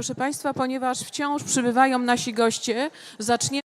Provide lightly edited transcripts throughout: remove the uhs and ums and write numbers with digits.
Proszę Państwa, ponieważ wciąż przybywają nasi goście, zaczniemy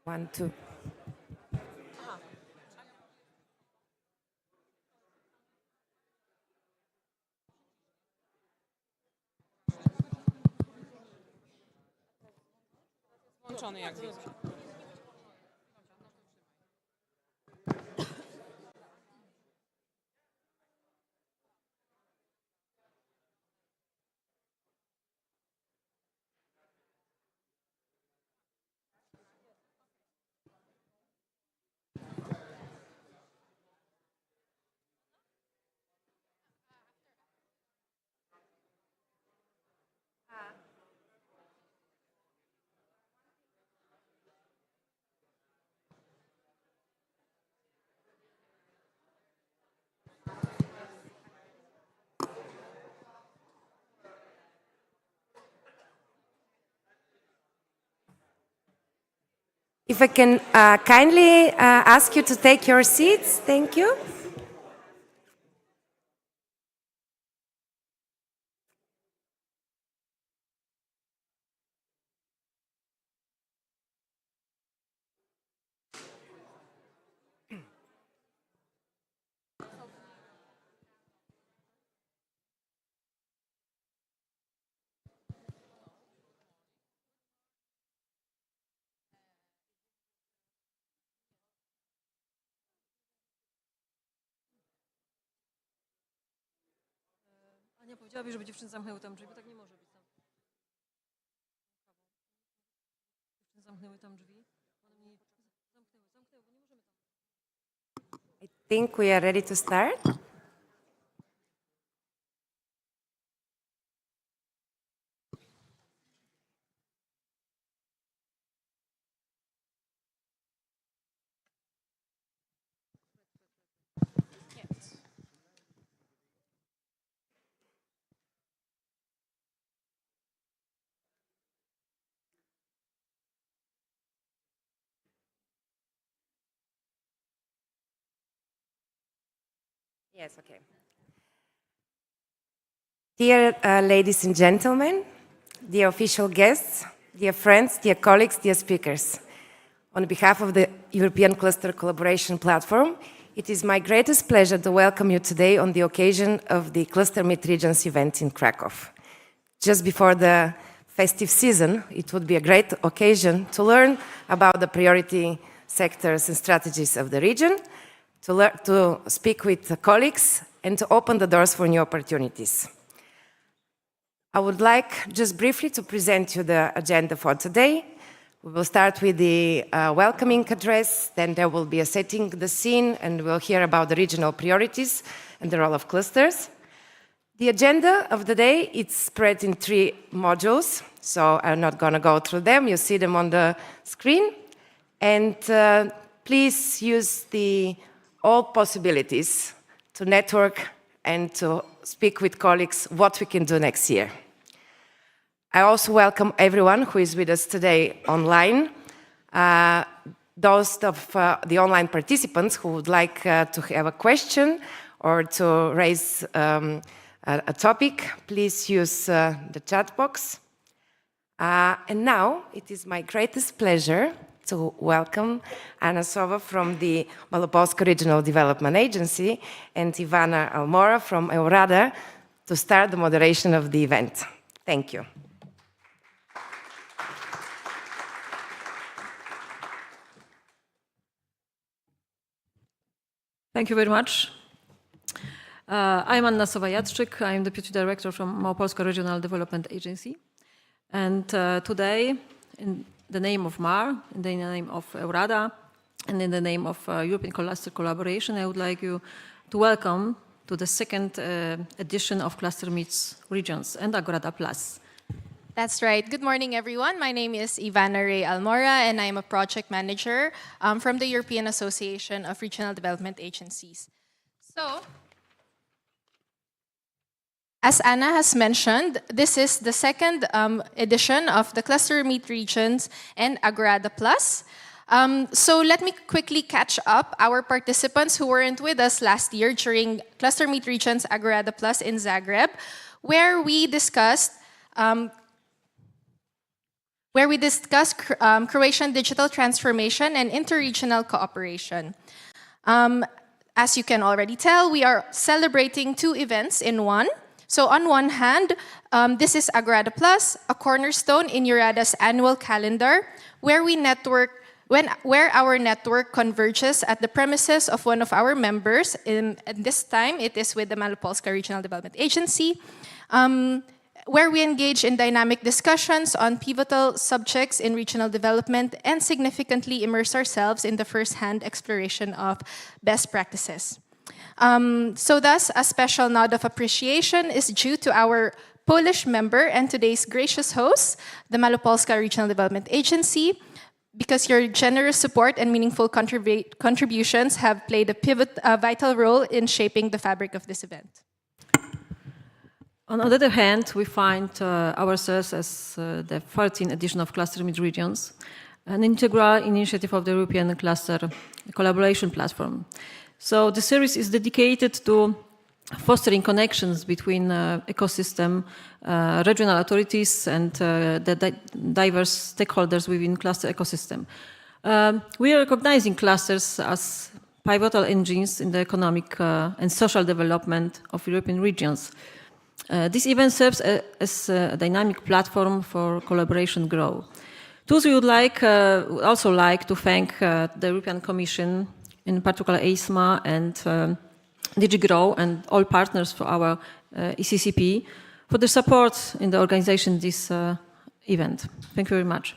1, 2. Włączony jak widzę. If I can kindly ask you to take your seats, thank you. Ania powiedziałaby, żeby dziewczyny zamknęły tam drzwi, bo tak nie może być. Dziewczyny zamknęły tam drzwi. Zamknęły, bo nie możemy tam. I think we are ready to start. Yes, okay. Dear ladies and gentlemen, dear official guests, dear friends, dear colleagues, dear speakers, on behalf of the European Cluster Collaboration Platform, it is my greatest pleasure to welcome you today on the occasion of the Cluster Meet Regions event in Krakow. Just before the festive season, it would be a great occasion to learn about the priority sectors and strategies of the region, to speak with colleagues, and to open the doors for new opportunities. I would like just briefly to present you the agenda for today. We will start with the welcoming address, then there will be a setting the scene, and we'll hear about the regional priorities and the role of clusters. The agenda of the day, it's spread in 3 modules, so I'm not going to go through them. You see them on the screen. And please use all possibilities to network and to speak with colleagues what we can do next year. I also welcome everyone who is with us today online. Those of the online participants who would like to have a question or to raise a topic, please use the chat box. And now it is my greatest pleasure to welcome Anna Sova from the Malopolska Regional Development Agency and Ivana Almora from EURADA to start the moderation of the event. Thank you. Thank you very much. I'm Anna Sowa-Jadczyk. I'm Deputy Director from Małopolska Regional Development Agency. And today, in the name of MAR, in the name of EURADA, and in the name of European Cluster Collaboration, I would like you to welcome to the second edition of Cluster Meets Regions and Agorada Plus. That's right. Good morning, everyone. My name is Ivana Ray Almora, and I'm a project manager from the European Association of Regional Development Agencies. So, as Anna has mentioned, this is the second edition of the Cluster Meet Regions and Agorada Plus. So let me quickly catch up our participants who weren't with us last year during Cluster Meet Regions Agorada Plus in Zagreb, where we discussed where we discuss Croatian digital transformation and interregional cooperation. As you can already tell, we are celebrating two events in one. So on one hand, this is Agorada Plus, a cornerstone in EURADA's annual calendar, where our network converges at the premises of one of our members. And this time, it is with the Malopolska Regional Development Agency, where we engage in dynamic discussions on pivotal subjects in regional development and significantly immerse ourselves in the first-hand exploration of best practices. So thus, a special nod of appreciation is due to our Polish member and today's gracious host, the Malopolska Regional Development Agency, because your generous support and meaningful contributions have played a vital role in shaping the fabric of this event. On the other hand, we find ourselves as the 14th edition of Cluster Mid-Regions, an integral initiative of the European Cluster Collaboration Platform. So the series is dedicated to fostering connections between ecosystem, regional authorities, and the diverse stakeholders within cluster ecosystem. We are recognizing clusters as pivotal engines in the economic and social development of European regions. This event serves as a dynamic platform for collaboration growth. Thus, we would also like to thank the European Commission, in particular ESMA and DG GROW and all partners for our ECCP for the support in the organization of this event. Thank you very much.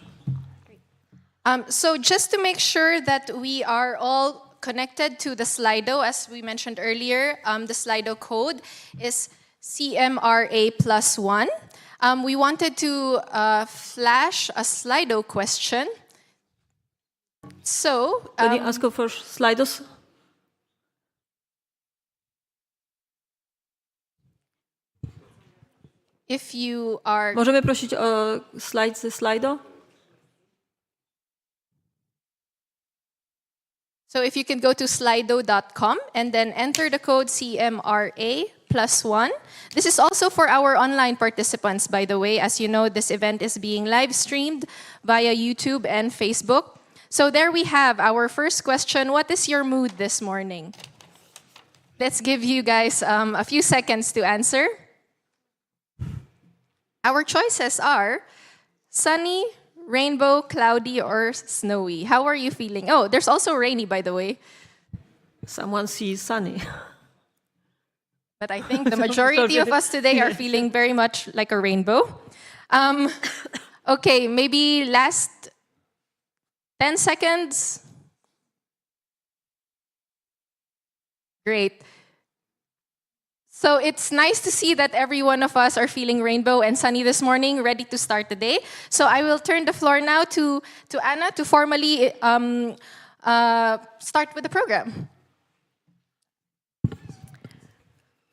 So just to make sure that we are all connected to the Slido, as we mentioned earlier, the Slido code is CMRA+1. We wanted to flash a Slido question. So, Can you ask for Slidos? if you are... Możemy prosić o slajd ze Slido? So if you can go to slido.com and then enter the code CMRA+1. This is also for our online participants, by the way. As you know, this event is being live streamed via YouTube and Facebook. So there we have our first question. What is your mood this morning? Let's give you guys a few seconds to answer. Our choices are sunny, rainbow, cloudy, or snowy. How are you feeling? Oh, there's also rainy, by the way. Someone sees sunny. But I think the majority of us today are feeling very much like a rainbow. Okay, maybe last 10 seconds. Great. So it's nice to see that every one of us are feeling rainbow and sunny this morning, ready to start the day. So I will turn the floor now to Anna to formally start with the program.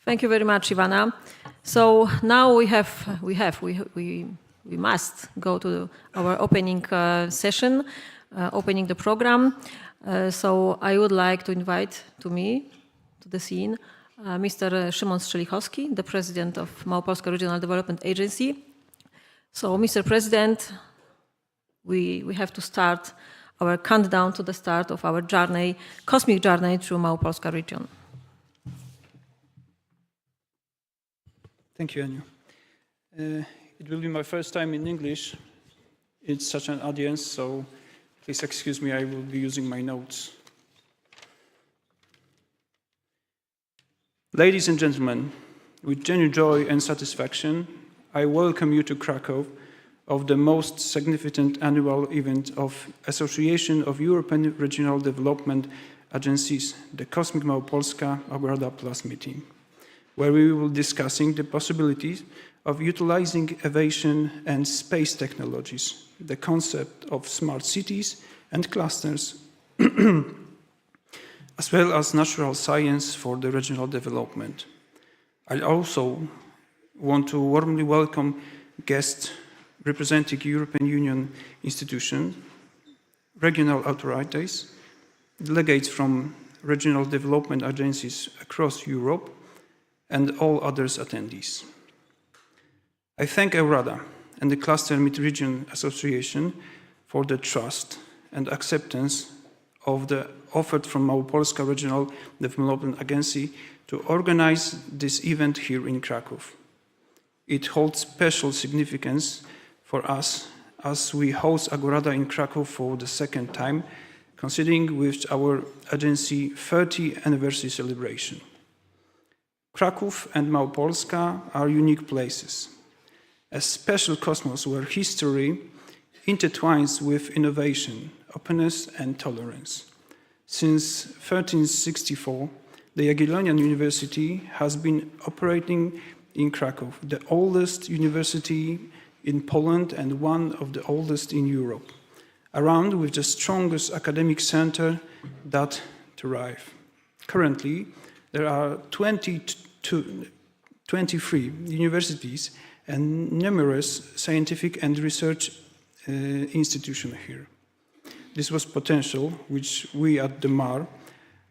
Thank you very much, Ivana. So now we must go to our opening session, opening the program. So I would like to invite to the scene, Mr. Szymon Strzelichowski, the President of Małopolska Regional Development Agency. So, Mr. President, we have to start our countdown to the start of our journey, cosmic journey through Małopolska region. Thank you, Aniu. It will be my first time in English. It's such an audience, so please excuse me, I will be using my notes. Ladies and gentlemen, with genuine joy and satisfaction, I welcome you to Krakow of the most significant annual event of Association of European Regional Development Agencies, the Cosmic Małopolska Agorada Plus meeting, where we will be discussing the possibilities of utilizing aviation and space technologies, the concept of smart cities and clusters, as well as natural science for the regional development. I also want to warmly welcome guests representing European Union institutions, regional authorities, delegates from regional development agencies across Europe, and all others attendees. I thank EURADA and the Cluster Mid-Region Association for the trust and acceptance of the offer from Małopolska Regional Development Agency to organize this event here in Krakow. It holds special significance for us as we host Agorada in Krakow for the second time, considering with our agency 30th anniversary celebration. Krakow and Małopolska are unique places, a special cosmos where history intertwines with innovation, openness and tolerance. Since 1364, the Jagiellonian University has been operating in Krakow, the oldest university in Poland and one of the oldest in Europe, around with the strongest academic center that thrive. Currently, there are 23 universities and numerous scientific and research institutions here. This was potential which we at the MAR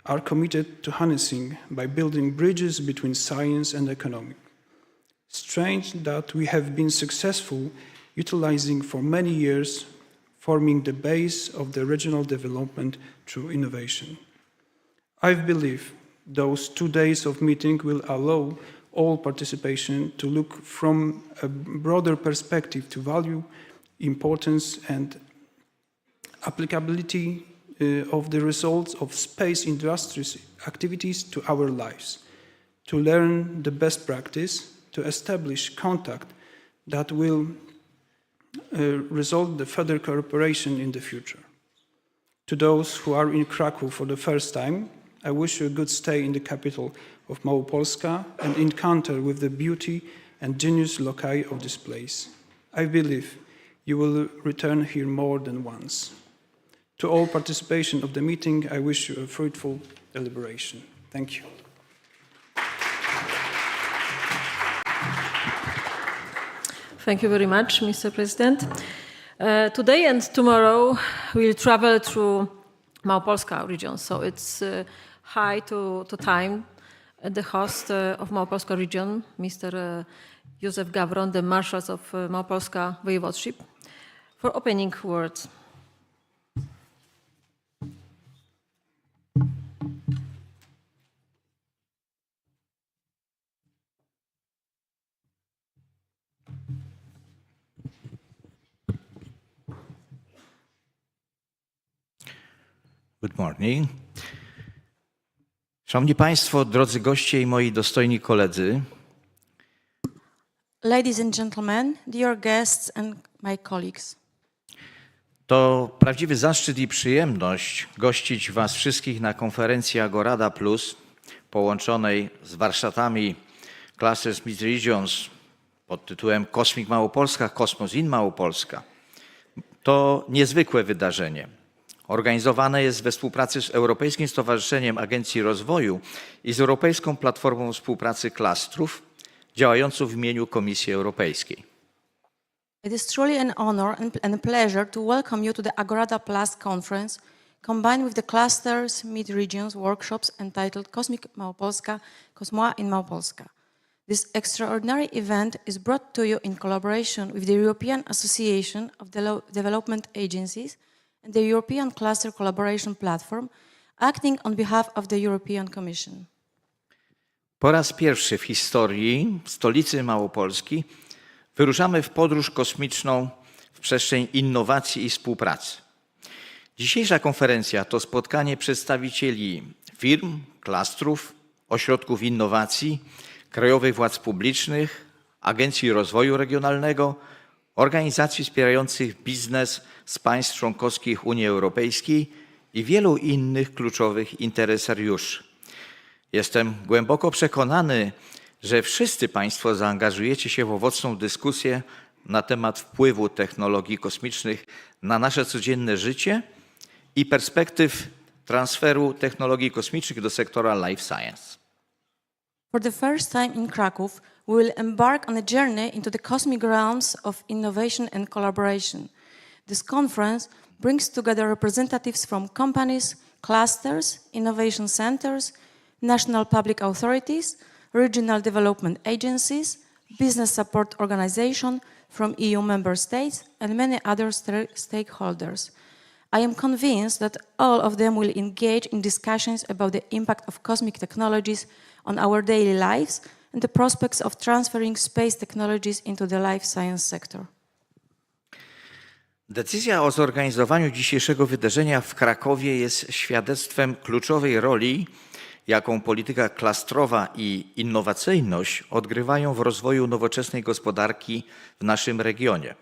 are committed to harnessing by building bridges between science and economic. Strange that we have been successful utilizing for many years, forming the base of the regional development through innovation. I believe those 2 days of meeting will allow all participation to look from a broader perspective to value, importance and applicability of the results of space industry's activities to our lives, to learn the best practice, to establish contact that will result in the further cooperation in the future. To those who are in Krakow for the first time, I wish you a good stay in the capital of Małopolska and encounter with the beauty and genius loci of this place. I believe you will return here more than once. To all participation of the meeting, I wish you a fruitful deliberation. Thank you. Thank you very much, Mr. President. Today and tomorrow we'll travel through Małopolska region, so it's high to time. The host of Małopolska region, Mr. Józef Gawron, the Marshal of Małopolska Voivodeship, for opening words. Good morning. Szanowni Państwo, drodzy goście i moi dostojni koledzy. Ladies and gentlemen, dear guests and my colleagues. To prawdziwy zaszczyt i przyjemność gościć Was wszystkich na konferencji Agorada Plus, połączonej z warsztatami Clusters Mid Regions pod tytułem Cosmic Małopolska, Cosmos in Małopolska. To niezwykłe wydarzenie. Organizowane jest we współpracy z Europejskim Stowarzyszeniem Agencji Rozwoju i z Europejską Platformą Współpracy Klastrów, działającą w imieniu Komisji Europejskiej. It is truly an honor and a pleasure to welcome you to the Agorada Plus conference, combined with the Clusters Mid-Regions workshops entitled Cosmic Małopolska, Cosmoi in Małopolska. This extraordinary event is brought to you in collaboration with the European Association of Development Agencies and the European Cluster Collaboration Platform, acting on behalf of the European Commission. Po raz pierwszy w historii stolicy Małopolski wyruszamy w podróż kosmiczną w przestrzeń innowacji i współpracy. Dzisiejsza konferencja to spotkanie przedstawicieli firm, klastrów, ośrodków innowacji, krajowych władz publicznych, agencji rozwoju regionalnego, organizacji wspierających biznes z państw członkowskich Unii Europejskiej i wielu innych kluczowych interesariuszy. Jestem głęboko przekonany, że wszyscy Państwo zaangażujecie się w owocną dyskusję na temat wpływu technologii kosmicznych na nasze codzienne życie i perspektyw transferu technologii kosmicznych do sektora life science. For the first time in Krakow, we will embark on a journey into the cosmic realms of innovation and collaboration. This conference brings together representatives from companies, clusters, innovation centers, national public authorities, regional development agencies, business support organizations, from EU member states and many other stakeholders. I am convinced that all of them will engage in discussions about the impact of cosmic technologies on our daily lives and the prospects of transferring space technologies into the life science sector. Decyzja o zorganizowaniu dzisiejszego wydarzenia w Krakowie jest świadectwem kluczowej roli, jaką polityka klastrowa i innowacyjność odgrywają w rozwoju nowoczesnej gospodarki w naszym regionie.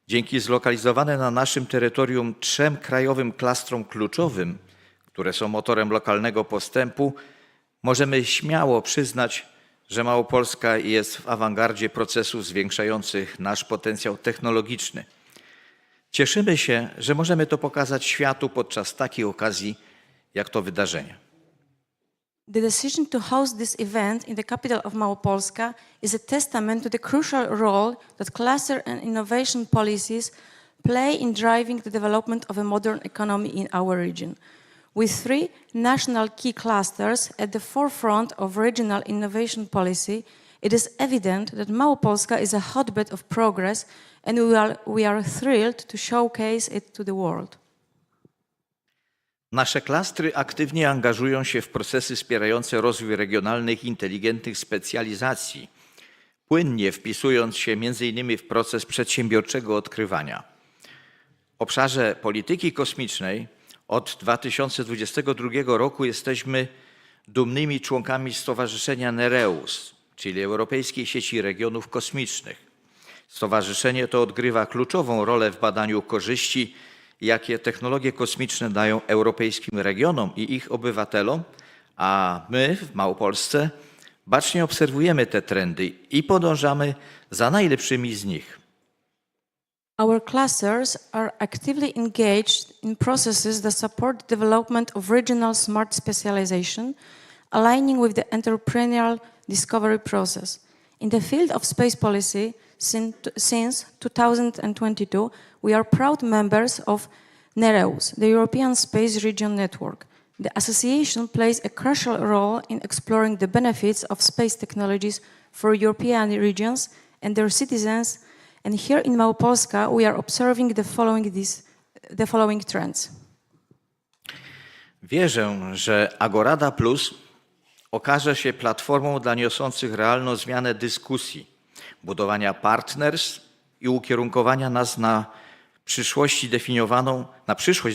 Dzięki zlokalizowanym na naszym terytorium 3 krajowym klastrom kluczowym, które są motorem lokalnego postępu, możemy śmiało przyznać, że Małopolska jest w awangardzie procesów zwiększających nasz potencjał technologiczny. Cieszymy się, że możemy to pokazać światu podczas takiej okazji, jak to wydarzenie. The decision to host this event in the capital of Małopolska is a testament to the crucial role that cluster and innovation policies play in driving the development of a modern economy in our region. With 3 national key clusters at the forefront of regional innovation policy, it is evident that Małopolska is a hotbed of progress, and we are thrilled to showcase it to the world. Nasze klastry aktywnie angażują się w procesy wspierające rozwój regionalnych, inteligentnych specjalizacji, płynnie wpisując się m.in. w proces przedsiębiorczego odkrywania. W obszarze polityki kosmicznej od 2022 roku jesteśmy dumnymi członkami Stowarzyszenia Nereus, czyli Europejskiej Sieci Regionów Kosmicznych. Stowarzyszenie to odgrywa kluczową rolę w badaniu korzyści, jakie technologie kosmiczne dają europejskim regionom i ich obywatelom, a my w Małopolsce bacznie obserwujemy te trendy i podążamy za najlepszymi z nich. Our clusters are actively engaged in processes that support the development of regional smart specialization, aligning with the entrepreneurial discovery process. In the field of space policy, since 2022, we are proud members of Nereus, the European Space Region Network. The association plays a crucial role in exploring the benefits of space technologies for European regions and their citizens. And here in Małopolska, we are observing the following trends. Wierzę, że Agorada Plus okaże się platformą dla niosących realną zmianę dyskusji, budowania partnerstw i ukierunkowania nas na przyszłość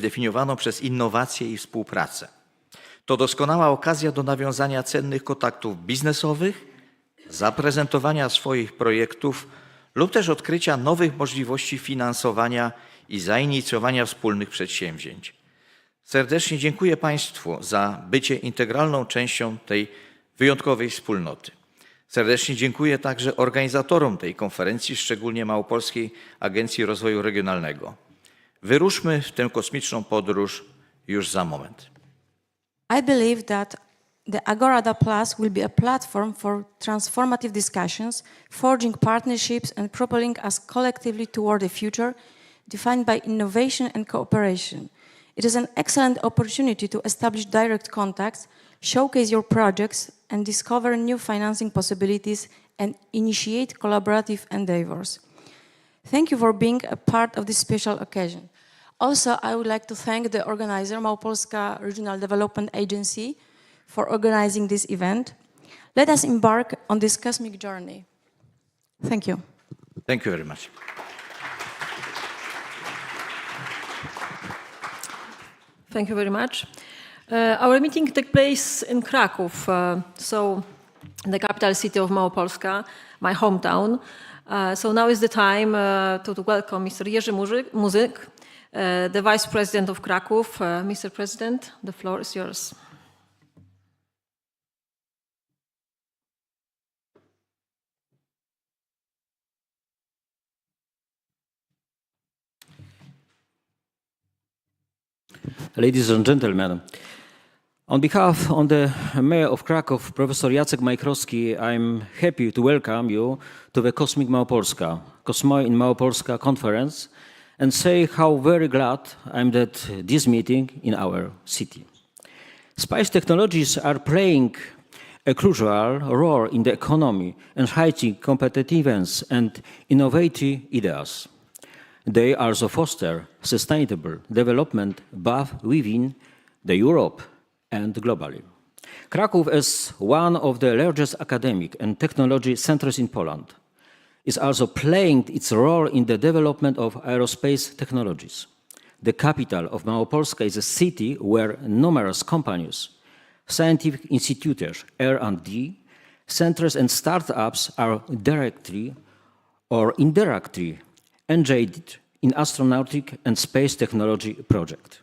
definiowaną przez innowacje i współpracę. To doskonała okazja do nawiązania cennych kontaktów biznesowych, zaprezentowania swoich projektów lub też odkrycia nowych możliwości finansowania i zainicjowania wspólnych przedsięwzięć. Serdecznie dziękuję Państwu za bycie integralną częścią tej wyjątkowej wspólnoty. Serdecznie dziękuję także organizatorom tej konferencji, szczególnie Małopolskiej Agencji Rozwoju Regionalnego. Wyruszmy w tę kosmiczną podróż już za moment. I believe that the Agorada Plus will be a platform for transformative discussions, forging partnerships and propelling us collectively toward a future defined by innovation and cooperation. It is an excellent opportunity to establish direct contacts, showcase your projects, and discover new financing possibilities and initiate collaborative endeavors. Thank you for being a part of this special occasion. Also, I would like to thank the organizer, Małopolska Regional Development Agency, for organizing this event. Let us embark on this cosmic journey. Thank you. Thank you very much. Thank you very much. Our meeting took place in Krakow, so the capital city of Małopolska, my hometown. So now is the time to welcome Mr. Jerzy Muzyk, the Vice President of Krakow. Mr. President, the floor is yours. Ladies and gentlemen, on behalf of the Mayor of Krakow, Professor Jacek Majkrowski, I'm happy to welcome you to the Cosmic Małopolska, Cosmoi in Małopolska conference, and say how very glad I'm that this meeting in our city. Space technologies are playing a crucial role in the economy, enhancing competitiveness and innovative ideas. They also foster sustainable development both within the Europe and globally. Krakow is one of the largest academic and technology centers in Poland. Is also playing its role in the development of aerospace technologies. The capital of Małopolska is a city where numerous companies, scientific institutes, R&D, centers and startups are directly or indirectly engaged in astronautic and space technology projects.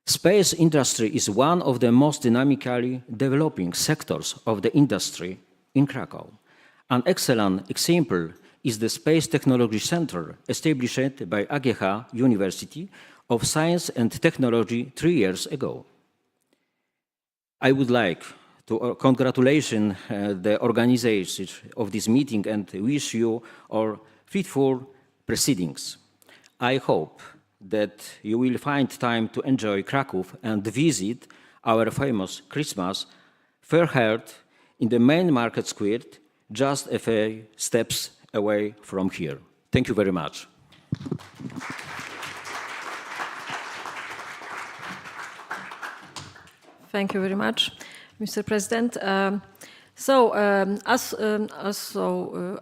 Space industry is one of the most dynamically developing sectors of the industry in Krakow. An excellent example is the Space Technology Center established by AGH University of Science and Technology 3 years ago. I would like to congratulate the organizers of this meeting and wish you all fruitful proceedings. I hope that you will find time to enjoy Krakow and visit our famous Christmas fair held in the main market square, just a few steps away from here. Thank you very much. Thank you very much, Mr. President. As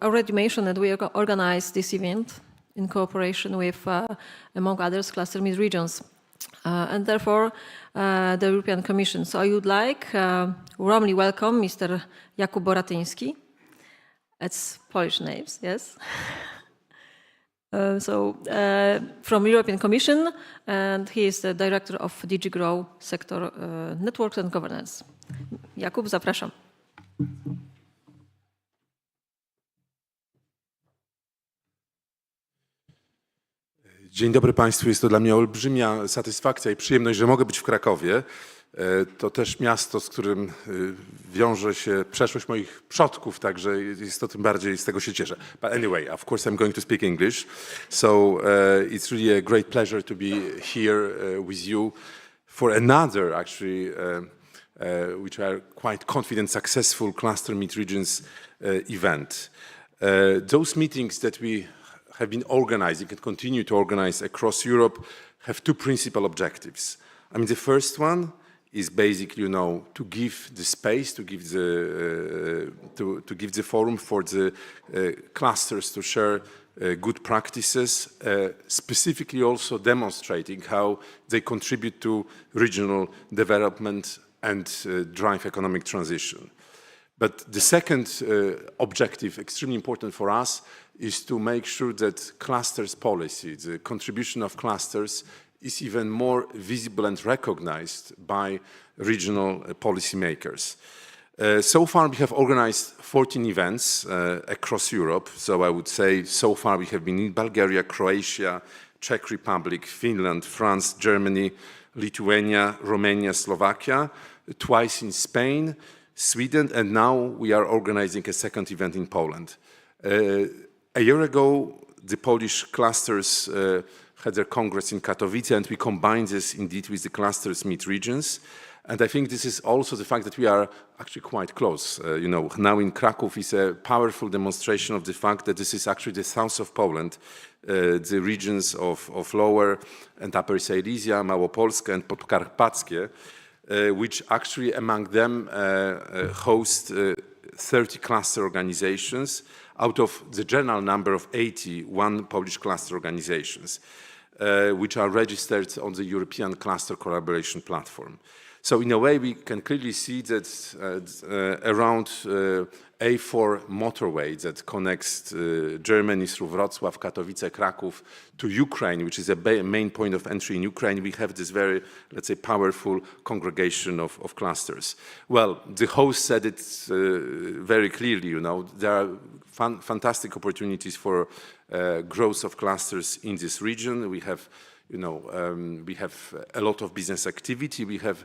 already mentioned, that we organized this event in cooperation with, among others, cluster mid-regions, and therefore the European Commission. So I would like warmly welcome Mr. Jakub Boratyński. That's Polish names, yes. From European Commission, and he is the director of DG Grow Sector Networks and Governance. Jakub, zapraszam. Dzień dobry Państwu. Jest to dla mnie olbrzymia satysfakcja i przyjemność, że mogę być w Krakowie. To też miasto, z którym wiąże się przeszłość moich przodków, także jest to tym bardziej, z tego się cieszę. But anyway, of course I'm going to speak English. So it's really a great pleasure to be here with you for another, actually, which are quite confident, successful Cluster Meet Regions event. Those meetings that we have been organizing and continue to organize across Europe have two principal objectives. I mean, the first one is basically, you know, to give the space, to give the forum for the clusters to share good practices, specifically also demonstrating how they contribute to regional development and drive economic transition. But the second objective, extremely important for us, is to make sure that clusters policy, the contribution of clusters, is even more visible and recognized by regional policymakers. So far, we have organized 14 events across Europe. So I would say so far we have been in Bulgaria, Croatia, Czech Republic, Finland, France, Germany, Lithuania, Romania, Slovakia, twice in Spain, Sweden, and now we are organizing a second event in Poland. A year ago, the Polish clusters had their congress in Katowice, and we combined this indeed with the clusters meet regions. And I think this is also the fact that we are actually quite close. You know, now in Krakow is a powerful demonstration of the fact that this is actually the south of Poland, the regions of Lower and Upper Silesia, Małopolska and Podkarpackie, which actually among them host 30 cluster organizations out of the general number of 81 Polish cluster organizations, which are registered on the European Cluster Collaboration Platform. So in a way, we can clearly see that around A4 motorway that connects Germany through Wrocław, Katowice, Kraków to Ukraine, which is a main point of entry in Ukraine, we have this very, let's say, powerful congregation of clusters. Well, the host said it very clearly, you know, there are fantastic opportunities for growth of clusters in this region. We have, you know, we have a lot of business activity. We have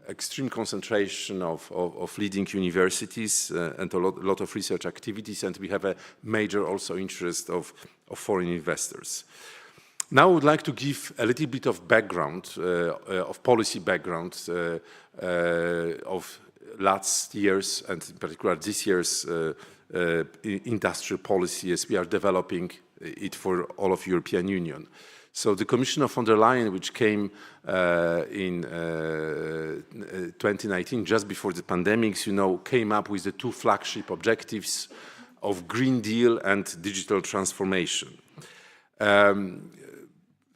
extreme concentration of leading universities and a lot of research activities, and we have a major also interest of foreign investors. Now I would like to give a little bit of background, of policy background, of last year's, and in particular this year's, industrial policy as we are developing it for all of European Union. So the Commissioner von der Leyen, which came in 2019, just before the pandemics, came up with the two flagship objectives of Green Deal and digital transformation.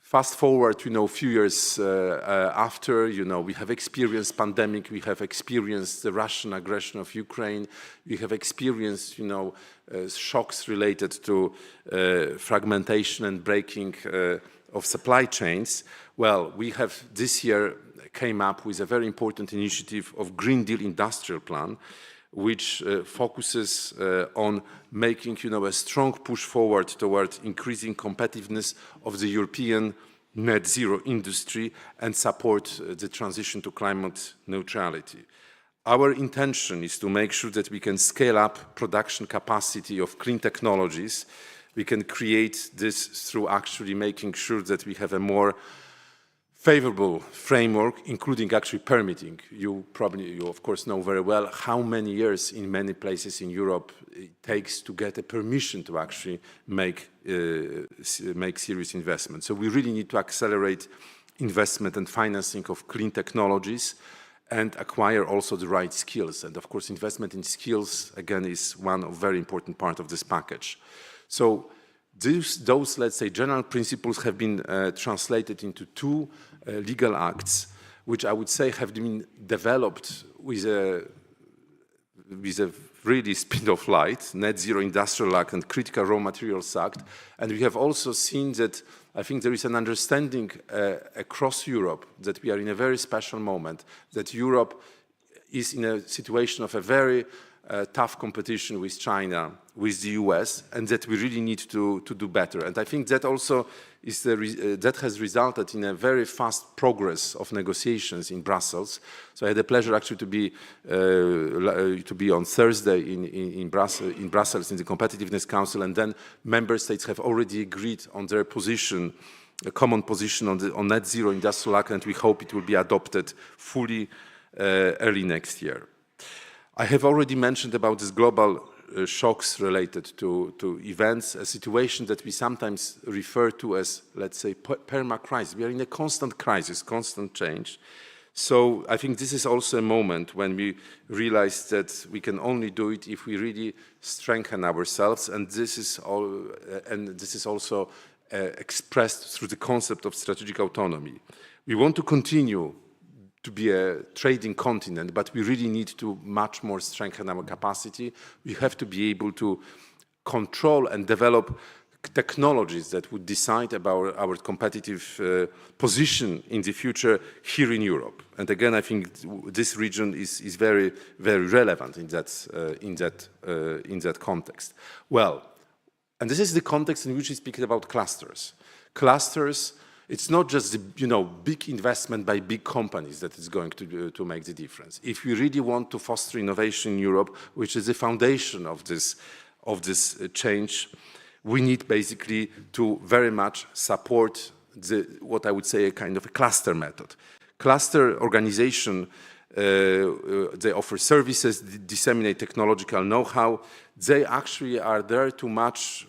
Fast forward, a few years after, we have experienced pandemic, we have experienced the Russian aggression of Ukraine, we have experienced, shocks related to fragmentation and breaking of supply chains. Well, we have this year came up with a very important initiative of Green Deal Industrial Plan, which focuses on making, a strong push forward toward increasing competitiveness of the European net zero industry and support the transition to climate neutrality. Our intention is to make sure that we can scale up production capacity of clean technologies. We can create this through actually making sure that we have a more favorable framework, including actually permitting. You of course know very well how many years in many places in Europe it takes to get a permission to actually make serious investment. So we really need to accelerate investment and financing of clean technologies and acquire also the right skills. And of course, investment in skills, again, is one very important part of this package. So those, let's say, general principles have been translated into two legal acts, which I would say have been developed with a really speed of light, Net Zero Industrial Act and Critical Raw Materials Act. And we have also seen that I think there is an understanding across Europe that we are in a very special moment, that Europe is in a situation of a very tough competition with China, with the US, and that we really need to do better. And I think that also is that has resulted in a very fast progress of negotiations in Brussels. So I had the pleasure actually to be on Thursday in Brussels in the Competitiveness Council, and then member states have already agreed on their position, a common position on Net Zero Industrial Act, and we hope it will be adopted fully early next year. I have already mentioned about these global shocks related to events, a situation that we sometimes refer to as, let's say, perma-crisis. We are in a constant crisis, constant change. So I think this is also a moment when we realize that we can only do it if we really strengthen ourselves, and this is also expressed through the concept of strategic autonomy. We want to continue to be a trading continent, but we really need to much more strengthen our capacity. We have to be able to control and develop technologies that would decide about our competitive position in the future here in Europe. And again, I think this region is very, very relevant in that context. Well, and this is the context in which we speak about clusters. Clusters. It's not just the big investment by big companies that is going to make the difference. If we really want to foster innovation in Europe, which is the foundation of this change, we need basically to very much support what I would say a kind of a cluster method. Cluster organization, they offer services, disseminate technological know-how. They actually are there to match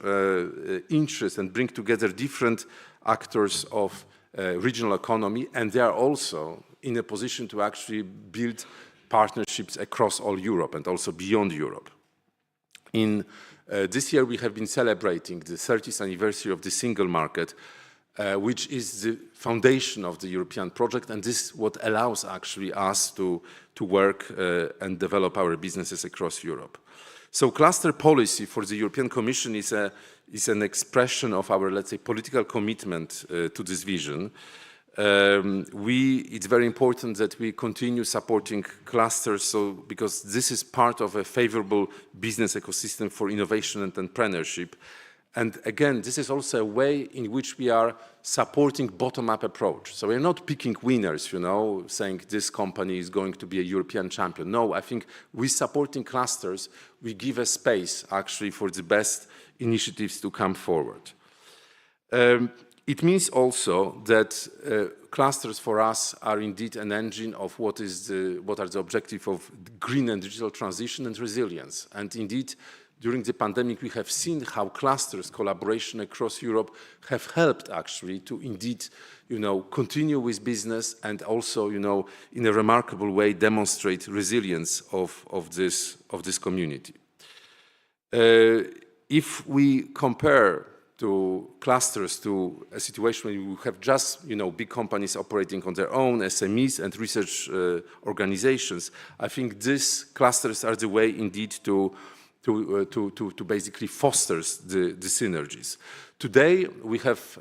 interest and bring together different actors of regional economy, and they are also in a position to actually build partnerships across all Europe and also beyond Europe. In this year, we have been celebrating the 30th anniversary of the single market, which is the foundation of the European project, and this is what allows actually us to work and develop our businesses across Europe. So cluster policy for the European Commission is an expression of our, let's say, political commitment to this vision. It's very important that we continue supporting clusters, because this is part of a favorable business ecosystem for innovation and entrepreneurship. And again, this is also a way in which we are supporting bottom-up approach. So we're not picking winners, saying this company is going to be a European champion. No, I think with supporting clusters, we give a space actually for the best initiatives to come forward. It means also that clusters for us are indeed an engine of what are the objectives of green and digital transition and resilience. And indeed, during the pandemic, we have seen how clusters collaboration across Europe have helped actually to indeed, continue with business and also, in a remarkable way, demonstrate resilience of this community. If we compare to clusters to a situation where you have just, big companies operating on their own, SMEs and research organizations, I think these clusters are the way indeed to basically fosters the synergies. Today, we have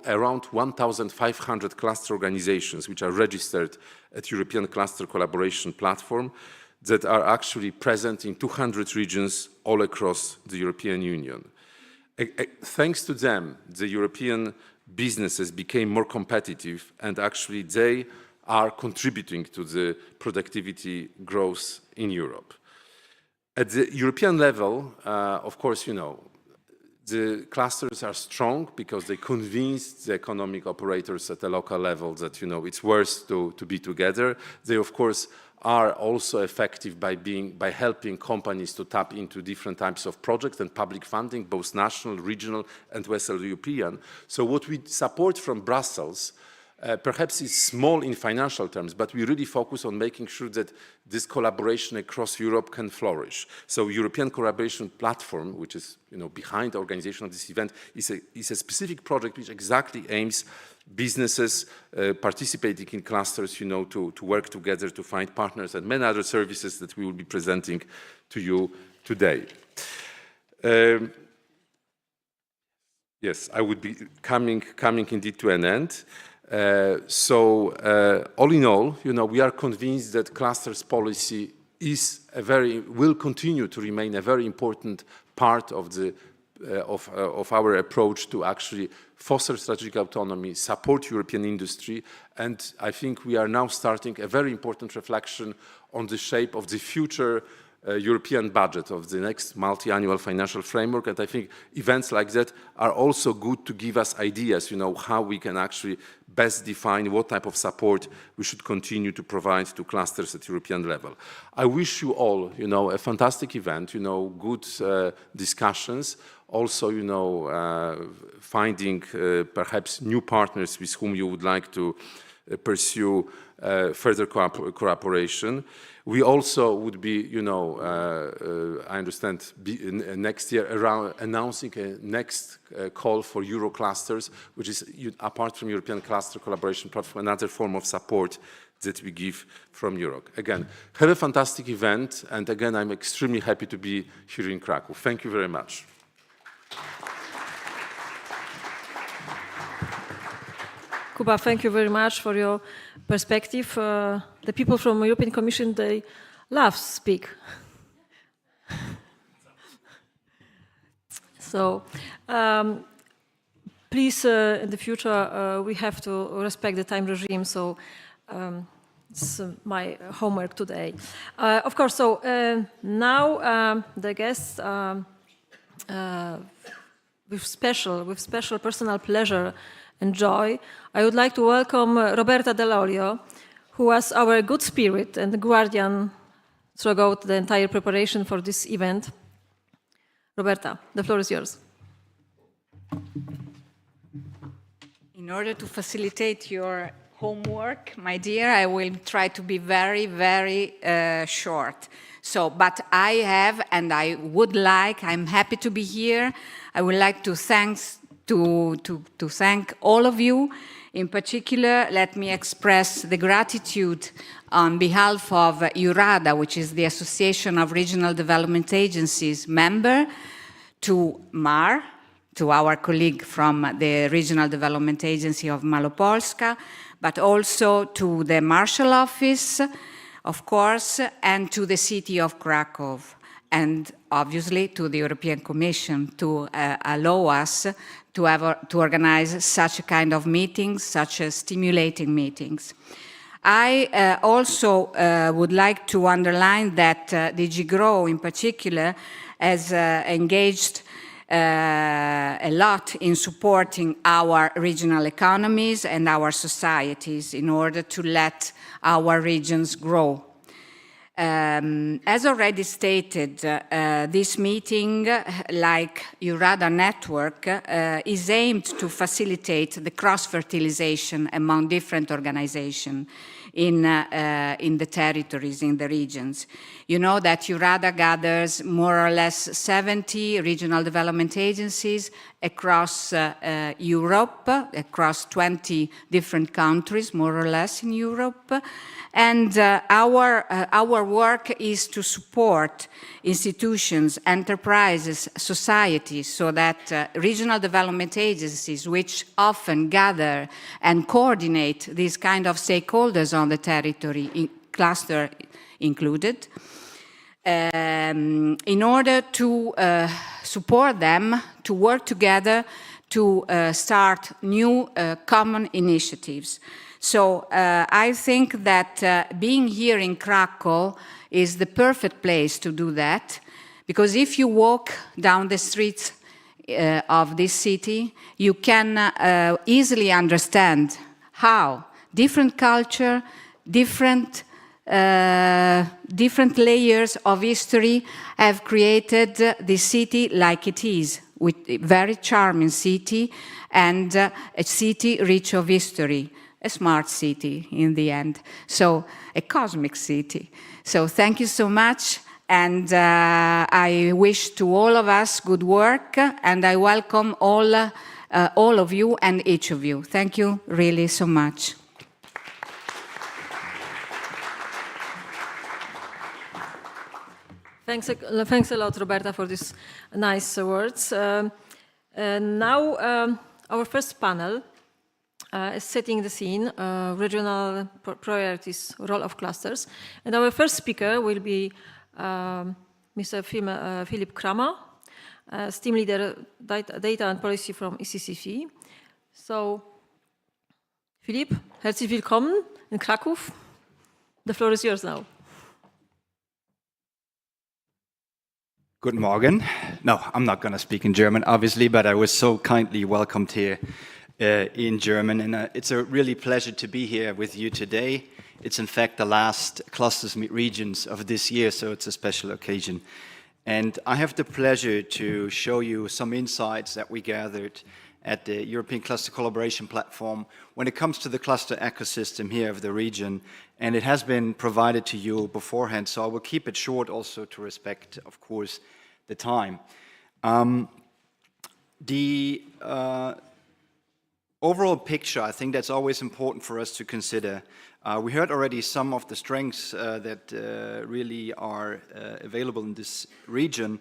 around 1,500 cluster organizations which are registered at European Cluster Collaboration Platform that are actually present in 200 regions all across the European Union. Thanks to them, the European businesses became more competitive and actually they are contributing to the productivity growth in Europe. At the European level, of course, the clusters are strong because they convinced the economic operators at the local level that, it's worth to be together. They, of course, are also effective by helping companies to tap into different types of projects and public funding, both national, regional, and Western European. So what we support from Brussels perhaps is small in financial terms, but we really focus on making sure that this collaboration across Europe can flourish. So European Collaboration Platform, which is behind the organization of this event, is a specific project which exactly aims businesses participating in clusters, to work together to find partners and many other services that we will be presenting to you today. Yes, I would be coming indeed to an end. All in all, we are convinced that clusters policy will continue to remain a very important part of our approach to actually foster strategic autonomy, support European industry, and I think we are now starting a very important reflection on the shape of the future European budget of the next multi-annual financial framework, and I think events like that are also good to give us ideas, how we can actually best define what type of support we should continue to provide to clusters at European level. I wish you all, a fantastic event, good discussions, also, finding perhaps new partners with whom you would like to pursue further cooperation. We also would be, I understand, next year around announcing a next call for Euroclusters, which is, apart from European Cluster Collaboration Platform, another form of support that we give from Europe. Again, have a fantastic event, and again, I'm extremely happy to be here in Krakow. Thank you very much. Kuba, thank you very much for your perspective. The people from the European Commission, they love to speak. So, please, in the future, we have to respect the time regime, so it's my homework today. Of course, so now the guests, with special personal pleasure and joy, I would like to welcome Roberta Dell'Olio, who was our good spirit and the guardian throughout the entire preparation for this event. Roberta, the floor is yours. In order to facilitate your homework, my dear, I will try to be very, very short. So, but I have, and I would like, I'm happy to be here. I would like to thank all of you. In particular, let me express the gratitude on behalf of EURADA, which is the Association of Regional Development Agencies member, to MAR, to our colleague from the Regional Development Agency of Malopolska, but also to the Marshal Office, of course, and to the city of Krakow, and obviously to the European Commission to allow us to organize such a kind of meetings, such as stimulating meetings. I also would like to underline that DG GROW in particular has engaged a lot in supporting our regional economies and our societies in order to let our regions grow. As already stated, this meeting, like EURADA network, is aimed to facilitate the cross-fertilization among different organizations in the territories, in the regions. You know that EURADA gathers more or less 70 regional development agencies across Europe, across 20 different countries, more or less in Europe. And our work is to support institutions, enterprises, societies, so that regional development agencies, which often gather and coordinate these kind of stakeholders on the territory, cluster included, in order to support them to work together to start new common initiatives. So I think that being here in Krakow is the perfect place to do that, because if you walk down the streets of this city, you can easily understand how different culture, different layers of history have created this city like it is, with a very charming city and a city rich of history. A smart city in the end, so a cosmic city. So thank you so much, and I wish to all of us good work, and I welcome all of you and each of you. Thank you really so much. Thanks a lot, Roberta, for these nice words. Now, our first panel is setting the scene, regional priorities, role of clusters. And our first speaker will be Mr. Philipp Kramer, team leader data and policy from ECCP. So, Philipp, herzlich willkommen in Krakow. The floor is yours now. Guten Morgen. No, I'm not going to speak in German, obviously, but I was so kindly welcomed here in German, and it's a really pleasure to be here with you today. It's in fact the last Clusters Meet Regions of this year, so it's a special occasion. And I have the pleasure to show you some insights that we gathered at the European Cluster Collaboration Platform when it comes to the cluster ecosystem here of the region, and it has been provided to you beforehand, so I will keep it short also to respect, of course, the time. Overall picture, I think that's always important for us to consider. We heard already some of the strengths that really are available in this region.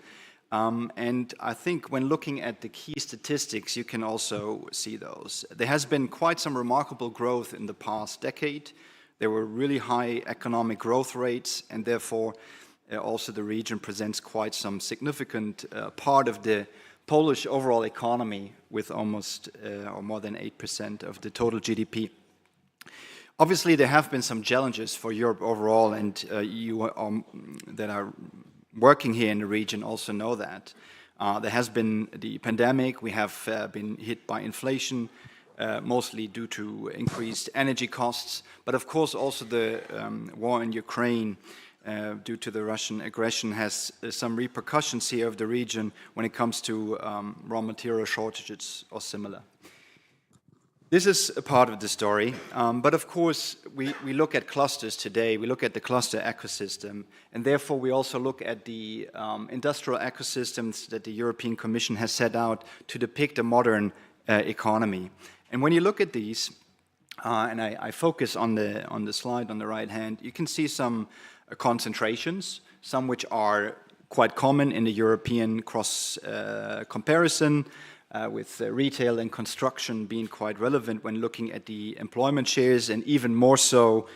And I think when looking at the key statistics, you can also see those. There has been quite some remarkable growth in the past decade. There were really high economic growth rates, and therefore also the region presents quite some significant part of the Polish overall economy, with almost or more than 8% of the total GDP. Obviously, there have been some challenges for Europe overall, and you that are working here in the region also know that. There has been the pandemic, we have been hit by inflation, mostly due to increased energy costs, but of course also the war in Ukraine due to the Russian aggression has some repercussions here of the region when it comes to raw material shortages or similar. This is a part of the story, but of course we look at clusters today, we look at the cluster ecosystem, and therefore we also look at the industrial ecosystems that the European Commission has set out to depict a modern economy. And when you look at these, and I focus on the slide on the right hand, you can see some concentrations, some which are quite common in the European cross comparison, with retail and construction being quite relevant when looking at the employment shares, and even more so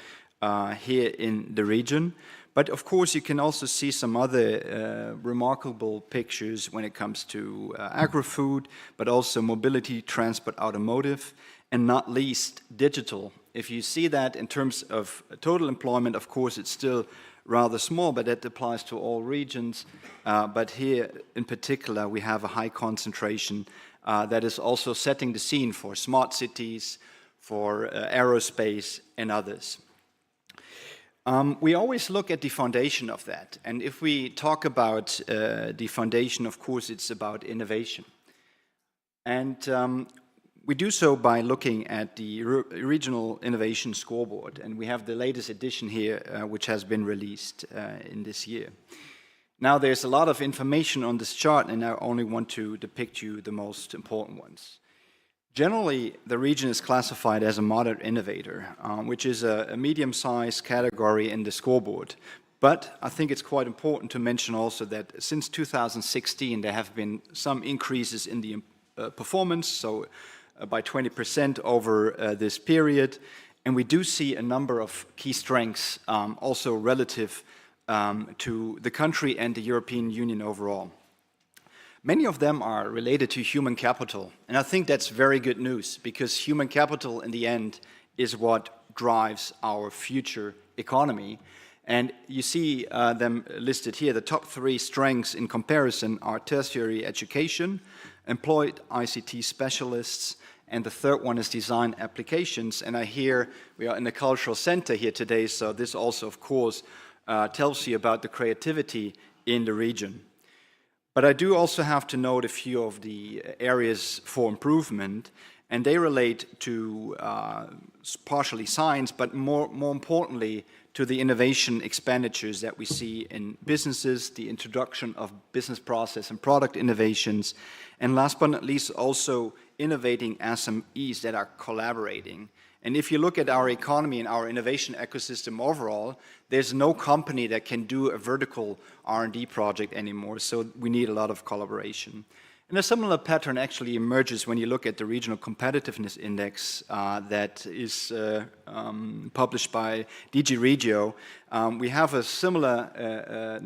here in the region. But of course you can also see some other remarkable pictures when it comes to agri-food, but also mobility, transport, automotive, and not least digital. If you see that in terms of total employment, of course it's still rather small, but that applies to all regions. But here, in particular, we have a high concentration that is also setting the scene for smart cities, for aerospace, and others. We always look at the foundation of that. And if we talk about the foundation, of course, it's about innovation. And we do so by looking at the Regional Innovation Scoreboard. And we have the latest edition here, which has been released in this year. Now, there's a lot of information on this chart, and I only want to depict you the most important ones. Generally, the region is classified as a moderate innovator, which is a medium-sized category in the scoreboard. But I think it's quite important to mention also that since 2016, there have been some increases in the performance, so by 20% over this period. And we do see a number of key strengths also relative to the country and the European Union overall. Many of them are related to human capital, and I think that's very good news, because human capital in the end is what drives our future economy. And you see them listed here. The top 3 strengths in comparison are tertiary education, employed ICT specialists, and the third one is design applications. And I hear we are in the cultural center here today, so this also, of course, tells you about the creativity in the region. But I do also have to note a few of the areas for improvement, and they relate to partially science, but more importantly to the innovation expenditures that we see in businesses, the introduction of business process and product innovations, and last but not least also innovating SMEs that are collaborating. And if you look at our economy and our innovation ecosystem overall, there's no company that can do a vertical R&D project anymore, so we need a lot of collaboration. And a similar pattern actually emerges when you look at the Regional Competitiveness Index that is published by DG Regio. We have a similar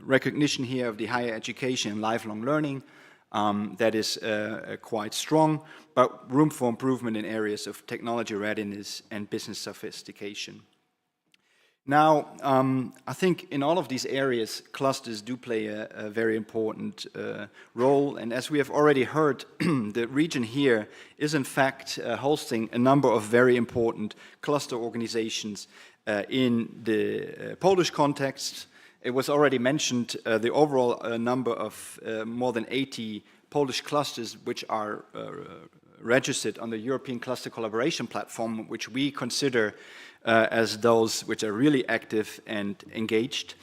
recognition here of the higher education and lifelong learning that is quite strong, but room for improvement in areas of technology readiness and business sophistication. Now, I think in all of these areas, clusters do play a very important role. And as we have already heard, the region here is in fact hosting a number of very important cluster organizations in the Polish context. It was already mentioned the overall number of more than 80 Polish clusters which are registered on the European Cluster Collaboration Platform, which we consider as those which are really active and engaged.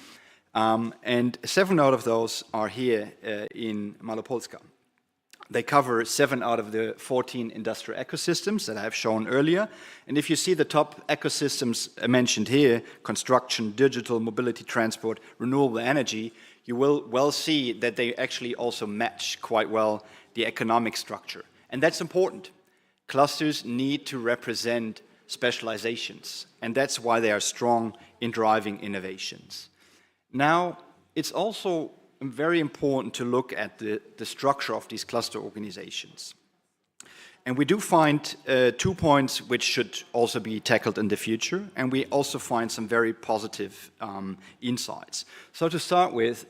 And 7 out of those are here in Malopolska. They cover 7 out of the 14 industrial ecosystems that I have shown earlier. And if you see the top ecosystems mentioned here, construction, digital, mobility, transport, renewable energy, you will well see that they actually also match quite well the economic structure. And that's important. Clusters need to represent specializations, and that's why they are strong in driving innovations. Now, it's also very important to look at the structure of these cluster organizations. And we do find 2 points which should also be tackled in the future, and we also find some very positive insights. So to start with,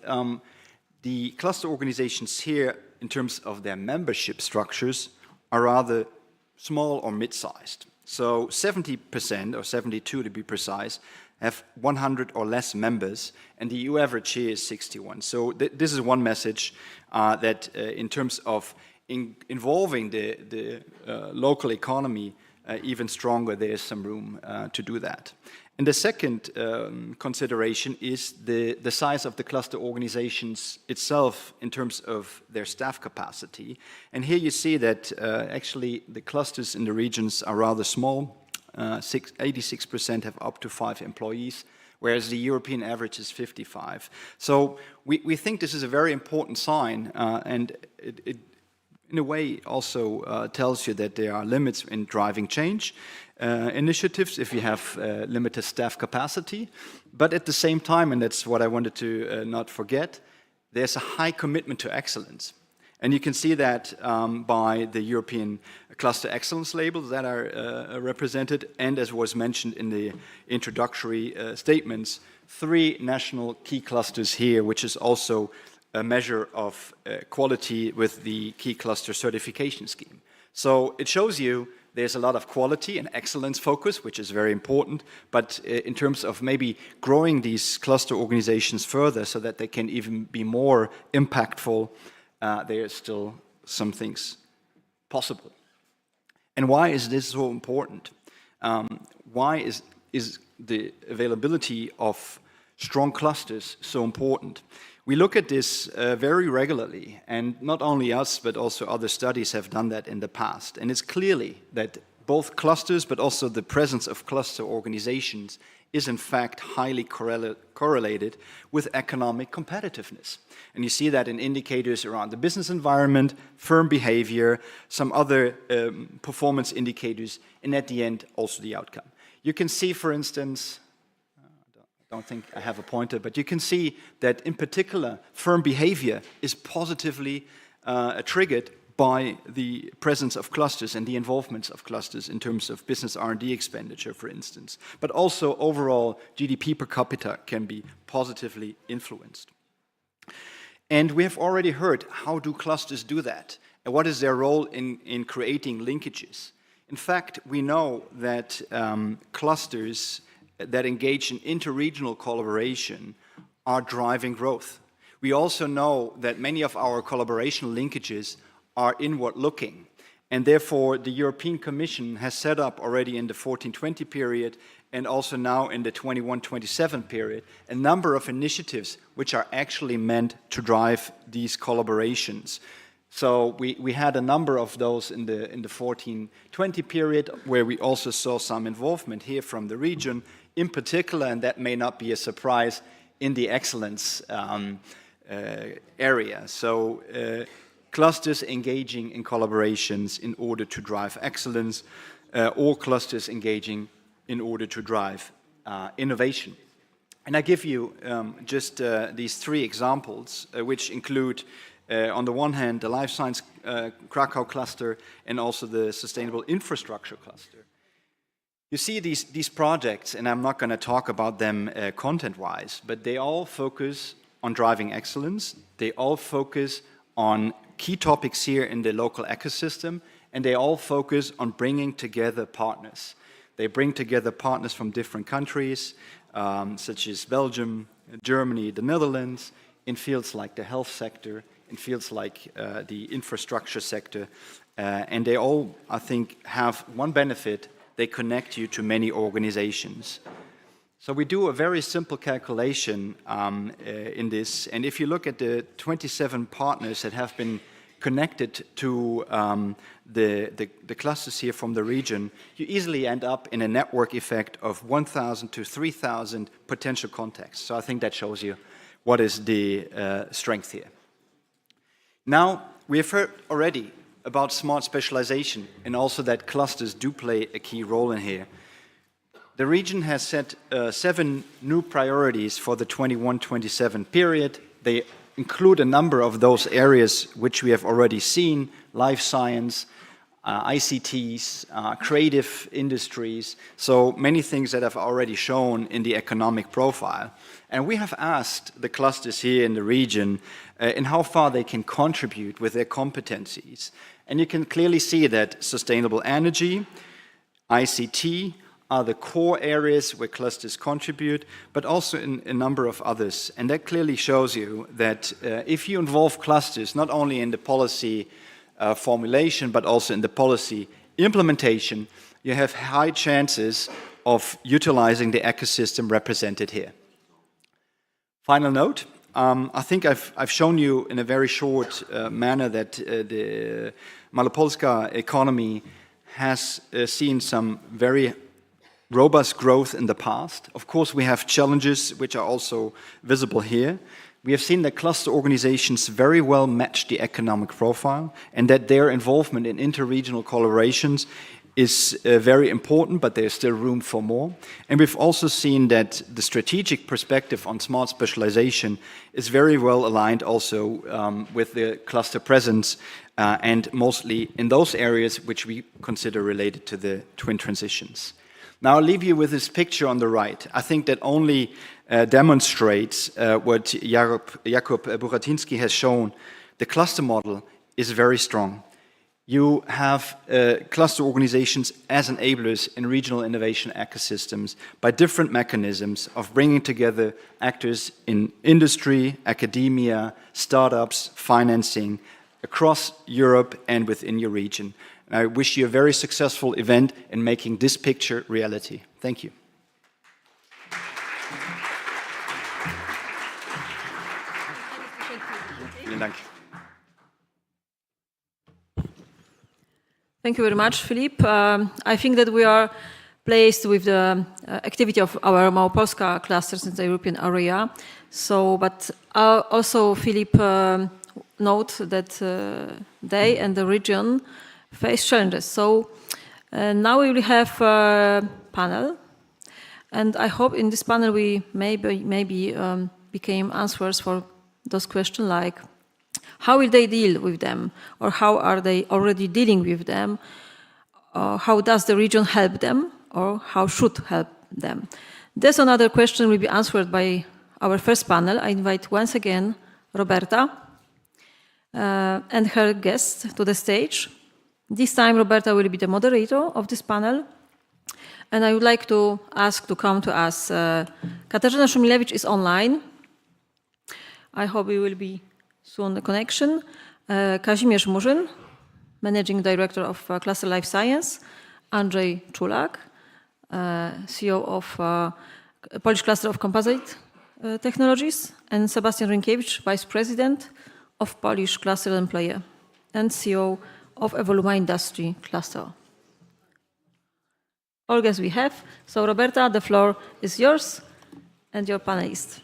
the cluster organizations here, in terms of their membership structures, are rather small or mid-sized. So 70%, or 72 to be precise, have 100 or less members, and the EU average here is 61. So this is one message that in terms of involving the local economy even stronger, there is some room to do that. And the second consideration is the size of the cluster organizations itself in terms of their staff capacity. And here you see that actually the clusters in the regions are rather small. 86% have up to 5 employees, whereas the European average is 55. So we think this is a very important sign, and it in a way also tells you that there are limits in driving change initiatives if you have limited staff capacity. But at the same time, and that's what I wanted to not forget, there's a high commitment to excellence. And you can see that by the European Cluster Excellence labels that are represented, and as was mentioned in the introductory statements, 3 national key clusters here, which is also a measure of quality with the key cluster certification scheme. So it shows you there's a lot of quality and excellence focus, which is very important, but in terms of maybe growing these cluster organizations further so that they can even be more impactful, there are still some things possible. And why is this so important? Why is the availability of strong clusters so important? We look at this very regularly, and not only us, but also other studies have done that in the past. And it's clearly that both clusters, but also the presence of cluster organizations is in fact highly correlated with economic competitiveness. And you see that in indicators around the business environment, firm behavior, some other performance indicators, and at the end, also the outcome. You can see, for instance, I don't think I have a pointer, but you can see that in particular, firm behavior is positively triggered by the presence of clusters and the involvement of clusters in terms of business R&D expenditure, for instance. But also overall GDP per capita can be positively influenced. And we have already heard, how do clusters do that? And what is their role in creating linkages? In fact, we know that clusters that engage in interregional collaboration are driving growth. We also know that many of our collaboration linkages are inward-looking, and therefore the European Commission has set up already in the 14-20 period and also now in the 21-27 period a number of initiatives which are actually meant to drive these collaborations. So we had a number of those in the 14-20 period where we also saw some involvement here from the region, in particular, and that may not be a surprise, in the excellence area. So clusters engaging in collaborations in order to drive excellence, or clusters engaging in order to drive innovation. And I give you just these 3 examples, which include, on the one hand, the life science Krakow cluster and also the sustainable infrastructure cluster. You see these projects, and I'm not going to talk about them content-wise, but they all focus on driving excellence. They all focus on key topics here in the local ecosystem, and they all focus on bringing together partners. They bring together partners from different countries, such as Belgium, Germany, the Netherlands, in fields like the health sector, in fields like the infrastructure sector, and they all, I think, have one benefit: they connect you to many organizations. So we do a very simple calculation in this, and if you look at the 27 partners that have been connected to the clusters here from the region, you easily end up in a network effect of 1,000 to 3,000 potential contacts. So I think that shows you what is the strength here. Now, we have heard already about smart specialization and also that clusters do play a key role in here. The region has set 7 new priorities for the 21-27 period. They include a number of those areas which we have already seen: life science, ICTs, creative industries, so many things that have already shown in the economic profile. And we have asked the clusters here in the region in how far they can contribute with their competencies. And you can clearly see that sustainable energy, ICT, are the core areas where clusters contribute, but also in a number of others. And that clearly shows you that if you involve clusters, not only in the policy formulation, but also in the policy implementation, you have high chances of utilizing the ecosystem represented here. Final note, I think I've shown you in a very short manner that the Malopolska economy has seen some very robust growth in the past. Of course, we have challenges which are also visible here. We have seen that cluster organizations very well match the economic profile and that their involvement in interregional collaborations is very important, but there's still room for more. And we've also seen that the strategic perspective on smart specialization is very well aligned also with the cluster presence and mostly in those areas which we consider related to the twin transitions. Now I'll leave you with this picture on the right. I think that only demonstrates what Jakub Buratinski has shown. The cluster model is very strong. You have cluster organizations as enablers in regional innovation ecosystems by different mechanisms of bringing together actors in industry, academia, startups, financing across Europe and within your region. And I wish you a very successful event in making this picture reality. Thank you. Vielen Dank. Thank you very much, Philippe. I think that we are placed with the activity of our Małopolska clusters in the European area. So, but also Philippe note that they and the region face challenges. So now we will have a panel, and I hope in this panel we maybe became answers for those questions like, how will they deal with them? Or how are they already dealing with them? How does the region help them? Or how should help them? There's another question will be answered by our first panel. I invite once again Roberta and her guest to the stage. This time Roberta will be the moderator of this panel. And I would like to ask to come to us. Katarzyna Szumilewicz is online. I hope we will be soon the connection. Kazimierz Murzyn, Managing Director of Cluster Life Science. Andrzej Czulak, CEO of Polish Cluster of Composite Technologies. And Sebastian Rynkiewicz, Vice President of Polish Cluster Employer and CEO of Evoluma Industry Cluster. All guests we have. So Roberta, the floor is yours and your panelists.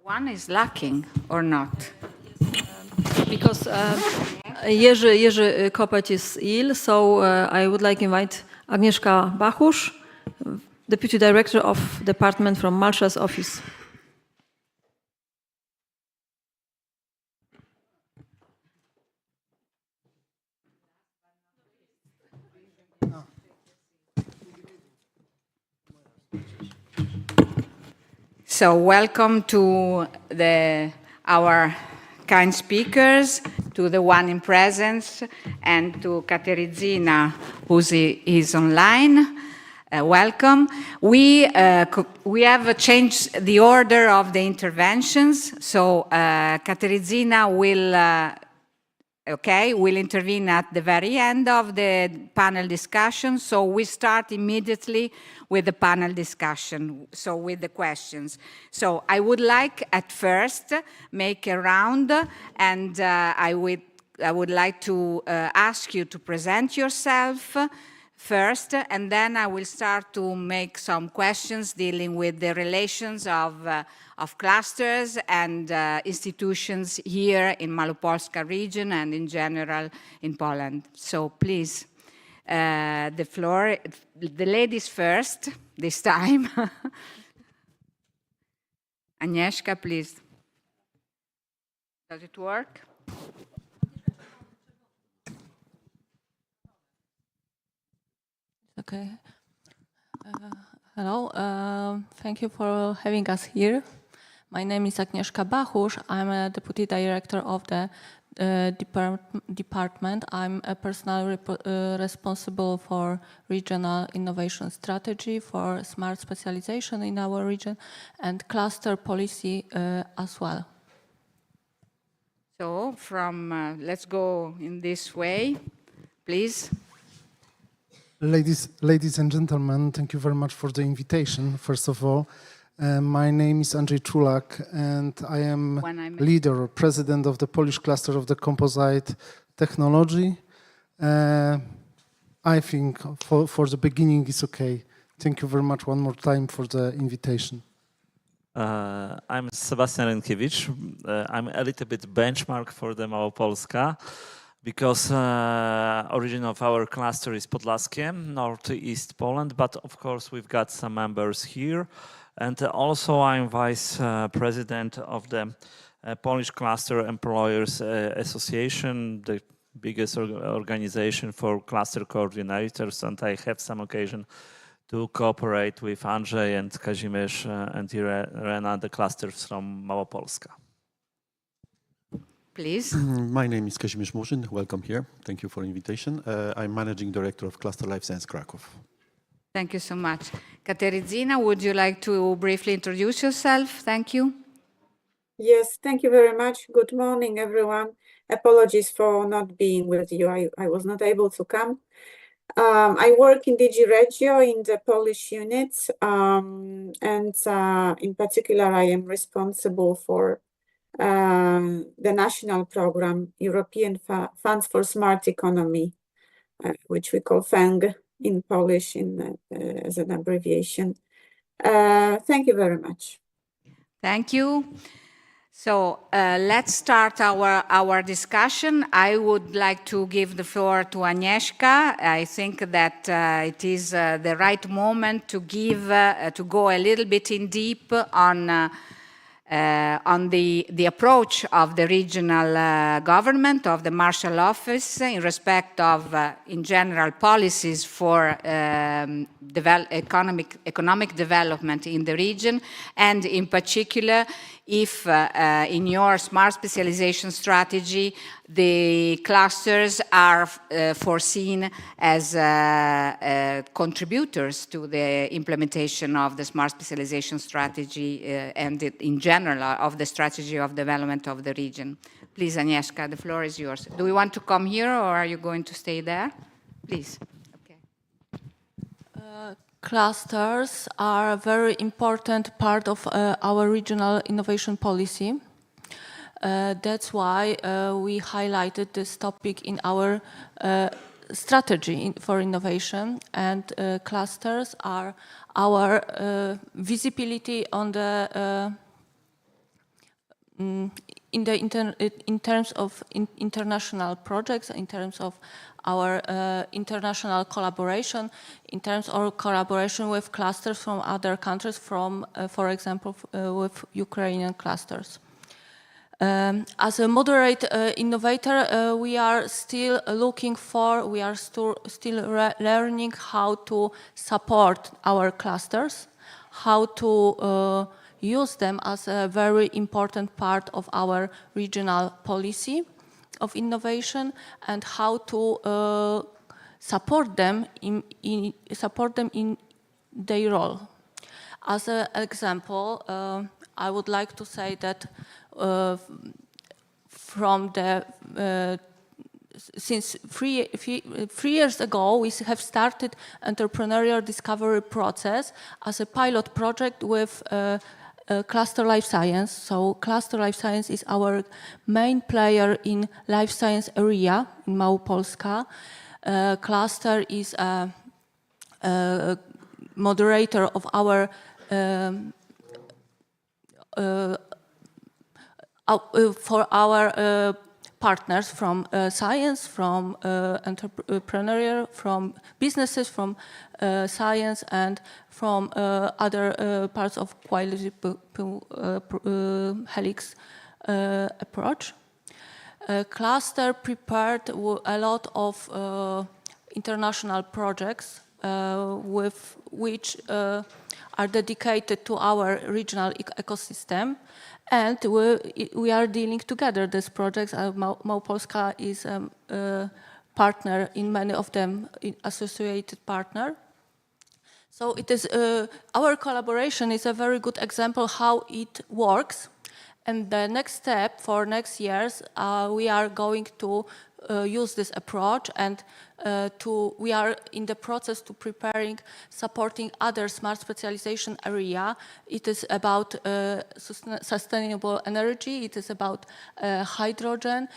One is lacking or not? Because Jerzy Kopeć is ill, so I would like to invite Agnieszka Bachusz, Deputy Director of Department from Malsza's office. So welcome to our kind speakers, to the one in presence, and to Kateryna, who is online. Welcome. We have changed the order of the interventions, so Kateryna will intervene at the very end of the panel discussion. So we start immediately with the panel discussion, so with the questions. So I would like at first make a round, and I would like to ask you to present yourself first, and then I will start to make some questions dealing with the relations of clusters and institutions here in Malopolska region and in general in Poland. So please, the floor, the ladies first this time. Agnieszka, please. Does it work? Okay. Hello. Thank you for having us here. My name is Agnieszka Bachusz. I'm a Deputy Director of the department. I'm a personal responsible for regional innovation strategy, for smart specialization in our region, and cluster policy as well. So let's go in this way, please. Ladies and gentlemen, thank you very much for the invitation. First of all, my name is Andrzej Czulak, and I am leader or president of the Polish cluster of the Composite technology. I think for the beginning it's okay. Thank you very much one more time for the invitation. I'm Sebastian Rynkiewicz. I'm a little bit benchmark for the Małopolska because origin of our cluster is Podlaskie, northeast Poland, but of course we've got some members here. And also I'm vice president of the Polish Cluster Employers Association, the biggest organization for cluster coordinators, and I have some occasion to cooperate with Andrzej and Kazimierz and Irena, the clusters from Małopolska. Please. My name is Kazimierz Murzyn. Welcome here. Thank you for the invitation. I'm Managing Director of Cluster Lifescience Krakow. Thank you so much. Kateryna, would you like to briefly introduce yourself? Thank you. Yes, thank you very much. Good morning, everyone. Apologies for not being with you. I was not able to come. I work in DG Regio in the Polish unit, and in particular, I am responsible for the national program, European Funds for Smart Economy, which we call FENG in Polish as an abbreviation. Thank you very much. Thank you. So let's start our discussion. I would like to give the floor to Agnieszka. I think that it is the right moment to go a little bit in deep on the approach of the regional government, of the Marshall Office, in respect of, in general, policies for economic development in the region, and in particular, if in your smart specialization strategy, the clusters are foreseen as contributors to the implementation of the smart specialization strategy and in general of the strategy of development of the region. Please, Agnieszka, the floor is yours. Do we want to come here or are you going to stay there? Please. Clusters are a very important part of our regional innovation policy. That's why we highlighted this topic in our strategy for innovation, and clusters are our visibility on the in terms of international projects, in terms of our international collaboration, in terms of collaboration with clusters from other countries, from, for example, with Ukrainian clusters. As a moderate innovator, we are still learning how to support our clusters, how to use them as a very important part of our regional policy of innovation, and how to support them in their role. As an example, I would like to say that since three years ago, we have started entrepreneurial discovery process as a pilot project with Cluster Life Science. So Cluster Life Science is our main player in life science area in Małopolska. Cluster is a moderator of our for our partners from science, from entrepreneurial, from businesses, from science, and from other parts of quality helix approach. Cluster prepared a lot of international projects with which are dedicated to our regional ecosystem, and we are dealing together these projects. Małopolska is a partner in many of them, associated partner. So it is our collaboration is a very good example how it works. And the next step for next years, we are going to use this approach, and we are in the process to preparing, supporting other smart specialization area. It is about sustainable energy, it is about hydrogen,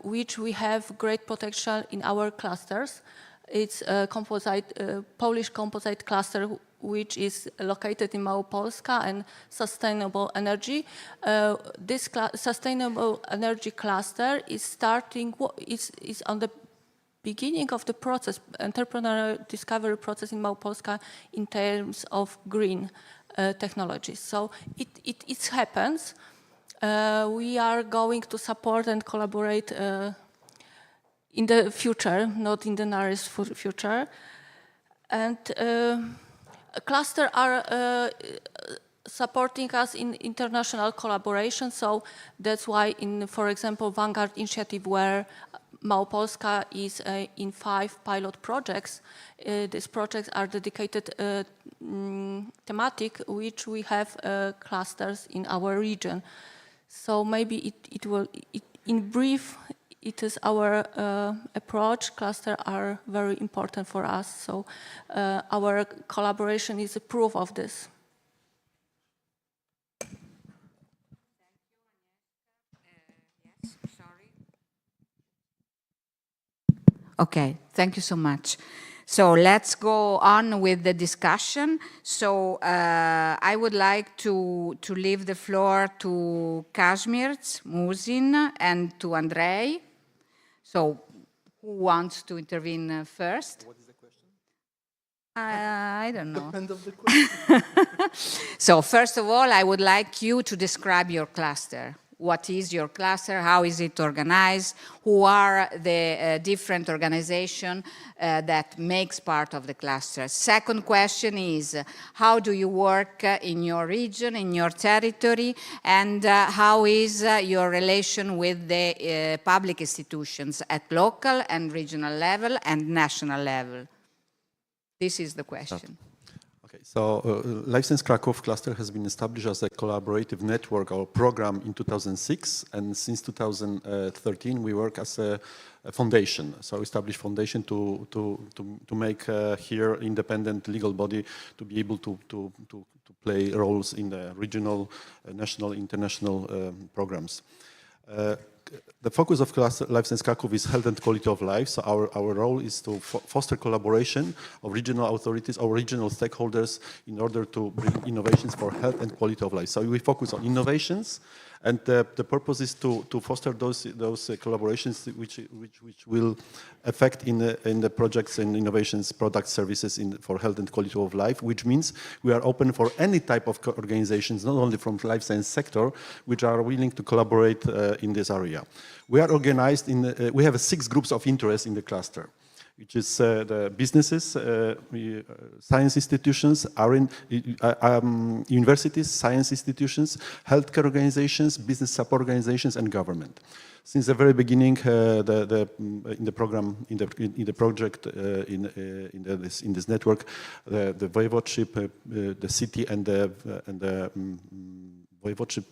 which we have great potential in our clusters. It's a Polish composite cluster which is located in Małopolska, and sustainable energy. This sustainable energy cluster is starting, is on the beginning of the process, entrepreneurial discovery process in Małopolska in terms of green technologies. So it happens. We are going to support and collaborate in the future, not in the nearest future. And clusters are supporting us in international collaboration, so that's why in, for example, Vanguard initiative, where Małopolska is in 5 pilot projects, these projects are dedicated thematic, which we have clusters in our region. So maybe in brief, it is our approach. Clusters are very important for us, so our collaboration is a proof of this. Okay, thank you so much. So let's go on with the discussion. So I would like to leave the floor to Kazimierz, Murzin, and to Andrei. So who wants to intervene first? What is the question? I don't know. Depends on the question. So first of all, I would like you to describe your cluster. What is your cluster? How is it organized? Who are the different organizations that makes part of the cluster? Second question is, how do you work in your region, in your territory? And how is your relation with the public institutions at local and regional level and national level? This is the question. Okay, so lifescience Krakow cluster has been established as a collaborative network or program in 2006, and since 2013 we work as a foundation. So established foundation to make here independent legal body to be able to play roles in the regional, national, international programs. The focus of lifescience Krakow is health and quality of life. So our role is to foster collaboration of regional authorities or regional stakeholders in order to bring innovations for health and quality of life. So we focus on innovations, and the purpose is to foster those collaborations which will affect in the projects and innovations, products, services for health and quality of life, which means we are open for any type of organizations, not only from life science sector, which are willing to collaborate in this area. We are organized in, we have 6 groups of interest in the cluster, which is the businesses, science institutions, universities, science institutions, healthcare organizations, business support organizations, and government. Since the very beginning, in the program, in the project, in this network, the voivodeship, the city, and the voivodeship.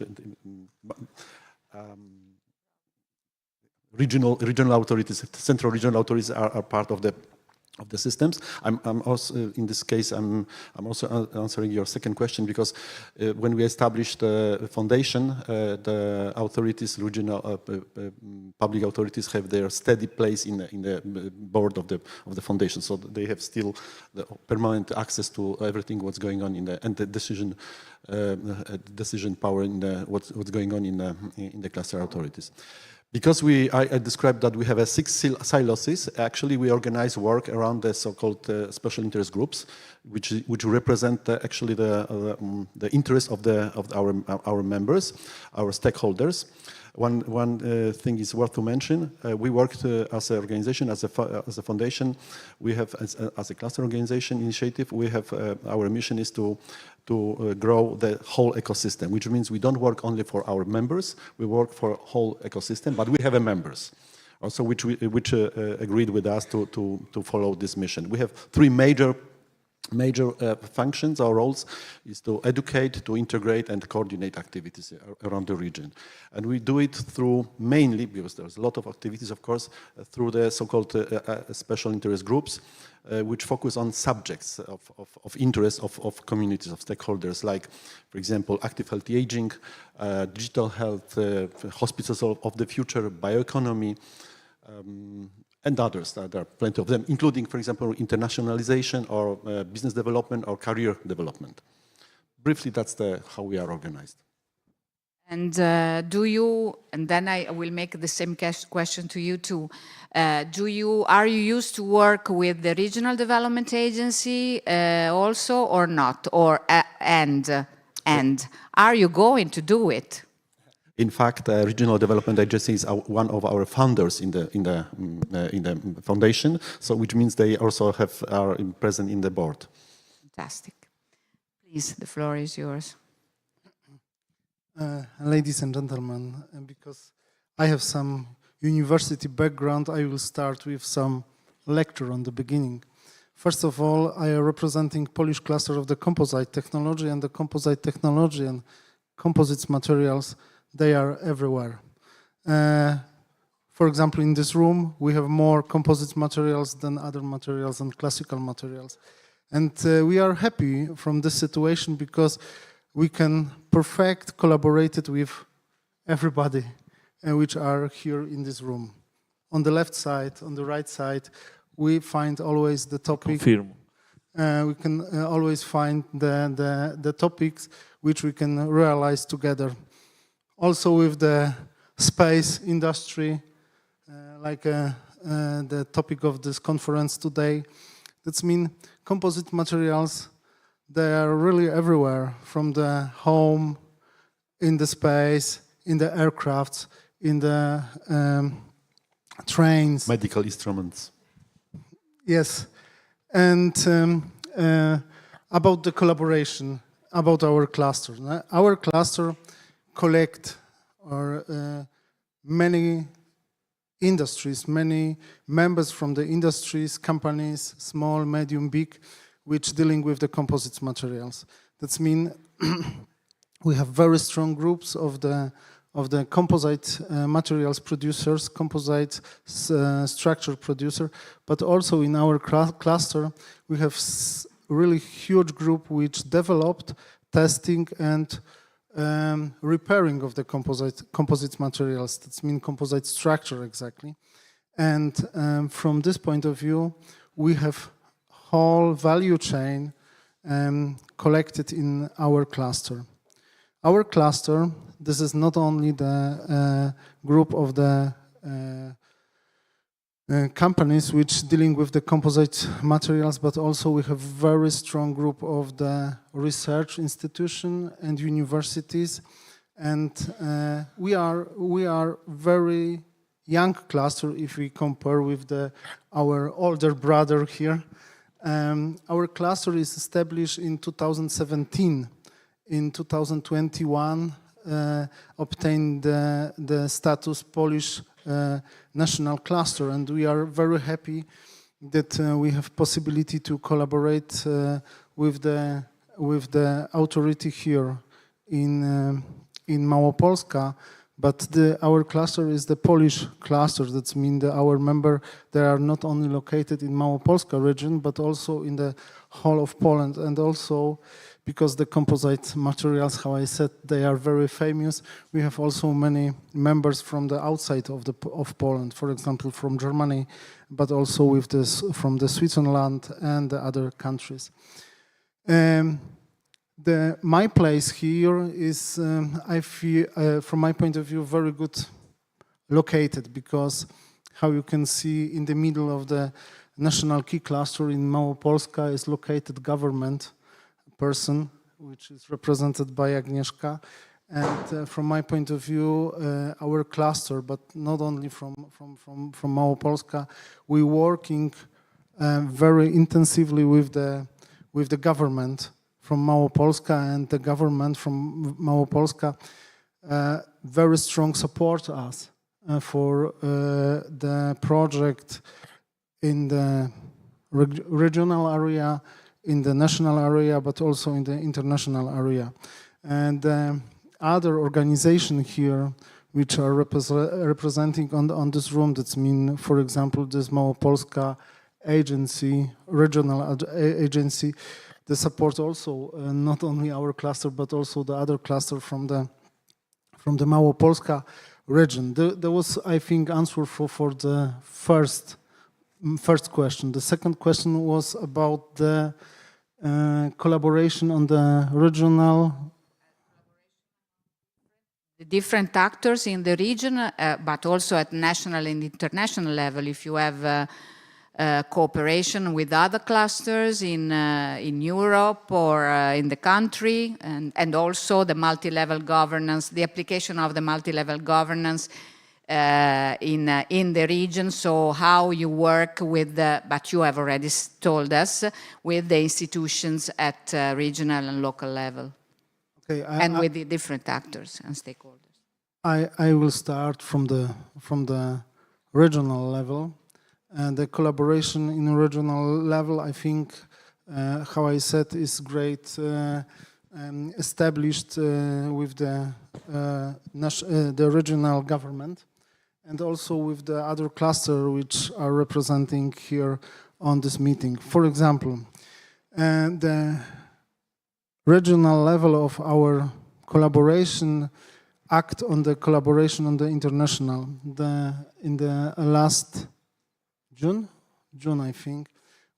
Regional authorities, central regional authorities are part of the systems. I'm also in this case I'm also answering your second question, because when we established the foundation, the authorities, regional public authorities, have their steady place in the board of the foundation. So they have still the permanent access to everything what's going on and the decision power in what's going on in the cluster authorities. Because I described that we have 6 silos, actually we organize work around the so-called special interest groups, which represent actually the interest of our members, our stakeholders. One thing is worth to mention. We worked as an organization, as a foundation. We have as a cluster organization initiative. We have our mission is to grow the whole ecosystem, which means we don't work only for our members. We work for whole ecosystem, but we have members also which agreed with us to follow this mission. We have 3 major major functions or roles is to educate, to integrate and coordinate activities around the region. And we do it through mainly, because there's a lot of activities of course, through the so-called special interest groups, which focus on subjects of interest of communities, of stakeholders, like, for example, active healthy aging, digital health, hospitals of the future, bioeconomy, and others. There are plenty of them, including, for example, internationalization or business development or career development. Briefly, that's how we are organized. And and then I will make the same question to you too. Are you used to work with the Regional Development Agency also or not? Or, and are you going to do it? In fact, Regional Development Agency is one of our founders in the foundation, so which means they also are present in the board. Fantastic. Please, the floor is yours. Ladies and gentlemen, because I have some university background, I will start with some lecture on the beginning. First of all, I am representing Polish cluster of the composite technology, and the composite technology and composites materials, they are everywhere. For example, in this room, we have more composite materials than other materials and classical materials. And we are happy from this situation because we can collaborate it with everybody which are here in this room. On the left side, on the right side, we find always the topic. Confirm. We can always find the topics which we can realize together. Also with the space industry, like the topic of this conference today. That means composite materials, they are really everywhere, from the home, in the space, in the aircrafts, in the trains. Medical instruments. Yes. And about the collaboration, about our cluster. Our cluster collect many industries, many members from the industries, companies, small, medium, big, which dealing with the composite materials. That means we have very strong groups of the composite materials producers, composite structure producer, but also in our cluster we have really huge group which developed testing and repairing of the composite materials. That means composite structure exactly. And from this point of view, we have whole value chain collected in our cluster. Our cluster, this is not only the group of the companies which dealing with the composite materials, but also we have very strong group of the research institution and universities, and we are very young cluster if we compare with our older brother here. Our cluster is established in 2017. In 2021, obtained the status Polish national cluster, and we are very happy that we have possibility to collaborate with the authority here in Małopolska. But our cluster is the Polish cluster. That means our members, they are not only located in Małopolska region, but also in the whole of Poland, and also because the composite materials, how I said, they are very famous. We have also many members from the outside of Poland, for example, from Germany, but also from the Switzerland and the other countries. My place here is, I feel, from my point of view, very good located, because how you can see in the middle of the national key cluster in Małopolska is located government person, which is represented by Agnieszka. And from my point of view, our cluster, but not only from Małopolska, we're working very intensively with the government from Małopolska, and the government from Małopolska very strong support us for the project in the regional area, in the national area, but also in the international area. And other organizations here which are representing on this room, that's mean, for example, this Małopolska agency, regional agency, they support also not only our cluster, but also the other cluster from the Małopolska region. There was, I think, answer for the first question. The second question was about the collaboration on the regional. The different actors in the region, but also at national and international level, if you have cooperation with other clusters in Europe or in the country, and also the multi-level governance, the application of the multi-level governance in the region. So how you work with but you have already told us, with the institutions at regional and local level. Okay, and with the different actors and stakeholders. I will start from the regional level. The collaboration in a regional level, I think, how I said, is great, established with the regional government, and also with the other cluster which are representing here on this meeting. For example, the regional level of our collaboration act on the collaboration on the international. In the last June, I think,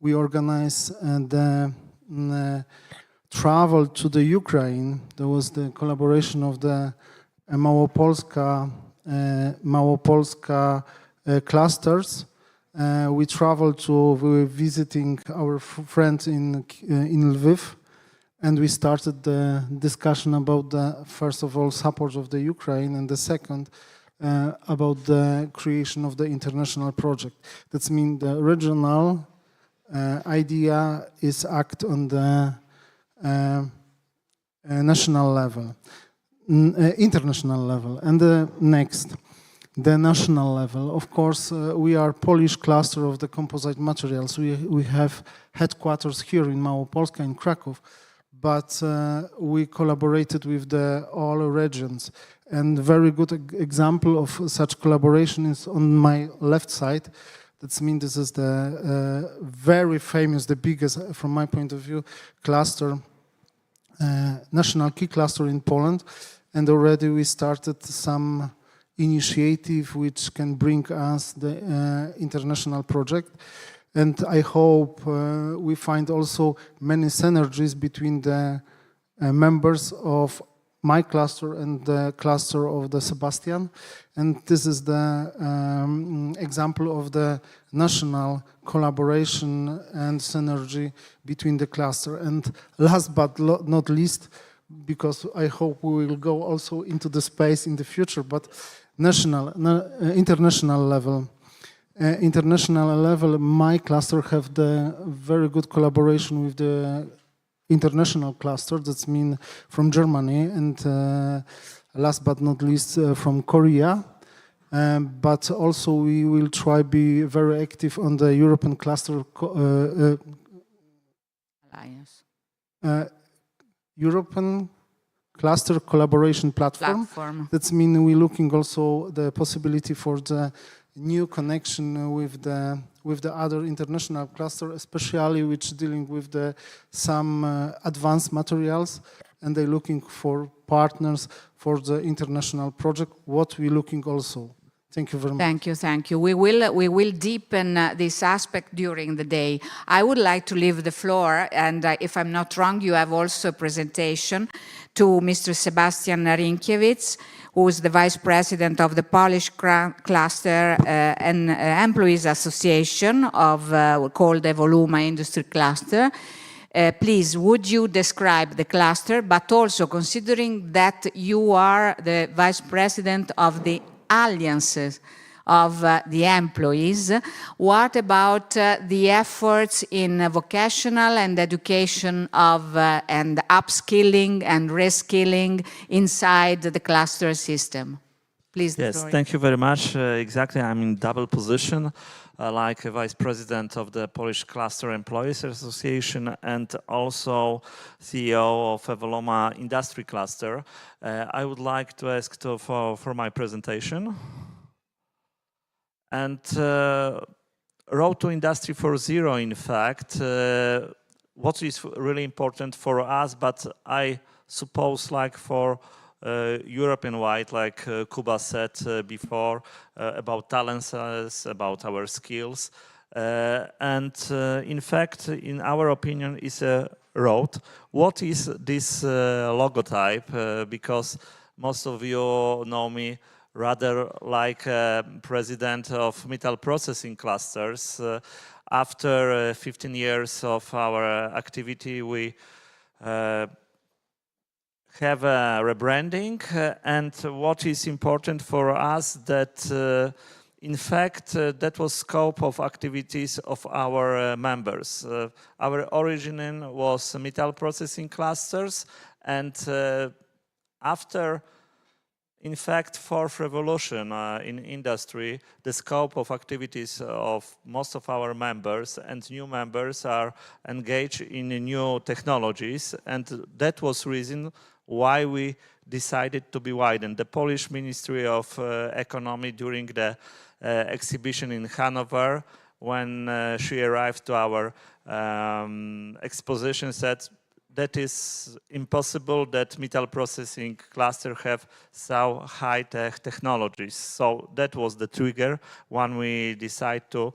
we organized the travel to the Ukraine. There was the collaboration of the Małopolska clusters. We traveled we were visiting our friends in Lviv, and we started the discussion about first of all, support of the Ukraine, and the second, about the creation of the international project. That means the regional idea is act on the national level, international level, and the next, the national level. Of course, we are Polish cluster of the composite materials. We have headquarters here in Małopolska, in Krakow, but we collaborated with all regions. And very good example of such collaboration is on my left side. That means this is the very famous, the biggest, from my point of view, cluster, national key cluster in Poland. And already we started some initiative which can bring us the international project. And I hope we find also many synergies between the members of my cluster and the cluster of the Sebastian. And this is the example of the national collaboration and synergy between the cluster. And last but not least, because I hope we will go also into the space in the future, but international level. International level, my cluster have the very good collaboration with the international cluster. That's mean from Germany, and last but not least from Korea. But also we will try be very active on the European cluster Alliance. European cluster collaboration platform. That's mean we're looking also the possibility for the new connection with the other international cluster, especially which dealing with some advanced materials, and they're looking for partners for the international project. What we're looking also. Thank you very much. Thank you. We will deepen this aspect during the day. I would like to leave the floor, and if I'm not wrong, you have also a presentation to Mr. Sebastian Rynkiewicz, who is the Vice President of the Polish Cluster and Employees Association called the Voluma Industry Cluster. Please, would you describe the cluster, but also considering that you are the Vice President of the alliances of the employees, what about the efforts in vocational and education and upskilling and reskilling inside the cluster system? Please, the Yes, floor is thank you very much. Exactly, I'm in double position, like a vice president of the Polish Cluster Employees Association and also CEO of Evoloma Industry Cluster. I would like to ask for my presentation. And Road to Industry 4.0, in fact, what is really important for us, but I suppose like for European-wide, like Kuba said before, about talents, about our skills. In fact, in our opinion, is a road. What is this logotype? Because most of you know me rather like president of metal processing clusters. After 15 years of our activity, we have a rebranding, and what is important for us that in fact that was scope of activities of our members. Our origin was metal processing clusters, and after in fact fourth revolution in industry, the scope of activities of most of our members and new members are engaged in new technologies, and that was reason why we decided to be widened. The Polish Ministry of Economy during the exhibition in Hanover, when she arrived to our exposition, said that is impossible that metal processing cluster have so high-tech technologies. So that was the trigger when we decided to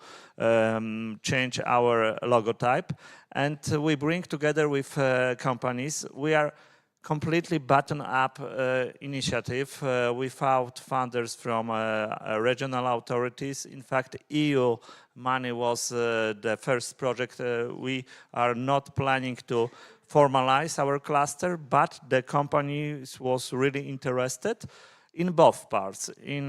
change our logotype. And we bring together with companies. We are completely bottom-up initiative without funders from regional authorities. In fact, EU money was the first project. We are not planning to formalize our cluster, but the companies was really interested in both parts, in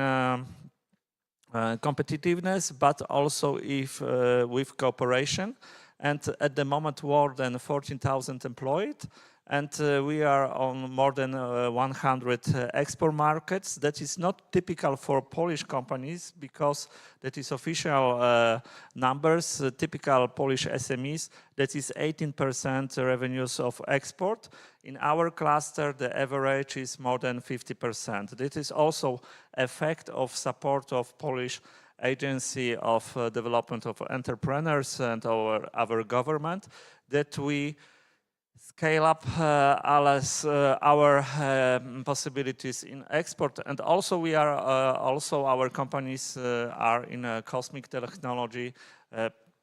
competitiveness, but also if with cooperation. And at the moment, more than 14,000 employed. And we are on more than 100 export markets. That is not typical for Polish companies because that is official numbers. Typical Polish SMEs, that is 18% revenues of export. In our cluster, the average is more than 50%. That is also effect of support of Polish Agency of Development of Entrepreneurs and our government, that we scale up our possibilities in export, and also we are also our companies are in a cosmic technology,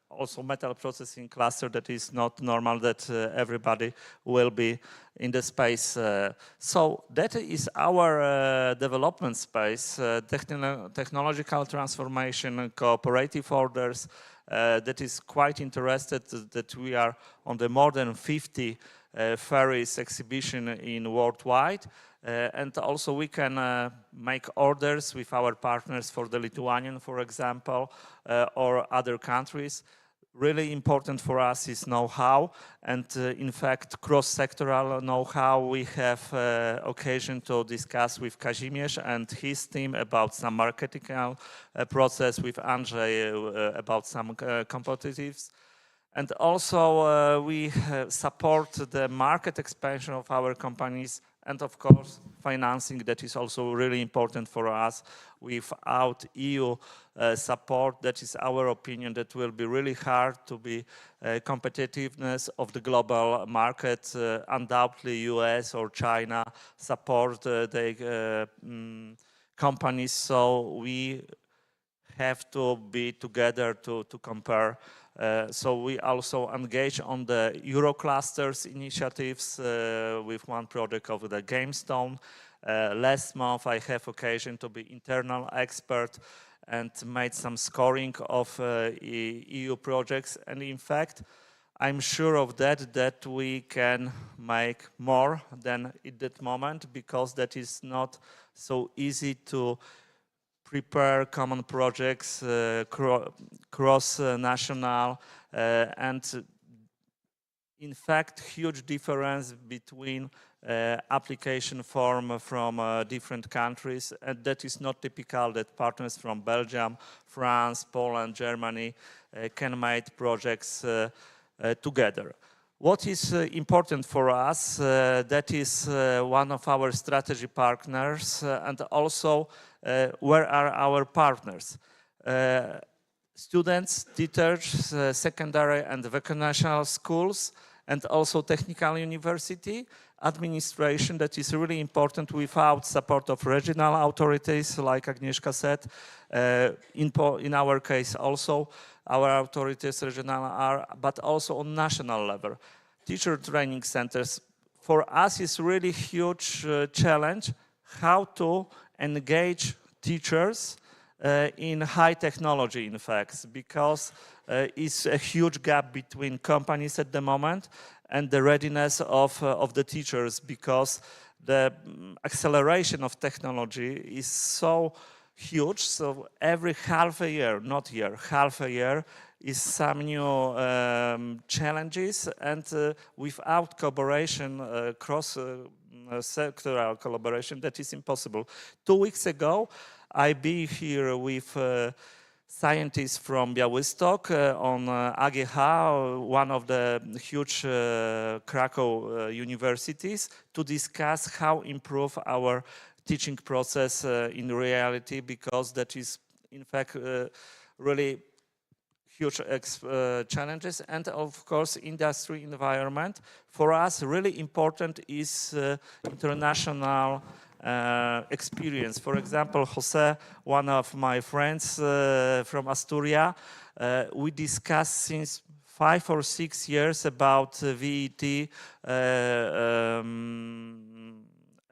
also metal processing cluster. That is not normal that everybody will be in the space. So that is our development space, technological transformation, cooperative orders. That is quite interested that we are on the more than 50 ferries exhibition in worldwide, and also we can make orders with our partners for the Lithuanian, for example, or other countries. Really important for us is know-how, and in fact cross-sectoral know-how. We have occasion to discuss with Kazimierz and his team about some marketing process, with Andrzej about some competitives. And also we support the market expansion of our companies, and of course financing. That is also really important for us. Without EU support, that is our opinion, that will be really hard to be competitiveness of the global market. Undoubtedly US or China support the companies, so we have to be together to compare. So we also engage on the Euroclusters initiatives with one project of the GameStone. Last month I have occasion to be internal expert and made some scoring of EU projects, and in fact I'm sure of that we can make more than at that moment, because that is not so easy to prepare common projects, cross-national, and in fact huge difference between application form from different countries, and that is not typical that partners from Belgium, France, Poland, Germany can make projects together. What is important for us, that is one of our strategy partners, and also where are our partners? Students, teachers, secondary and vocational schools, and also technical university, administration, that is really important. Without support of regional authorities, like Agnieszka said, in our case also, our authorities regional are, but also on national level. Teacher training centers, for us is really huge challenge how to engage teachers in high technology, in fact, because it's a huge gap between companies at the moment and the readiness of the teachers, because the acceleration of technology is so huge. So every half a year, not year, half a year, is some new challenges, and without cooperation, cross-sectoral collaboration, that is impossible. 2 weeks ago, I be here with scientists from Białystok on AGH, one of the huge Krakow universities, to discuss how improve our teaching process in reality, because that is, in fact, really huge challenges. And of course, industry environment. For us, really important is international experience. For example, Jose, one of my friends from Asturias, we discussed since 5 or 6 years about VET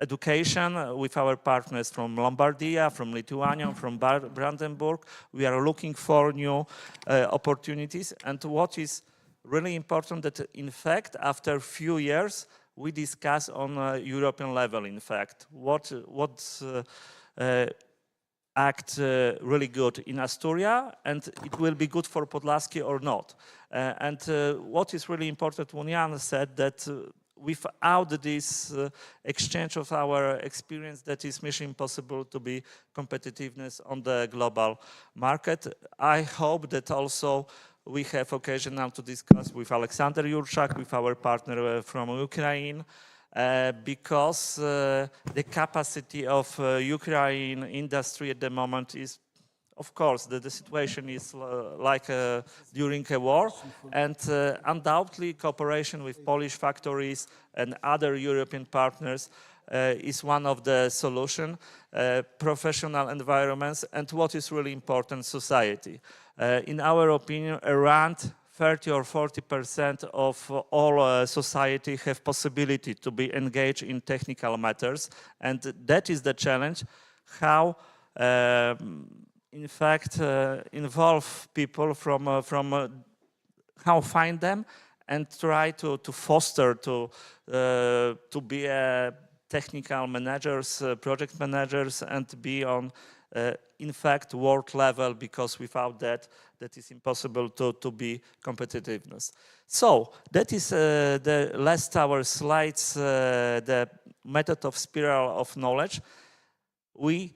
education with our partners from Lombardia, from Lithuania, from Brandenburg. We are looking for new opportunities. And what is really important that, in fact, after a few years, we discuss on a European level, in fact, what act really good in Asturias, and it will be good for Podlaskie or not. And what is really important, when Jan said that without this exchange of our experience, that is mission impossible to be competitiveness on the global market. I hope that also we have occasion now to discuss with Alexander Jurczak, with our partner from Ukraine, because the capacity of Ukraine industry at the moment is, of course, the situation is like during a war, and undoubtedly cooperation with Polish factories and other European partners is one of the solutions, professional environments, and what is really important, society. In our opinion, around 30 or 40% of all society have possibility to be engaged in technical matters, and that is the challenge, how in fact involve people from how find them and try to foster to be technical managers, project managers, and be on in fact world level, because without that is impossible to be competitiveness. So that is the last our slides, the method of spiral of knowledge. We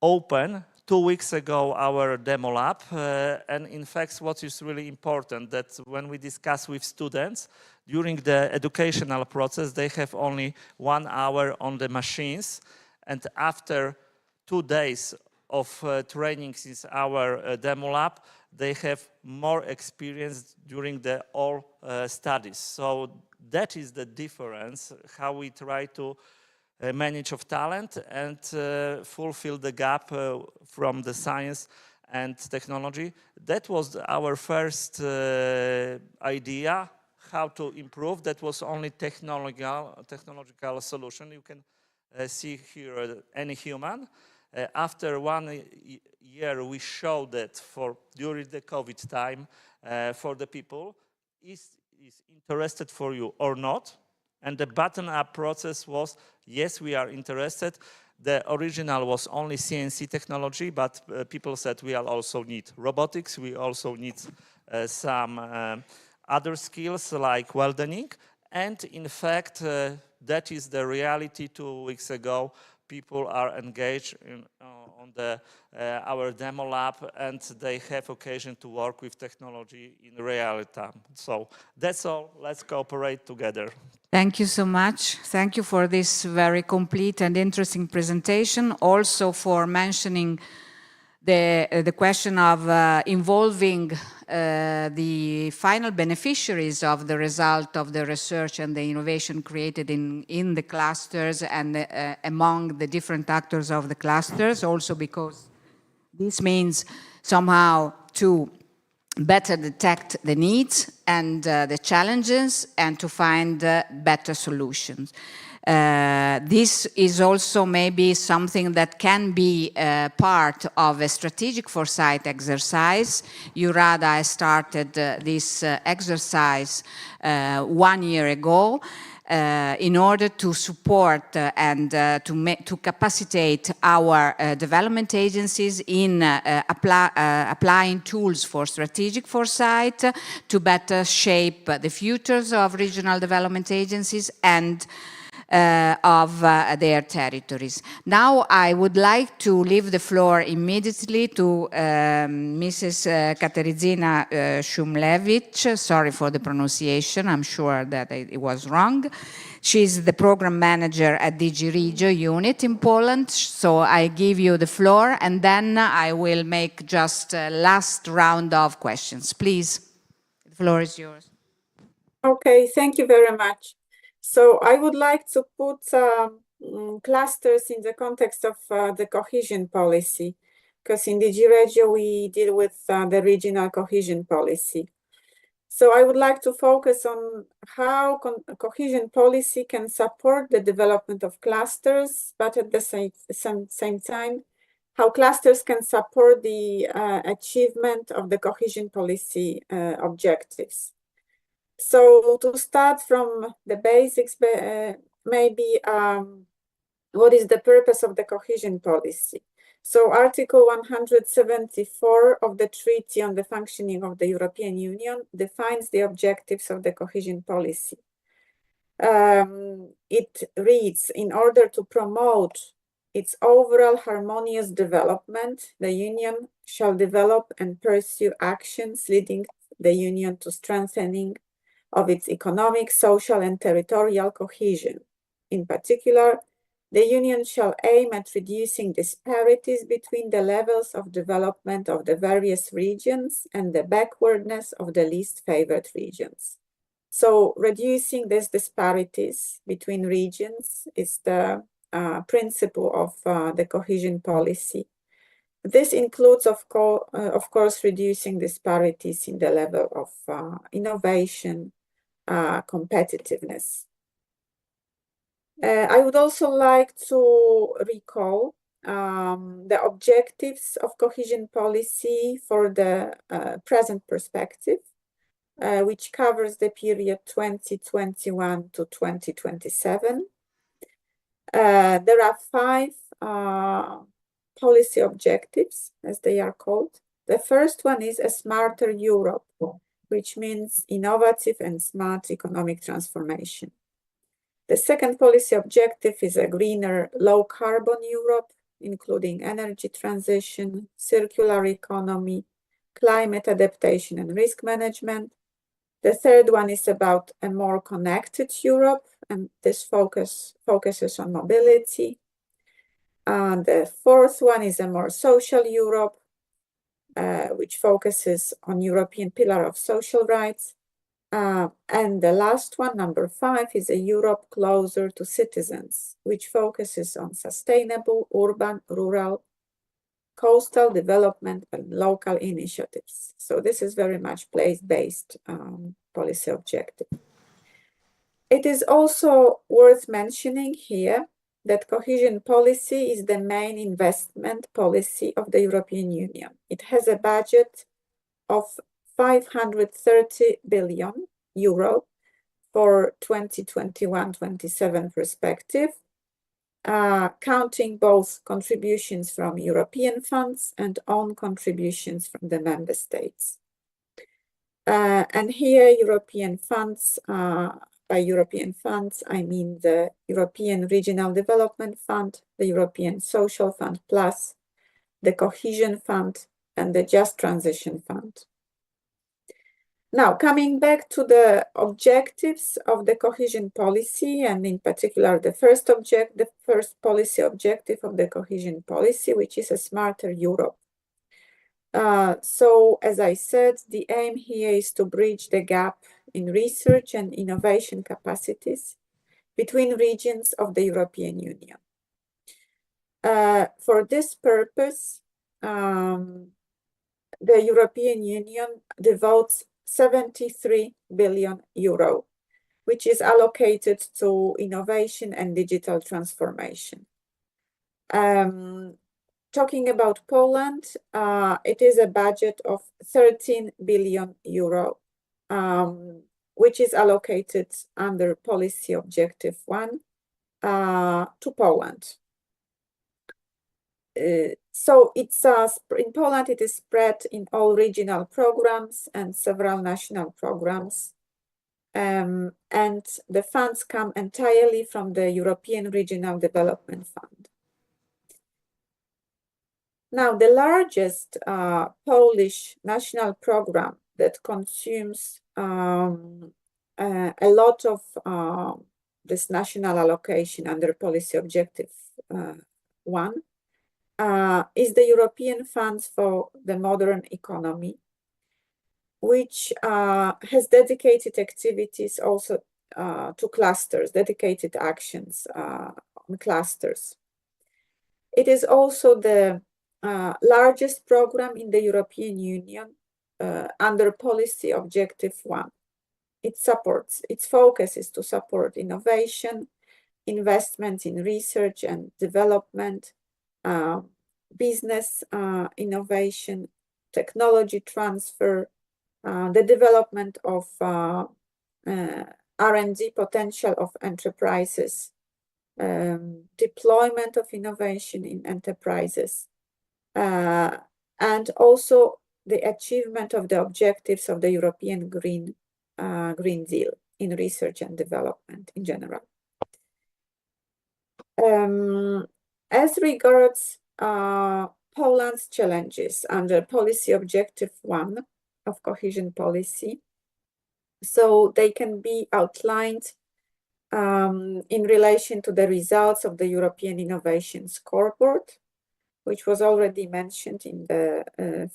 open 2 weeks ago our demo lab, and in fact what is really important, that when we discuss with students during the educational process, they have only 1 hour on the machines, and after 2 days of training since our demo lab, they have more experience during the all studies. So that is the difference, how we try to manage of talent and fulfill the gap from the science and technology. That was our first idea, how to improve. That was only technological solution. You can see here any human. After 1 year, we showed that during the COVID time, for the people, is interested for you or not. And the button-up process was, yes, we are interested. The original was only CNC technology, but people said we also need robotics. We also need some other skills like welding. And in fact, that is the reality. 2 weeks ago, people are engaged in, on our demo lab, and they have occasion to work with technology in real time. So that's all. Let's cooperate together. Thank you so much. Thank you for this very complete and interesting presentation. Also for mentioning the question of involving the final beneficiaries of the result of the research and the innovation created in the clusters and among the different actors of the clusters, also because this means somehow to better detect the needs and the challenges and to find better solutions. This is also maybe something that can be part of a strategic foresight exercise. EURADA has started this exercise 1 year ago in order to support and to capacitate our development agencies in applying tools for strategic foresight to better shape the futures of regional development agencies and of their territories. Now I would like to leave the floor immediately to Mrs. Kateryna Shumlevich. Sorry for the pronunciation, I'm sure that it was wrong. She's the program manager at DG Regio unit in Poland. So I give you the floor and then I will make just a last round of questions. Please, the floor is yours. Okay, thank you very much. So I would like to put clusters in the context of the cohesion policy, because in DG Regio we deal with the regional cohesion policy. So I would like to focus on how cohesion policy can support the development of clusters, but at the same time, how clusters can support the achievement of the cohesion policy objectives. So to start from the basics, maybe what is the purpose of the cohesion policy? So Article 174 of the Treaty on the Functioning of the European Union defines the objectives of the cohesion policy. It reads, in order to promote its overall harmonious development, the Union shall develop and pursue actions leading the Union to strengthening of its economic, social, and territorial cohesion. In particular, the Union shall aim at reducing disparities between the levels of development of the various regions and the backwardness of the least favored regions. So reducing these disparities between regions is the principle of the cohesion policy. This includes, of course, reducing disparities in the level of innovation, competitiveness. I would also like to recall the objectives of cohesion policy for the present perspective, which covers the period 2021 to 2027. There are 5 policy objectives, as they are called. The first one is a smarter Europe, which means innovative and smart economic transformation. The second policy objective is a greener, low-carbon Europe, including energy transition, circular economy, climate adaptation and risk management. The third one is about a more connected Europe, and this focuses on mobility. The fourth one is a more social Europe, which focuses on European Pillar of Social Rights. And the last one, number 5, is a Europe closer to citizens, which focuses on sustainable, urban, rural, coastal development and local initiatives. So this is very much place-based policy objective. It is also worth mentioning here that cohesion policy is the main investment policy of the European Union. It has a budget of 530 billion euro for 2021-27 perspective, counting both contributions from European funds and own contributions from the member states. And here European funds by European funds, I mean the European Regional Development Fund, the European Social Fund Plus, the Cohesion Fund, and the Just Transition Fund. Now, coming back to the objectives of the cohesion policy, and in particular the first policy objective of the cohesion policy, which is a smarter Europe. So, as I said, the aim here is to bridge the gap in research and innovation capacities between regions of the European Union. For this purpose, the European Union devotes 73 billion euro, which is allocated to innovation and digital transformation. Talking about Poland, it is a budget of 13 billion euro, which is allocated under policy objective 1 to Poland. So it's in Poland, it is spread in all regional programs and several national programs. And the funds come entirely from the European Regional Development Fund. Now, the largest Polish national program that consumes a lot of this national allocation under policy objective 1 is the European Funds for the Modern Economy, which has dedicated activities also to clusters, dedicated actions on clusters. It is also the largest program in the European Union under policy objective 1. Its focus is to support innovation, investment in research and development, business innovation, technology transfer, the development of R&D potential of enterprises, deployment of innovation in enterprises, and also the achievement of the objectives of the European Green Deal in research and development in general. As regards Poland's challenges under policy objective 1 of cohesion policy, so they can be outlined in relation to the results of the European Innovation Scoreboard, which was already mentioned in the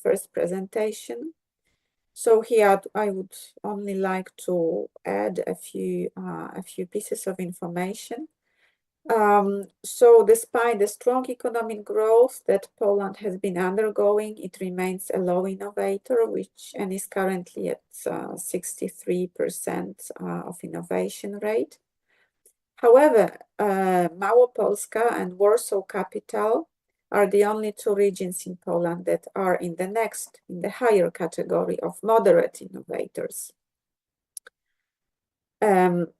first presentation. So here I would only like to add a few pieces of information. So despite the strong economic growth that Poland has been undergoing, it remains a low innovator, and is currently at 63% of innovation rate. However, Małopolska and Warsaw Capital are the only two regions in Poland that are in the higher category of moderate innovators.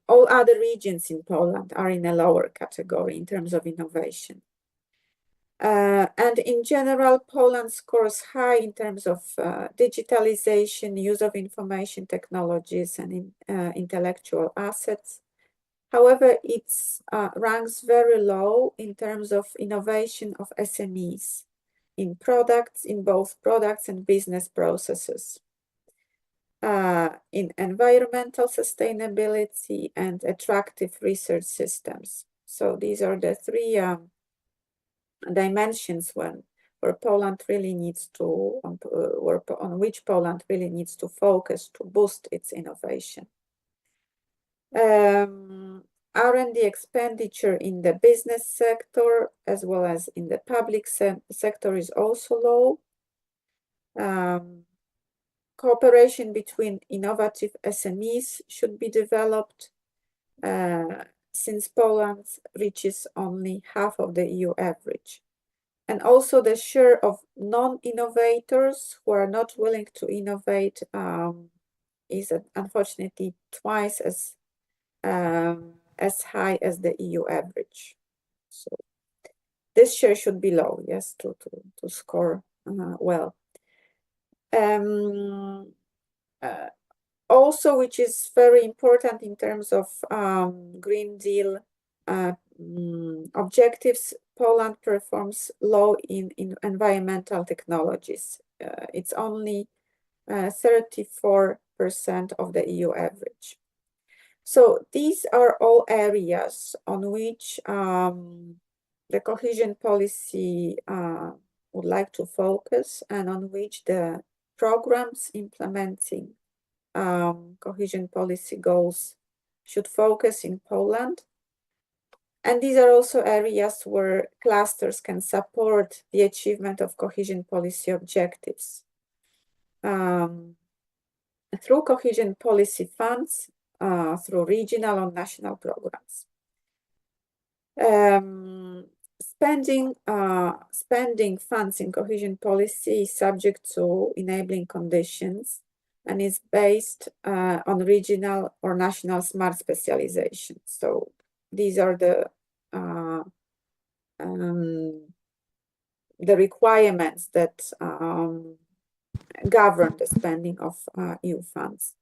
All other regions in Poland are in a lower category in terms of innovation. And in general, Poland scores high in terms of digitalization, use of information technologies, and intellectual assets. However, it ranks very low in terms of innovation of SMEs in both products and business processes, in environmental sustainability and attractive research systems. So these are the three dimensions where Poland really needs to, on which Poland really needs to focus to boost its innovation. R&D expenditure in the business sector as well as in the public sector is also low. Cooperation between innovative SMEs should be developed, since Poland reaches only half of the EU average. And also the share of non-innovators who are not willing to innovate is unfortunately twice as high as the EU average. So this share should be low, yes, to score well. Also, which is very important in terms of Green Deal objectives, Poland performs low in environmental technologies. It's only 34% of the EU average. So these are all areas on which the cohesion policy would like to focus and on which the programs implementing cohesion policy goals should focus in Poland. And these are also areas where clusters can support the achievement of cohesion policy objectives. Through cohesion policy funds, through regional or national programs. Spending funds in cohesion policy is subject to enabling conditions and is based on regional or national smart specialization. So these are the requirements that govern the spending of EU funds.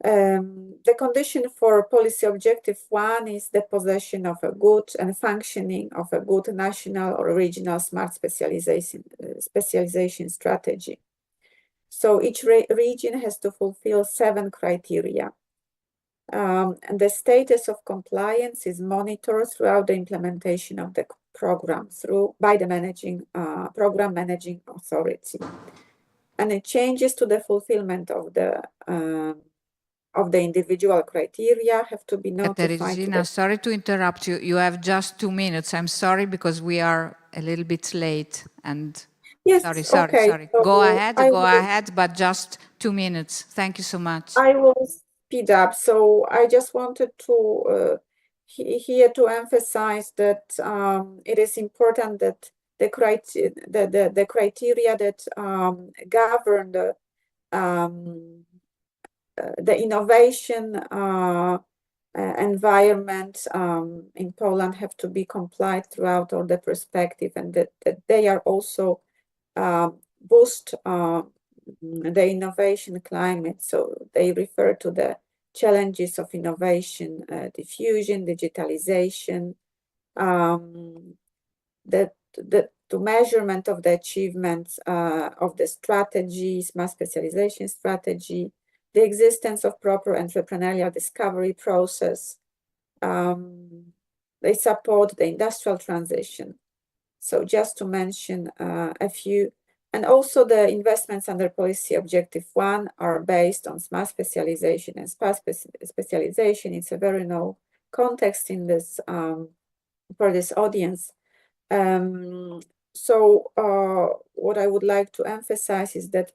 The condition for policy objective 1 is the possession of a good and functioning of a good national or regional smart specialization strategy. So each region has to fulfill 7 criteria. And the status of compliance is monitored throughout the implementation of the program by the program managing authority. And it changes to the fulfillment of the individual criteria have to be notified. Teresina, sorry to interrupt you. You have just 2 minutes. I'm sorry because we are a little bit late. And yes, sorry. So go ahead, but just 2 minutes. Thank you so much. I will speed up. So I just wanted to here to emphasize that it is important that the criteria that govern the innovation environment in Poland have to be complied throughout all the perspective, and that they are also boost the innovation climate. So they refer to the challenges of innovation, diffusion, digitalization, the measurement of the achievements of the strategies, mass specialization strategy, the existence of proper entrepreneurial discovery process. They support the industrial transition. So just to mention a few, and also the investments under policy objective 1 are based on smart specialization, and smart specialization is a very new context in this for this audience. So what I would like to emphasize is that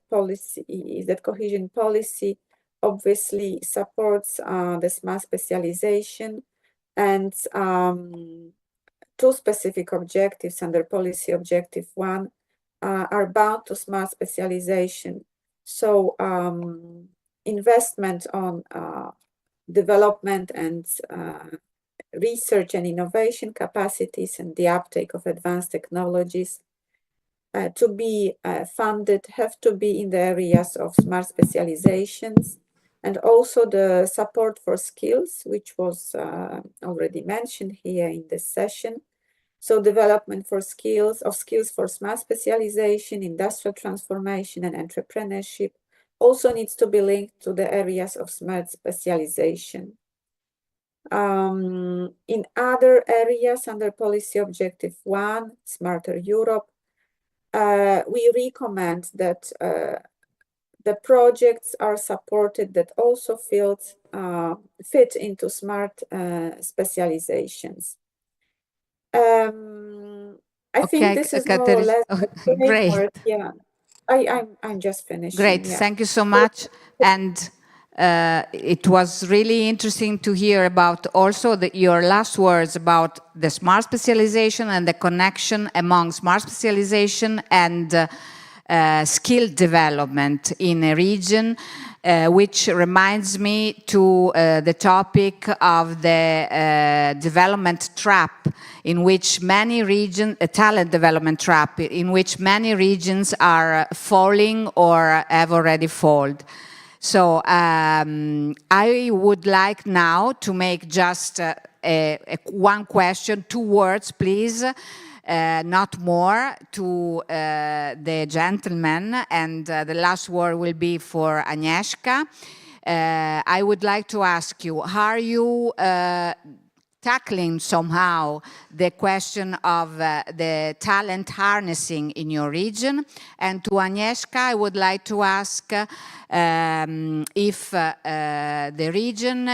cohesion policy obviously supports the smart specialization, and 2 specific objectives under policy objective 1 are bound to smart specialization. So investment on development and research and innovation capacities and the uptake of advanced technologies to be funded have to be in the areas of smart specializations, and also the support for skills, which was already mentioned here in this session. So development for skills for smart specialization, industrial transformation, and entrepreneurship also needs to be linked to the areas of smart specialization. In other areas under policy objective 1, Smarter Europe, we recommend that the projects are supported that also fit into smart specializations. I think this is more or less great. Yeah, I'm just finishing. Great, yeah. Thank you so much. And it was really interesting to hear about also your last words about the smart specialization and the connection among smart specialization and skill development in a region, which reminds me to the topic of the development trap, in which many regions, a talent development trap, in which many regions are falling or have already fallen. So I would like now to make just one question, 2 words, please, not more, to the gentleman, and the last word will be for Agnieszka. I would like to ask you, are you tackling somehow the question of the talent harnessing in your region? And to Agnieszka, I would like to ask if the region,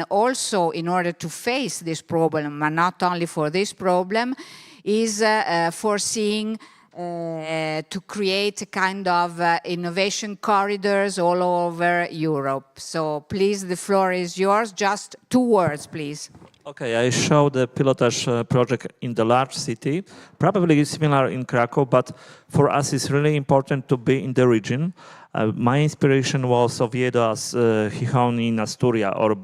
also in order to face this problem, but not only for this problem, is foreseeing to create a kind of innovation corridors all over Europe. So please, the floor is yours. Just 2 words, please. Okay, I show the pilotage project in the large city, probably similar in Krakow, but for us it's really important to be in the region. My inspiration was Oviedo's Gijón in Asturias, or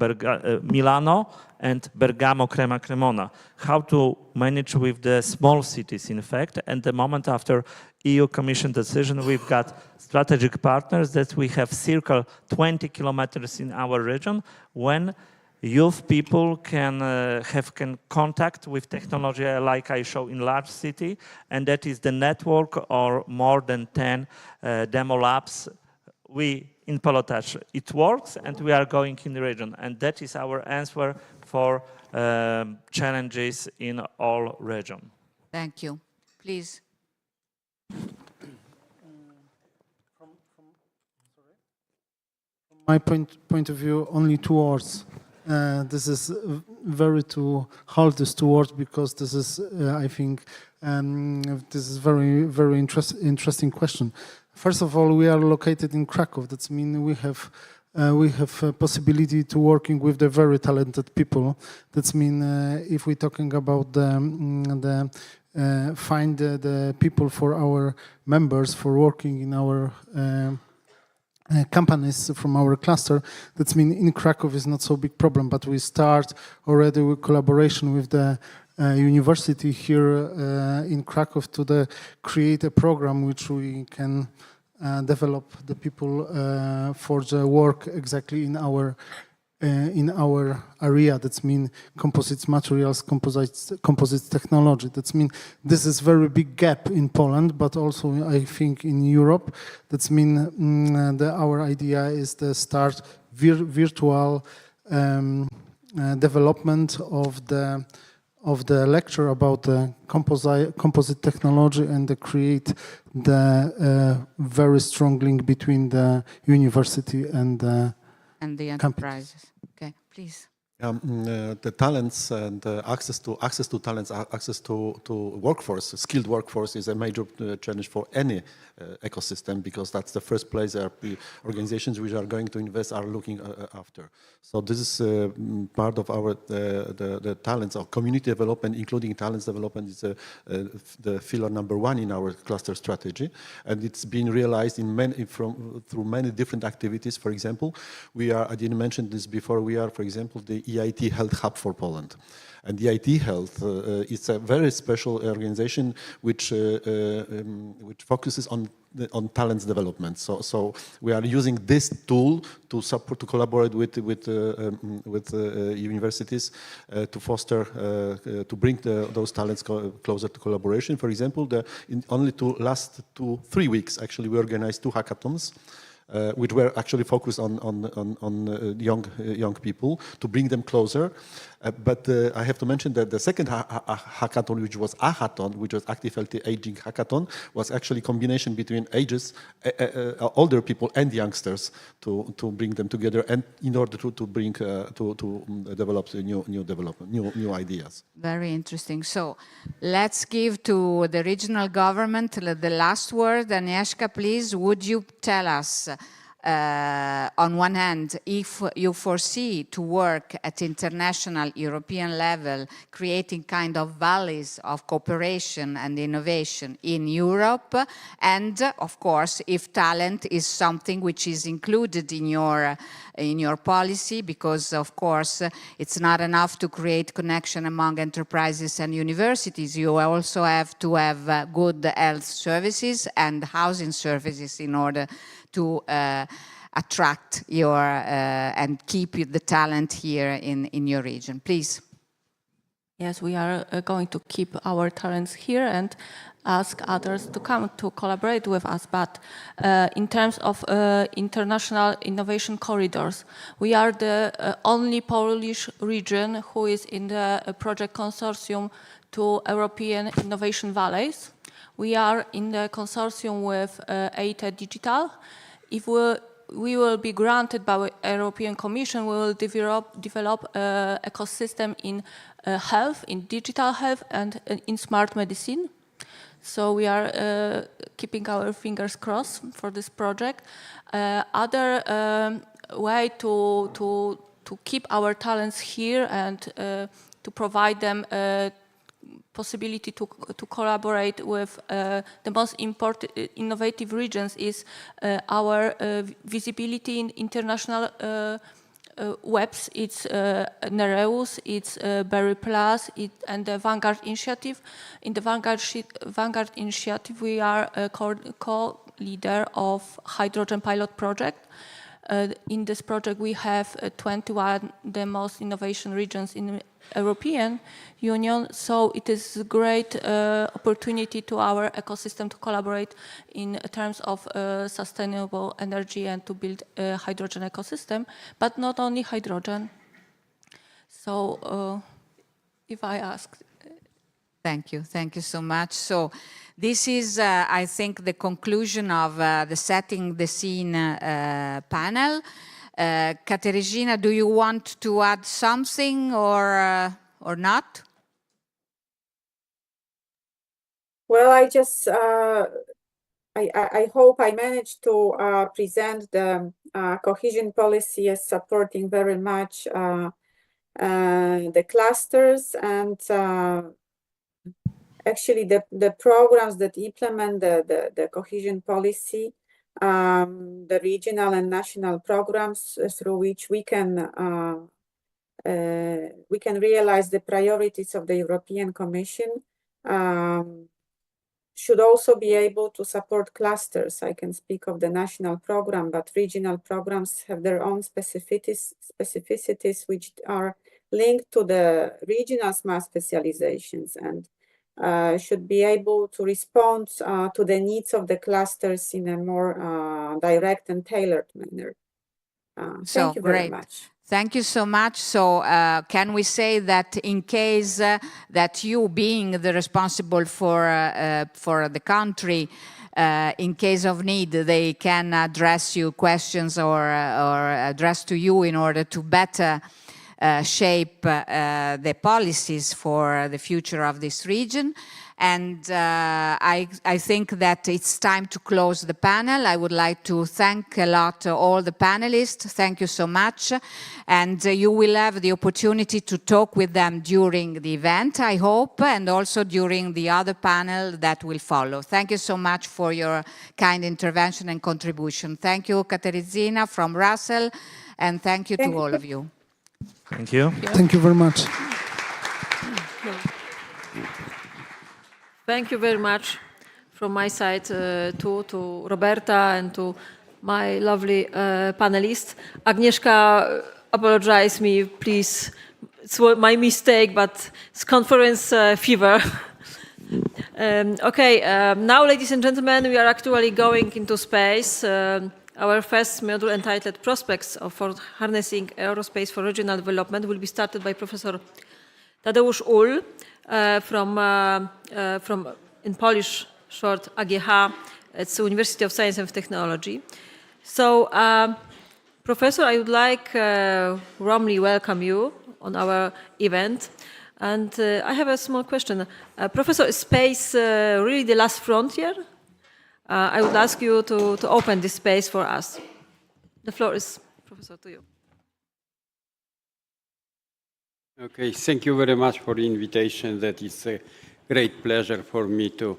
Milano and Bergamo Crema Cremona. How to manage with the small cities, in fact, and the moment after EU Commission decision, we've got strategic partners that we have circle 20 kilometers in our region when youth people can have contact with technology like I show in large city, and that is the network or more than 10 demo labs. We in pilotage, it works, and we are going in the region, and that is our answer for challenges in all region. Thank you. Please. My point of view, only 2 words. This is very to hold these 2 words because this is, I think, this is very interesting question. First of all, we are located in Krakow. That means we have a possibility to working with the very talented people. That means if we're talking about find the people for our members for working in our companies from our cluster, that means in Krakow is not so big problem, but we start already with collaboration with the university here in Krakow to create a program which we can develop the people for the work exactly in our area. That means composites materials, composites technology. That means this is very big gap in Poland, but also I think in Europe. That means our idea is to start virtual development of the lecture about the composite technology and to create the very strong link between the university and the enterprises. Okay, please. The talents and access to talents, access to workforce, skilled workforce is a major challenge for any ecosystem, because that's the first place that the organizations which are going to invest are looking after. So this is part of our the talents of community development, including talents development, is the pillar number 1 in our cluster strategy, and it's been realized in through many different activities. For example, we are, I didn't mention this before, we are, for example, the EIT Health Hub for Poland. And the EIT Health is a very special organization which focuses on talents development. So we are using this tool to support, to collaborate with universities to foster, to bring those talents closer to collaboration. For example, in only last 2-3 weeks, actually, we organized 2 hackathons. Which were actually focused on young people to bring them closer. But I have to mention that the second hackathon, which was a-hackathon, which was Active Healthy Aging Hackathon, was actually a combination between ages, older people and youngsters to bring them together, and in order to bring to develop new ideas. Very interesting. So let's give to the regional government the last word. Agnieszka, please, would you tell us on one hand, if you foresee to work at international European level, creating kind of valleys of cooperation and innovation in Europe, and of course, if talent is something which is included in your policy, because of course it's not enough to create connection among enterprises and universities. You also have to have good health services and housing services in order to attract your and keep the talent here in your region. Please. Yes, we are going to keep our talents here and ask others to come to collaborate with us. But in terms of international innovation corridors, we are the only Polish region who is in the project consortium to European Innovation Valleys. We are in the consortium with EIT Digital. If we will be granted by the European Commission, we will develop an ecosystem in health, in digital health, and in smart medicine. So we are keeping our fingers crossed for this project. Other way to keep our talents here and to provide them possibility to collaborate with the most important innovative regions is our visibility in international webs. It's Nereus, it's Berry Plus, and the Vanguard Initiative. In the Vanguard Initiative, we are a co-leader of Hydrogen Pilot Project. In this project, we have 21 the most innovation regions in the European Union, so it is a great opportunity to our ecosystem to collaborate in terms of sustainable energy and to build a hydrogen ecosystem, but not only hydrogen. So if I ask. Thank you so much. So this is, I think, the conclusion of the Setting the Scene panel. Kateryna, do you want to add something or not? Well, I just, I hope I managed to present the cohesion policy as supporting very much the clusters and actually the programs that implement the cohesion policy, the regional and national programs through which we can realize the priorities of the European Commission, should also be able to support clusters. I can speak of the national program, but regional programs have their own specificities which are linked to the regional smart specializations and should be able to respond to the needs of the clusters in a more direct and tailored manner. Thank you very much. Thank you so much. So can we say that in case that you being the responsible for the country, in case of need, they can address you questions or address to you in order to better shape the policies for the future of this region. And I think that it's time to close the panel. I would like to thank a lot all the panelists. Thank you so much. And you will have the opportunity to talk with them during the event, I hope, and also during the other panel that will follow. Thank you so much for your kind intervention and contribution. Thank you, Kateryna from Russell, and thank you to all of you. Thank you. Thank you very much. Thank you very much from my side too, to Roberta and to my lovely panelists. Agnieszka, apologize me, please. It's my mistake, but it's conference fever. Now, ladies and gentlemen, we are actually going into space. Our first module entitled Prospects for Harnessing Aerospace for Regional Development will be started by Professor Tadeusz Ull from in Polish short AGH, it's the University of Science and Technology. So, Professor, I would like warmly welcome you on our event. And I have a small question. Professor, is space really the last frontier? I would ask you to open this space for us. The floor is, Professor, to you. Okay, thank you very much for the invitation. That is a great pleasure for me to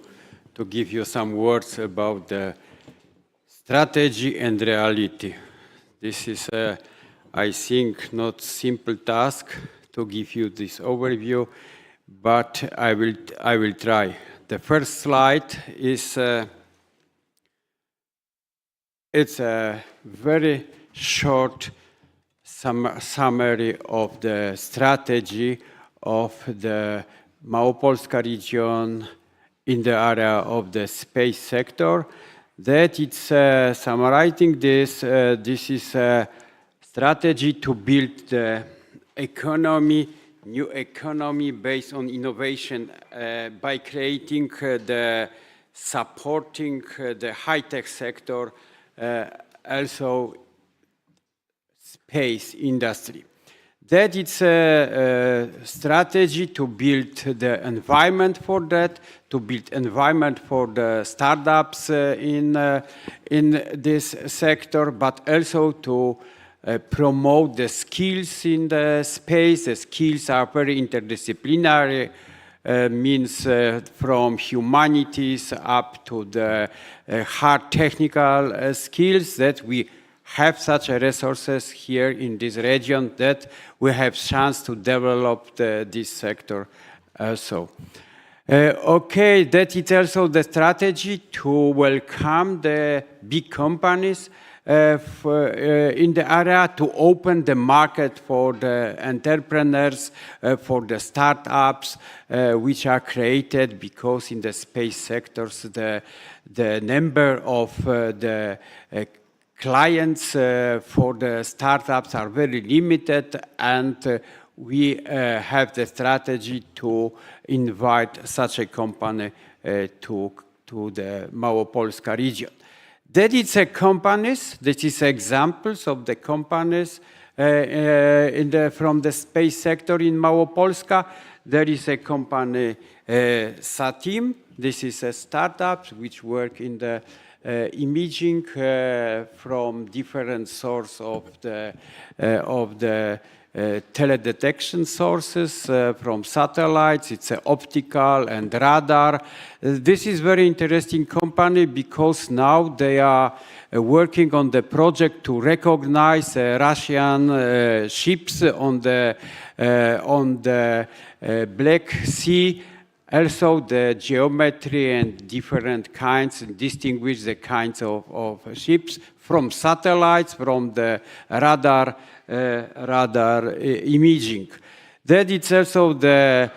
give you some words about the strategy and reality. This is, I think, not simple task to give you this overview, but I will try. The first slide is it's a very short summary of the strategy of the Małopolska region in the area of the space sector. That it's summarizing this, this is a strategy to build the economy, new economy based on innovation by creating the supporting the high-tech sector, also space industry. That it's a strategy to build the environment for that, to build environment for the startups in this sector, but also to promote the skills in the space. The skills are very interdisciplinary, means from humanities up to the hard technical skills, that we have such resources here in this region, that we have chance to develop this sector also. Okay, that is also the strategy to welcome the big companies in the area, to open the market for the entrepreneurs, for the startups which are created, because in the space sectors the number of the clients for the startups are very limited, and we have the strategy to invite such a company to the Małopolska region. That is companies, that is examples of the companies from the space sector in Małopolska. There is a company, SATIM. This is a startup which work in the imaging from different sources of the teledetection sources from satellites. It's optical and radar. This is very interesting company because now they are working on the project to recognize Russian ships on the Black Sea. Also the geometry and different kinds, distinguish the kinds of ships from satellites, from the radar imaging. That is also the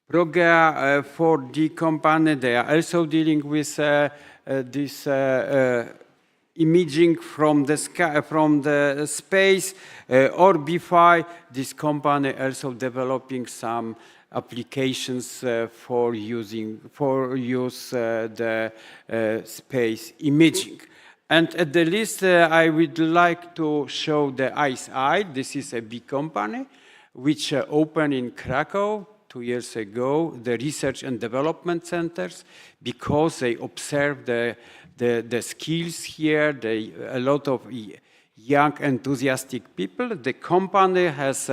program for the company. They are also dealing with this imaging from the sky, from the space. Orbify, this company also developing some applications for use the space imaging. And at the list, I would like to show the ICE. This is a big company which opened in Krakow 2 years ago, the research and development centers, because they observed the skills here, a lot of young enthusiastic people. The company has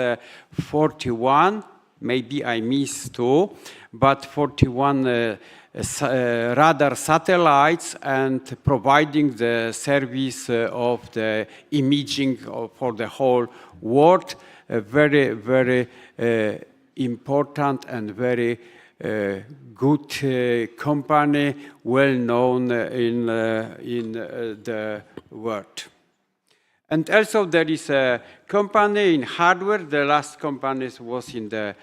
41, maybe I missed 2, but 41 radar satellites, and providing the service of the imaging for the whole world. A very, very important and very good company, well known in the world. And also there is a company in hardware. The last companies was in the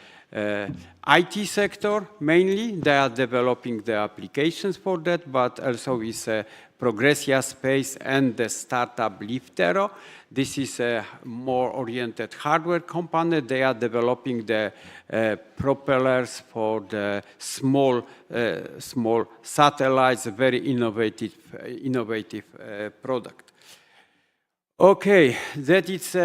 IT sector mainly. They are developing the applications for that, but also is Progressia Space and the startup Liftero. This is a more oriented hardware company. They are developing the propellers for the small satellites, a very innovative product. Okay, that is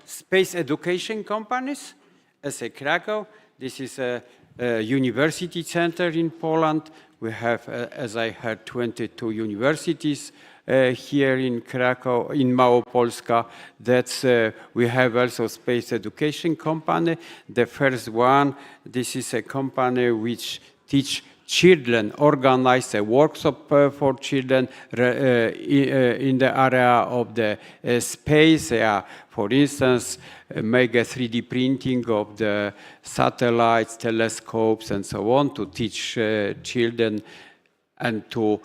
space education companies. As a Krakow, this is a university center in Poland. We have, as I heard, 22 universities here in Krakow, in Małopolska. That's we have also space education company. The first one, this is a company which teach children, organize a workshop for children in the area of the space. For instance, make a 3D printing of the satellites, telescopes, and so on, to teach children and to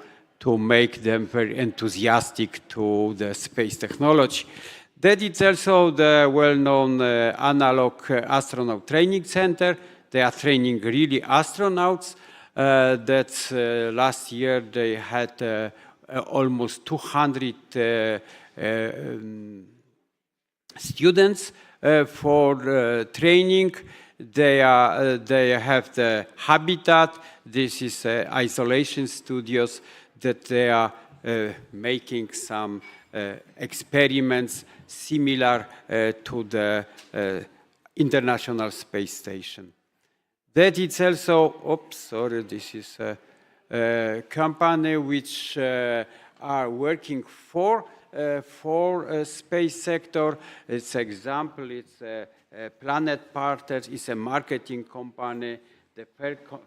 to make them very enthusiastic to the space technology. That is also the well-known analog astronaut training center. They are training really astronauts. Last year they had almost 200 students for training. They have the habitat. This is isolation studios that they are making some experiments similar to the International Space Station. That is also, oops, sorry, this is a company which are working for space sector. It's example, it's Planet Partners, it's a marketing company, the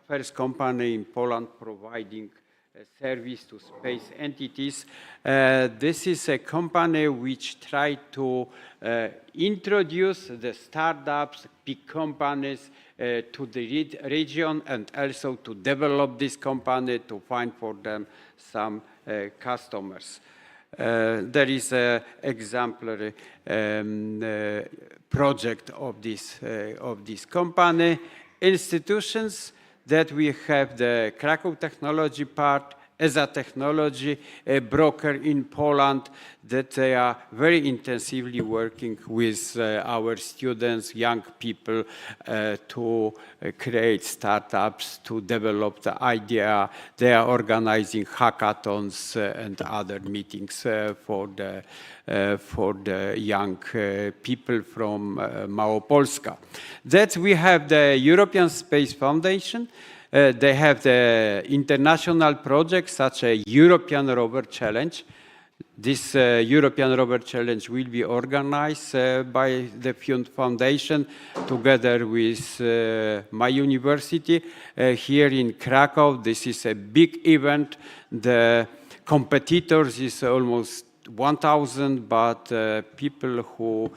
first company in Poland providing service to space entities. This is a company which tried to introduce the startups, big companies to the region, and also to develop this company to find for them some customers. There is an exemplary project of this company. Institutions that we have the Krakow Technology Park as a technology broker in Poland, that they are very intensively working with our students, young people, to create startups, to develop the idea. They are organizing hackathons and other meetings for the young people from Małopolska. That we have the European Space Foundation. They have the international projects such as European Rover Challenge. This European Rover Challenge will be organized by the Foundation together with my university here in Krakow. This is a big event. The competitors is almost 1,000, but people who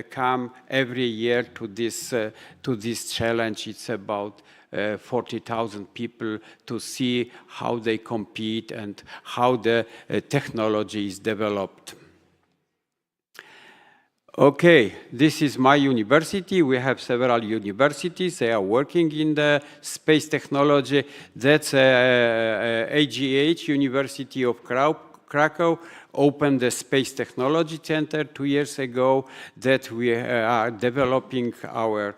come every year to this challenge, it's about 40,000 people to see how they compete and how the technology is developed. Okay, this is my university. We have several universities. They are working in the space technology. That's AGH, University of Krakow, opened the Space Technology Center 2 years ago, that we are developing our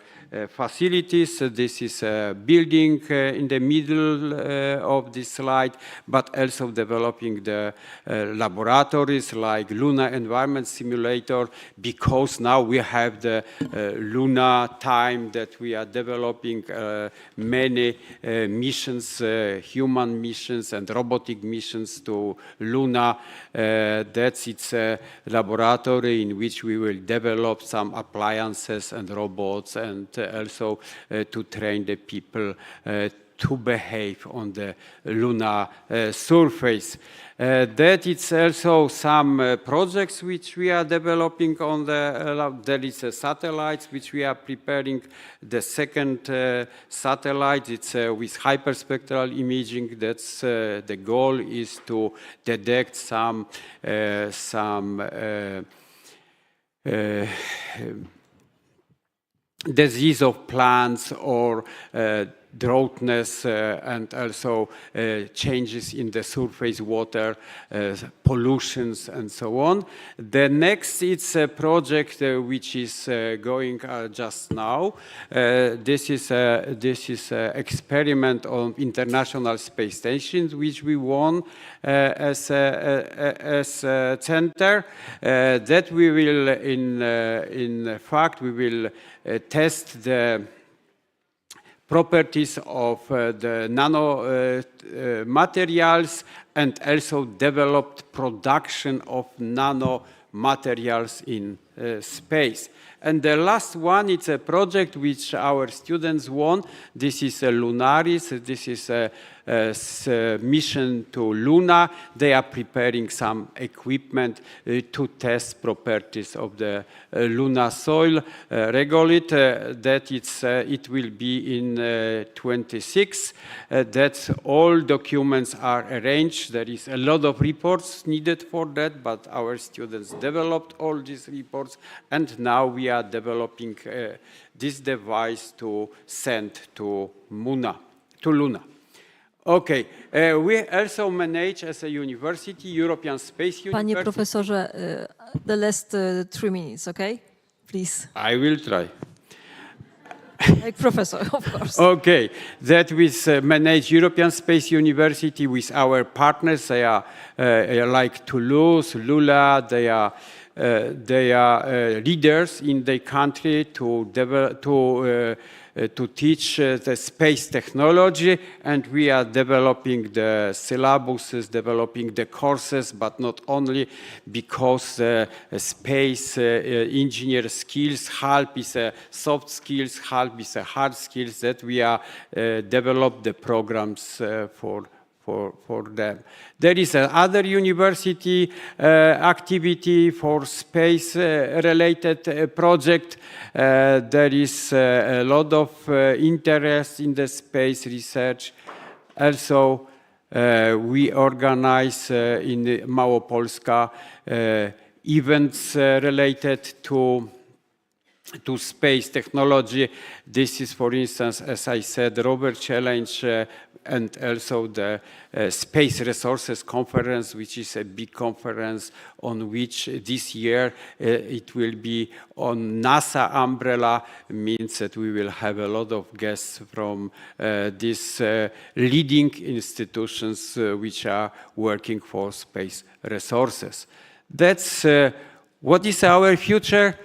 facilities. This is a building in the middle of this slide, but also developing the laboratories like Lunar Environment Simulator, because now we have the Luna time that we are developing many missions, human missions and robotic missions to Luna. That's its laboratory in which we will develop some appliances and robots, and also to train the people to behave on the lunar surface. That it's also some projects which we are developing on the, there is a satellites which we are preparing. The second satellite, it's with hyperspectral imaging. That's the goal is to detect some disease of plants or droughtness and also changes in the surface water, pollutions and so on. The next, it's a project which is going just now. This is an experiment on International Space Station, which we won as a center. That we will, in fact, we will test the properties of the nano materials, and also developed production of nano materials in space. And the last one, it's a project which our students won. This is Lunaris. This is a mission to Luna. They are preparing some equipment to test properties of the Luna soil regolith. It will be in 26. That's all documents are arranged. There is a lot of reports needed for that, but our students developed all these reports, and now we are developing this device to send to Luna. Okay, we also manage as a university, European Space University. Panie profesorze, the last 3 minutes, okay? Please. I will try. Like professor, of course. Okay, that we manage European Space University with our partners. They are like Toulouse, Lula. They are leaders in the country to teach the space technology, and we are developing the syllabuses, developing the courses, but not only, because space engineer skills, half is soft skills, half is hard skills, that we are develop the programs for them. There is another university activity for space-related project. There is a lot of interest in the space research. Also, we organize in Małopolska events related to space technology. This is, for instance, as I said, Rover Challenge, and also the Space Resources Conference, which is a big conference on which this year it will be on NASA umbrella, means that we will have a lot of guests from these leading institutions which are working for space resources. That's what is our future.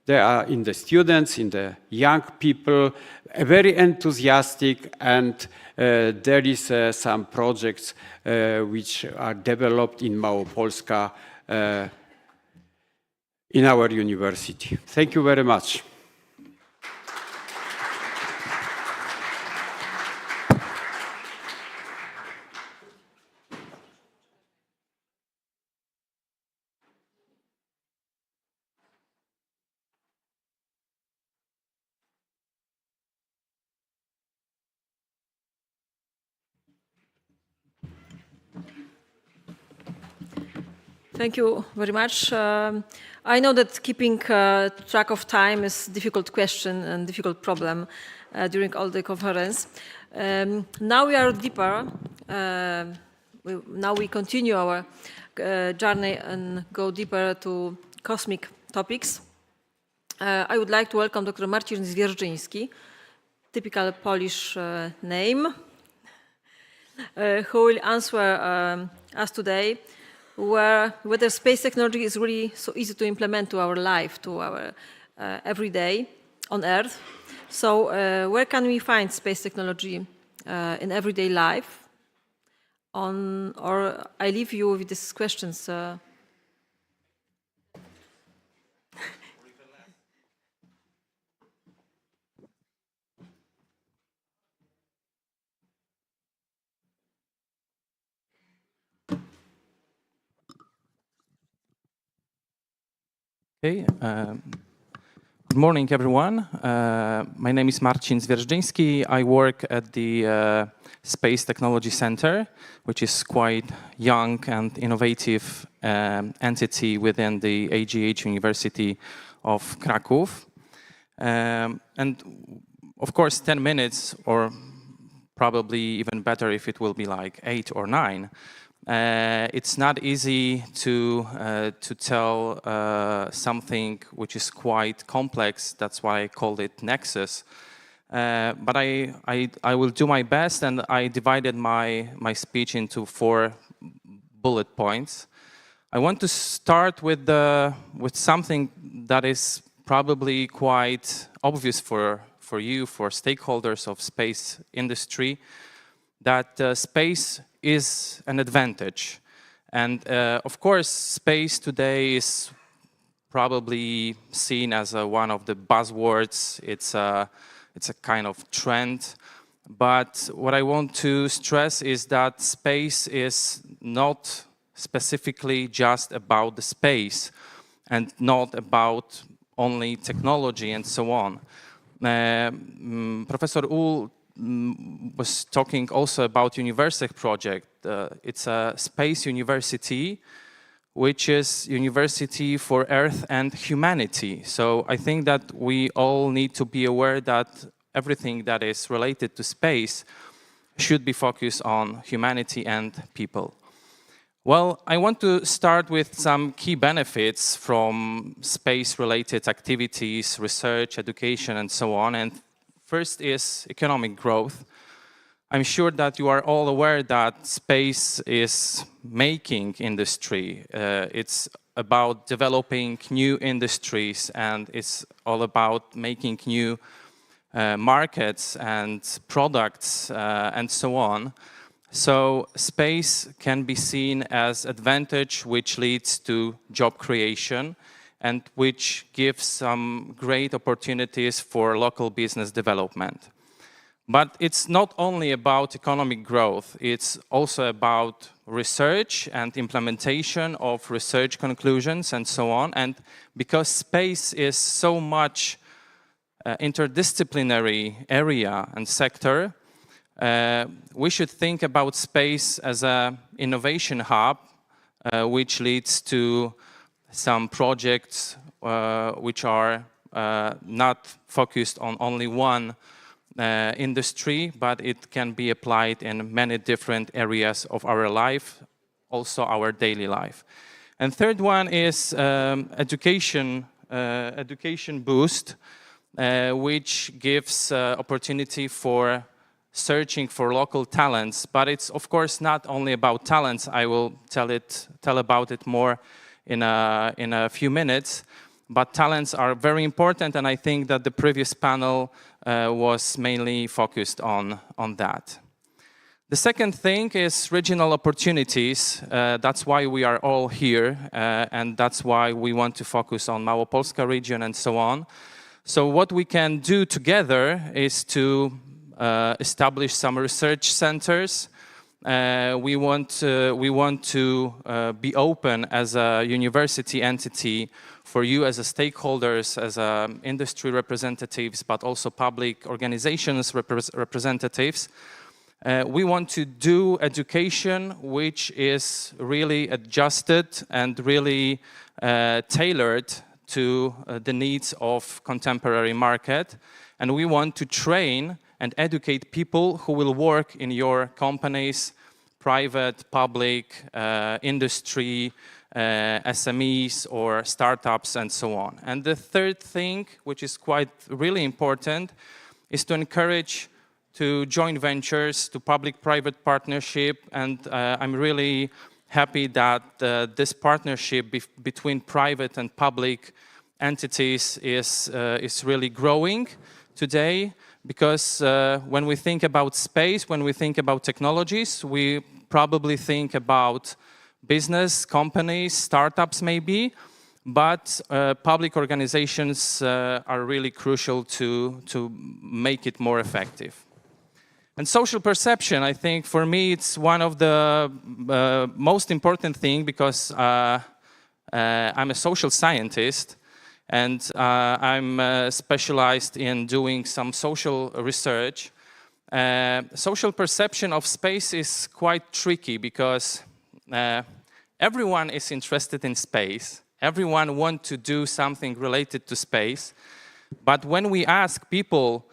They are in the students, in the young people, very enthusiastic, and there is some projects which are developed in Małopolska in our university. Thank you very much. Thank you very much. I know that keeping track of time is a difficult question and difficult problem during all the conference. Now we are deeper. Now we continue our journey and go deeper to cosmic topics. I would like to welcome Dr. Marcin Zwierzyński, typical Polish name, who will answer us today whether space technology is really so easy to implement to our life, to our everyday on Earth. So where can we find space technology in everyday life? Or I leave you with these questions. Okay. Good morning, everyone. My name is Marcin Zwierzyński. I work at the Space Technology Center, which is quite young and innovative entity within the AGH University of Krakow. And of course, 10 minutes, or probably even better if it will be like 8 or 9, it's not easy to tell something which is quite complex. That's why I called it Nexus. But I will do my best, and I divided my speech into 4 bullet points. I want to start with something that is probably quite obvious for you, for stakeholders of space industry, that space is an advantage. And of course, space today is probably seen as one of the buzzwords. It's a kind of trend. But what I want to stress is that space is not specifically just about the space and not about only technology and so on. Professor Uhl was talking also about Universitech project. It's a space university, which is university for Earth and humanity. So I think that we all need to be aware that everything that is related to space should be focused on humanity and people. Well, I want to start with some key benefits from space-related activities, research, education, and so on. And first is economic growth. I'm sure that you are all aware that space is making industry. It's about developing new industries, and it's all about making new markets and products and so on. So space can be seen as advantage which leads to job creation and which gives some great opportunities for local business development. But it's not only about economic growth, it's also about research and implementation of research conclusions and so on. And because space is so much interdisciplinary area and sector, we should think about space as an innovation hub, which leads to some projects which are not focused on only one industry, but it can be applied in many different areas of our life, also our daily life. And third one is education boost, which gives opportunity for searching for local talents. But it's of course not only about talents. I will tell about it more in a few minutes. But talents are very important, and I think that the previous panel was mainly focused on that. The second thing is regional opportunities. That's why we are all here, and that's why we want to focus on Małopolska region and so on. So what we can do together is to establish some research centers. We want to be open as a university entity for you as a stakeholders, as industry representatives, but also public organizations representatives. We want to do education which is really adjusted and really tailored to the needs of contemporary market. And we want to train and educate people who will work in your companies, private, public, industry, SMEs or startups and so on. And the third thing, which is quite really important, is to encourage to joint ventures, to public-private partnership. And I'm really happy that this partnership between private and public entities is really growing today. Because when we think about space, when we think about technologies, we probably think about business, companies, startups maybe, but public organizations are really crucial to make it more effective. And social perception, I think for me it's one of the most important things, because I'm a social scientist. And I'm specialized in doing some social research. Social perception of space is quite tricky because everyone is interested in space. Everyone wants to do something related to space. But when we ask people,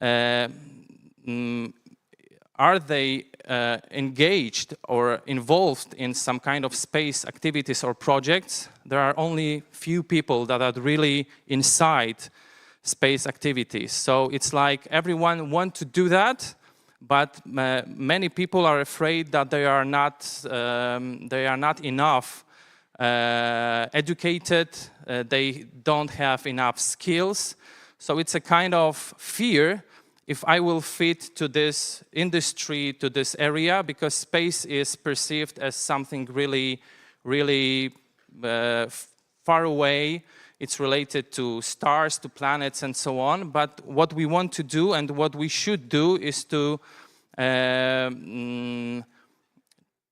are they engaged or involved in some kind of space activities or projects, there are only few people that are really inside space activities. So it's like everyone wants to do that, but many people are afraid that they are not enough educated, they don't have enough skills. So it's a kind of fear if I will fit to this industry, to this area, because space is perceived as something really, really far away. It's related to stars, to planets, and so on. But what we want to do and what we should do is to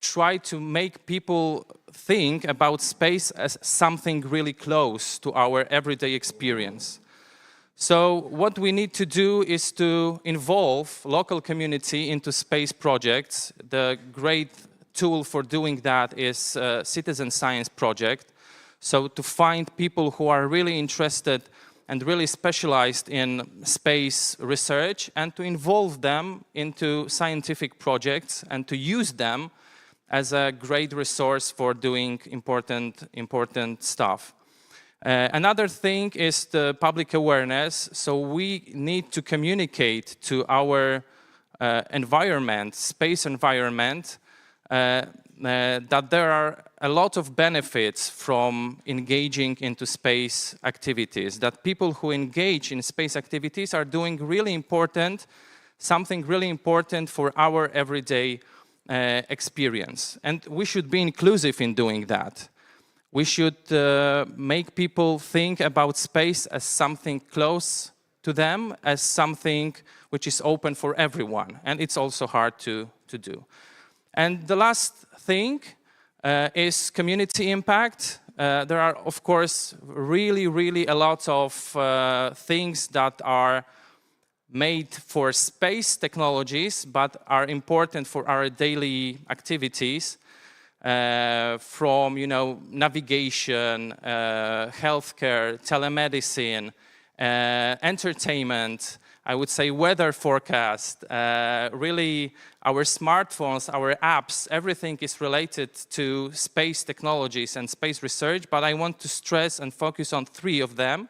try to make people think about space as something really close to our everyday experience. So what we need to do is to involve local community into space projects. The great tool for doing that is Citizen Science Project. So to find people who are really interested and really specialized in space research and to involve them into scientific projects and to use them as a great resource for doing important stuff. Another thing is the public awareness. So we need to communicate to our environment, space environment, that there are a lot of benefits from engaging into space activities, that people who engage in space activities are doing really important, something really important for our everyday experience. And we should be inclusive in doing that. We should make people think about space as something close to them, as something which is open for everyone. And it's also hard to do. And the last thing is community impact. There are, of course, really a lot of things that are made for space technologies, but are important for our daily activities. From navigation, healthcare, telemedicine, entertainment, I would say weather forecast, really our smartphones, our apps, everything is related to space technologies and space research, but I want to stress and focus on 3 of them.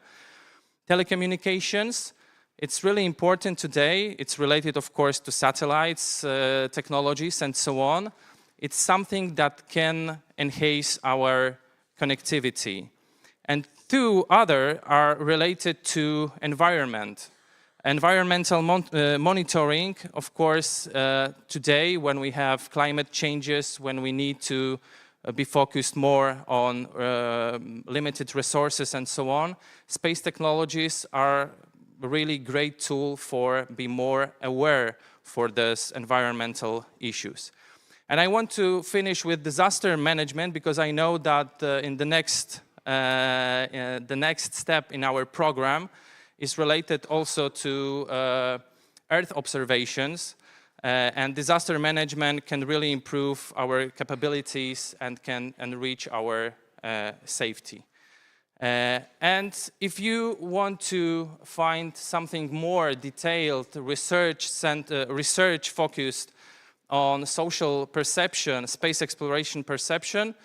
Telecommunications, it's really important today. It's related, of course, to satellites, technologies, and so on. It's something that can enhance our connectivity. And 2 other are related to environment. Environmental monitoring, of course, today when we have climate changes, when we need to be focused more on limited resources and so on, space technologies are a really great tool for being more aware for these environmental issues. And I want to finish with disaster management because I know that in the next step in our program is related also to Earth observations, and disaster management can really improve our capabilities and can enrich our safety. And if you want to find something more detailed, research focused on social perception, space exploration perception,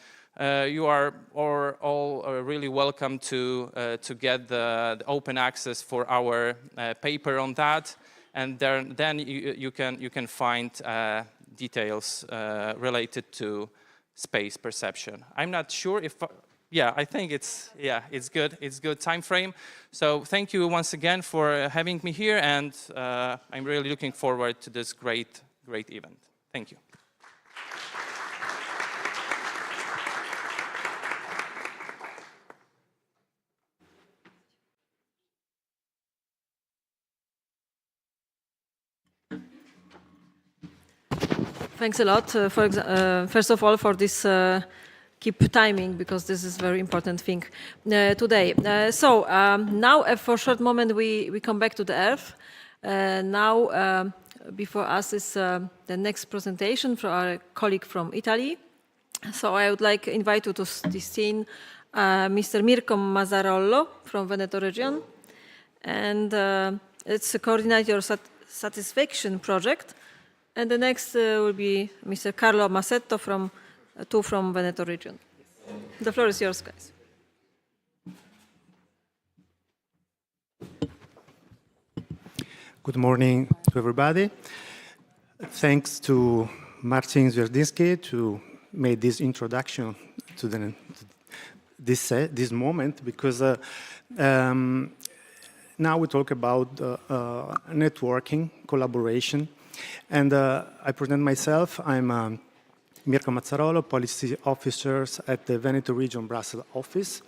you are all really welcome to get the open access for our paper on that, and then you can find details related to space perception. I'm not sure if, I think it's good time frame. So thank you once again for having me here, and I'm really looking forward to this great event. Thank you. Thanks a lot, first of all, for this keep timing, because this is a very important thing today. Now, for a short moment, we come back to the Earth. Now, before us is the next presentation from our colleague from Italy. So I would like to invite you to this scene Mr. Mirko Mazzarollo from Veneto region. And it's a coordinator satisfaction project. And the next will be Mr. Carlo Massetto from Veneto region. The floor is yours, guys. Good morning to everybody. Thanks to Marcin Zwierzyński to make this introduction to this moment, because now we talk about networking, collaboration, and I present myself. I'm Mirko Mazzarolo, Policy Officers at the Veneto Region Brussels office.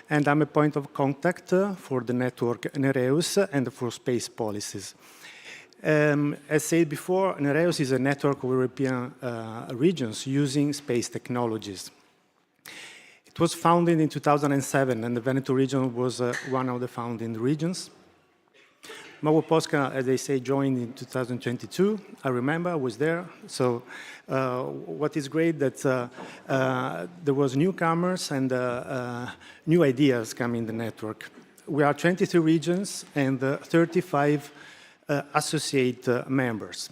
And I'm a point of contact for the network Nereus and for space policies. As said before, Nereus is a network of European regions using space technologies. It was founded in 2007, and the Veneto region was one of the founding regions. Małopolska, as they say, joined in 2022. I remember I was there. So what is great that there was newcomers and new ideas coming in the network. We are 23 regions and 35 associate members.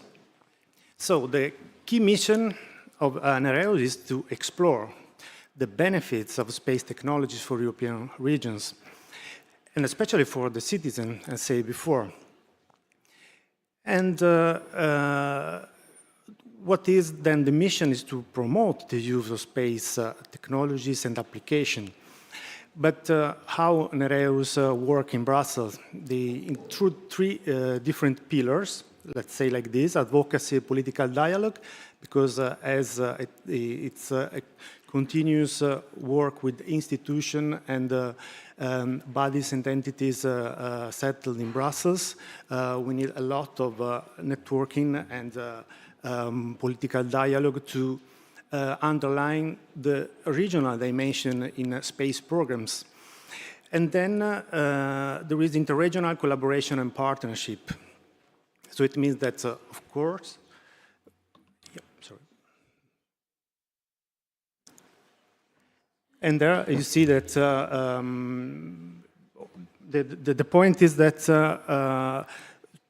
So the key mission of Nereus is to explore the benefits of space technologies for European regions, and especially for the citizen, as I said before. And what is then the mission is to promote the use of space technologies and application. But how Nereus work in Brussels? Through three different pillars, let's say like this: advocacy, political dialogue, because as it's a continuous work with institutions and bodies and entities settled in Brussels. We need a lot of networking and political dialogue to underline the regional dimension in space programs. And then there is interregional collaboration and partnership. So it means that, of course, and there you see that the point is that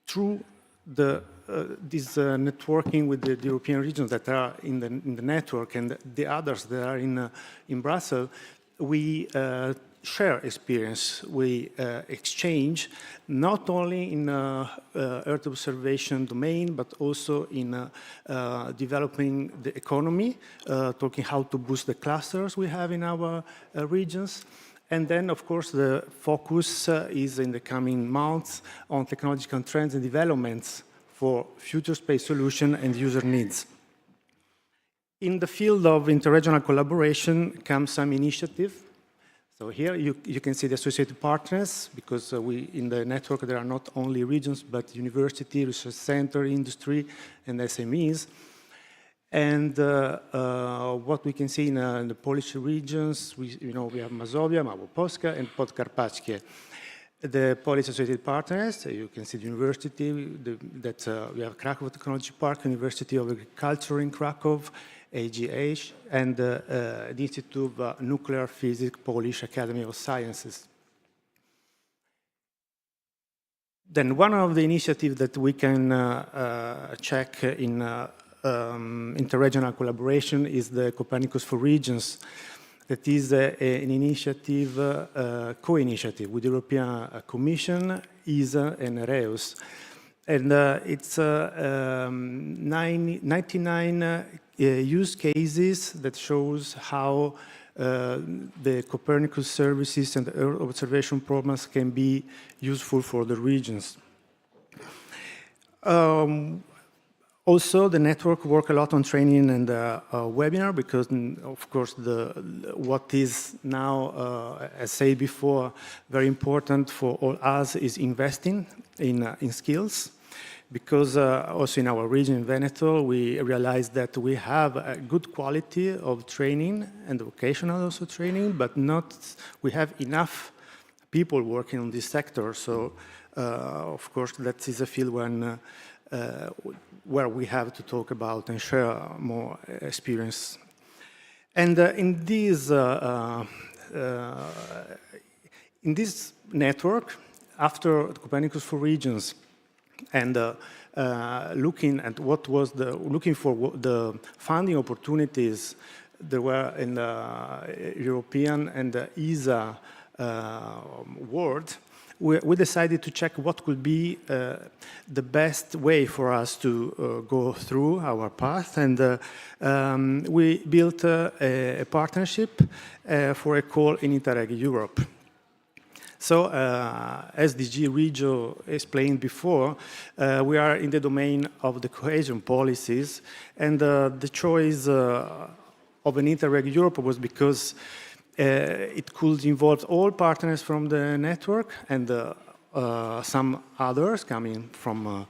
through this networking with the European regions that are in the network and the others that are in Brussels, we share experience, we exchange, not only in Earth observation domain, but also in developing the economy, talking how to boost the clusters we have in our regions. And then, of course, the focus is in the coming months on technological trends and developments for future space solution and user needs. In the field of interregional collaboration comes some initiative. So here you can see the associated partners, because in the network there are not only regions, but university, research center, industry, and SMEs. And what we can see in the Polish regions, we have Mazovia, Małopolska, and Podkarpackie. The Polish associated partners, you can see the university, we have Krakow Technology Park, University of Agriculture in Krakow, AGH, and the Institute of Nuclear Physics, Polish Academy of Sciences. Then one of the initiatives that we can check in interregional collaboration is the Copernicus for Regions. That is an initiative, co-initiative with the European Commission, ESA, and Nereus. And it's 99 use cases that shows how the Copernicus services and the Earth observation programs can be useful for the regions. Also, the network work a lot on training and webinar, because, of course, what is now, as said before, very important for all us is investing in skills. Because also in our region, in Veneto, we realized that we have a good quality of training and vocational also training, but we have enough people working on this sector. So, of course, that is a field where we have to talk about and share more experience. And in this network, after Copernicus for Regions, and looking at looking for the funding opportunities there were in the European and the ESA world, we decided to check what could be the best way for us to go through our path, and we built a partnership for a call in Interreg Europe. So, as DG Regio explained before, we are in the domain of the cohesion policies, and the choice of an Interreg Europe was because it could involve all partners from the network and some others coming from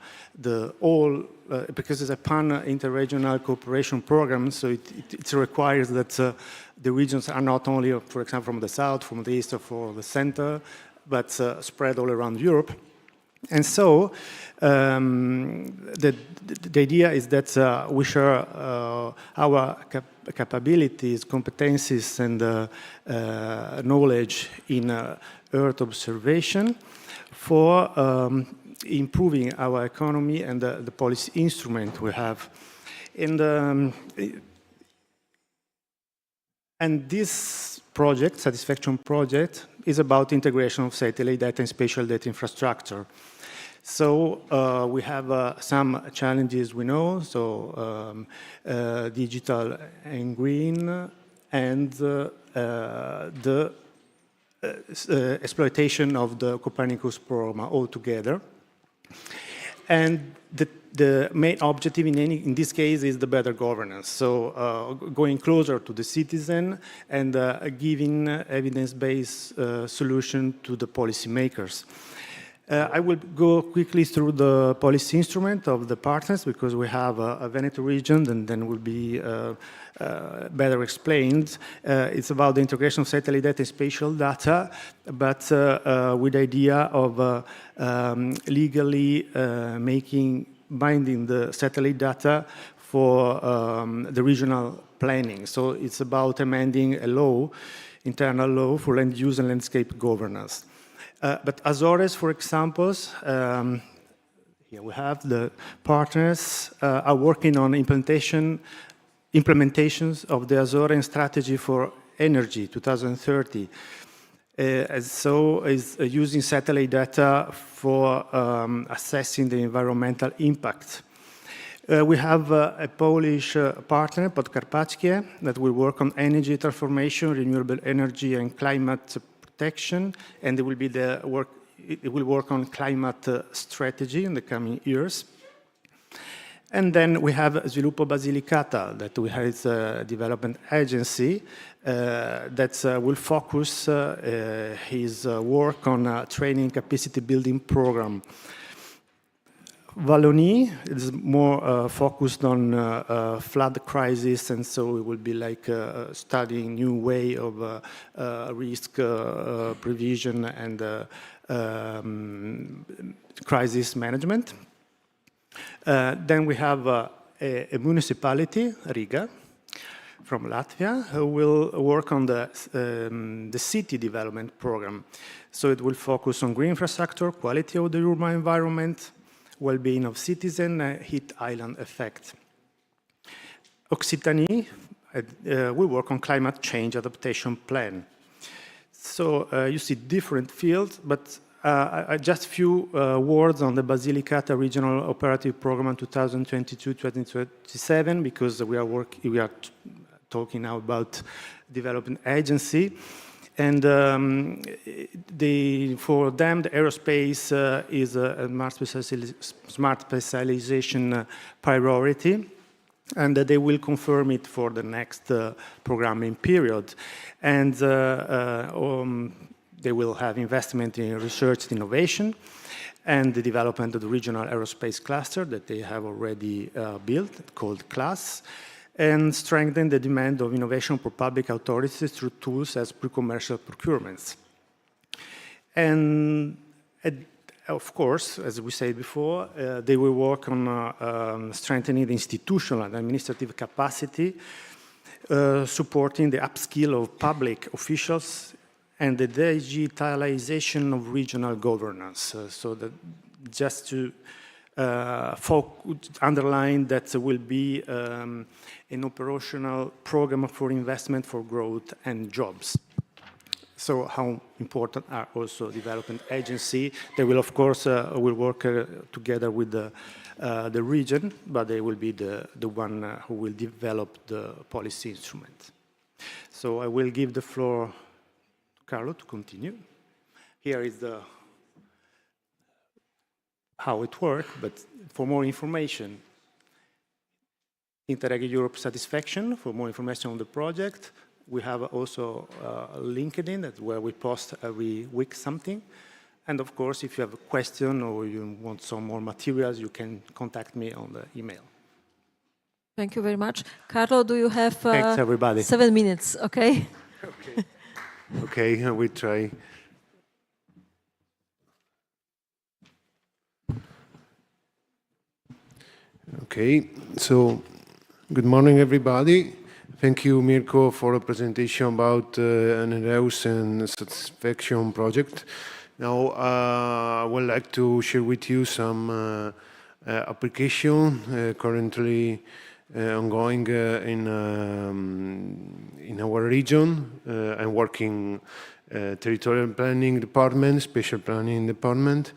because it's a pan-interregional cooperation program, so it requires that the regions are not only, for example, from the south, from the east, or from the center, but spread all around Europe. And so the idea is that we share our capabilities, competencies, and knowledge in Earth observation for improving our economy and the policy instrument we have. And this project, Satisfaction Project, is about integration of satellite data and spatial data infrastructure. So we have some challenges we know, so digital and green, and the exploitation of the Copernicus program altogether. And the main objective in this case is the better governance. So going closer to the citizen and giving evidence-based solution to the policymakers. I will go quickly through the policy instrument of the partners because we have a Veneto region and then will be better explained. It's about the integration of satellite data and spatial data, but with the idea of legally binding the satellite data for the regional planning. So it's about amending a law, internal law for land use and landscape governance. But Azores, for example, here we have the partners are working on implementations of the Azorean strategy for energy 2030. So is using satellite data for assessing the environmental impact. We have a Polish partner, Podkarpackie, that will work on energy transformation, renewable energy, and climate protection, and it will work on climate strategy in the coming years. And then we have Sviluppo Basilicata, that we have a development agency that will focus his work on a training capacity building program. Wallonie is more focused on flood crisis, and so it will be like studying new way of risk prevision and crisis management. Then we have a municipality, Riga, from Latvia, who will work on the city development program. So it will focus on green infrastructure, quality of the urban environment, well-being of citizens, heat island effect. Occitanie will work on climate change adaptation plan. So you see different fields, but just a few words on the Basilicata Regional Operative Program 2022-2027, because we are talking now about development agency. And for them, the aerospace is a smart specialization priority, and they will confirm it for the next programming period. And they will have investment in research and innovation and the development of the regional aerospace cluster that they have already built, called CLASS, and strengthen the demand of innovation for public authorities through tools as pre-commercial procurements. And of course, as we said before, they will work on strengthening the institutional and administrative capacity, supporting the upskill of public officials and the digitalization of regional governance. So that just to underline that there will be an operational program for investment for growth and jobs. So how important are also development agency? They will, of course, will work together with the region, but they will be the one who will develop the policy instrument. So I will give the floor to Carlo to continue. here is how it works, but for more information, Interreg Europe Satisfaction, for more information on the project. We have also LinkedIn, where we post every week something. And of course, if you have a question or you want some more materials, you can contact me on the email. Thank you very much. Carlo, do you have Thanks, everybody. 7 minutes, okay? Okay. Okay, we try. Okay, so good morning, everybody. Thank you, Mirko, for a presentation about an in-house and satisfaction project. Now, I would like to share with you some application currently ongoing in our region. I'm working territorial planning department, spatial planning department,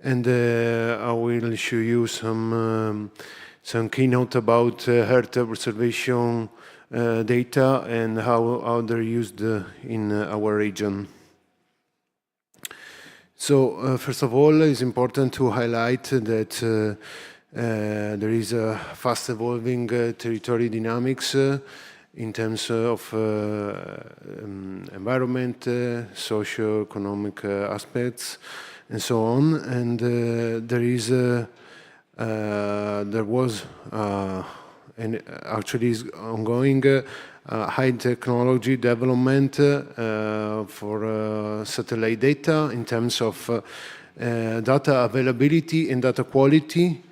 and I will show you some keynote about Earth observation data and how they're used in our region. So first of all, it's important to highlight that there is a fast evolving territory dynamics in terms of environment, socio-economic aspects, and so on. And there was and actually is ongoing high technology development for satellite data in terms of data availability and data quality.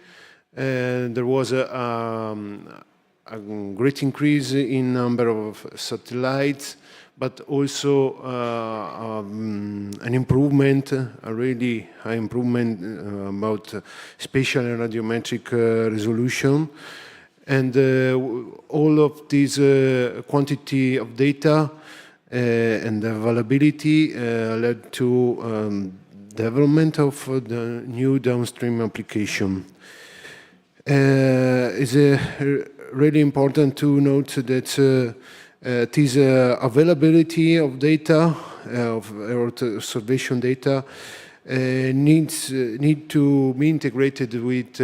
There was a great increase in number of satellites, but also an improvement, a really high improvement about spatial and radiometric resolution. And all of this quantity of data and availability led to development of the new downstream application. It's really important to note that this availability of data, of Earth observation data, need to be integrated with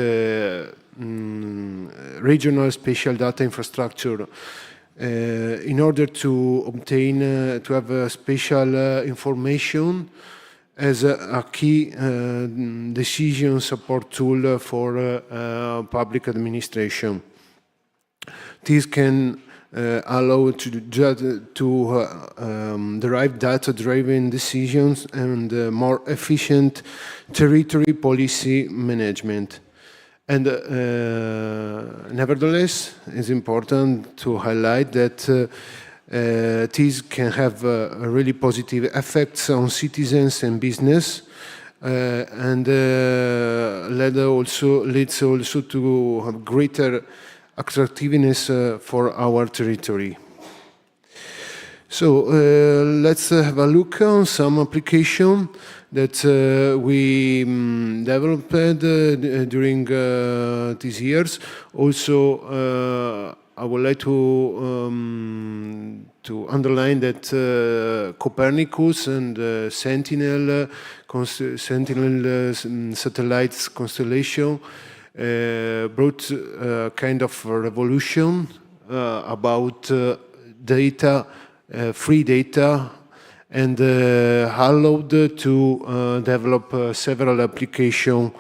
regional spatial data infrastructure in order to obtain, to have spatial information as a key decision support tool for public administration. This can allow to derive data-driven decisions and more efficient territory policy management. And nevertheless, it's important to highlight that these can have really positive effects on citizens and business, and leads also to have greater attractiveness for our territory. So let's have a look on some application that we developed during these years. Also, I would like to underline that Copernicus and Sentinel satellites constellation brought a kind of revolution about data, free data, and allowed to develop several applications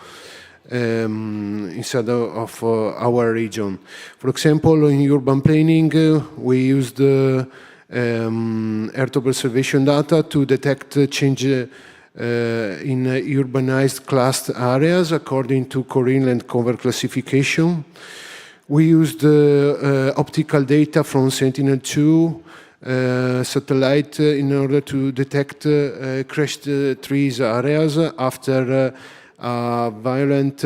inside of our region. For example, in urban planning, we used Earth observation data to detect change in urbanized cluster areas according to core land cover classification. We used optical data from Sentinel-2 satellite in order to detect crashed trees areas after a violent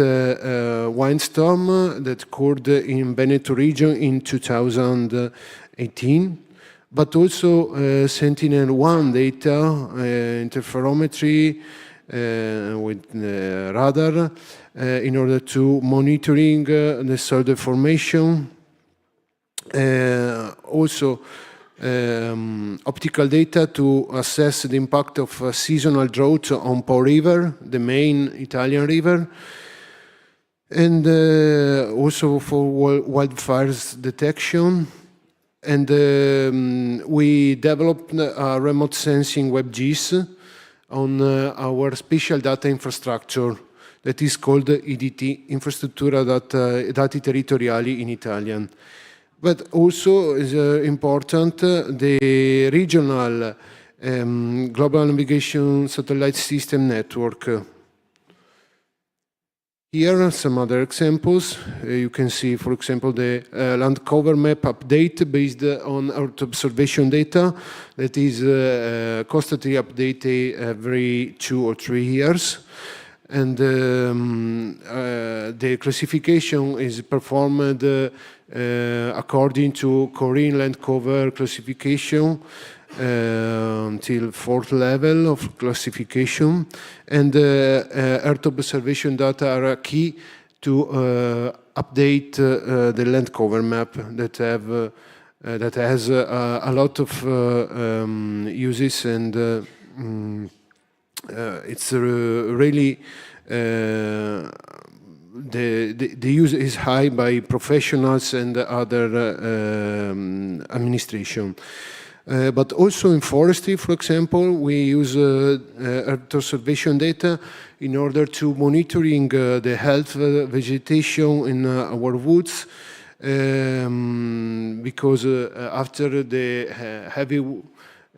windstorm that occurred in Veneto region in 2018. But also Sentinel-1 data, interferometry with radar in order to monitoring the soil deformation. Also optical data to assess the impact of seasonal drought on Po River, the main Italian river, and also for wildfires detection. And we developed a remote sensing WebGIS on our spatial data infrastructure that is called IDT, Infrastruttura Dati Territoriali in Italian. But also is important the regional global navigation satellite system network. Here are some other examples. You can see, for example, the land cover map update based on Earth observation data that is constantly updated every 2 or 3 years. And the classification is performed according to Korean land cover classification till 4th level of classification, and Earth observation data are key to update the land cover map that has a lot of uses, and it's really the use is high by professionals and other administration. But also in forestry, for example, we use Earth observation data in order to monitoring the health vegetation in our woods, because after the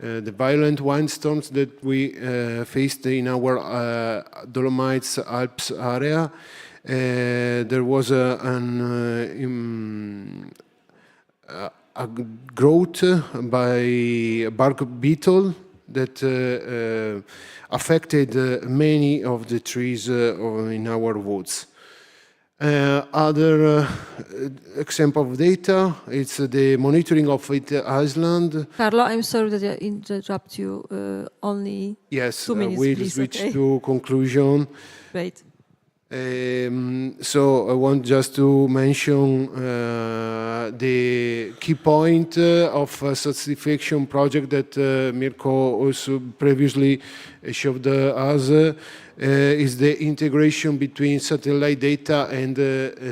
the violent windstorms that we faced in our Dolomites Alps area, there was a growth by bark beetle that affected many of the trees in our woods. Other example of data, it's the monitoring of Iceland. Carlo, I'm sorry that I interrupt you. Only yes, 2 minutes, we'll please. switch Okay. to conclusion. Great. So I want just to mention the key point of satisfaction project that Mirko also previously showed us is the integration between satellite data and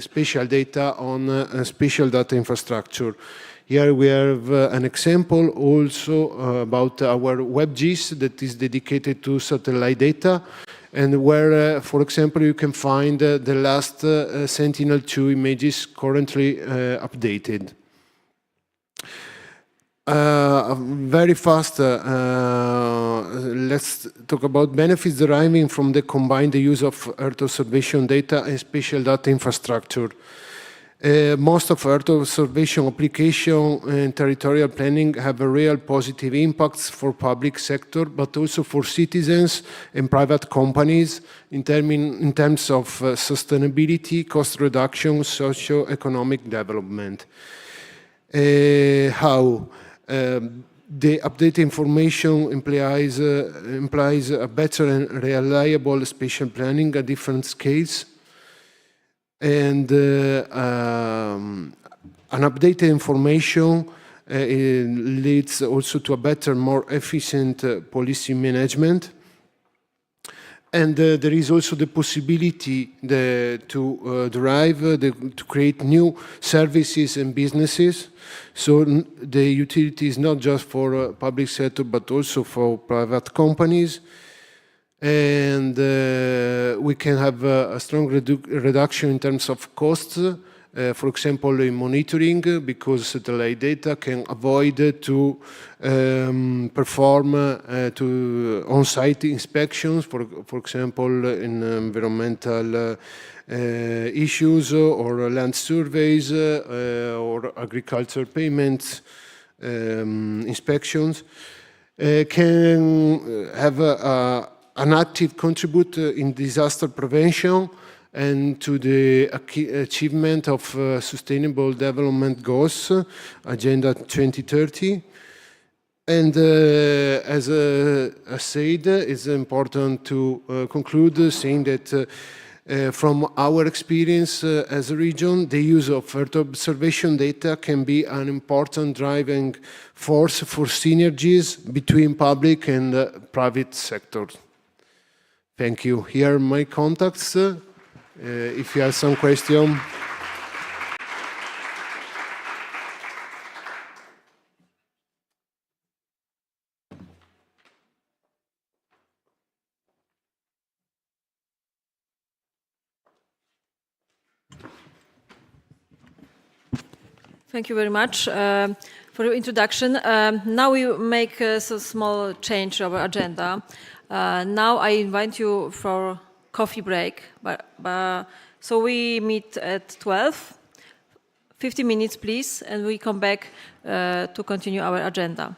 spatial data on spatial data infrastructure. Here we have an example also about our WebGIS that is dedicated to satellite data, and where, for example, you can find the last Sentinel-2 images currently updated. Very fast, let's talk about benefits deriving from the combined use of Earth observation data and spatial data infrastructure. Most of Earth observation application and territorial planning have a real positive impacts for public sector, but also for citizens and private companies in terms of sustainability, cost reduction, socio-economic development. How? The updated information implies a better and reliable spatial planning at different scales. And an updated information leads also to a better, more efficient policy management. And there is also the possibility to to create new services and businesses. So the utility is not just for public sector, but also for private companies. And we can have a strong reduction in terms of costs, for example, in monitoring, because satellite data can avoid to perform on-site inspections, for example, in environmental issues or land surveys or agriculture payments inspections, can have an active contribute in disaster prevention and to the achievement of Sustainable Development Goals, Agenda 2030. And as I said, it's important to conclude saying that From our experience as a region, the use of Earth observation data can be an important driving force for synergies between public and private sectors. Thank you. Here are my contacts. If you have some question. Thank you very much for your introduction. Now we make a small change to our agenda. Now I invite you for coffee break. So we meet at 12. 50 minutes, please, and we come back to continue our agenda.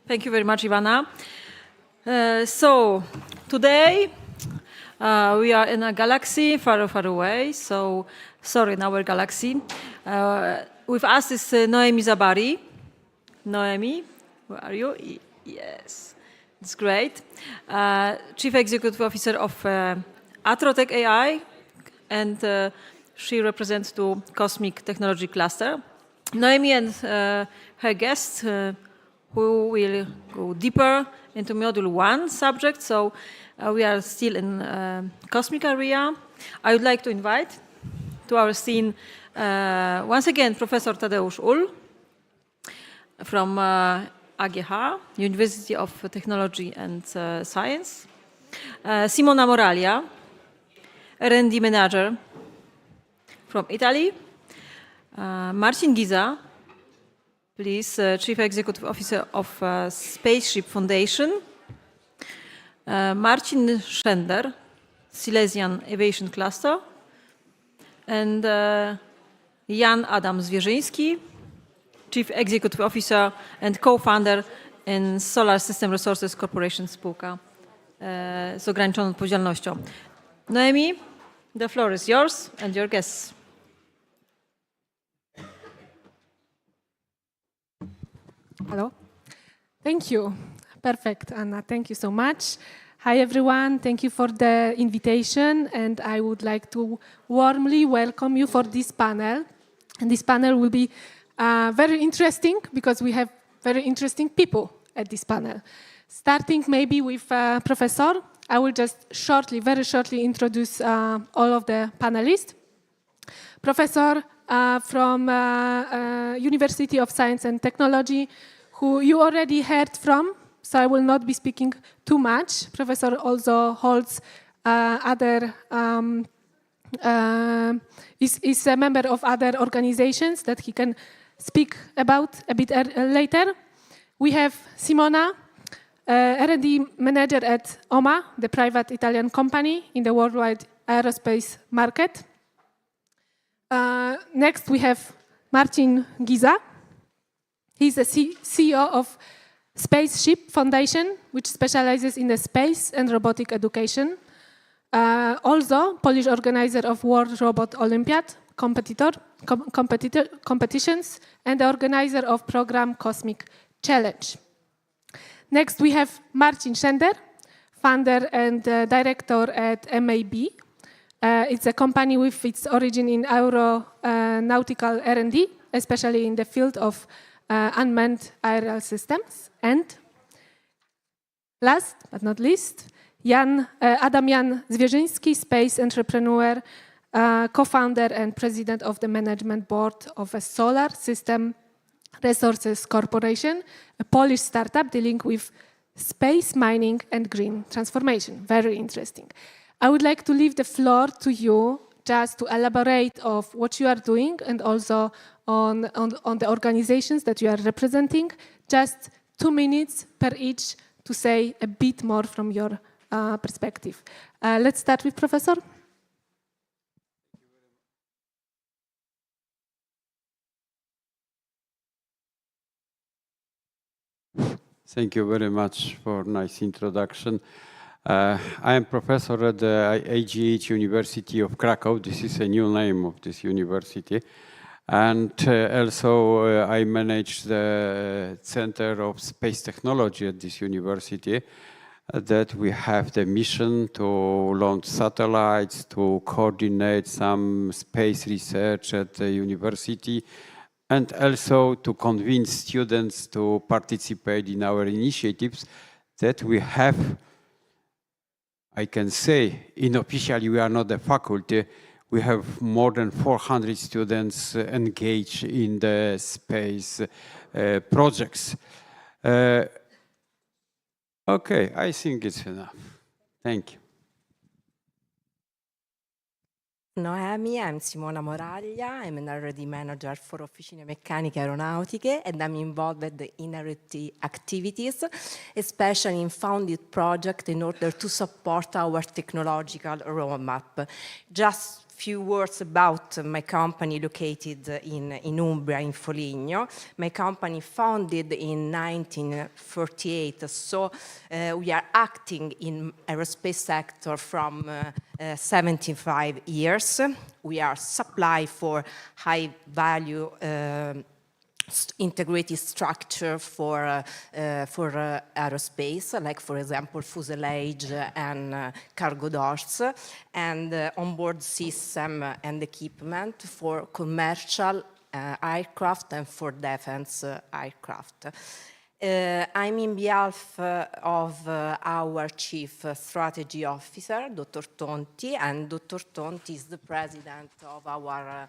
Thank you very much, Ivana. So today we are in a galaxy far, far away. So sorry, in our galaxy. With us is Noemi Zabari. Noemi, where are you? Yes, it's great. Chief Executive Officer of Atrotech AI, and she represents the Cosmic Technology Cluster. Noemi and her guests who will go deeper into Module 1 subject. So we are still in cosmic area. I would like to invite to our scene once again Professor Tadeusz Ull from AGH, University of Technology and Science. Simona Moralia, R&D Manager from Italy. Marcin Giza, please, Chief Executive Officer of Spaceship Foundation. Marcin Schender, Silesian Aviation Cluster. And Jan Adam Zwierzyński, Chief Executive Officer and co-founder in Solar System Resources Corporation spółka z ograniczoną odpowiedzialnością. Noemi, the floor is yours and your guests. Hello. Thank you. Perfect, Anna. Thank you so much. Hi, everyone. Thank you for the invitation, and I would like to warmly welcome you for this panel. And this panel will be very interesting because we have very interesting people at this panel. Starting maybe with Professor. I will just very shortly introduce all of the panelists. Professor from University of Science and Technology, who you already heard from, so I will not be speaking too much. Professor also holds is a member of other organizations that he can speak about a bit later. We have Simona, R&D manager at OMA, the private Italian company in the worldwide aerospace market. Next, we have Marcin Giza. He's the CEO of Spaceship Foundation, which specializes in the space and robotic education. Also, Polish organizer of World Robot Olympiad competitions and the organizer of program Cosmic Challenge. Next, we have Marcin Schender, founder and director at MAB. It's a company with its origin in aeronautical R&D, especially in the field of unmanned aerial systems. And last but not least, Adam Jan Zwierzyński, space entrepreneur, co-founder and president of the management board of a Solar System Resources Corporation, a Polish startup dealing with space mining and green transformation. Very interesting. I would like to leave the floor to you just to elaborate of what you are doing and also on the organizations that you are representing. Just 2 minutes per each to say a bit more from your perspective. Let's start with Professor. Thank you very much for nice introduction. I am professor at the AGH University of Krakow. This is a new name of this university. And also I manage the Center of Space Technology at this university, that we have the mission to launch satellites, to coordinate some space research at the university, and also to convince students to participate in our initiatives that we have. I can say, unofficially, we are not a faculty. We have more than 400 students engaged in the space projects. Okay, I think it's enough. Thank you. Noemi, I'm Simona Moraglia. I'm an R&D manager for Officine Meccaniche Aeronautiche, and I'm involved in R&D activities, especially in funded projects in order to support our technological roadmap. Just few words about my company located in Umbria, in Foligno. My company founded in 1948, so we are acting in aerospace sector from 75 years. We are supply for high value integrated structure for aerospace, like for example fuselage and cargo doors, and onboard system and equipment for commercial aircraft and for defense aircraft. I'm in behalf of our Chief Strategy Officer, Dr. Tonti, and Dr. Tonti is the president of our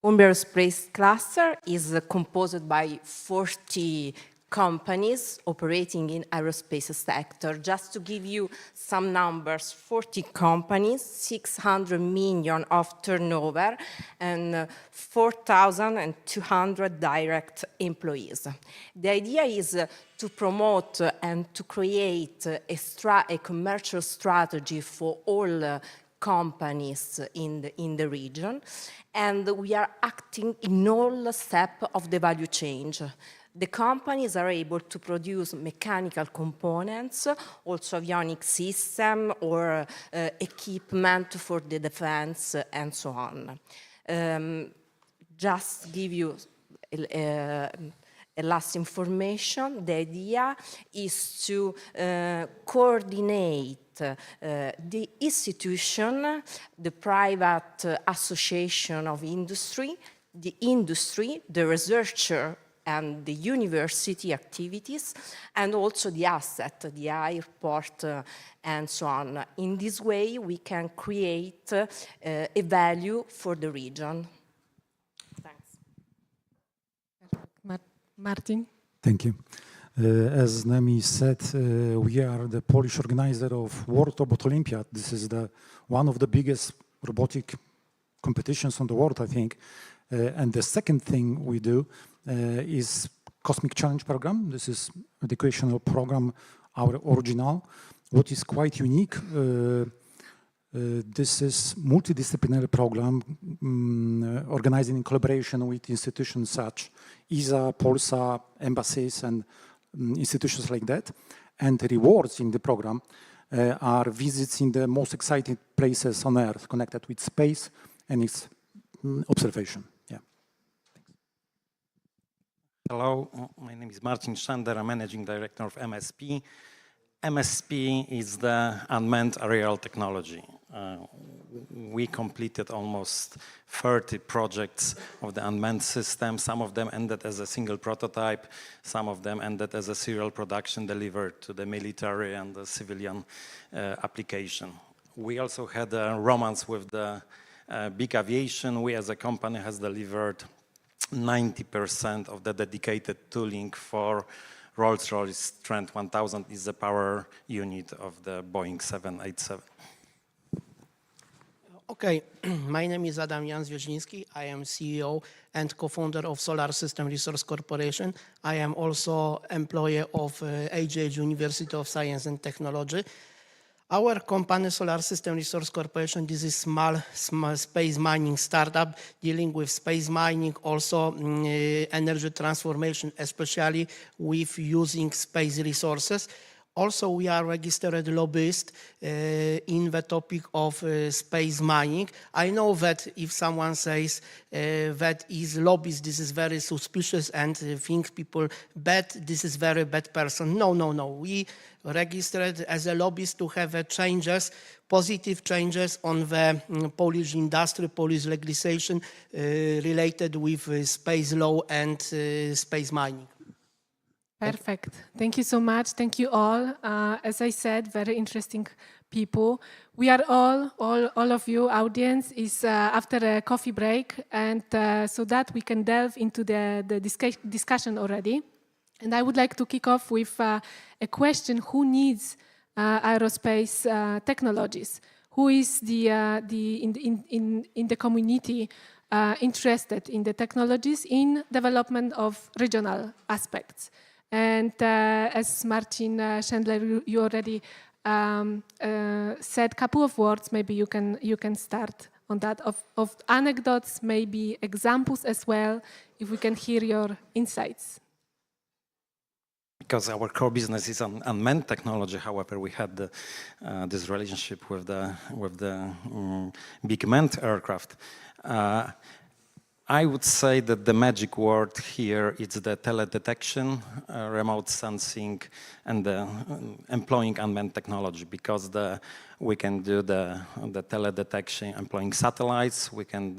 Umbria Aerospace Cluster. Is composed by 40 companies operating in aerospace sector. Just to give you some numbers, 40 companies, 600 million of turnover, and 4,200 direct employees. The idea is to promote and to create a commercial strategy for all companies in the region, and we are acting in all steps of the value chain. The companies are able to produce mechanical components, also avionic system or equipment for the defense and so on. Just give you a last information. The idea is to coordinate the institution, the private association of industry, the researcher, and the university activities, and also the asset, the airport, and so on. In this way, we can create a value for the region. Thanks. Martin. Thank you. As Nemi said, we are the Polish organizer of World Robot Olympiad. This is one of the biggest robotic competitions on the world, I think. And the second thing we do is Cosmic Challenge program. This is educational program, our original. What is quite unique, This is multidisciplinary program organized in collaboration with institutions such ESA, Polsa, embassies, and institutions like that. And the rewards in the program are visits in the most exciting places on Earth connected with space and its observation. Yeah. Hello, my name is Marcin Szander. I'm Managing Director of MSP. MSP is the unmanned aerial technology. We completed almost 30 projects of the unmanned system. Some of them ended as a single prototype. Some of them ended as a serial production delivered to the military and the civilian application. We also had a romance with the big aviation. We as a company has delivered 90% of the dedicated tooling for Rolls-Royce Trent 1000 is the power unit of the Boeing 787. Okay, my name is Adam Jan Zwierzyński. I am CEO and co-founder of Solar System Resource Corporation. I am also employee of HGH University of Science and Technology. Our company, Solar System Resource Corporation, this is small space mining startup dealing with space mining, also energy transformation, especially with using space resources. Also, we are registered lobbyist in the topic of space mining. I know that if someone says that is lobbyist, this is very suspicious and think people bad, this is very bad person. No, no, no. We registered as a lobbyist to have changes, positive changes on the Polish industry, Polish legislation related with space law and space mining. Perfect. Thank you so much. Thank you all. As I said, very interesting people. We are all of you, audience, is after a coffee break, and so that we can delve into the discussion already. And I would like to kick off with a question: who needs aerospace technologies? Who is in the community interested in the technologies in development of regional aspects? And as Marcin Szander, you already said a couple of words. Maybe you can start on that of anecdotes, maybe examples as well, if we can hear your insights. Because our core business is unmanned technology, however, we had this relationship with the big manned aircraft. I would say that the magic word here is the teledetection, remote sensing, and employing unmanned technology, because we can do the teledetection employing satellites, we can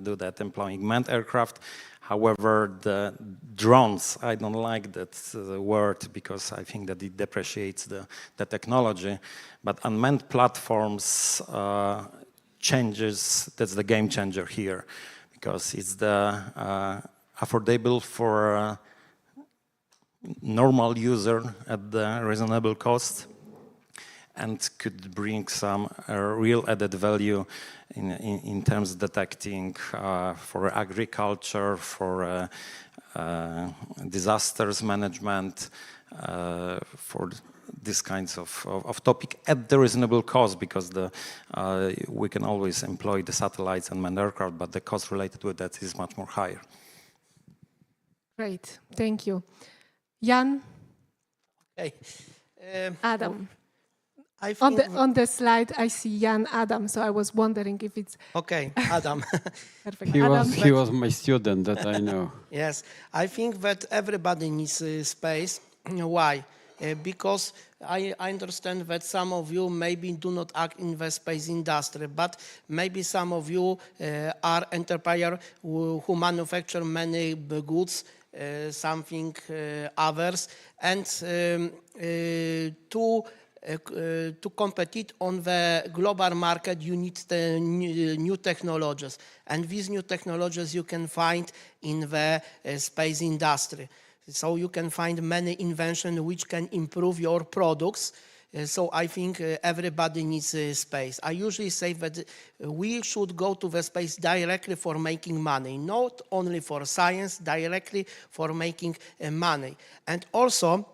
do that employing manned aircraft. However, the drones, I don't like that word because I think that it depreciates the technology, but unmanned platforms changes, that's the game changer here. Because it's affordable for a normal user at the reasonable cost, and could bring some real added value in terms of detecting for agriculture, for disasters management, for these kinds of topic at the reasonable cost, because we can always employ the satellites and manned aircraft, but the cost related with that is much more higher. Great, thank you. Jan? Okay. Adam. I think on the slide, I see Jan Adam, so I was wondering if it's... Okay, Adam. Perfect. He was my student, that I know. Yes, I think that everybody needs space. Why? Because I understand that some of you maybe do not act in the space industry, but maybe some of you are entrepreneurs who manufacture many goods, something others, and to compete on the global market, you need the new technologies, and these new technologies you can find in the space industry. So you can find many inventions which can improve your products. So I think everybody needs space. I usually say that we should go to the space directly for making money, not only for science, directly for making money. And also,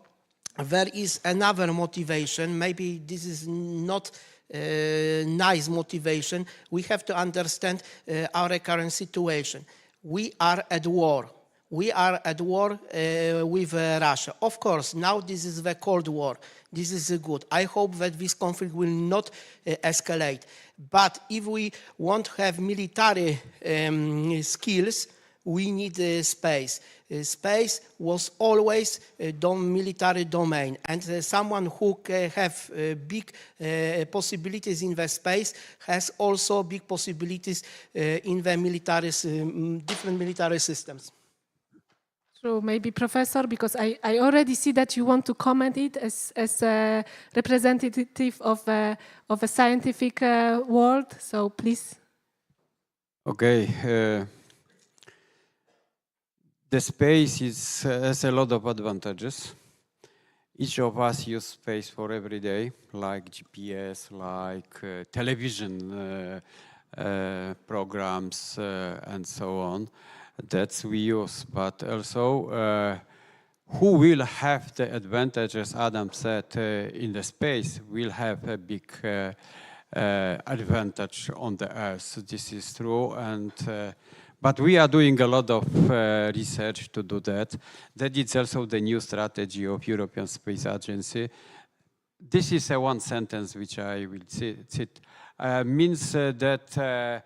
there is another motivation. Maybe this is not nice motivation, we have to understand our current situation. We are at war. We are at war with Russia. Of course, now this is the Cold War. This is good. I hope that this conflict will not escalate. But if we want to have military skills, we need space. Space was always a military domain, and someone who have big possibilities in the space has also big possibilities in the military, different military systems. So maybe Professor, because I already see that you want to comment it as a representative of a scientific world, so please. Okay. The space has a lot of advantages. Each of us use space for every day, like GPS, like television programs, and so on. That's we use, but also who will have the advantages, Adam said, in the space will have a big advantage on the Earth. So this is true, and but we are doing a lot of research to do that. That is also the new strategy of European Space Agency. This is one sentence which I will cite. Means that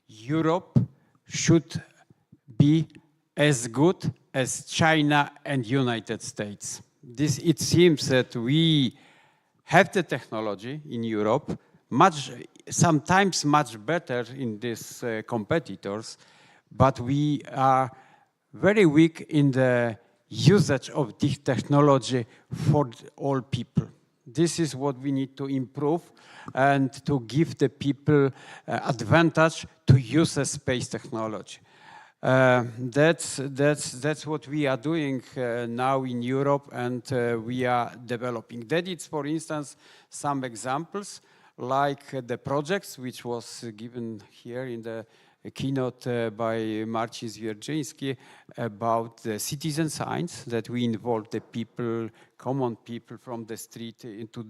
Europe should be as good as China and United States. It seems that we have the technology in Europe, sometimes much better in these competitors, but we are very weak in the usage of this technology for all people. This is what we need to improve and to give the people advantage to use the space technology. That's what we are doing now in Europe, and we are developing. That is, for instance, some examples like the projects which was given here in the keynote by Marcin Zwierzyński about the citizen science, that we involve the people, common people from the street into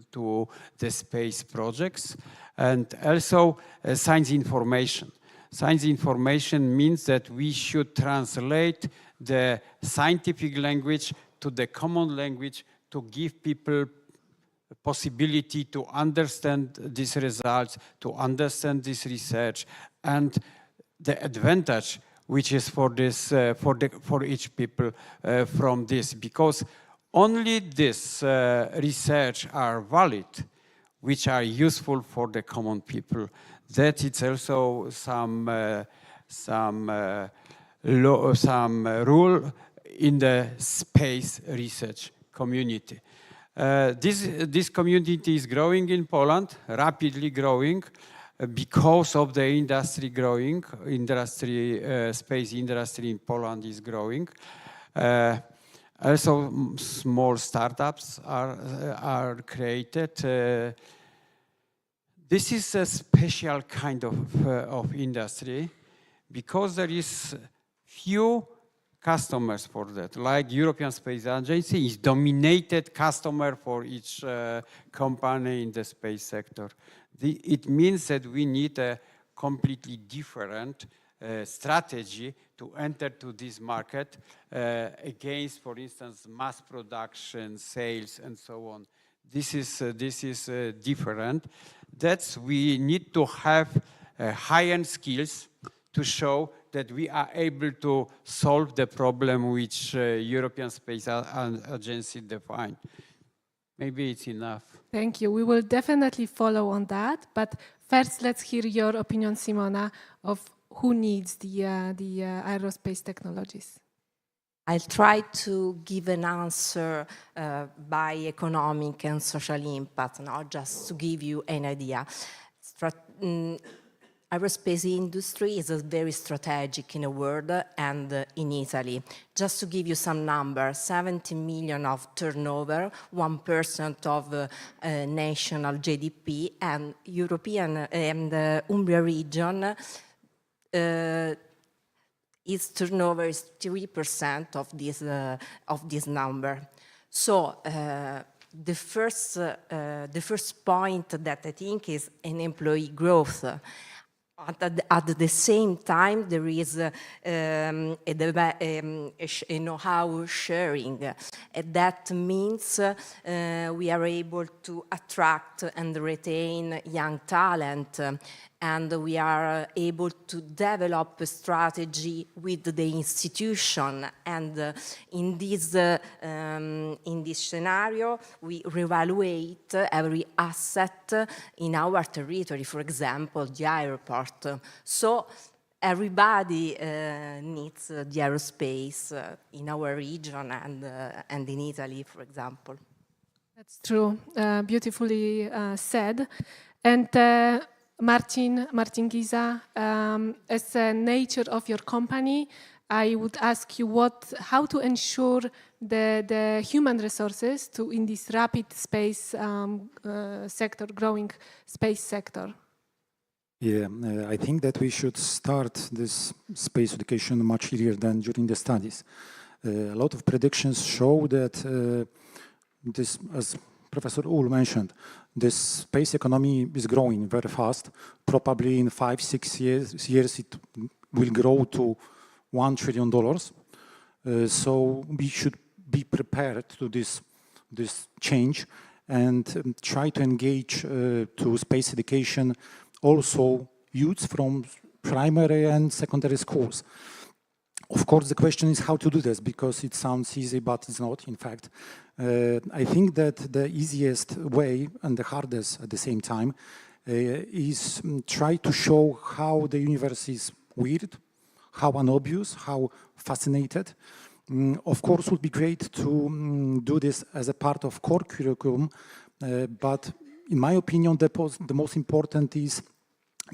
the space projects, and also science information. Science information means that we should translate the scientific language to the common language to give people a possibility to understand these results, to understand this research, and the advantage which is for this for each people from this, because only this research are valid, which are useful for the common people. That it's also some rule in the space research community. This community is growing in Poland, rapidly growing, because of the industry growing. Space industry in Poland is growing. Also, small startups are created. This is a special kind of industry because there is few customers for that. Like European Space Agency is dominated customer for each company in the space sector. It means that we need a completely different strategy to enter to this market against, for instance, mass production, sales, and so on. This is different. That's we need to have high-end skills to show that we are able to solve the problem which European Space Agency defined. Maybe it's enough. Thank you. We will definitely follow on that. But first, let's hear your opinion, Simona, of who needs the aerospace technologies. I'll try to give an answer by economic and social impact, not just to give you an idea. Aerospace industry is very strategic in the world and in Italy. Just to give you some numbers, 70 million of turnover, 1% of national GDP, and European and Umbria region, its turnover is 3% of this number. So The first point that I think is an employee growth. At the same time, there is a know-how sharing. That means we are able to attract and retain young talent, and we are able to develop a strategy with the institution. And in this scenario, we reevaluate every asset in our territory, for example, the airport. So everybody needs the aerospace in our region and in Italy, for example. That's true. Beautifully said. And Martin Giza, as the nature of your company, I would ask you how to ensure the human resources in this rapid space sector, growing space sector. Yeah, I think that we should start this space education much earlier than during the studies. A lot of predictions show that this, as Professor Uhl mentioned, this space economy is growing very fast. Probably in 5-6 years it will grow to $1 trillion. So we should be prepared to this change and try to engage to space education also youths from primary and secondary schools. Of course, the question is how to do this, because it sounds easy, but it's not, in fact. I think that the easiest way and the hardest at the same time is try to show how the universe is weird, how unobvious, how fascinated. Of course, it would be great to do this as a part of core curriculum, but in my opinion, the most important is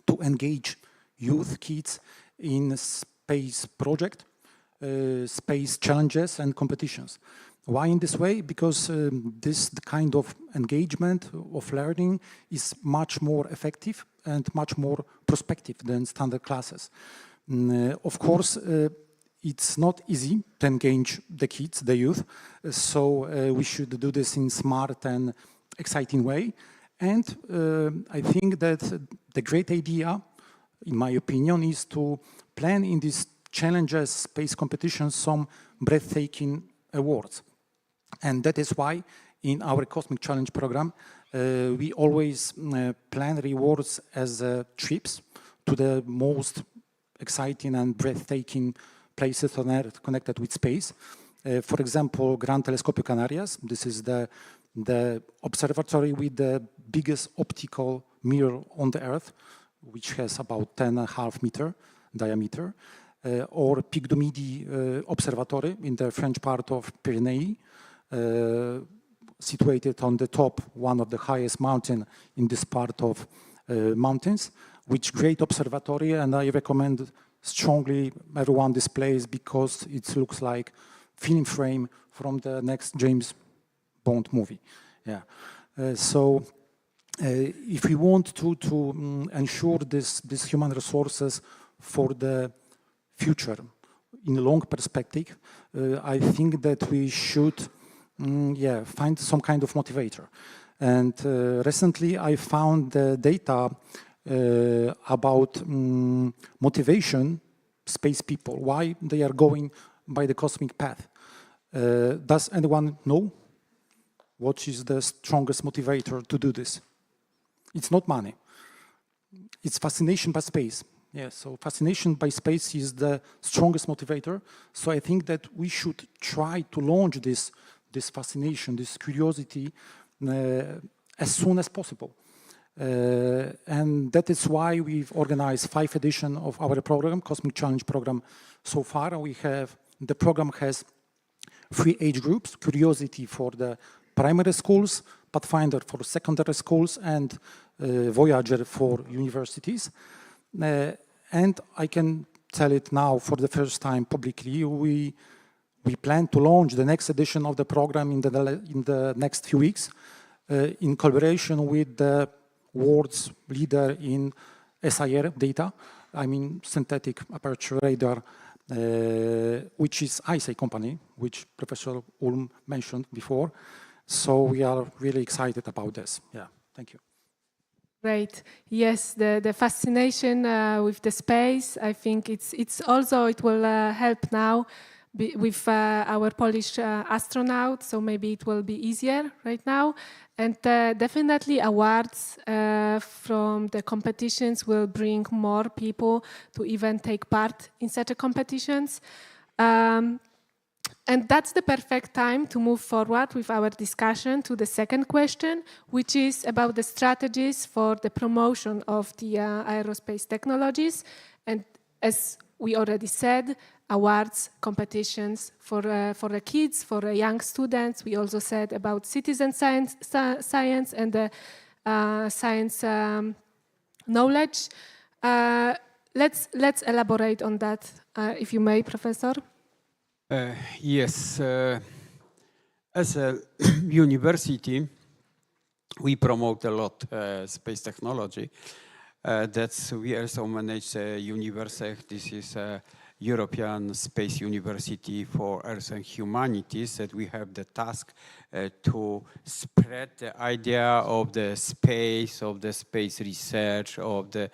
to engage youth, kids in space project, space challenges and competitions. Why in this way? Because this kind of engagement of learning is much more effective and much more prospective than standard classes. Of course, it's not easy to engage the kids, the youth, so we should do this in smart and exciting way. And I think that the great idea, in my opinion, is to plan in these challenges, space competitions, some breathtaking awards. And that is why in our Cosmic Challenge program, we always plan rewards as trips to the most exciting and breathtaking places on Earth connected with space. For example, Gran Telescopio Canarias. This is the observatory with the biggest optical mirror on the Earth, which has about 10.5 meter diameter. Or Pic du Midi Observatory in the French part of Pyrenees, situated on the top, one of the highest mountain in this part of mountains, which great observatory, and I recommend strongly everyone this place because it looks like film frame from the next James Bond movie. Yeah. So if we want to ensure this human resources for the future in a long perspective, I think that we should find some kind of motivator. And recently I found the data about motivation, space people, why they are going by the cosmic path. Does anyone know what is the strongest motivator to do this? It's not money. It's fascination by space. Yeah, so fascination by space is the strongest motivator. So I think that we should try to launch this fascination, this curiosity as soon as possible. And that is why we've organized 5 editions of our program, Cosmic Challenge program. So far, the program has 3 age groups: Curiosity for the primary schools, Pathfinder for secondary schools, and Voyager for universities. And I can tell it now for the first time publicly, we plan to launch the next edition of the program in the next few weeks in collaboration with the world's leader in SIR data, I mean synthetic aperture radar, which is ISA company, which Professor Ulm mentioned before. So we are really excited about this. Yeah, thank you. Great. Yes, the fascination with the space, I think it's also, it will help now with our Polish astronauts, so maybe it will be easier right now. And definitely awards from the competitions will bring more people to even take part in such a competitions. And that's the perfect time to move forward with our discussion to the second question, which is about the strategies for the promotion of the aerospace technologies. And as we already said, awards, competitions for the kids, for the young students. We also said about citizen science and the science knowledge. Let's elaborate on that, if you may, Professor. Yes, as a university, we promote a lot space technology. We also manage UniverSech. This is a European Space University for Earth and Humanities, that we have the task to spread the idea of the space research, of the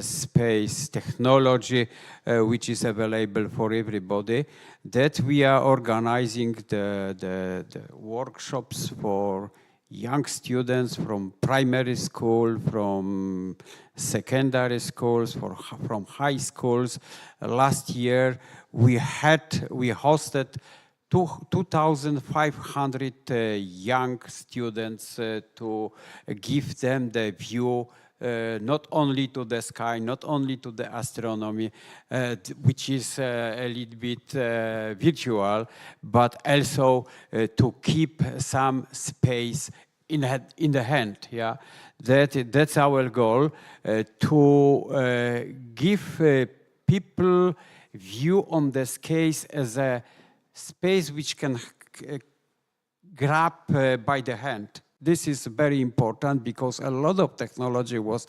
space technology, which is available for everybody. That we are organizing the workshops for young students from primary school, from secondary schools, from high schools. Last year we hosted 2,500 young students to give them the view not only to the sky, not only to the astronomy, which is a little bit virtual, but also to keep some space in the hand. Yeah, that's our goal, to give people view on the space as a space which can grab by the hand. This is very important because a lot of technology was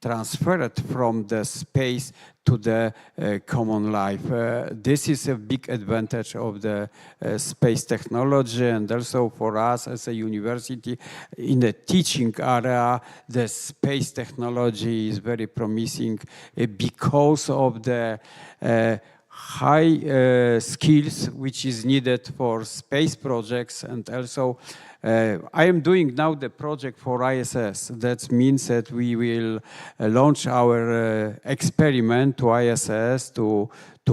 transferred from the space to the common life. This is a big advantage of the space technology, and also for us as a university in the teaching area, the space technology is very promising because of the high skills which is needed for space projects. And also I am doing now the project for ISS. That means that we will launch our experiment to ISS to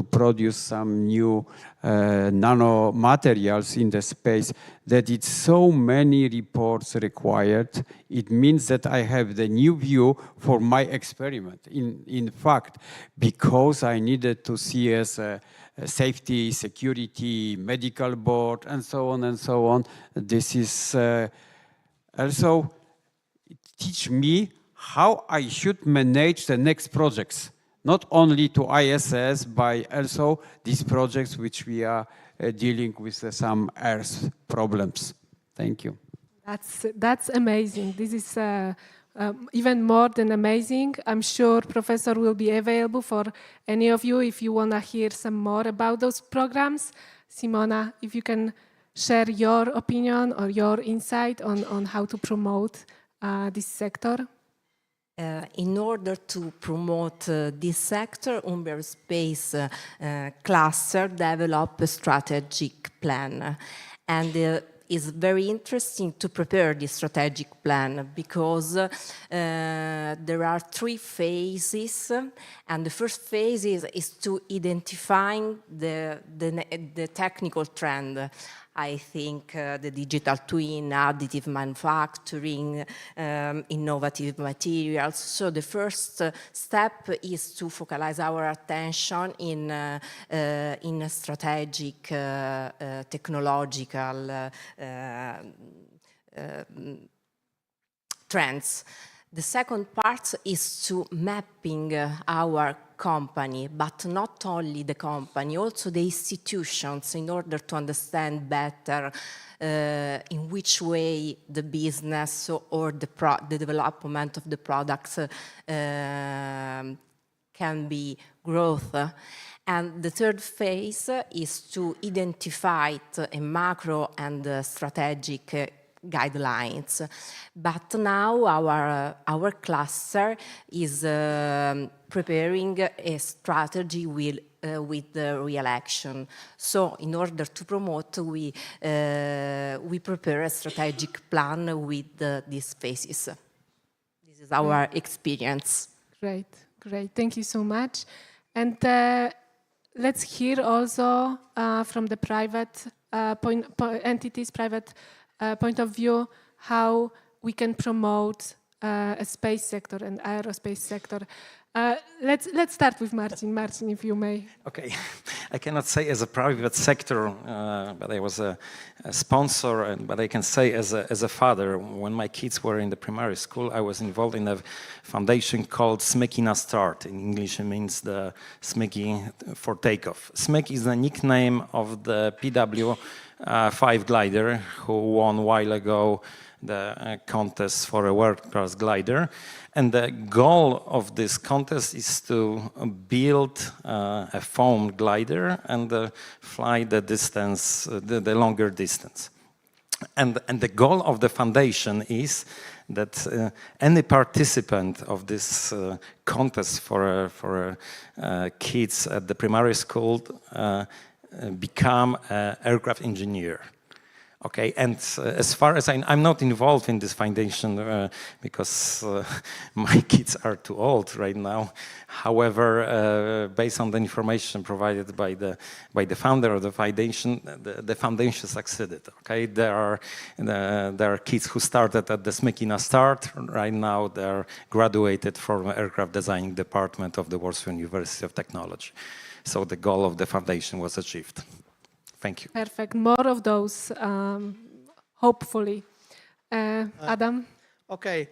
produce some new nanomaterials in the space, that it's so many reports required. It means that I have the new view for my experiment. In fact, because I needed to see as a safety, security, medical board, and so on and so on. This is also teach me how I should manage the next projects, not only to ISS, but also these projects which we are dealing with some Earth problems. Thank you. That's amazing. This is even more than amazing. I'm sure Professor will be available for any of you if you want to hear some more about those programs. Simona, if you can share your opinion or your insight on how to promote this sector. In order to promote this sector, Umber Space cluster developed a strategic plan, and it's very interesting to prepare this strategic plan because there are 3 phases, and the first phase is to identifying the technical trend. I think the digital twin, additive manufacturing, innovative materials. So the first step is to focalize our attention in strategic technological trends. The second part is to mapping our company, but not only the company, also the institutions, in order to understand better in which way the business or the development of the products can be growth. And the third phase is to identify a macro and strategic guidelines. But now our cluster is preparing a strategy with the real action. So in order to promote, we prepare a strategic plan with these phases. This is our experience. Great, great. Thank you so much. And let's hear also from the private entities, private point of view, how we can promote a space sector and aerospace sector. Let's start with Marcin. Marcin, if you may. Okay, I cannot say as a private sector, but I was a sponsor, but I can say as a father, when my kids were in the primary school, I was involved in a foundation called SMECI na Start. In English, it means the SMECI for takeoff. SMECI is the nickname of the PW5 glider who won a while ago the contest for a world-class glider. And the goal of this contest is to build a foam glider and fly the distance, the longer distance. And the goal of the foundation is that any participant of this contest for kids at the primary school become an aircraft engineer. Okay, and as far as I'm not involved in this foundation because my kids are too old right now. However, based on the information provided by the founder of the foundation succeeded. Okay, there are kids who started at the SMECI na Start. Right now, they are graduated from the aircraft design department of the Warsaw University of Technology. So the goal of the foundation was achieved. Thank you. Perfect. More of those, hopefully. Adam? Okay.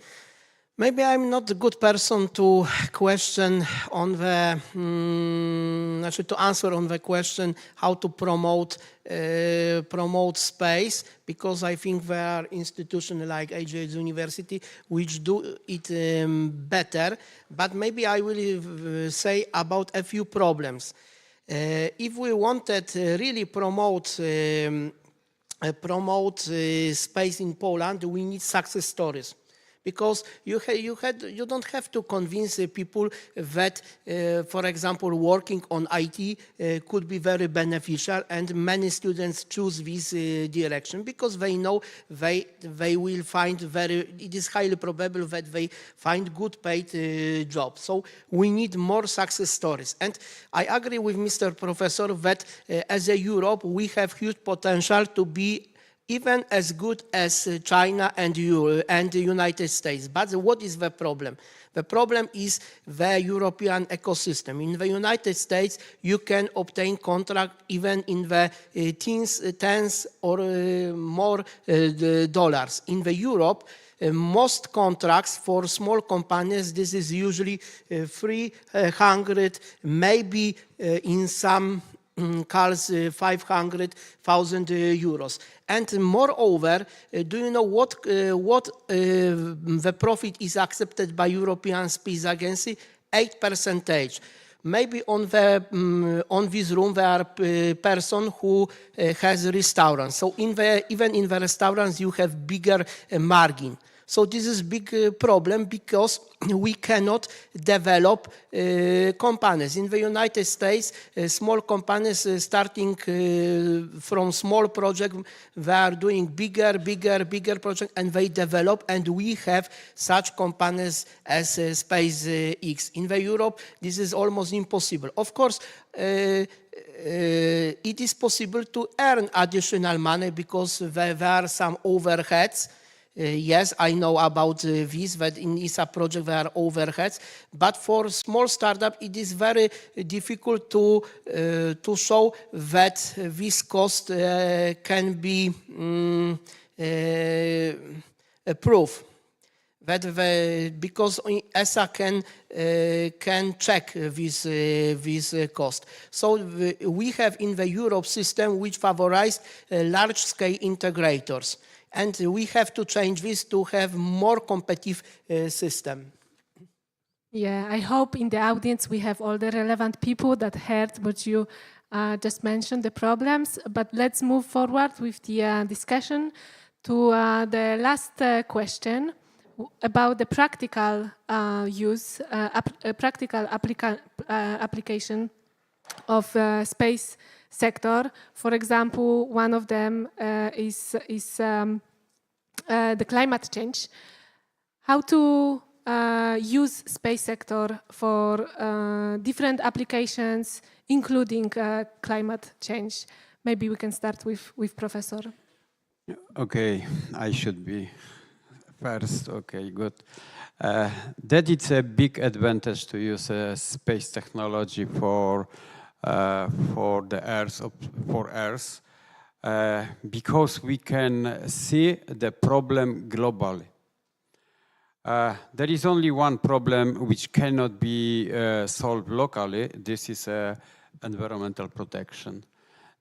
Maybe I'm not a good person to question on the, actually to answer on the question how to promote space, because I think there are institutions like AGH University which do it better. But maybe I will say about a few problems. If we wanted really promote space in Poland, we need success stories. Because you don't have to convince people that, for example, working on IT could be very beneficial, and many students choose this direction because they know they will find it is highly probable that they find good paid jobs. So we need more success stories. And I agree with Mr. Professor that as a Europe, we have huge potential to be even as good as China and the United States. But what is the problem? The problem is the European ecosystem. In the United States, you can obtain contract even in the tens or more dollars. In the Europe, most contracts for small companies, this is usually 300, maybe in some calls 500,000 euros. And moreover, do you know what the profit is accepted by European Space Agency? 8%. Maybe on this room there are person who has restaurants. So even in the restaurants you have bigger margin. So this is big problem because we cannot develop companies. In the United States, small companies starting from small project, they are doing bigger project, and they develop, and we have such companies as SpaceX. In the Europe, this is almost impossible. Of course, it is possible to earn additional money because there are some overheads. Yes, I know about this, that in ESA project there are overheads, but for small startup it is very difficult to show that this cost can be proof. Because ESA can check this cost. So we have in the Europe system which favorized large-scale integrators. And we have to change this to have more competitive system. Yeah, I hope in the audience we have all the relevant people that heard what you just mentioned, the problems. But let's move forward with the discussion. to the last question about the practical use, practical application of space sector. For example, one of them is the climate change. How to use space sector for different applications, including climate change. Maybe we can start with Professor. Okay, I should be first. Okay, good. That it's a big advantage to use space technology for the Earth, because we can see the problem globally. There is only one problem which cannot be solved locally. This is environmental protection.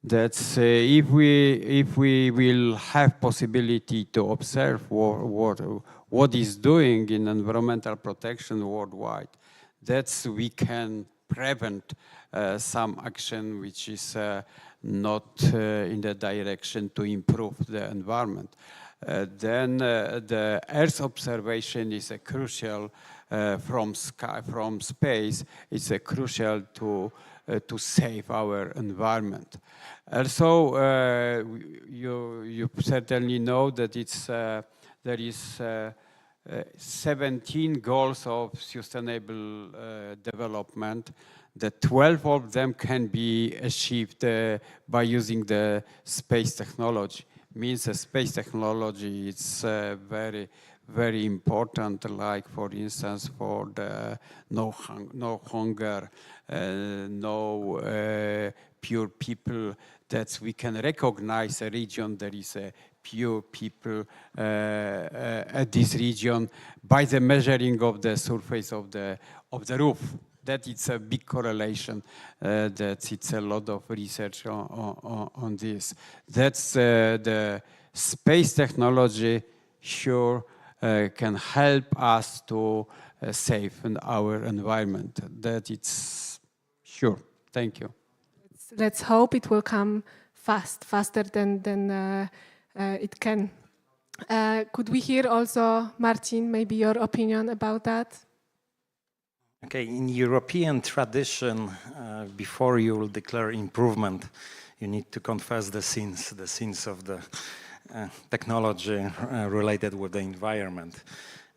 That's if we will have possibility to observe what is doing in environmental protection worldwide, that's we can prevent some action which is not in the direction to improve the environment. Then the Earth observation is a crucial from space. It's a crucial to save our environment. Also, you certainly know that there is 17 goals of sustainable development. The 12 of them can be achieved by using the space technology. Means the space technology is very, very important, like for instance for the no hunger, no pure people, that we can recognize a region there is a pure people at this region by the measuring of the surface of the roof. That it's a big correlation. That it's a lot of research on this. That's the space technology sure can help us to save our environment. That it's sure. Thank you. Let's hope it will come faster than it can. Could we hear also, Marcin, maybe your opinion about that? Okay, in European tradition, before you will declare improvement, you need to confess the sins of the technology related with the environment.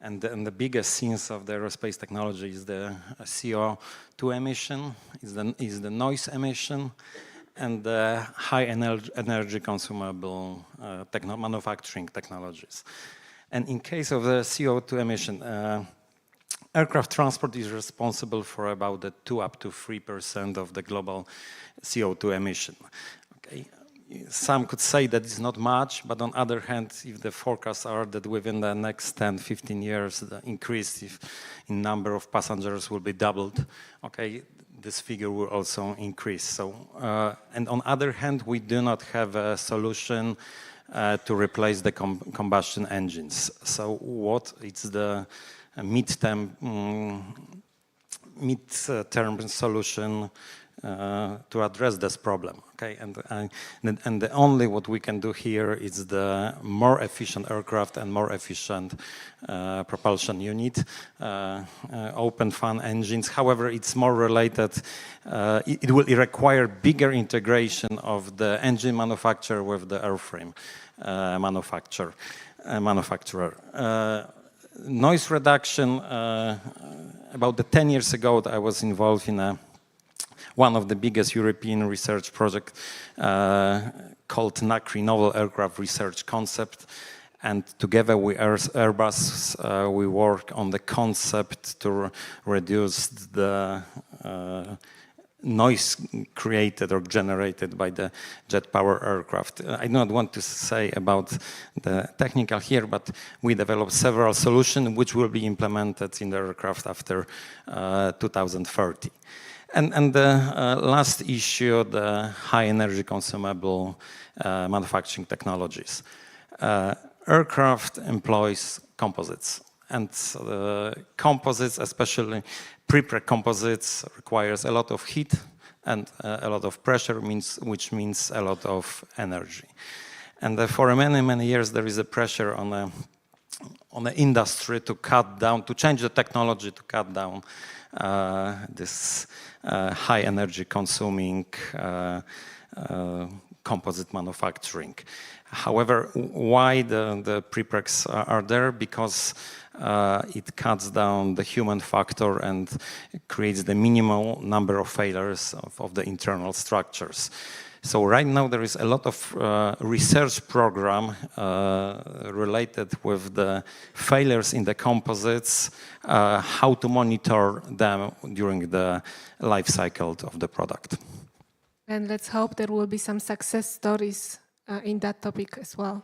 And the biggest sins of the aerospace technology is the CO2 emission, is the noise emission, and the high energy consumable manufacturing technologies. And in case of the CO2 emission, aircraft transport is responsible for about 2 up to 3% of the global CO2 emission. Okay. Some could say that it's not much, but on the other hand, if the forecasts are that within the next 10, 15 years, the increase in number of passengers will be doubled, okay, this figure will also increase. So, and on the other hand, we do not have a solution to replace the combustion engines. So what is the mid-term solution to address this problem? Okay, and the only what we can do here is the more efficient aircraft and more efficient propulsion unit, open fan engines. However, it's more related. It will require bigger integration of the engine manufacturer with the airframe manufacturer. Noise reduction. About 10 years ago, I was involved in one of the biggest European research projects called NACRI, Novel Aircraft Research Concept. And together with Airbus, we work on the concept to reduce the noise created or generated by the jet power aircraft. I do not want to say about the technical here, but we developed several solutions which will be implemented in the aircraft after 2030. And the last issue, the high energy consumable manufacturing technologies. Aircraft employs composites, and composites, especially prepreg composites, requires a lot of heat and a lot of pressure, which means a lot of energy. And for many, many years, there is a pressure on the industry to cut down, to change the technology to cut down this high energy consuming composite manufacturing. However, why the prepregs are there? Because it cuts down the human factor and creates the minimal number of failures of the internal structures. So right now there is a lot of research program related with the failures in the composites, how to monitor them during the life cycle of the product. And let's hope there will be some success stories in that topic as well.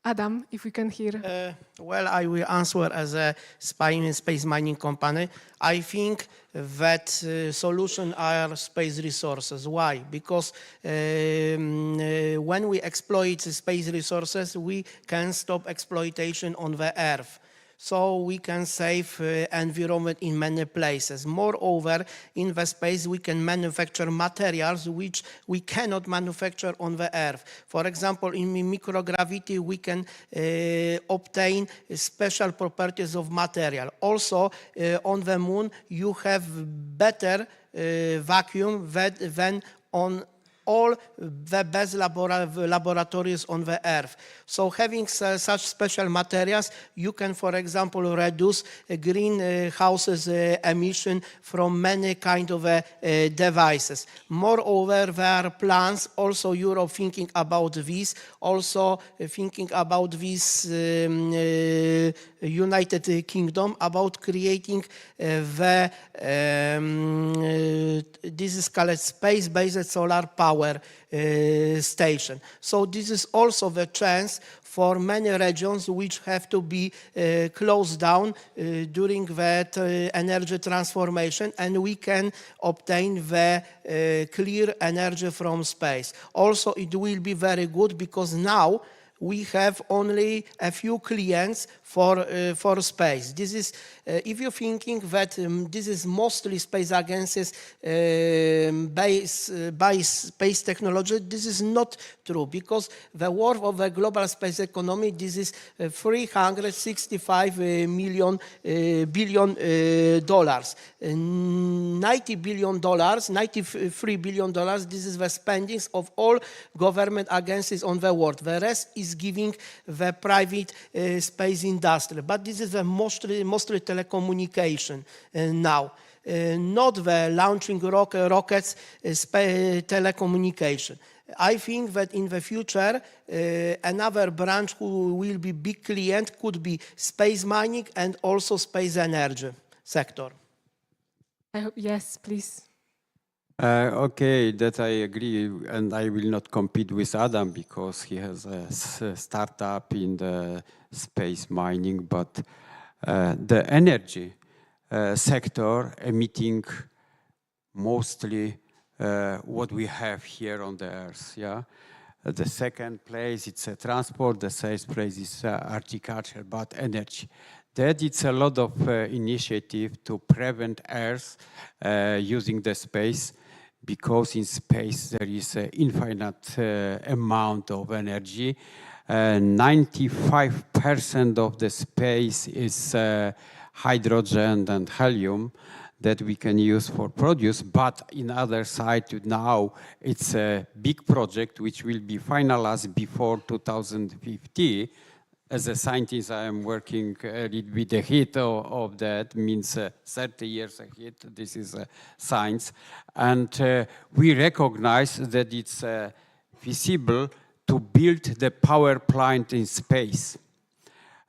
Adam, if we can hear. Well, I will answer as a space mining company. I think that solution are space resources. Why? Because when we exploit space resources, we can stop exploitation on the Earth. So we can save environment in many places. Moreover, in the space, we can manufacture materials which we cannot manufacture on the Earth. For example, in microgravity, we can obtain special properties of material. Also, on the moon, you have better vacuum than on all the best laboratories on the Earth. So having such special materials, you can, for example, reduce greenhouse emission from many kind of devices. Moreover, there are plans, also Europe thinking about this, also thinking about this United Kingdom, about creating this is called space-based solar power station. So this is also the chance for many regions which have to be closed down during that energy transformation, and we can obtain the clear energy from space. Also, it will be very good because now we have only a few clients for space. This is, if you're thinking that this is mostly space agencies by space technology, this is not true, because the worth of the global space economy, this is $365 billion. $90 billion, $93 billion, this is the spendings of all government agencies on the world. The rest is giving the private space industry. But this is a mostly telecommunication now. Not the launching rockets, telecommunication. I think that in the future, another branch who will be big client could be space mining and also space energy sector. Yes, please. Okay, that I agree, and I will not compete with Adam because he has a startup in the space mining, but the energy sector emitting mostly what we have here on the Earth. Yeah, the second place it's transport. The third place is agriculture, but energy. That it's a lot of initiative to prevent Earth using the space, because in space there is an infinite amount of energy. 95% of the space is hydrogen and helium that we can use for produce, but in other side now it's a big project which will be finalized before 2050. As a scientist, I am working a little bit ahead of that, means 30 years ahead. This is science. And we recognize that it's feasible to build the power plant in space.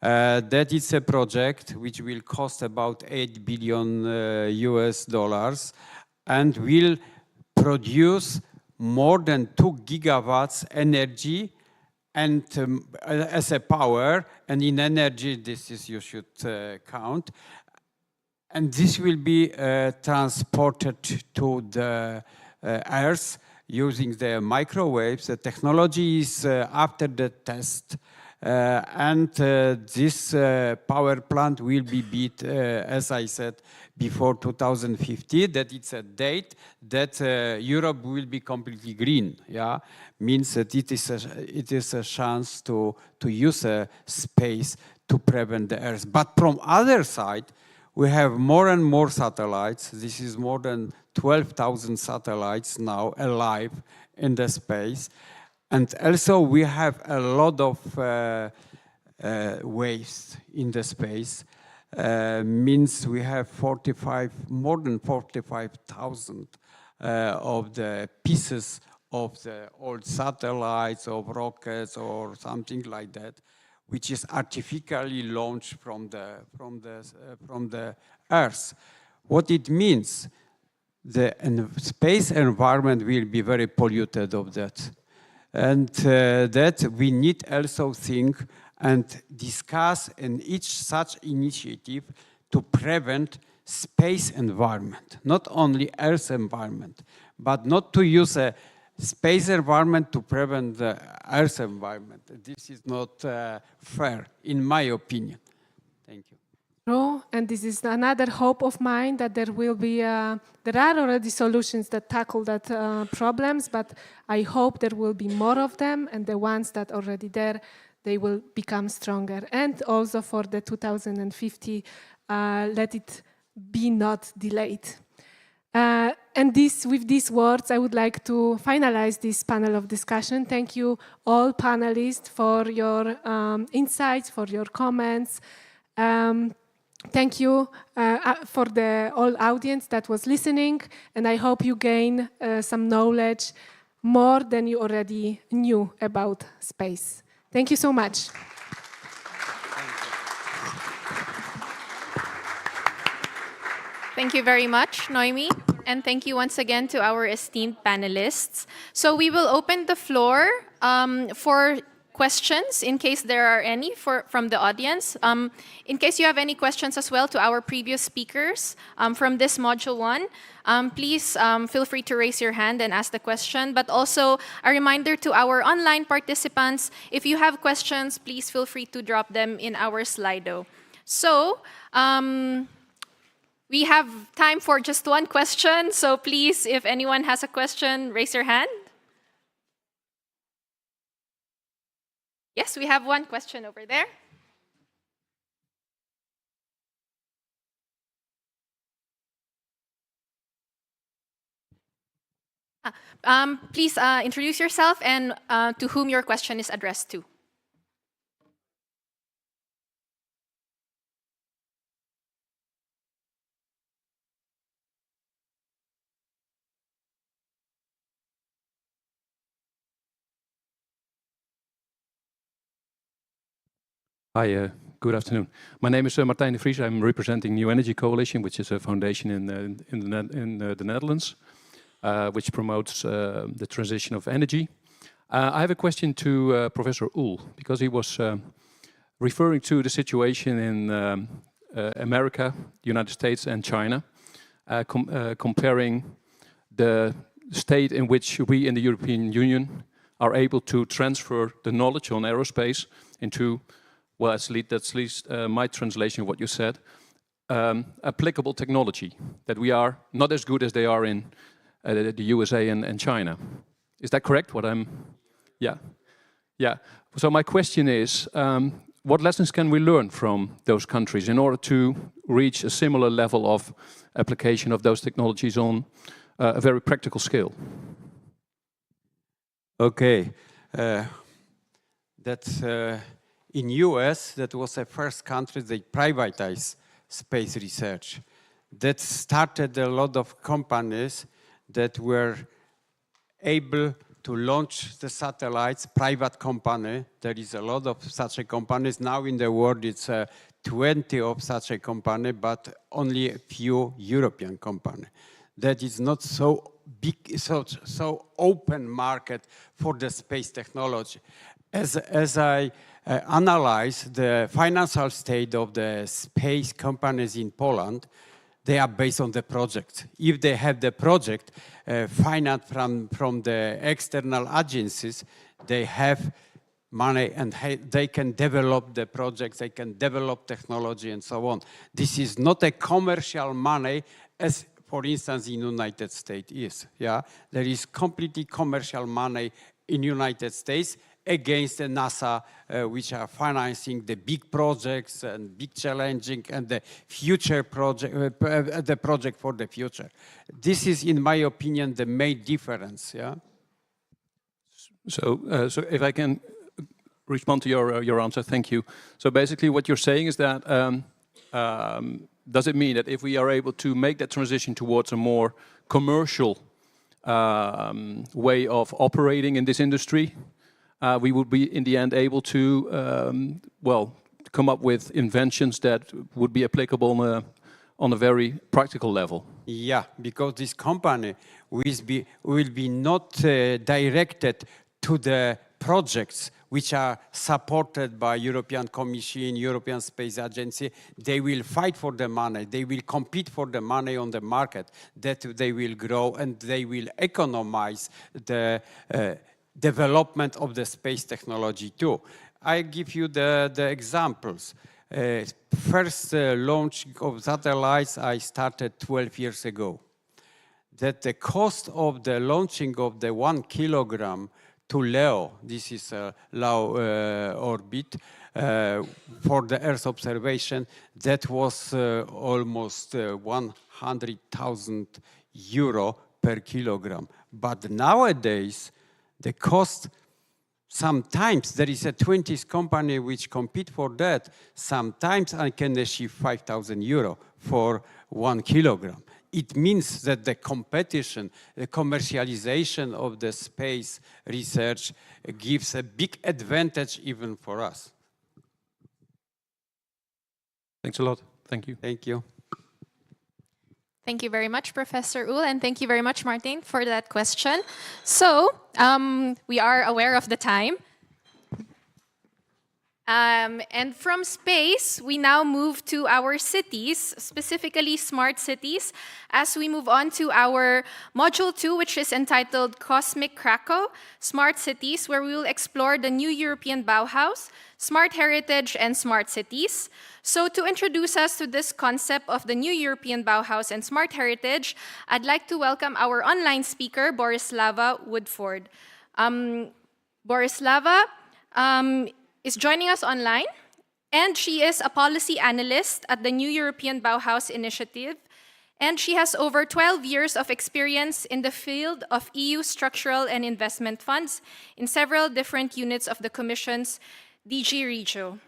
That is a project which will cost about $8 billion US and will produce more than 2 gigawatts energy, and as a power, and in energy, this is you should count. And this will be transported to the Earth using the microwaves. The technology is after the test. This power plant will be built, as I said, before 2050. That it's a date that Europe will be completely green. Yeah, means that it is a chance to use a space to prevent the Earth. But from other side, we have more and more satellites. This is more than 12,000 satellites now alive in the space. And also we have a lot of waves in the space. Means we have more than 45,000 of the pieces of the old satellites, of rockets or something like that, which is artificially launched from the Earth. What it means, the space environment will be very polluted of that. And that we need also think and discuss in each such initiative to prevent space environment, not only Earth environment, but not to use a space environment to prevent the Earth environment. This is not fair, in my opinion. Thank you. True, and this is another hope of mine that there will be, there are already solutions that tackle that problems, but I hope there will be more of them, and the ones that are already there, they will become stronger. And also for the 2050, let it be not delayed. And with these words, I would like to finalize this panel of discussion. Thank you all panelists for your insights, for your comments. Thank you for the all audience that was listening, and I hope you gain some knowledge more than you already knew about space. Thank you so much. Thank you very much, Noemi, and thank you once again to our esteemed panelists. So we will open the floor for questions, in case there are any from the audience. In case you have any questions as well to our previous speakers from this module 1, please feel free to raise your hand and ask the question. But also a reminder to our online participants, if you have questions, please feel free to drop them in our Slido. So we have time for just one question. So please, if anyone has a question, raise your hand. Yes, we have one question over there. Please introduce yourself and to whom your question is addressed to. Hi, good afternoon. My name is Martijn de Vries. I'm representing New Energy Coalition, which is a foundation in the Netherlands, which promotes the transition of energy. I have a question to Professor Uhl, because he was referring to the situation in America, the United States and China, comparing the state in which we in the European Union are able to transfer the knowledge on aerospace into, well, that's at least my translation of what you said, applicable technology, that we are not as good as they are in the USA and China. Is that correct? Yeah. So my question is, what lessons can we learn from those countries in order to reach a similar level of application of those technologies on a very practical scale? Okay. In US, that was the first country that privatized space research. That started a lot of companies that were able to launch the satellites, private company. There is a lot of such companies. Now in the world, it's 20 of such a company, but only a few European companies. That is not so big, so open market for the space technology. As I analyze the financial state of the space companies in Poland, they are based on the project. If they have the project financed from the external agencies, they have money, and they can develop the projects, they can develop technology and so on. This is not a commercial money as, for instance, in United States is. Yeah, there is completely commercial money in United States against the NASA, which are financing the big projects and big challenging and the future project, the project for the future. This is, in my opinion, the main difference. Yeah. So if I can respond to your answer, thank you. So basically what you're saying is that, does it mean that if we are able to make that transition towards a more commercial way of operating in this industry, we would be in the end able to, well, come up with inventions that would be applicable on a very practical level? Yeah, because this company will be not directed to the projects which are supported by European Commission, European Space Agency. They will fight for the money. They will compete for the money on the market, that they will grow and they will economize the development of the space technology too. I give you the examples. First launch of satellites I started 12 years ago. That the cost of the launching of the 1 kilogram to LEO, this is a low orbit, for the Earth observation, that was almost 100,000 euro per kilogram. But nowadays, the cost, sometimes there is a 20th company which compete for that. Sometimes I can achieve 5,000 euro for 1 kilogram. It means that the competition, the commercialization of the space research gives a big advantage even for us. Thanks a lot. Thank you. Thank you. Thank you very much, Professor Uhl, and thank you very much, Martin, for that question. So, we are aware of the time. And from space, we now move to our cities, specifically smart cities, as we move on to our Module 2, which is entitled Cosmic Krakow, Smart Cities, where we will explore the new European Bauhaus, smart heritage, and smart cities. So to introduce us to this concept of the new European Bauhaus and smart heritage, I'd like to welcome our online speaker, Borislava Woodford. Borislava is joining us online, and she is a policy analyst at the New European Bauhaus Initiative, and she has over 12 years of experience in the field of EU structural and investment funds in several different units of the Commission's DG Regio.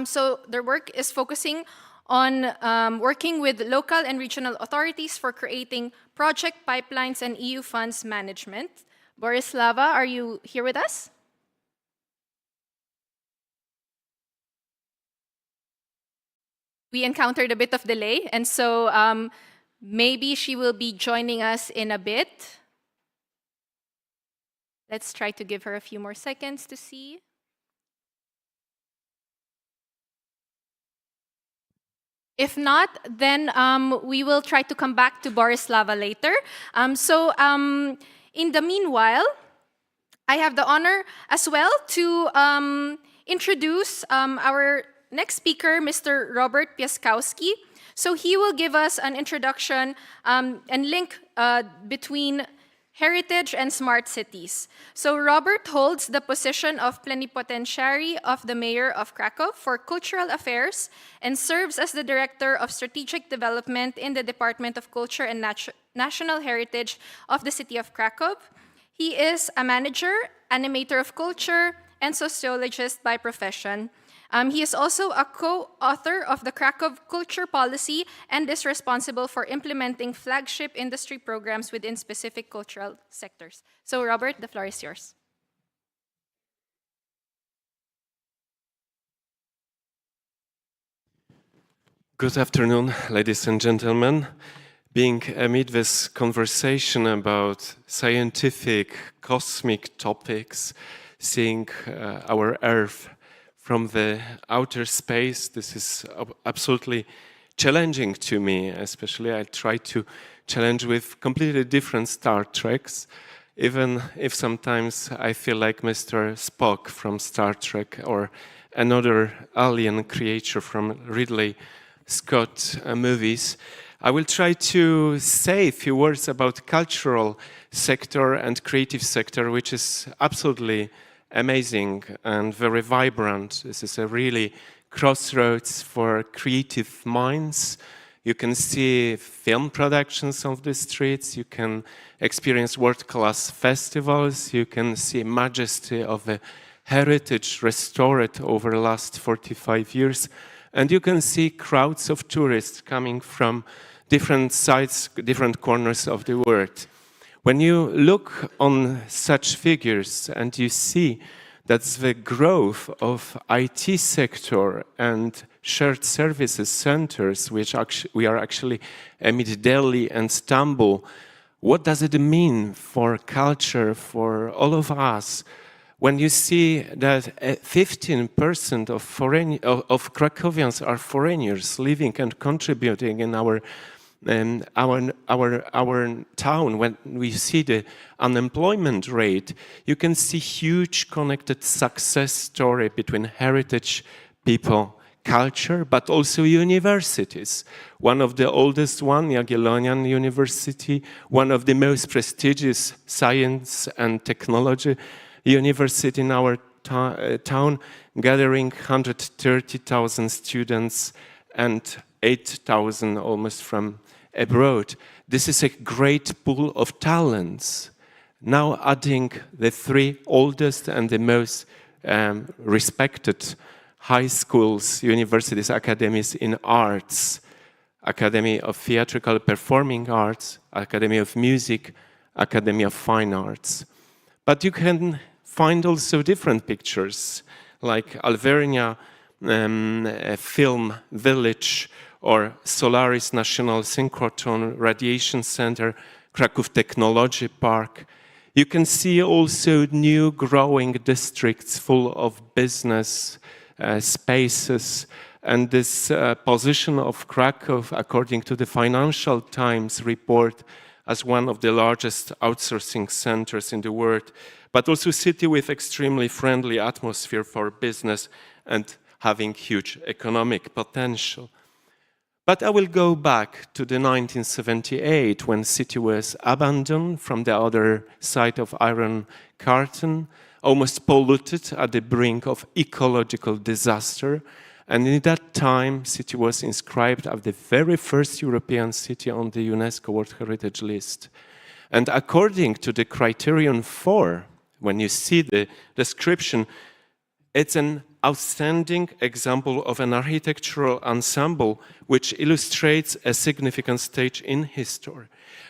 So their work is focusing on working with local and regional authorities for creating project pipelines and EU funds management. Borislava, are you here with us? We encountered a bit of delay, and so maybe she will be joining us in a bit. Let's try to give her a few more seconds to see. If not, then we will try to come back to Borislava later. In the meanwhile, I have the honor as well to introduce our next speaker, Mr. Robert Piaskowski. So he will give us an introduction and link between heritage and smart cities. So Robert holds the position of plenipotentiary of the mayor of Krakow for cultural affairs and serves as the director of strategic development in the Department of Culture and National Heritage of the city of Krakow. He is a manager, animator of culture, and sociologist by profession. He is also a co-author of the Krakow Culture Policy and is responsible for implementing flagship industry programs within specific cultural sectors. So, Robert, the floor is yours. Good afternoon, ladies and gentlemen. Being amid this conversation about scientific, cosmic topics, seeing our Earth from the outer space, this is absolutely challenging to me, especially I try to challenge with completely different Star Treks. even if sometimes I feel like Mr. Spock from Star Trek or another alien creature from Ridley Scott movies. I will try to say a few words about cultural sector and creative sector, which is absolutely amazing and very vibrant. This is a really crossroads for creative minds. You can see film productions on the streets, you can experience world-class festivals, you can see majesty of a heritage restored over the last 45 years, and you can see crowds of tourists coming from different sides, different corners of the world. When you look on such figures and you see that the growth of IT sector and shared services centers, which we are actually amid Delhi and Istanbul, what does it mean for culture, for all of us? When you see that 15% of Krakowians are foreigners living and contributing in our town, when we see the unemployment rate, you can see huge connected success story between heritage people, culture, but also universities. One of the oldest one, Jagiellonian University, one of the most prestigious science and technology university in our town, gathering 130,000 students and 8,000 almost from abroad. This is a great pool of talents. Now adding the three oldest and the most respected high schools, universities, academies in arts, Academy of Theatrical Performing Arts, Academy of Music, Academy of Fine Arts. But you can find also different pictures, like Alvernia Film Village, or Solaris National Synchrotron Radiation Center, Krakow Technology Park. You can see also new growing districts full of business spaces, and this position of Krakow, according to the Financial Times report, as one of the largest outsourcing centers in the world, but also a city with extremely friendly atmosphere for business and having huge economic potential. But I will go back to the 1978, when the city was abandoned from the other side of Iron Curtain, almost polluted at the brink of ecological disaster. And in that time, city was inscribed as the very first European city on the UNESCO World Heritage List. And according to the criterion 4, when you see the description, it's an outstanding example of an architectural ensemble which illustrates a significant stage in history.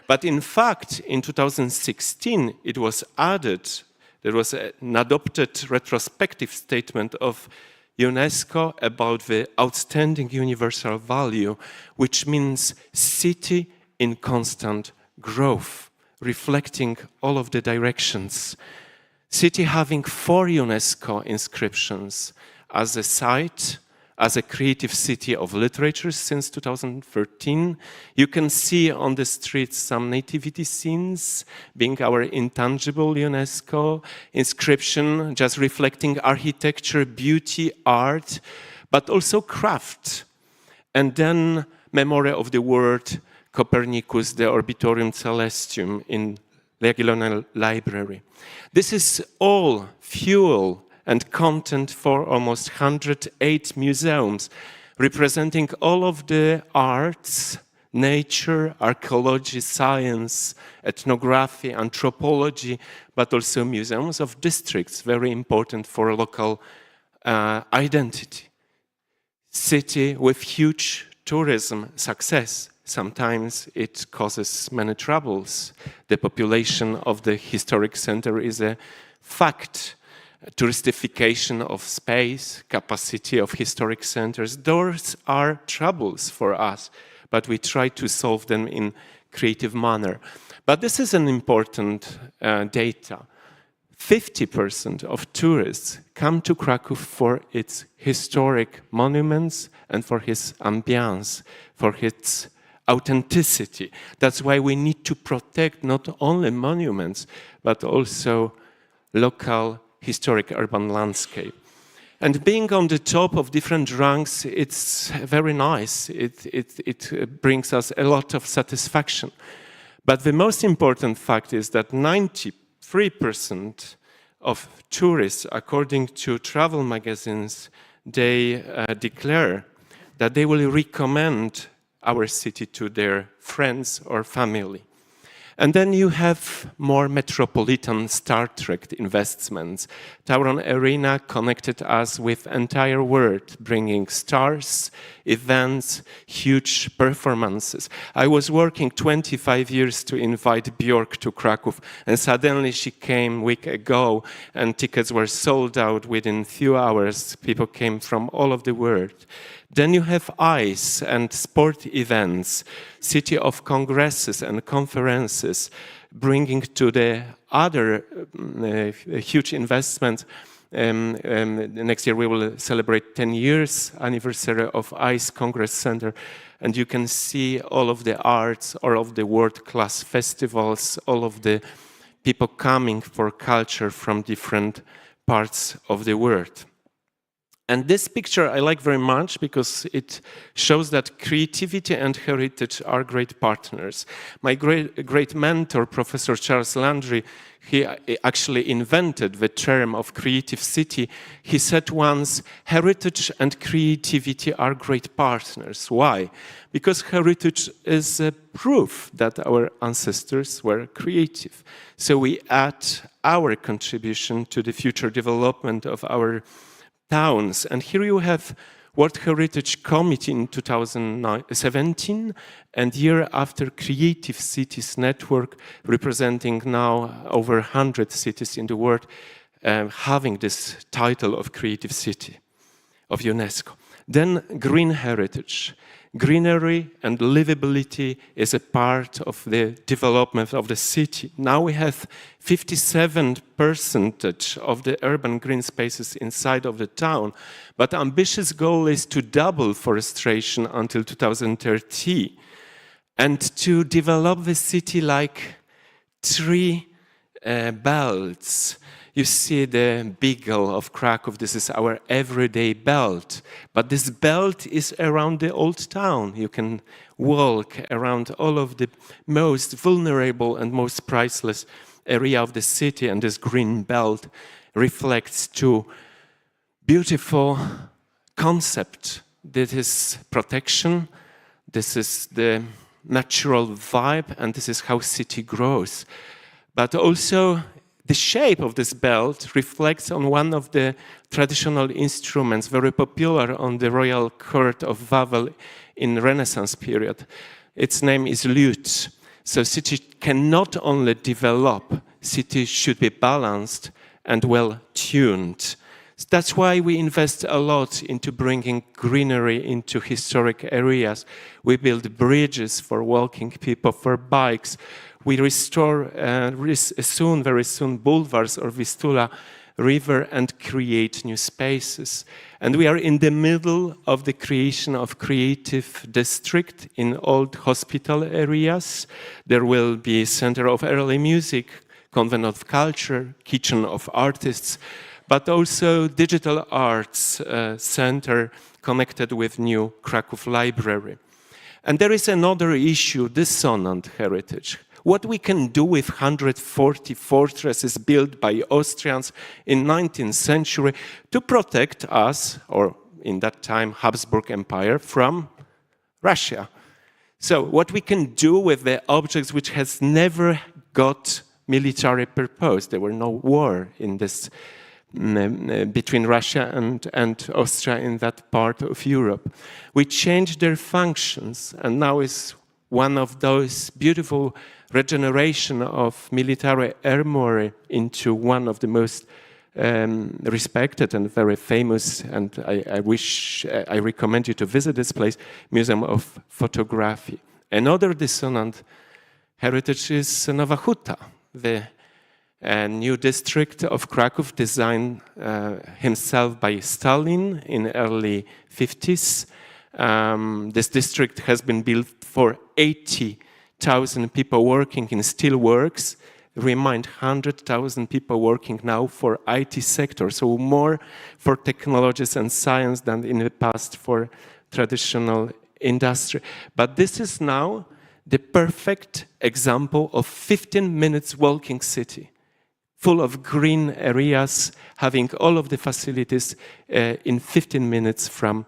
But in fact, in 2016, it was added, there was an adopted retrospective statement of UNESCO about the outstanding universal value, which means city in constant growth, reflecting all of the directions. City having 4 UNESCO inscriptions as a site, as a creative city of literature since 2013. You can see on the streets some nativity scenes, being our intangible UNESCO inscription, just reflecting architecture, beauty, art, but also craft. And then Memory of the World, Copernicus, the Orbitorium Celestium in Jagiellonian Library. This is all fuel and content for almost 108 museums, representing all of the arts, nature, archaeology, science, ethnography, anthropology, but also museums of districts, very important for local identity. City with huge tourism success. Sometimes it causes many troubles. The population of the historic center is a fact. Touristification of space, capacity of historic centers, those are troubles for us, but we try to solve them in creative manner. But this is an important data. 50% of tourists come to Krakow for its historic monuments and for its ambience, for its authenticity. That's why we need to protect not only monuments, but also local historic urban landscape. And being on the top of different ranks, it's very nice. It brings us a lot of satisfaction. But the most important fact is that 93% of tourists, according to travel magazines, they declare that they will recommend our city to their friends or family. And then you have more metropolitan Star Trek investments. Tauron Arena connected us with entire world, bringing stars, events, huge performances. I was working 25 years to invite Björk to Krakow, and suddenly she came a week ago, and tickets were sold out within few hours. People came from all over the world. Then you have ice and sport events, city of congresses and conferences, bringing to the other huge investment. Next year we will celebrate 10 years anniversary of ICE Congress Center, and you can see all of the arts, all of the world-class festivals, all of the people coming for culture from different parts of the world. And this picture I like very much because it shows that creativity and heritage are great partners. My great mentor, Professor Charles Landry, he actually invented the term of creative city. He said once, heritage and creativity are great partners. Why? Because heritage is a proof that our ancestors were creative. So we add our contribution to the future development of our towns. And here you have World Heritage Committee in 2017, and year after Creative Cities Network, representing now over 100 cities in the world, having this title of Creative City of UNESCO. Then Green Heritage. Greenery and livability is a part of the development of the city. Now we have 57% of the urban green spaces inside of the town, but ambitious goal is to double forestation until 2030 and to develop the city like three belts. You see the Beagle of Krakow, this is our everyday belt. But this belt is around the old town. You can walk around all of the most vulnerable and most priceless area of the city, and this green belt reflects two beautiful concepts. This is protection, this is the natural vibe, and this is how city grows. But also, the shape of this belt reflects on one of the traditional instruments very popular on the royal court of Wawel in Renaissance period. Its name is lute. So city can not only develop, city should be balanced and well tuned. That's why we invest a lot into bringing greenery into historic areas. We build bridges for walking people, for bikes. We restore very soon boulevards or Vistula river and create new spaces. And we are in the middle of the creation of creative district in old hospital areas. There will be Center of Early Music, Convent of Culture, Kitchen of Artists, but also digital arts center connected with new Krakow Library. And there is another issue, dissonant heritage. What we can do with 140 fortresses built by Austrians in 19th century to protect us, or in that time Habsburg Empire, from Russia. So what we can do with the objects which has never got military purpose. There were no war in this between Russia and Austria in that part of Europe. We changed their functions, and now is one of those beautiful regeneration of military armory into one of the most respected and very famous, and I recommend you to visit this place, Museum of Photography. Another dissonant heritage is Nowa Huta, the new district of Krakow designed himself by Stalin in early 50s. This district has been built for 80,000 people working in steelworks, remind 100,000 people working now for IT sector, so more for technologies and science than in the past for traditional industry. But this is now the perfect example of 15 minutes walking city, full of green areas, having all of the facilities in 15 minutes from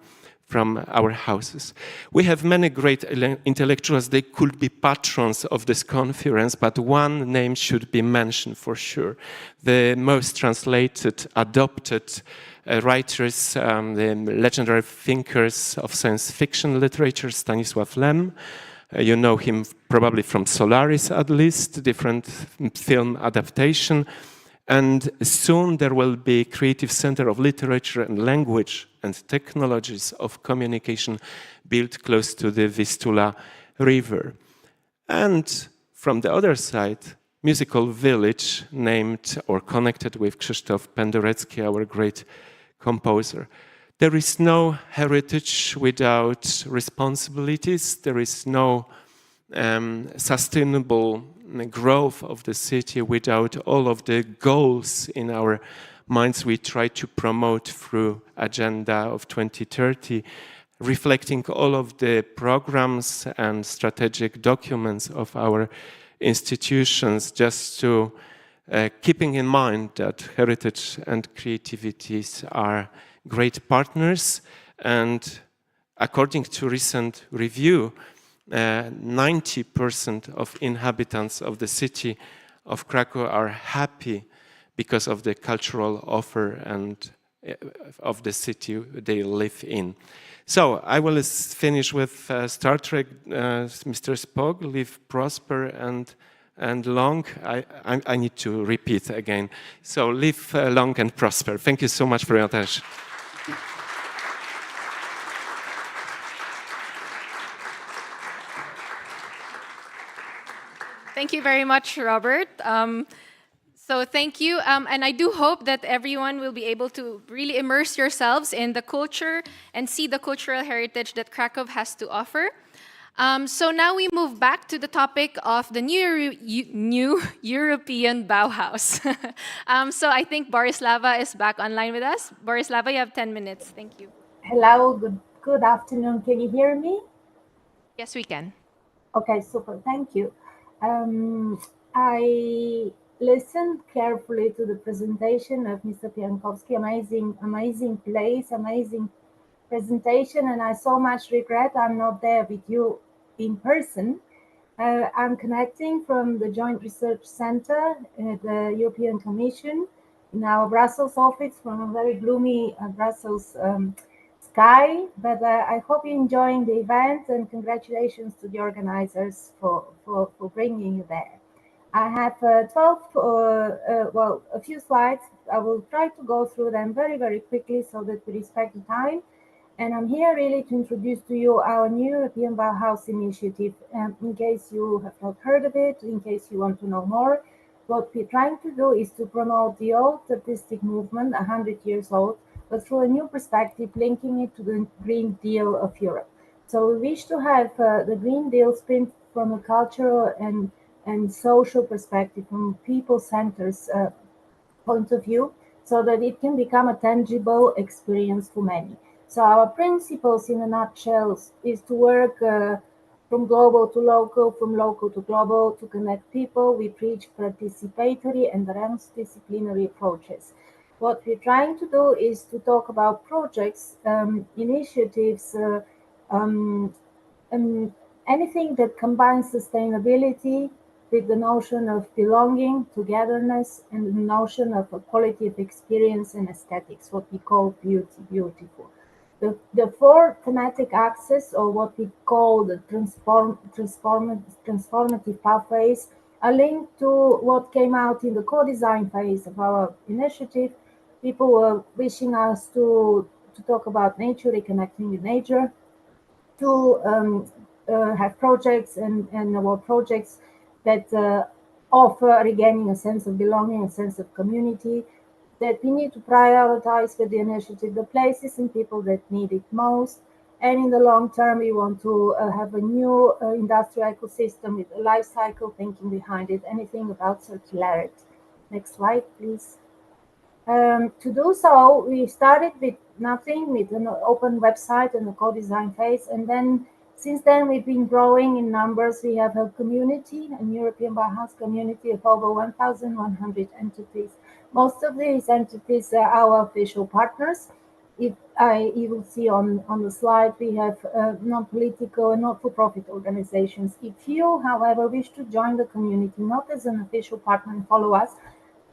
our houses. We have many great intellectuals. They could be patrons of this conference, but one name should be mentioned for sure. The most translated, adopted writers, the legendary thinkers of science fiction literature, Stanisław Lem. You know him probably from Solaris at least, different film adaptation. And soon there will be Creative Center of Literature and Language and Technologies of Communication built close to the Vistula River. And from the other side, musical village named or connected with Krzysztof Penderecki, our great composer. There is no heritage without responsibilities. There is no sustainable growth of the city without all of the goals in our minds we try to promote through Agenda of 2030, reflecting all of the programs and strategic documents of our institutions, just to keeping in mind that heritage and creativity are great partners. And according to recent review, 90% of inhabitants of the city of Krakow are happy because of the cultural offer and of the city they live in. So I will finish with Star Trek, Mr. Spock, live, prosper, and long. I need to repeat again. So live long and prosper. Thank you so much for your attention. Thank you very much, Robert. So thank you, and I do hope that everyone will be able to really immerse yourselves in the culture and see the cultural heritage that Krakow has to offer. So now we move back to the topic of the new European Bauhaus. So I think Borislava is back online with us. Borislava, you have 10 minutes. Thank you. Hello, good afternoon. Can you hear me? Yes, we can. Okay, super. Thank you. I listened carefully to the presentation of Mr. Piankowski. Amazing place, amazing presentation, and I so much regret I'm not there with you in person. I'm connecting from the Joint Research Center at the European Commission in our Brussels office from a very gloomy Brussels sky, but I hope you're enjoying the event, and congratulations to the organizers for bringing you there. I have 12, a few slides. I will try to go through them very, very quickly so that we respect the time. And I'm here really to introduce to you our new European Bauhaus initiative. In case you have not heard of it, in case you want to know more, what we're trying to do is to promote the old artistic movement, 100 years old, but through a new perspective, linking it to the Green Deal of Europe. So we wish to have the Green Deal spin from a cultural and social perspective, from people-centered point of view, so that it can become a tangible experience for many. So our principles in a nutshell is to work from global to local, from local to global, to connect people. We preach participatory and transdisciplinary approaches. What we're trying to do is to talk about projects, initiatives, anything that combines sustainability with the notion of belonging, togetherness, and the notion of a quality of experience and aesthetics, what we call beautiful. The four thematic axes, or what we call the transformative pathways, are linked to what came out in the co-design phase of our initiative. People were wishing us to talk about nature, reconnecting with nature, to have projects and our projects that offer regaining a sense of belonging, a sense of community, that we need to prioritize with the initiative the places and people that need it most, And in the long term, we want to have a new industrial ecosystem with a life cycle thinking behind it, anything about circularity. Next slide, please. To do so, we started with nothing, with an open website and a co-design phase. And then since then, we've been growing in numbers. We have a community, a European Bauhaus community of over 1,100 entities. Most of these entities are our official partners. You will see on the slide, we have non-political and not-for-profit organizations. If you, however, wish to join the community, not as an official partner and follow us,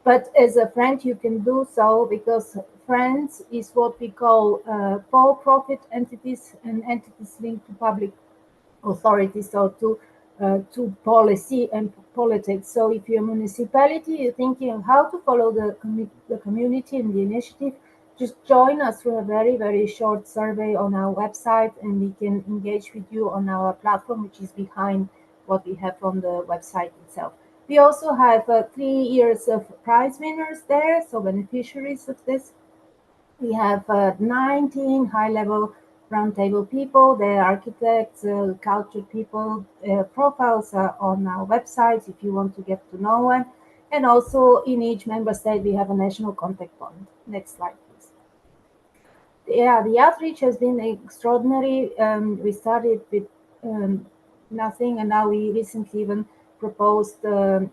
but as a friend, you can do so, because friends is what we call for-profit entities and entities linked to public authorities, so to policy and politics. So if you're a municipality, you're thinking of how to follow the community and the initiative, just join us through a very, very short survey on our website, and we can engage with you on our platform, which is behind what we have on the website itself. We also have 3 years of prize winners there, so beneficiaries of this. We have 19 high-level roundtable people. They're architects, cultured people. Profiles are on our website if you want to get to know them. And also in each member state, we have a national contact point. Next slide, please. Yeah, the outreach has been extraordinary. We started with nothing, and now we recently even proposed a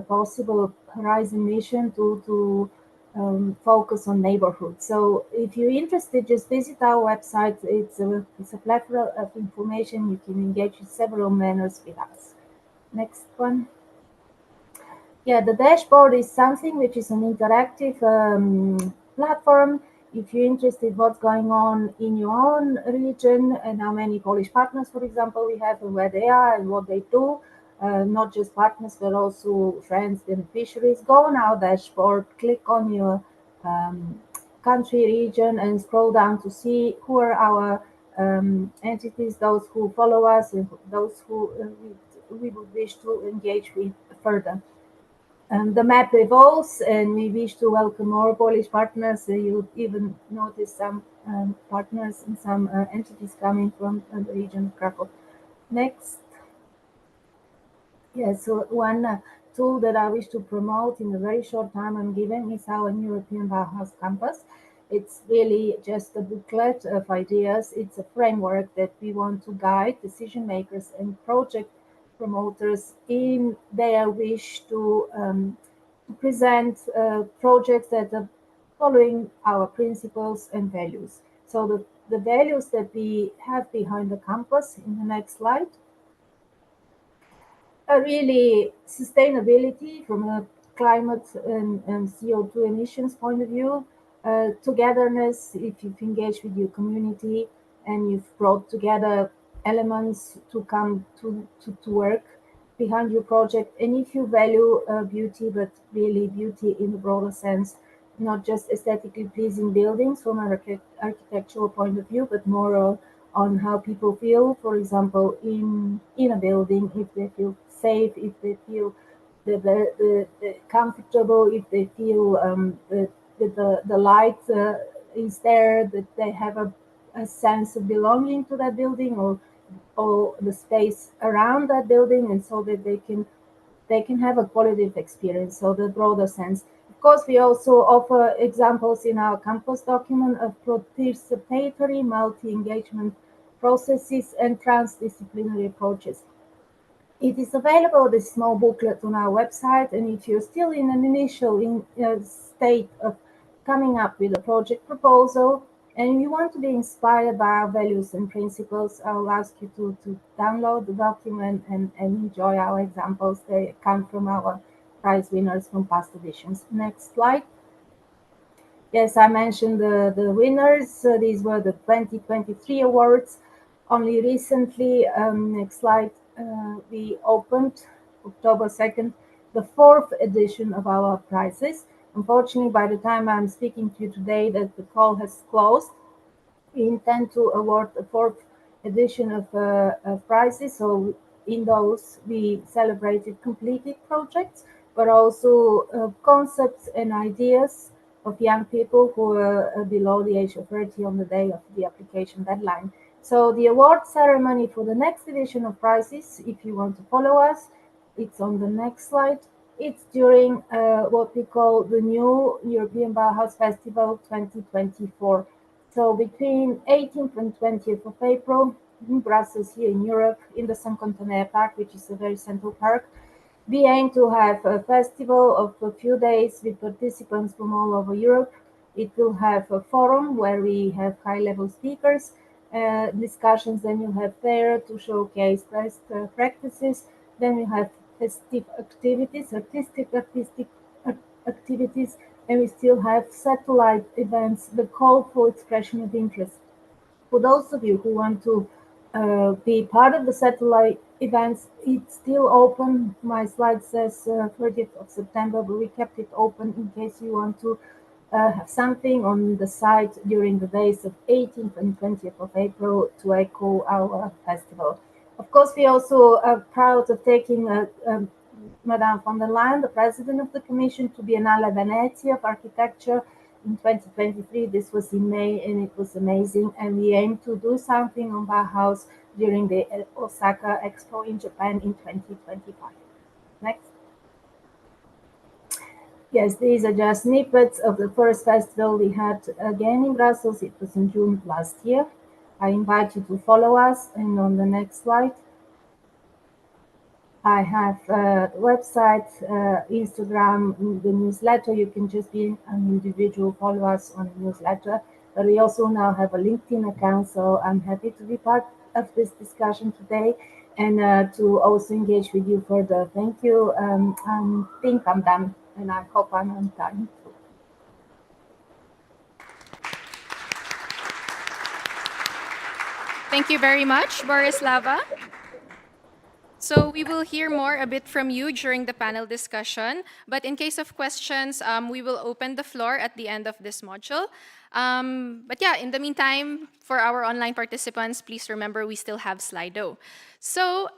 possible Horizon mission to focus on neighborhoods. So if you're interested, just visit our website. It's a plethora of information. You can engage in several manners with us. Next one. Yeah, the dashboard is something which is an interactive platform. If you're interested what's going on in your own region and how many Polish partners, for example, we have and where they are and what they do, not just partners, but also friends, beneficiaries, go on our dashboard, click on your country, region, and scroll down to see who are our entities, those who follow us, and those who we would wish to engage with further. The map evolves, and we wish to welcome more Polish partners. You'll even notice some partners and some entities coming from the region of Krakow. Next. Yeah, so one tool that I wish to promote in the very short time I'm given is our European Bauhaus Campus. It's really just a booklet of ideas. It's a framework that we want to guide decision makers and project promoters in their wish to present projects that are following our principles and values. So the values that we have behind the campus in the next slide are really sustainability from a climate and CO2 emissions point of view, togetherness, if you've engaged with your community and you've brought together elements to come to work behind your project, and if you value beauty, but really beauty in the broader sense, not just aesthetically pleasing buildings from an architectural point of view, but more on how people feel, for example, in a building, if they feel safe, if they feel comfortable, if they feel the light is there, that they have a sense of belonging to that building or the space around that building, and so that they can have a qualitative experience, so the broader sense. Of course, we also offer examples in our campus document of participatory multi-engagement processes and transdisciplinary approaches. It is available, this small booklet, on our website, and if you're still in an initial state of coming up with a project proposal, and you want to be inspired by our values and principles, I'll ask you to download the document and enjoy our examples. They come from our prize winners from past editions. Next slide. Yes, I mentioned the winners. These were the 2023 awards. Only recently, next slide, we opened October 2nd, the 4th edition of our prizes. Unfortunately, by the time I'm speaking to you today, that the call has closed. We intend to award the 4th edition of prizes. So in those, we celebrated completed projects, but also concepts and ideas of young people who were below the age of 30 on the day of the application deadline. So the award ceremony for the next edition of prizes, if you want to follow us, it's on the next slide. It's during what we call the new European Bauhaus Festival 2024. So between 18th and 20th of April in Brussels, here in Europe, in the Saint-Contenaire Park, which is a very central park, we aim to have a festival of a few days with participants from all over Europe. It will have a forum where we have high-level speakers, discussions, then you have fair to showcase best practices, then we have festive activities, artistic activities, and we still have satellite events, the call for expression of interest. For those of you who want to be part of the satellite events, it's still open. My slide says 30th of September, but we kept it open in case you want to have something on the site during the days of 18th and 20th of April to echo our festival. Of course, we also are proud of taking Madame von der Leyen, the President of the Commission, to Biennale Venezia of Architecture in 2023. This was in May, and it was amazing. And we aim to do something on Bauhaus during the Osaka Expo in Japan in 2025. Next. Yes, these are just snippets of the first festival we had again in Brussels. It was in June last year. I invite you to follow us, and on the next slide, I have the website, Instagram, the newsletter. You can just be an individual, follow us on the newsletter. But we also now have a LinkedIn account, so I'm happy to be part of this discussion today and to also engage with you further. Thank you. I think I'm done, and I hope I'm on time. Thank you very much, Borislava. So we will hear more a bit from you during the panel discussion, but in case of questions, we will open the floor at the end of this module. But yeah, in the meantime, for our online participants, please remember we still have Slido. So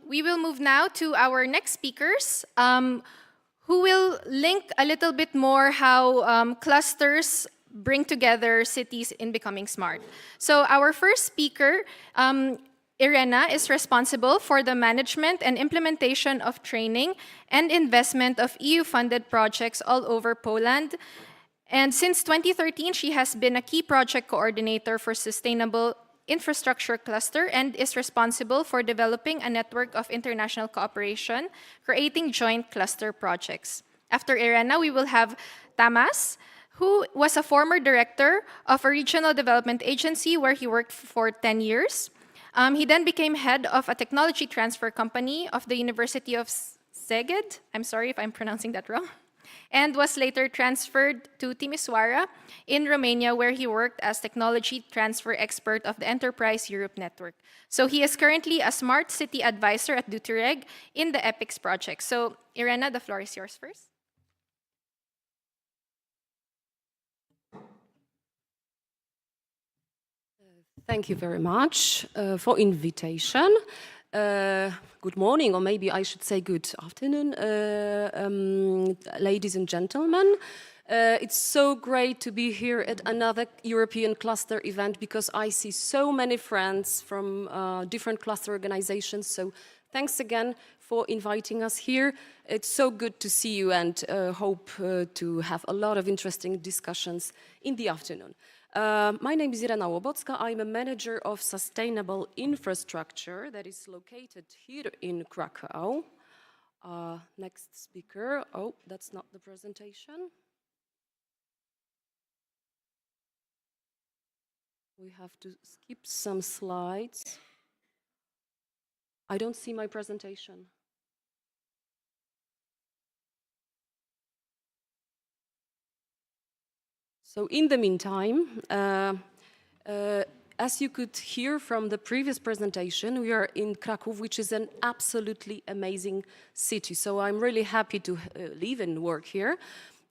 we will move now to our next speakers, who will link a little bit more how clusters bring together cities in becoming smart. So our first speaker, Irena, is responsible for the management and implementation of training and investment of EU-funded projects all over Poland. And since 2013, she has been a key project coordinator for Sustainable Infrastructure Cluster and is responsible for developing a network of international cooperation, creating joint cluster projects. After Irena, we will have Tamas, who was a former director of a regional development agency where he worked for 10 years. He then became head of a technology transfer company of the University of Szeged. I'm sorry if I'm pronouncing that wrong. And was later transferred to Timisoara in Romania, where he worked as technology transfer expert of the Enterprise Europe Network. So he is currently a smart city advisor at Dutereg in the EPICS project. So Irena, the floor is yours first. Thank you very much for invitation. Good morning, or maybe I should say good afternoon, ladies and gentlemen. It's so great to be here at another European cluster event because I see so many friends from different cluster organizations. So thanks again for inviting us here. It's so good to see you and hope to have a lot of interesting discussions in the afternoon. My name is Irena Łobocka. I'm a manager of sustainable infrastructure that is located here in Krakow. Next speaker. Oh, that's not the presentation. We have to skip some slides. I don't see my presentation. So in the meantime, as you could hear from the previous presentation, we are in Krakow, which is an absolutely amazing city. So I'm really happy to live and work here.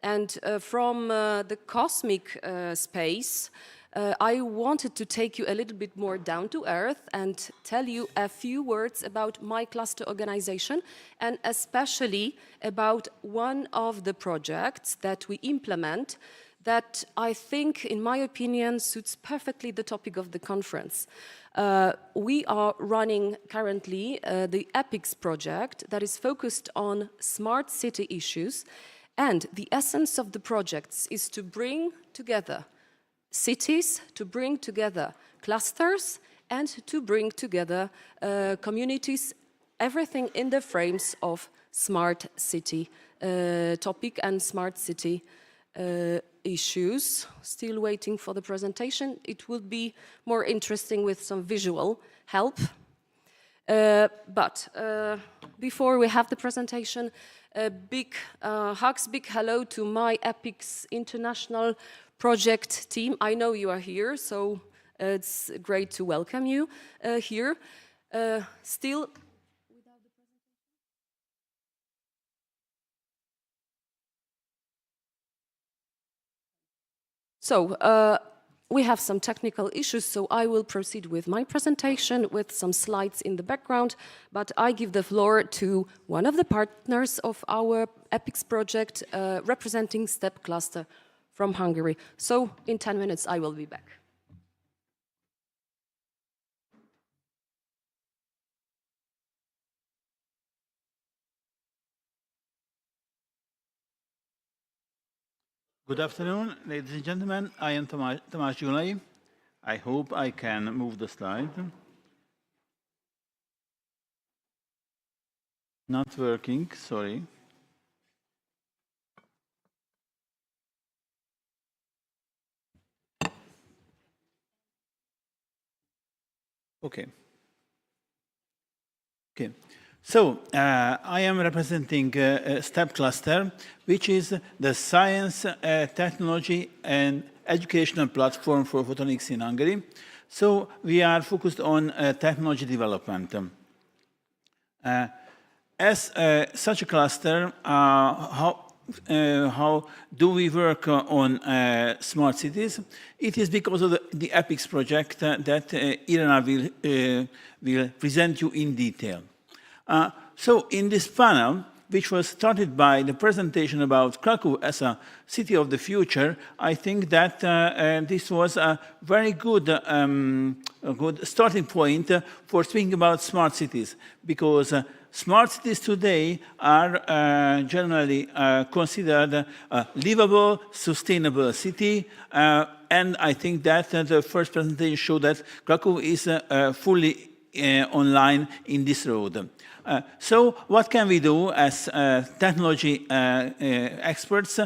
And from the cosmic space, I wanted to take you a little bit more down to earth and tell you a few words about my cluster organization and especially about one of the projects that we implement that I think, in my opinion, suits perfectly the topic of the conference. We are running currently the EPICS project that is focused on smart city issues, and the essence of the projects is to bring together cities, to bring together clusters, and to bring together communities, everything in the frames of smart city topic and smart city issues. Still waiting for the presentation. It will be more interesting with some visual help. But before we have the presentation, big hugs, big hello to my EPICS international project team. I know you are here, so it's great to welcome you here. Still, so we have some technical issues, so I will proceed with my presentation with some slides in the background, but I give the floor to one of the partners of our EPICS project, representing STEP cluster from Hungary. So in 10 minutes, I will be back. Good afternoon, ladies and gentlemen. I am Tamás Gyulai. I hope I can move the slide. Not working, sorry. Okay. Okay. So, I am representing STEP cluster, which is the science, technology and educational platform for photonics in Hungary. So, we are focused on technology development. As such a cluster, how do we work on smart cities? It is because of the EPICS project that Irena will present you in detail. So in this panel, which was started by the presentation about Krakow as a city of the future, I think that this was a very good, good starting point for speaking about smart cities, because smart cities today are generally considered a livable, sustainable city, and I think that the first presentation showed that Krakow is fully online in this road. So what can we do as technology experts?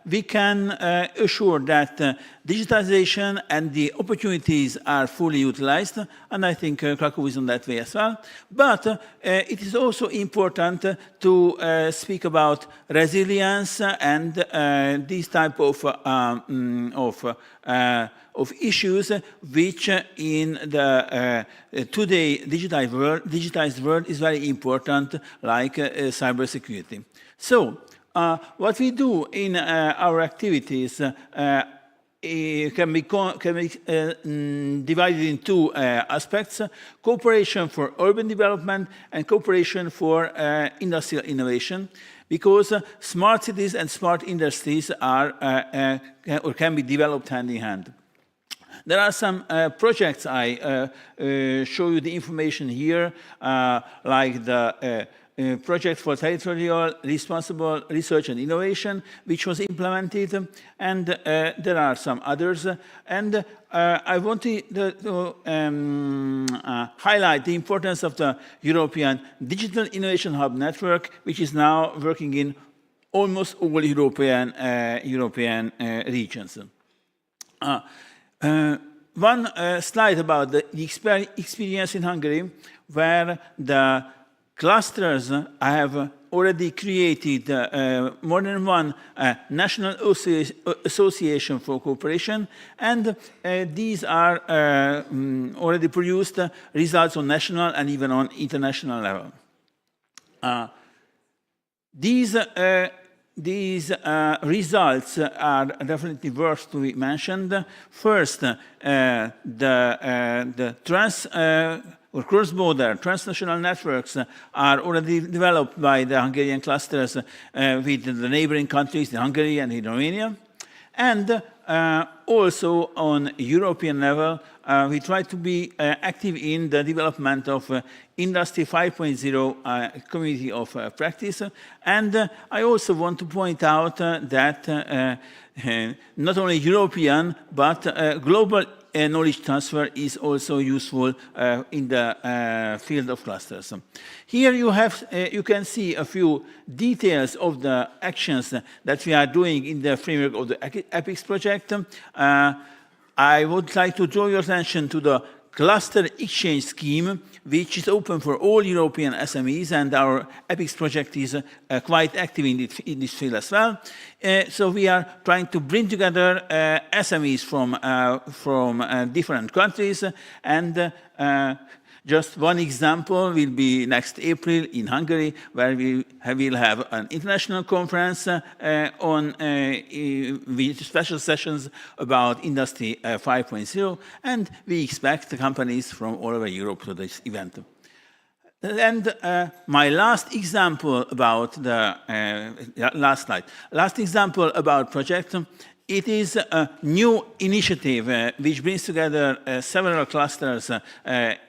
We can assure that digitization and the opportunities are fully utilized, and I think Krakow is on that way as well. But it is also important to speak about resilience and these type of issues which in the today digitized world is very important, like cybersecurity. So what we do in our activities can be divided in two aspects: cooperation for urban development and cooperation for industrial innovation, because smart cities and smart industries are or can be developed hand in hand. There are some projects, I show you the information here, like the project for territorial responsible research and innovation, which was implemented, and there are some others. And I want to highlight the importance of the European Digital Innovation Hub Network, which is now working in almost all European regions. One slide about the experience in Hungary, where the clusters have already created more than one national association for cooperation, and these are already produced results on national and even on international level. These results are definitely worth to be mentioned. First, the or cross-border transnational networks are already developed by the Hungarian clusters with the neighboring countries, in Hungary and in Romania. And also on European level, we try to be active in the development of Industry 5.0 community of practice. And I also want to point out that not only European, but global knowledge transfer is also useful in the field of clusters. Here you can see a few details of the actions that we are doing in the framework of the EPICS project. I would like to draw your attention to the cluster exchange scheme, which is open for all European SMEs, and our EPICS project is quite active in this field as well. So we are trying to bring together SMEs from different countries, and just one example will be next April in Hungary, where we will have an international conference with special sessions about Industry 5.0, and we expect the companies from all over Europe to this event. And my last example about the last example about project. It is a new initiative which brings together several clusters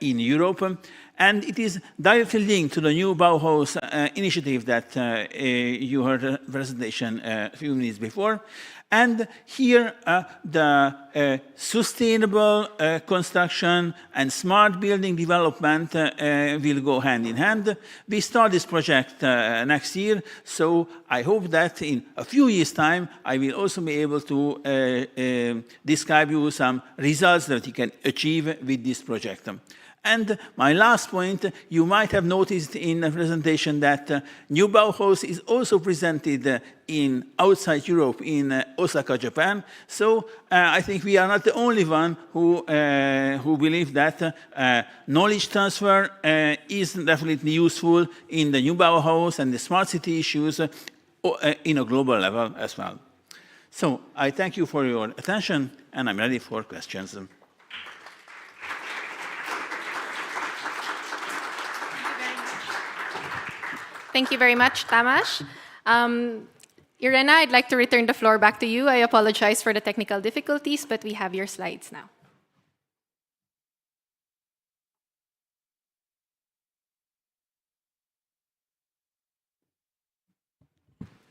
in Europe, and it is directly linked to the new Bauhaus initiative that you heard a presentation a few minutes before. And here the sustainable construction and smart building development will go hand in hand. We start this project next year, so I hope that in a few years' time I will also be able to describe you some results that you can achieve with this project. And my last point, you might have noticed in the presentation that New Bauhaus is also presented in outside Europe, in Osaka, Japan. So I think we are not the only one who believe that knowledge transfer is definitely useful in the New Bauhaus and the smart city issues in a global level as well. So I thank you for your attention, and I'm ready for questions. Thank you very much, Tamas. Irena, I'd like to return the floor back to you. I apologize for the technical difficulties, but we have your slides now.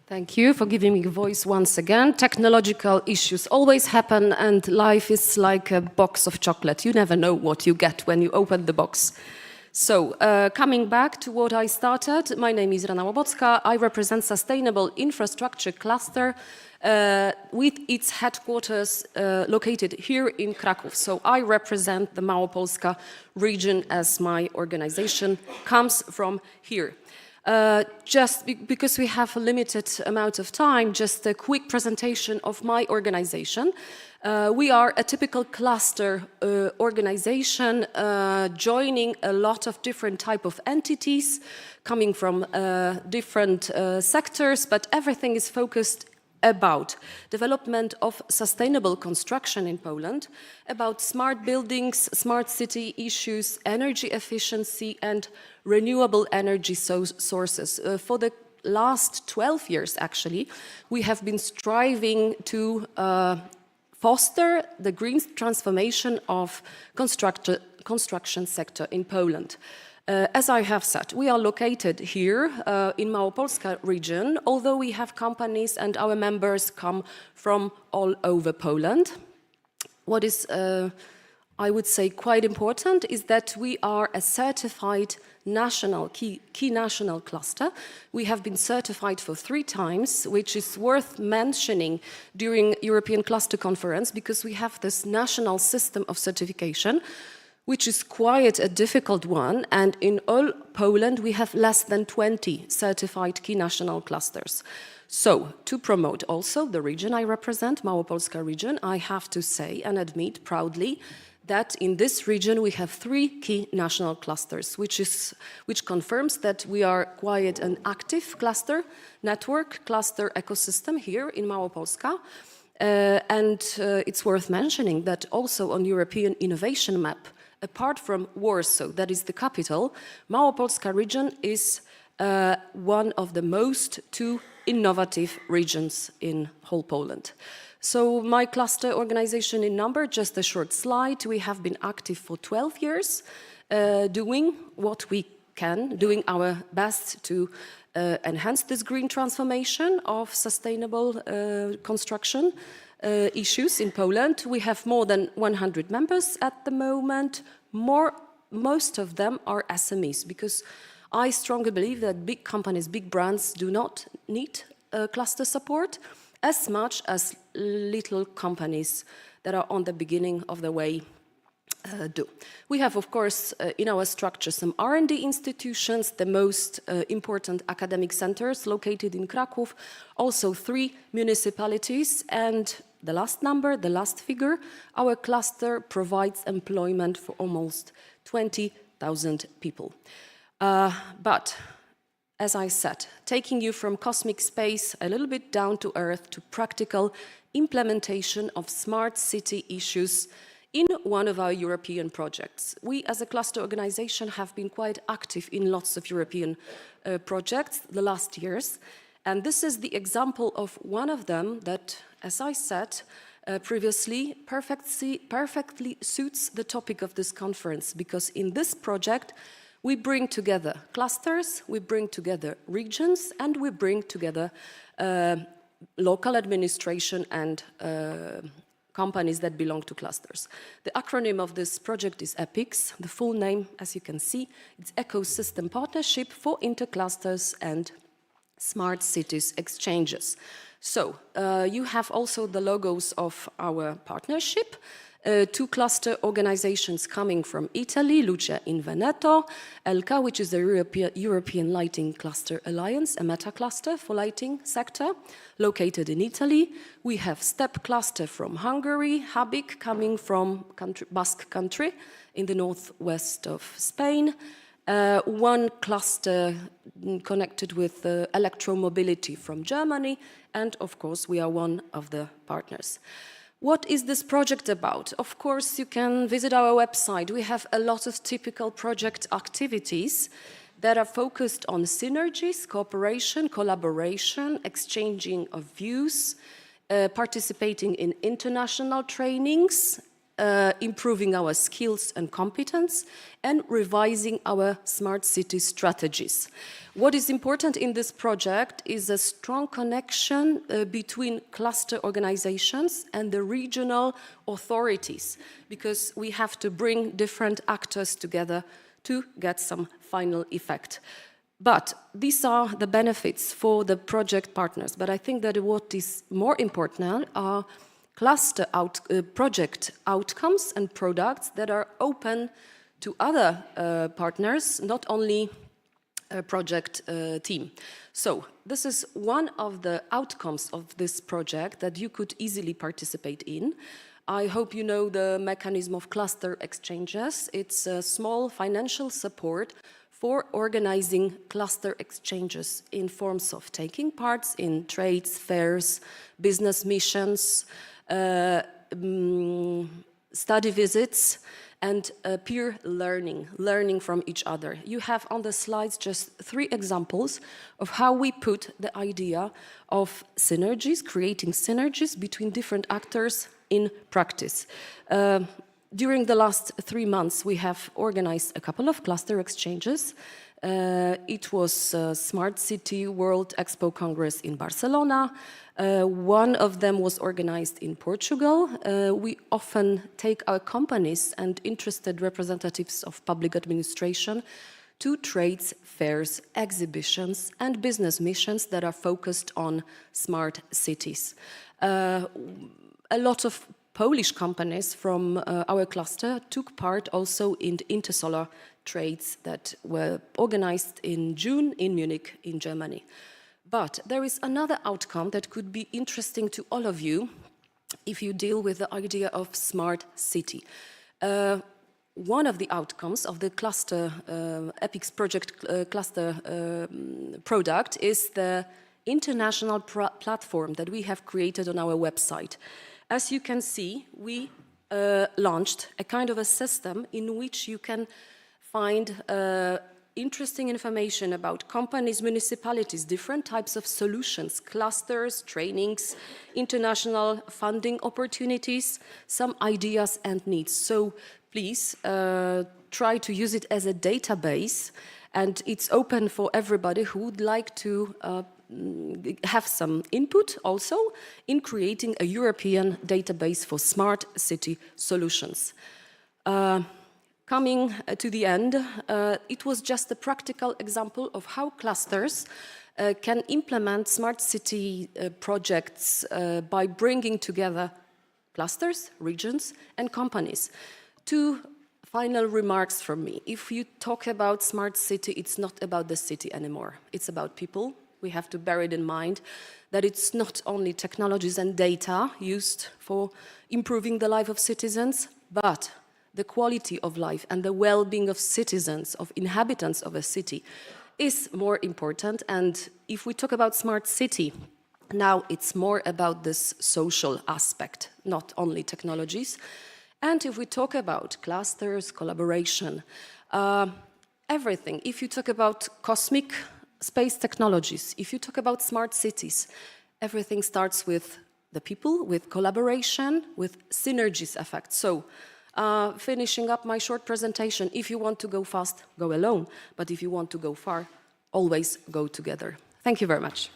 Thank you for giving me a voice once again. Technological issues always happen, and life is like a box of chocolate. You never know what you get when you open the box. So, coming back to what I started, my name is Małopolska. I represent Sustainable Infrastructure Cluster with its headquarters located here in Krakow. So I represent the Małopolska region, as my organization comes from here. Just because we have a limited amount of time, just a quick presentation of my organization. We are a typical cluster organization joining a lot of different type of entities coming from different sectors, but everything is focused about development of sustainable construction in Poland, about smart buildings, smart city issues, energy efficiency and renewable energy sources. For the last 12 years, actually, we have been striving to foster the green transformation of construction sector in Poland. As I have said, we are located here in Małopolska region, although we have companies and our members come from all over Poland. What is, I would say, quite important is that we are a certified national key national cluster. We have been certified for 3 times, which is worth mentioning during European Cluster Conference, because we have this national system of certification, which is quite a difficult one, and in all Poland we have less than 20 certified key national clusters. So, to promote also the region I represent, Małopolska region, I have to say and admit proudly that in this region we have 3 key national clusters, which confirms that we are quite an active cluster, network, cluster ecosystem here in Małopolska. It's worth mentioning that also on European innovation map, apart from Warsaw, that is the capital, Małopolska region is one of the most two innovative regions in whole Poland. So my cluster organization in number, just a short slide, we have been active for 12 years, doing what we can, doing our best to enhance this green transformation of sustainable construction issues in Poland. We have more than 100 members at the moment. Most of them are SMEs, because I strongly believe that big companies, big brands do not need cluster support as much as little companies that are on the beginning of the way do. We have, of course, in our structure some R&D institutions, the most important academic centers located in Krakow, also 3 municipalities, and the last number, the last figure, our cluster provides employment for almost 20,000 people. But, as I said, taking you from cosmic space a little bit down to Earth to practical implementation of smart city issues in one of our European projects. We, as a cluster organization, have been quite active in lots of European projects the last years. And this is the example of one of them that, as I said previously, perfectly suits the topic of this conference, because in this project, we bring together clusters, we bring together regions, and we bring together local administration and companies that belong to clusters. The acronym of this project is EPICS. The full name, as you can see, it's Ecosystem Partnership for Interclusters and Smart Cities Exchanges. So you have also the logos of our partnership. 2 cluster organizations coming from Italy, Luce in Veneto, ELCA, which is the European Lighting Cluster Alliance, a meta-cluster for lighting sector, located in Italy. We have STEP cluster from Hungary, Habik coming from Basque country in the northwest of Spain. 1 cluster connected with electromobility from Germany, and of course we are one of the partners. What is this project about? Of course, you can visit our website. We have a lot of typical project activities that are focused on synergies, cooperation, collaboration, exchanging of views, participating in international trainings, improving our skills and competence, and revising our smart city strategies. What is important in this project is a strong connection between cluster organizations and the regional authorities, because we have to bring different actors together to get some final effect. But these are the benefits for the project partners. But I think that what is more important are cluster project outcomes and products that are open to other partners, not only project team. So this is one of the outcomes of this project that you could easily participate in. I hope you know the mechanism of cluster exchanges. It's a small financial support for organizing cluster exchanges in forms of taking parts in trades, fairs, business missions, study visits, and peer learning from each other. You have on the slides just 3 examples of how we put the idea of synergies, creating synergies between different actors in practice. During the last 3 months, we have organized a couple of cluster exchanges. It was Smart City World Expo Congress in Barcelona. One of them was organized in Portugal. We often take our companies and interested representatives of public administration to trades, fairs, exhibitions, and business missions that are focused on smart cities. A lot of Polish companies from our cluster took part also in the Intersolar trades that were organized in June in Munich, in Germany. But there is another outcome that could be interesting to all of you if you deal with the idea of smart city. One of the outcomes of the cluster, EPICS project cluster product is the international platform that we have created on our website. As you can see, we launched a kind of a system in which you can find interesting information about companies, municipalities, different types of solutions, clusters, trainings, international funding opportunities, some ideas and needs. So please try to use it as a database, and it's open for everybody who would like to have some input also in creating a European database for smart city solutions. Coming to the end, it was just a practical example of how clusters can implement smart city projects by bringing together clusters, regions, and companies. Two final remarks from me. If you talk about smart city, it's not about the city anymore. It's about people. We have to bear it in mind that it's not only technologies and data used for improving the life of citizens, but the quality of life and the well-being of citizens, of inhabitants of a city is more important. And if we talk about smart city, now it's more about this social aspect, not only technologies. And if we talk about clusters, collaboration, everything, if you talk about cosmic space technologies, if you talk about smart cities, everything starts with the people, with collaboration, with synergies effect. So, finishing up my short presentation, if you want to go fast, go alone. But if you want to go far, always go together. Thank you very much.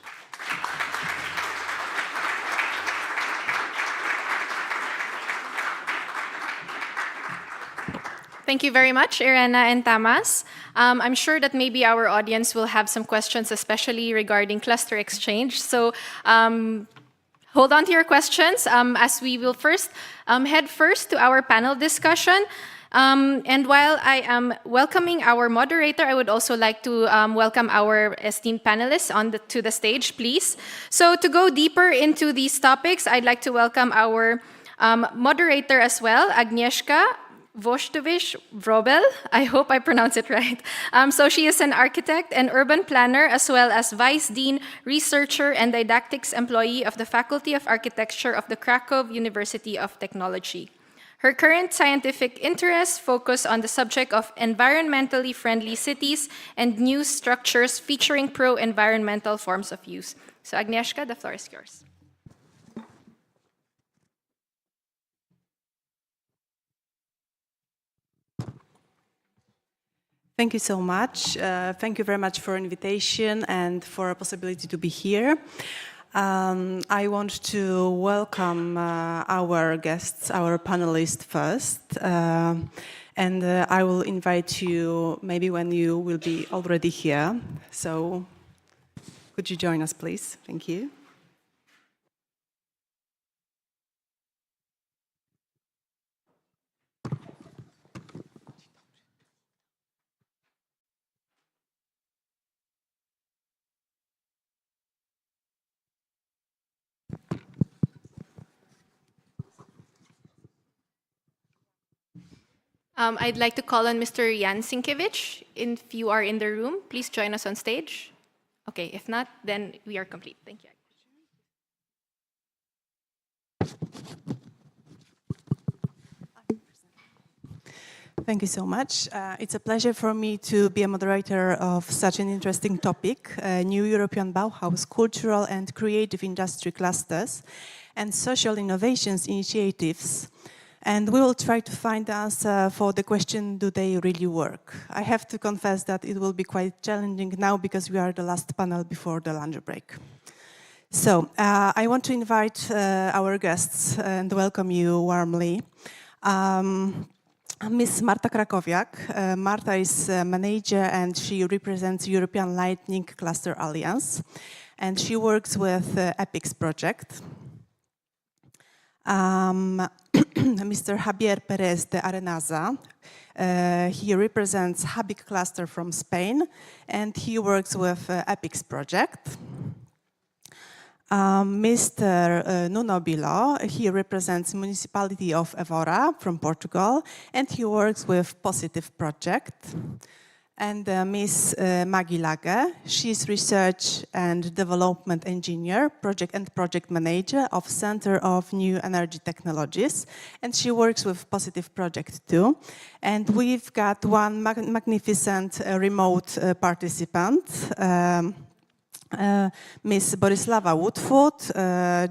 Thank you very much, Irena and Tamas. I'm sure that maybe our audience will have some questions, especially regarding cluster exchange. So hold on to your questions as we will first head first to our panel discussion. And while I am welcoming our moderator, I would also like to welcome our esteemed panelists to the stage, please. So to go deeper into these topics, I'd like to welcome our moderator as well, Agnieszka Wojtowicz-Wrobel. I hope I pronounce it right. So she is an architect and urban planner, as well as vice dean, researcher, and didactics employee of the Faculty of Architecture of the Krakow University of Technology. Her current scientific interests focus on the subject of environmentally friendly cities and new structures featuring pro-environmental forms of use. So Agnieszka, the floor is yours. Thank you so much. Thank you very much for invitation and for a possibility to be here. I want to welcome our guests, our panelists first. And I will invite you maybe when you will be already here. So could you join us, please? Thank you. I'd like to call on Mr. Jan Sienkiewicz. If you are in the room, please join us on stage. Okay, if not, then we are complete. Thank you. Thank you so much. It's a pleasure for me to be a moderator of such an interesting topic, New European Bauhaus, Cultural and Creative Industry Clusters, and Social Innovations Initiatives. And we will try to find the answer for the question, do they really work? I have to confess that it will be quite challenging now because we are the last panel before the lunch break. So I want to invite our guests and welcome you warmly. Ms. Marta Krakowiak. Marta is a manager and she represents European Lightning Cluster Alliance. And she works with EPICS project. Mr. Javier Perez de Arenaza. He represents Habic cluster from Spain, and he works with EPICS project. Mr. Nuno Bilo, he represents municipality of Évora from Portugal, and he works with Positive project. and Ms. Maggie Lage. She's Research and Development Engineer, Project Manager of Center of New Energy Technologies, and she works with Positive Project too. And we've got one magnificent remote participant, Ms. Borislava Woodfoot,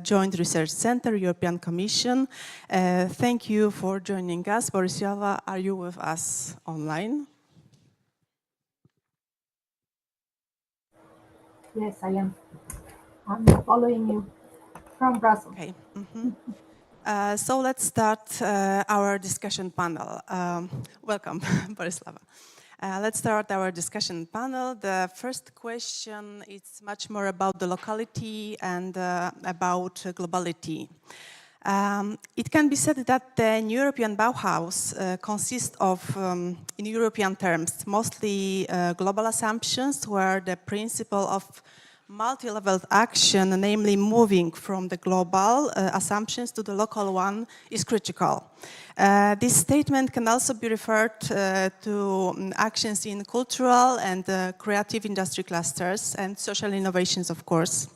Joint Research Center, European Commission. Thank you for joining us. Borislava, are you with us online? Yes, I am. I'm following you from Brussels. Okay. So let's start our discussion panel. Welcome, Borislava. Let's start our discussion panel. The first question is much more about the locality and about globality. It can be said that the European Bauhaus consists of, in European terms, mostly global assumptions where the principle of multi-level action, namely moving from the global assumptions to the local one, is critical. This statement can also be referred to actions in cultural and creative industry clusters and social innovations, of course.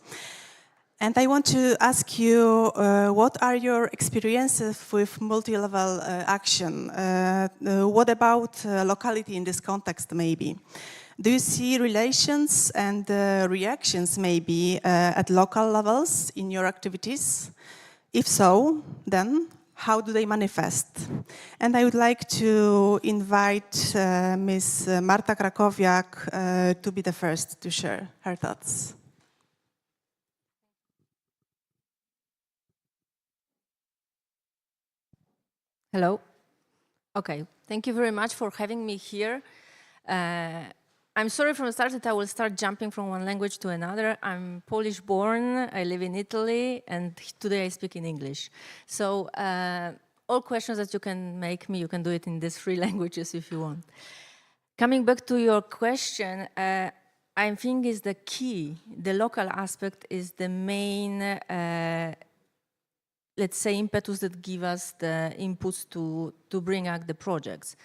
And I want to ask you, what are your experiences with multi-level action? What about locality in this context, maybe? Do you see relations and reactions, maybe, at local levels in your activities? If so, then how do they manifest? And I would like to invite Ms. Marta Krakowiak to be the first to share her thoughts. Hello. Okay, thank you very much for having me here. I'm sorry from the start that I will start jumping from one language to another. I'm Polish born, I live in Italy, and today I speak in English. So all questions that you can make me, you can do it in these 3 languages if you want. Coming back to your question, I think is the key, the local aspect is the main let's say, impetus that give us the inputs to bring out the projects.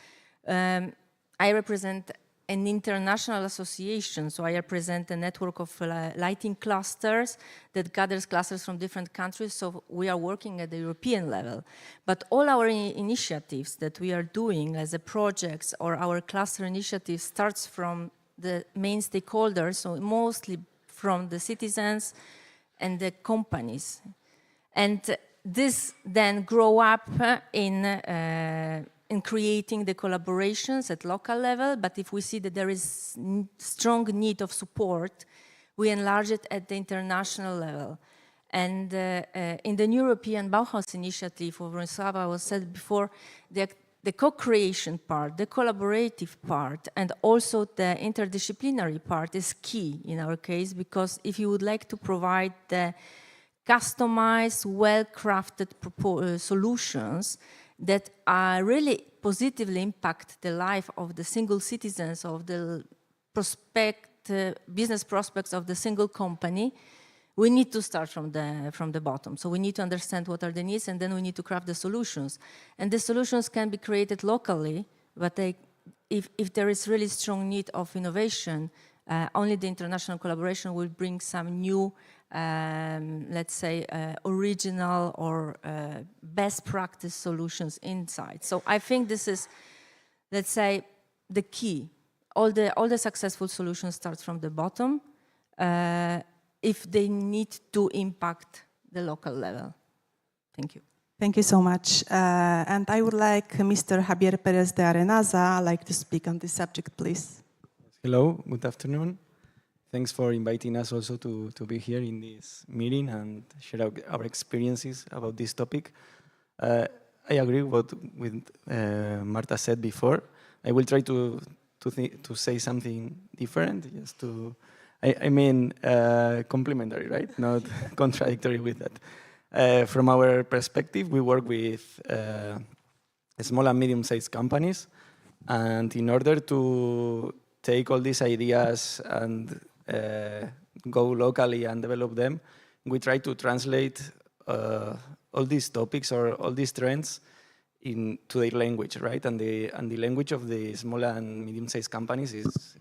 I represent an international association, so I represent a network of lighting clusters that gathers clusters from different countries, so we are working at the European level. But all our initiatives that we are doing as a projects or our cluster initiatives starts from the main stakeholders, so mostly from the citizens and the companies. And this then grow up in creating the collaborations at local level, but if we see that there is strong need of support, we enlarge it at the international level. And in the European Bauhaus initiative, of Borislava was said before, the co-creation part, the collaborative part, and also the interdisciplinary part is key in our case, because if you would like to provide the customized, well-crafted solutions that really positively impact the life of the single citizens, of the business prospects of the single company, we need to start from the bottom. So we need to understand what are the needs, and then we need to craft the solutions. And the solutions can be created locally, but if there is really strong need of innovation, only the international collaboration will bring some new let's say, original or best practice solutions inside. So I think this is, let's say, the key. All the successful solutions start from the bottom if they need to impact the local level. Thank you. Thank you so much. And I would like Mr. Javier Perez de Arenaza to speak on this subject, please. Hello, good afternoon. Thanks for inviting us also to be here in this meeting and share our experiences about this topic. I agree with Marta said before. I will try to say something different, just to, I mean, complementary, right? Not contradictory with that. From our perspective, we work with small and medium-sized companies, and in order to take all these ideas and go locally and develop them, we try to translate all these topics or all these trends to their language, right? And the language of the small and medium-sized companies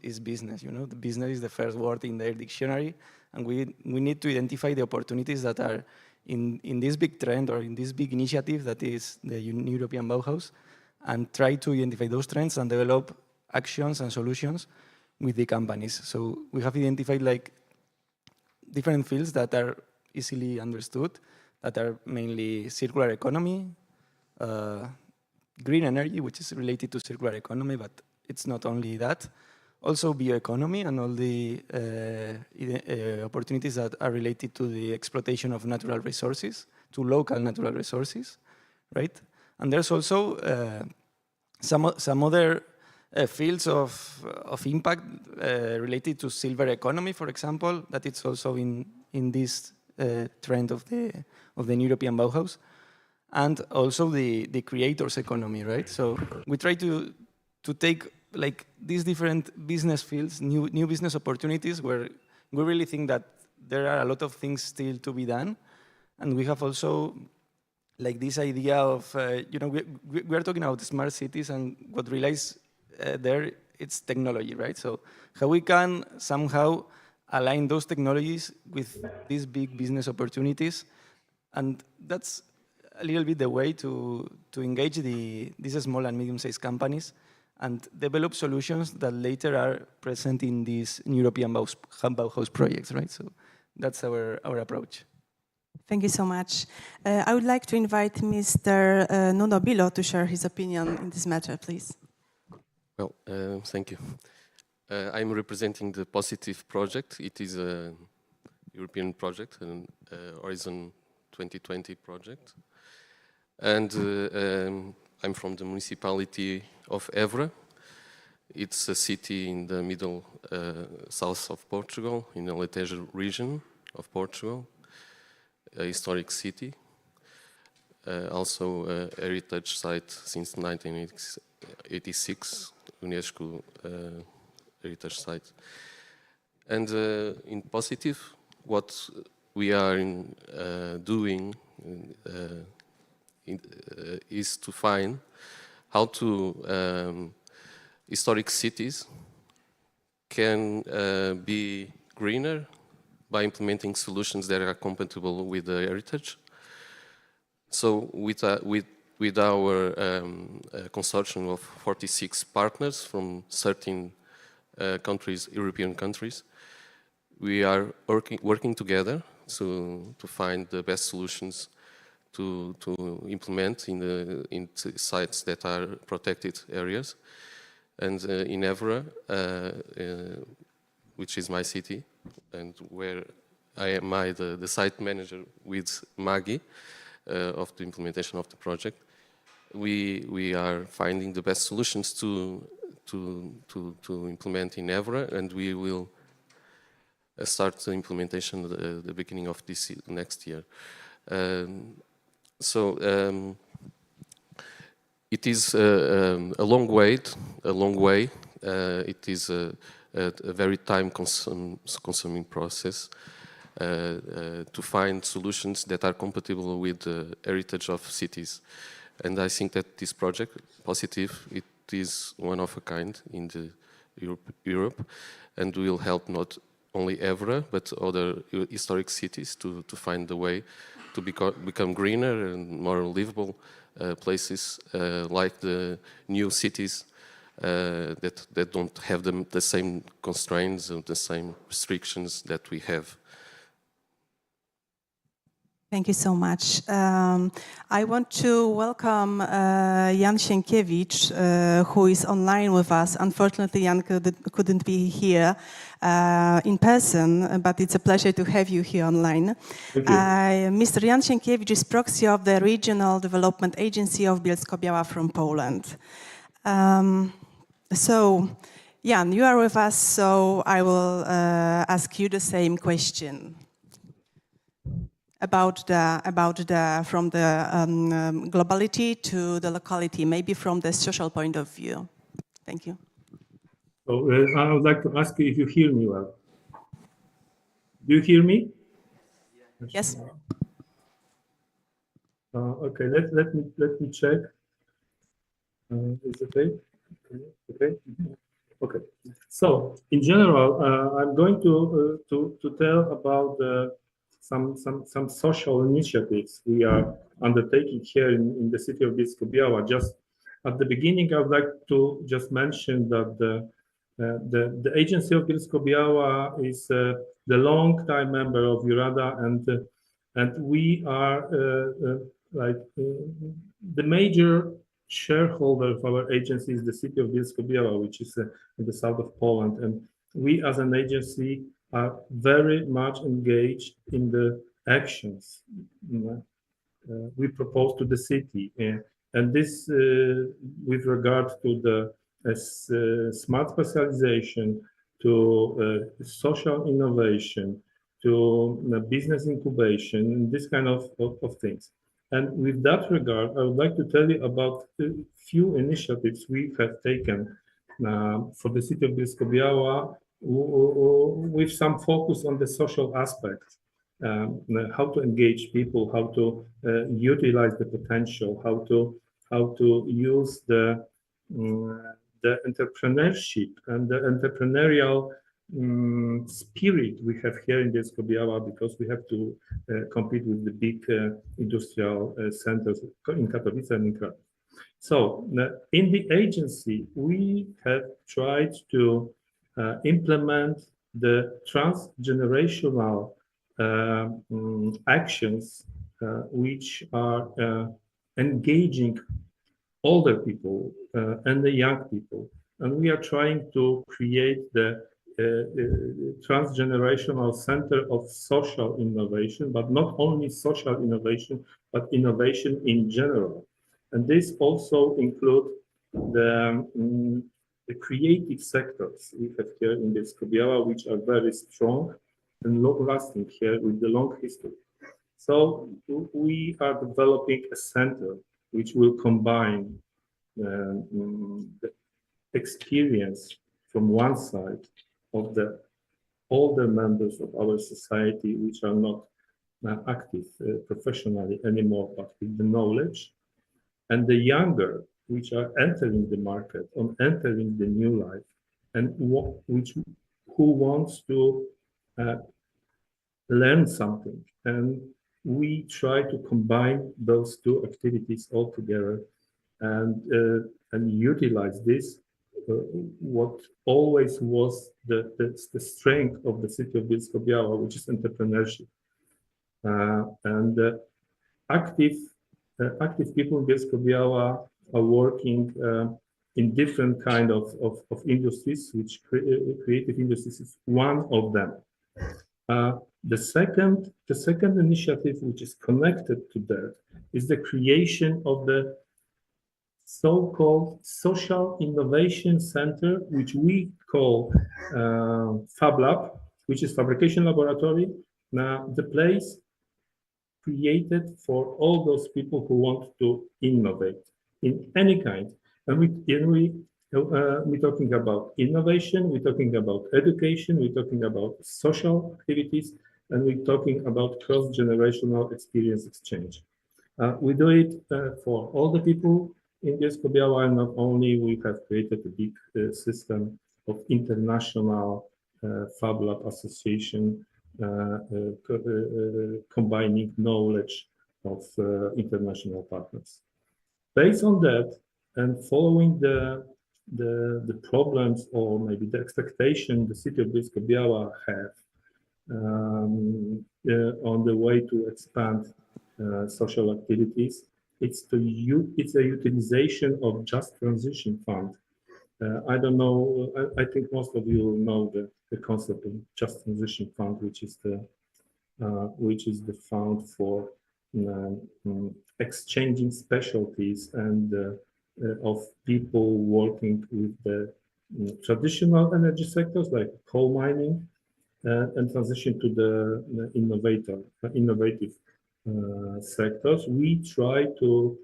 is business. You know, the business is the first word in their dictionary, and we need to identify the opportunities that are in this big trend or in this big initiative that is the European Bauhaus, and try to identify those trends and develop actions and solutions with the companies. So we have identified like different fields that are easily understood, that are mainly circular economy, green energy, which is related to circular economy, but it's not only that. Also bioeconomy and all the opportunities that are related to the exploitation of natural resources, to local natural resources, right? And there's also some other fields of impact related to silver economy, for example, that it's also in this trend of the European Bauhaus, and also the creators economy, right? So we try to take like these different business fields, new business opportunities, where we really think that there are a lot of things still to be done, and we have also like this idea of you know, we are talking about smart cities, and what relies there, it's technology, right? So how we can somehow align those technologies with these big business opportunities, and that's a little bit the way to engage these small and medium-sized companies and develop solutions that later are present in these European Bauhaus projects, right? So that's our approach. Thank you so much. I would like to invite Mr. Nuno Bilo to share his opinion in this matter, please. Well, thank you. I'm representing the Positive project. It is a European project, an Horizon 2020 project. And I'm from the municipality of Évora. It's a city in the middle south of Portugal, in the Alentejo region of Portugal, a historic city. Also a heritage site since 1986, UNESCO heritage site. And in Positive, what we are doing is to find how to historic cities can be greener by implementing solutions that are compatible with the heritage. So with our consortium of 46 partners from 13 countries, European countries, we are working together to find the best solutions to implement in sites that are protected areas. And in Évora, which is my city, and where I am the site manager with Maggie of the implementation of the project, we are finding the best solutions to implement in Évora, and we will start the implementation at the beginning of next year. So it is a long way. It is a very time-consuming process to find solutions that are compatible with the heritage of cities. And I think that this project, Positive, it is one of a kind in the Europe, and will help not only Évora, but other historic cities to find the way to become greener and more livable places, like the new cities that don't have the same constraints and the same restrictions that we have. Thank you so much. I want to welcome Jan Sienkiewicz, who is online with us. Unfortunately, Jan couldn't be here in person, but it's a pleasure to have you here online. Mr. Jan Sienkiewicz is proxy of the Regional Development Agency of Bielsko-Biała from Poland. So, Jan, you are with us, so I will ask you the same question. About from the globality to the locality, maybe from the social point of view. Thank you. So I would like to ask you if you hear me well. Do you hear me? Yes. Okay. Let me check. Is it okay? Okay. Okay. So in general, I'm going to tell about some social initiatives we are undertaking here in the city of Bielsko-Biała. Just at the beginning, I would like to just mention that the agency of Bielsko-Biała is the long-time member of EURADA, and we are the major shareholder of our agency is the city of Bielsko-Biała, which is in the south of Poland, and we as an agency are very much engaged in the actions we propose to the city, and this with regard to the smart specialization, to social innovation, to business incubation, this kind of things. And with that regard, I would like to tell you about a few initiatives we have taken for the city of Bielsko-Biała with some focus on the social aspect, how to engage people, how to utilize the potential, how to use the entrepreneurship and the entrepreneurial spirit we have here in Bielsko-Biała, because we have to compete with the big industrial centers in Katowice and in Krakow. So in the agency, we have tried to implement the transgenerational actions which are engaging older people and the young people. And we are trying to create the transgenerational center of social innovation, but not only social innovation, but innovation in general. And this also includes the creative sectors we have here in Bielsko-Biała, which are very strong and long-lasting here with the long history. So we are developing a center which will combine the experience from one side of the older members of our society, which are not active professionally anymore, but with the knowledge, and the younger, which are entering the market, or entering the new life, and who wants to learn something. And we try to combine those two activities all together and utilize this, what always was the strength of the city of Bielsko-Biała, which is entrepreneurship. Active people in Bielsko-Biała are working in different kind of industries, which creative industries is one of them. The second initiative, which is connected to that, is the creation of the so-called Social Innovation Center, which we call Fab Lab, which is fabrication laboratory. Now, the place created for all those people who want to innovate in any kind. And we're talking about innovation, we're talking about education, we're talking about social activities, and we're talking about cross-generational experience exchange. We do it for all the people in Bielsko-Biała, and not only. We have created a big system of international Fab Lab association, combining knowledge of international partners. Based on that, and following the problems or maybe the expectation the city of Bielsko-Biała have on the way to expand social activities, it's a utilization of Just Transition Fund. I don't know. I think most of you know the concept of Just Transition Fund, which is the fund for exchanging specialties and of people working with the traditional energy sectors like coal mining and transition to the innovative sectors. We try to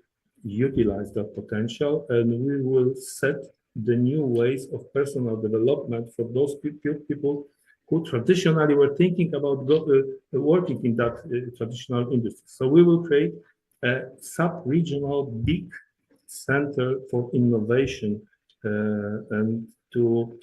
utilize that potential, and we will set the new ways of personal development for those people who traditionally were thinking about working in that traditional industry. So we will create a sub-regional big center for innovation and to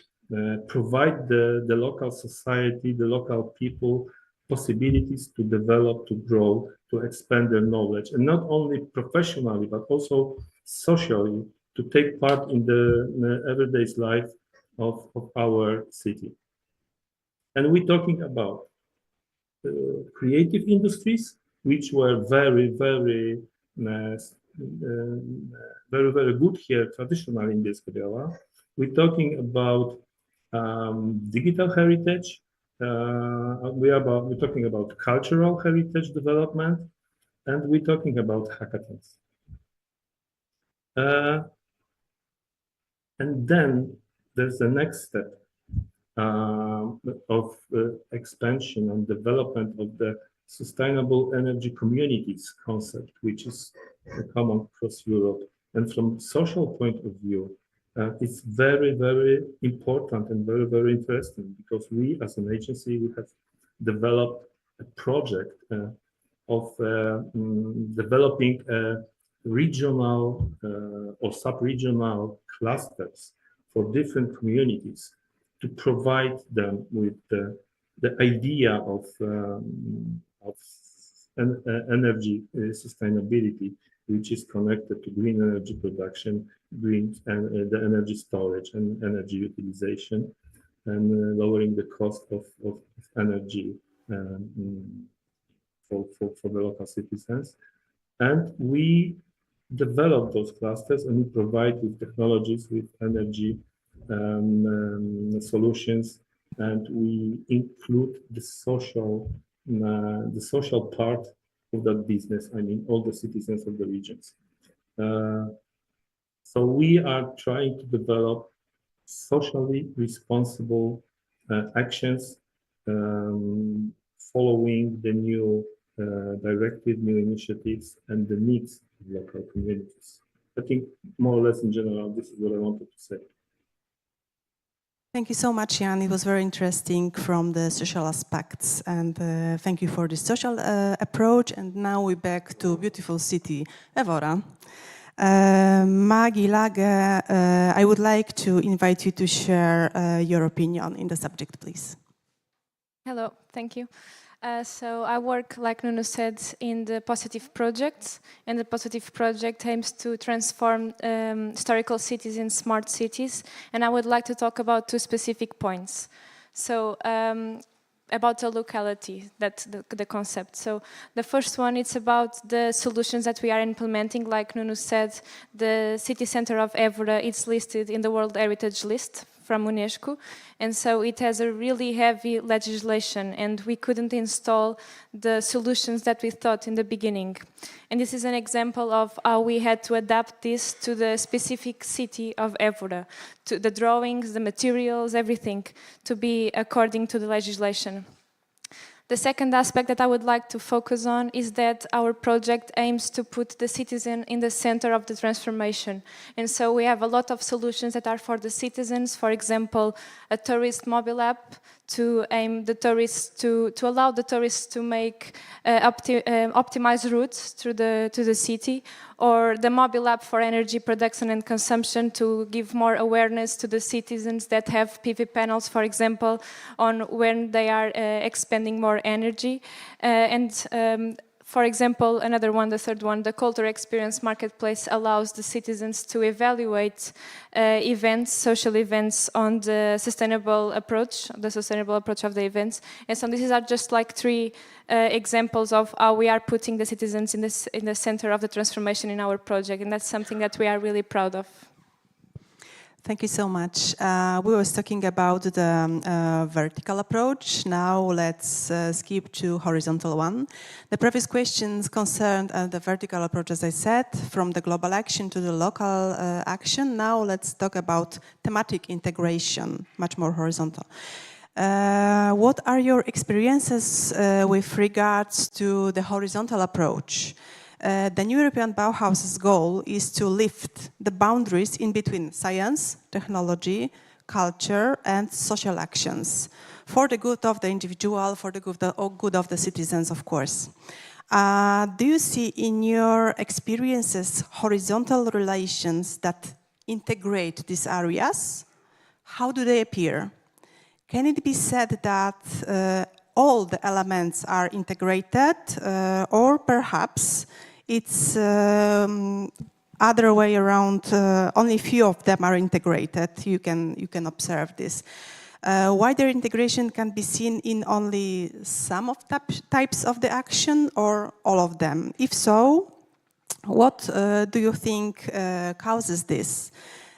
provide the local society, the local people, possibilities to develop, to grow, to expand their knowledge, and not only professionally, but also socially, to take part in the everyday life of our city. And we're talking about creative industries, which were very good here traditionally in this area. We're talking about digital heritage. We're talking about cultural heritage development, and we're talking about hackathons. And then there's the next step of expansion and development of the sustainable energy communities concept, which is common across Europe. And from social point of view, it's very important and very interesting, because we as an agency, we have developed a project of developing regional or sub-regional clusters for different communities to provide them with the idea of energy sustainability, which is connected to green energy production, green and the energy storage and energy utilization, and lowering the cost of energy for the local citizens. And we develop those clusters, and we provide with technologies, with energy solutions, and we include the social part of that business. I mean, all the citizens of the regions. So we are trying to develop socially responsible actions following the new directive, new initiatives, and the needs of local communities. I think more or less in general, this is what I wanted to say. Thank you so much, Jan. It was very interesting from the social aspects, and thank you for the social approach. And now we're back to beautiful city, Evora. Magi Lage, I would like to invite you to share your opinion in the subject, please. Hello, thank you. So I work, like Nuno said, in the Positive Project, and the Positive Project aims to transform historical cities in smart cities, and I would like to talk about two specific points. So about the locality, the concept. So the first one, it's about the solutions that we are implementing. Like Nuno said, the city center of Évora is listed in the World Heritage List from UNESCO, and so it has a really heavy legislation, and we couldn't install the solutions that we thought in the beginning. And this is an example of how we had to adapt this to the specific city of Évora, to the drawings, the materials, everything, to be according to the legislation. The second aspect that I would like to focus on is that our project aims to put the citizen in the center of the transformation. And so we have a lot of solutions that are for the citizens. For example, a tourist mobile app to aim the tourists to allow the tourists to make optimized routes to the city, or the mobile app for energy production and consumption to give more awareness to the citizens that have PV panels, for example, on when they are expending more energy. For example, another one, the third one, the Culture Experience Marketplace allows the citizens to evaluate events, social events on the sustainable approach of the events. And so these are just like three examples of how we are putting the citizens in the center of the transformation in our project, and that's something that we are really proud of. Thank you so much. We were talking about the vertical approach. Now let's skip to horizontal one. The previous questions concerned the vertical approach, as I said, from the global action to the local action. Now let's talk about thematic integration, much more horizontal. What are your experiences with regards to the horizontal approach? The new European Bauhaus's goal is to lift the boundaries in between science, technology, culture, and social actions for the good of the individual, for the good of the citizens, of course. Do you see in your experiences horizontal relations that integrate these areas? How do they appear? Can it be said that all the elements are integrated, or perhaps it's other way around, only few of them are integrated? You can observe this. Wider integration can be seen in only some of the types of the action or all of them? If so, what do you think causes this?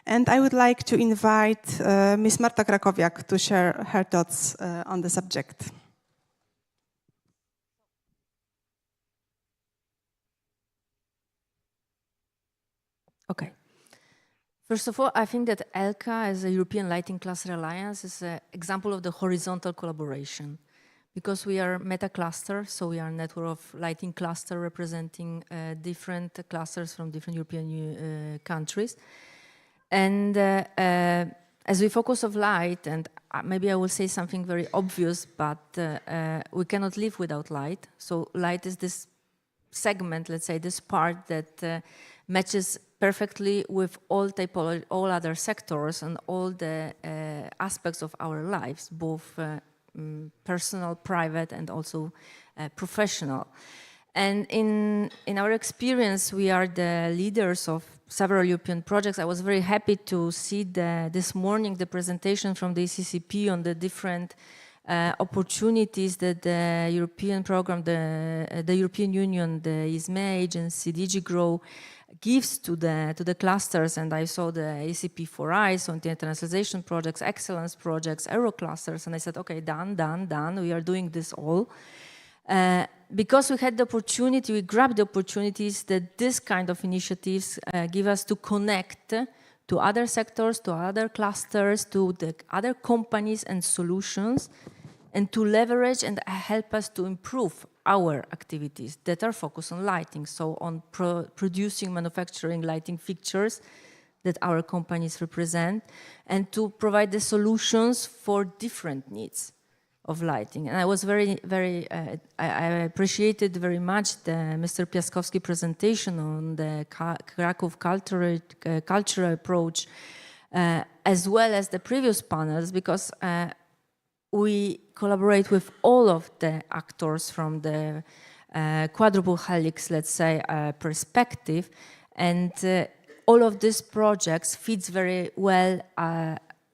And I would like to invite Ms. Marta Krakowiak to share her thoughts on the subject. Okay. First of all, I think that ELCA, as a European Lighting Cluster Alliance, is an example of the horizontal collaboration. Because we are meta-cluster, so we are a network of lighting cluster representing different clusters from different European countries. And as we focus on light, and maybe I will say something very obvious, but we cannot live without light. So light is this segment, let's say, this part that matches perfectly with all typology, all other sectors and all the aspects of our lives, both personal, private, and also professional. And in our experience, we are the leaders of several European projects. I was very happy to see this morning the presentation from the ECCP on the different opportunities that the European program, the European Union, the ISME agency, DG GROW, gives to the clusters. And I saw the ECP for eyes on the internationalization projects, excellence projects, aero clusters, and I said, okay, done, we are doing this all. Because we had the opportunity, we grabbed the opportunities that this kind of initiatives give us to connect to other sectors, to other clusters, to the other companies and solutions, and to leverage and help us to improve our activities that are focused on lighting, so on producing, manufacturing lighting fixtures that our companies represent, and to provide the solutions for different needs of lighting. And I was I appreciated very much Mr. Piaskowski's presentation on the Krakow cultural approach, as well as the previous panels, because we collaborate with all of the actors from the quadruple helix, let's say, perspective, and all of these projects fits very well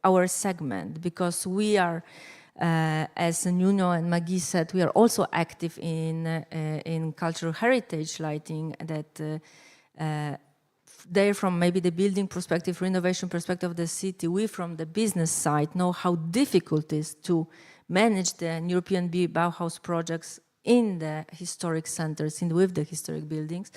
our segment, because we are, as Nuno and Maggie said, we are also active in cultural heritage lighting, that they from maybe the building perspective, renovation perspective of the city, we from the business side know how difficult it is to manage the European Bauhaus projects in the historic centers, with the historic buildings.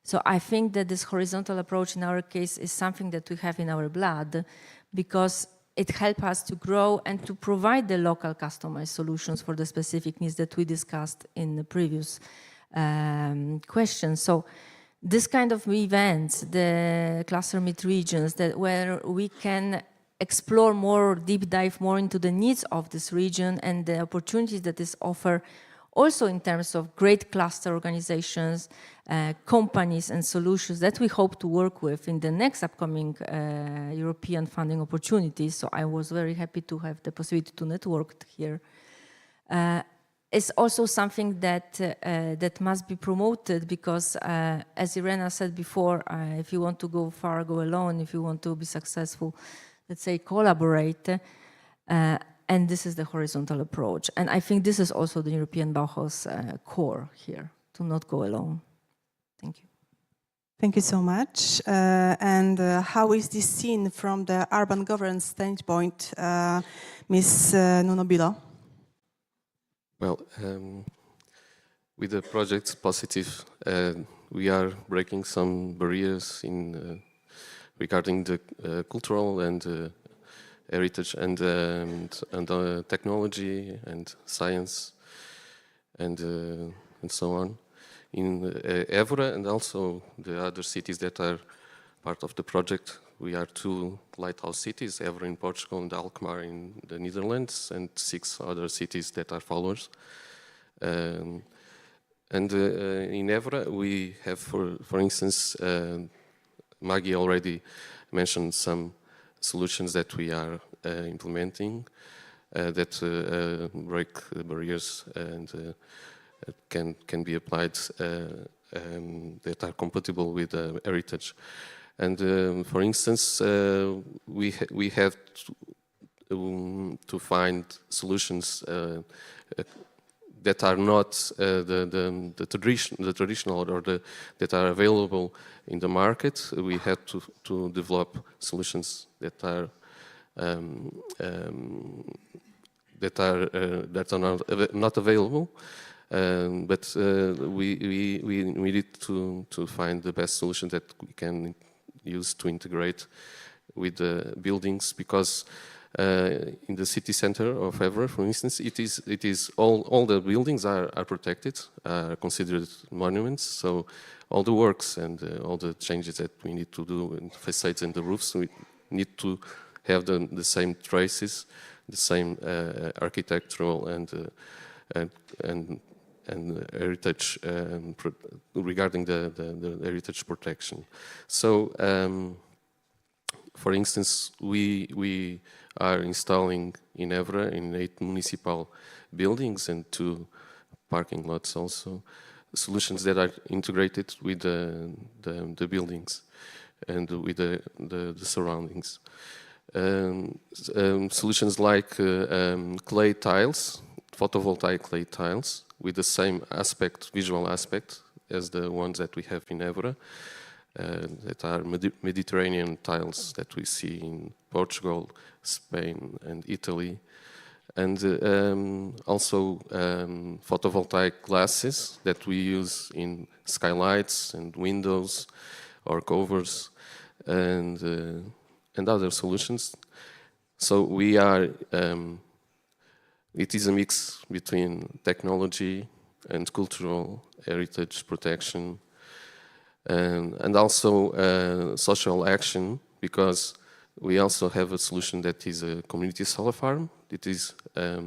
So I think that this horizontal approach in our case is something that we have in our blood, because it helps us to grow and to provide the local customized solutions for the specific needs that we discussed in the previous question. So this kind of events, the cluster meet regions, where we can explore more, deep dive more into the needs of this region and the opportunities that is offered, also in terms of great cluster organizations, companies and solutions that we hope to work with in the next upcoming European funding opportunities. So I was very happy to have the possibility to network here. It's also something that that must be promoted, because as Irena said before, if you want to go far, go alone. If you want to be successful, let's say, collaborate. And this is the horizontal approach. And I think this is also the European Bauhaus core here, to not go alone. Thank you. Thank you so much. And how is this seen from the urban governance standpoint, Ms. Nuno Bilo? Well, with the project's positive, we are breaking some barriers in regarding the cultural and heritage and technology and science and so on in Évora, and also the other cities that are part of the project. We are 2 lighthouse cities, Évora in Portugal and Alkmaar in the Netherlands, and 6 other cities that are followers. And in EURADA, we have, for instance, Maggie already mentioned some solutions that we are implementing that break the barriers and can be applied that are compatible with heritage. And for instance, we have to find solutions that are not the traditional or that are available in the market. We have to develop solutions that are not available, but we need to find the best solution that we can use to integrate with the buildings, because in the city center of EURADA, for instance, it is all the buildings are protected, are considered monuments. So all the works and all the changes that we need to do in the facades and the roofs, we need to have the same traces, the same architectural and heritage regarding the heritage protection. So, for instance, we are installing in EURADA in 8 municipal buildings and 2 parking lots also solutions that are integrated with the buildings and with the surroundings. Solutions like clay tiles, photovoltaic clay tiles, with the same aspect, visual aspect, as the ones that we have in EURADA, that are Mediterranean tiles that we see in Portugal, Spain, and Italy. And also photovoltaic glasses that we use in skylights and windows or covers, and other solutions. So we are, it is a mix between technology and cultural heritage protection, and also social action, because we also have a solution that is a community solar farm. It is a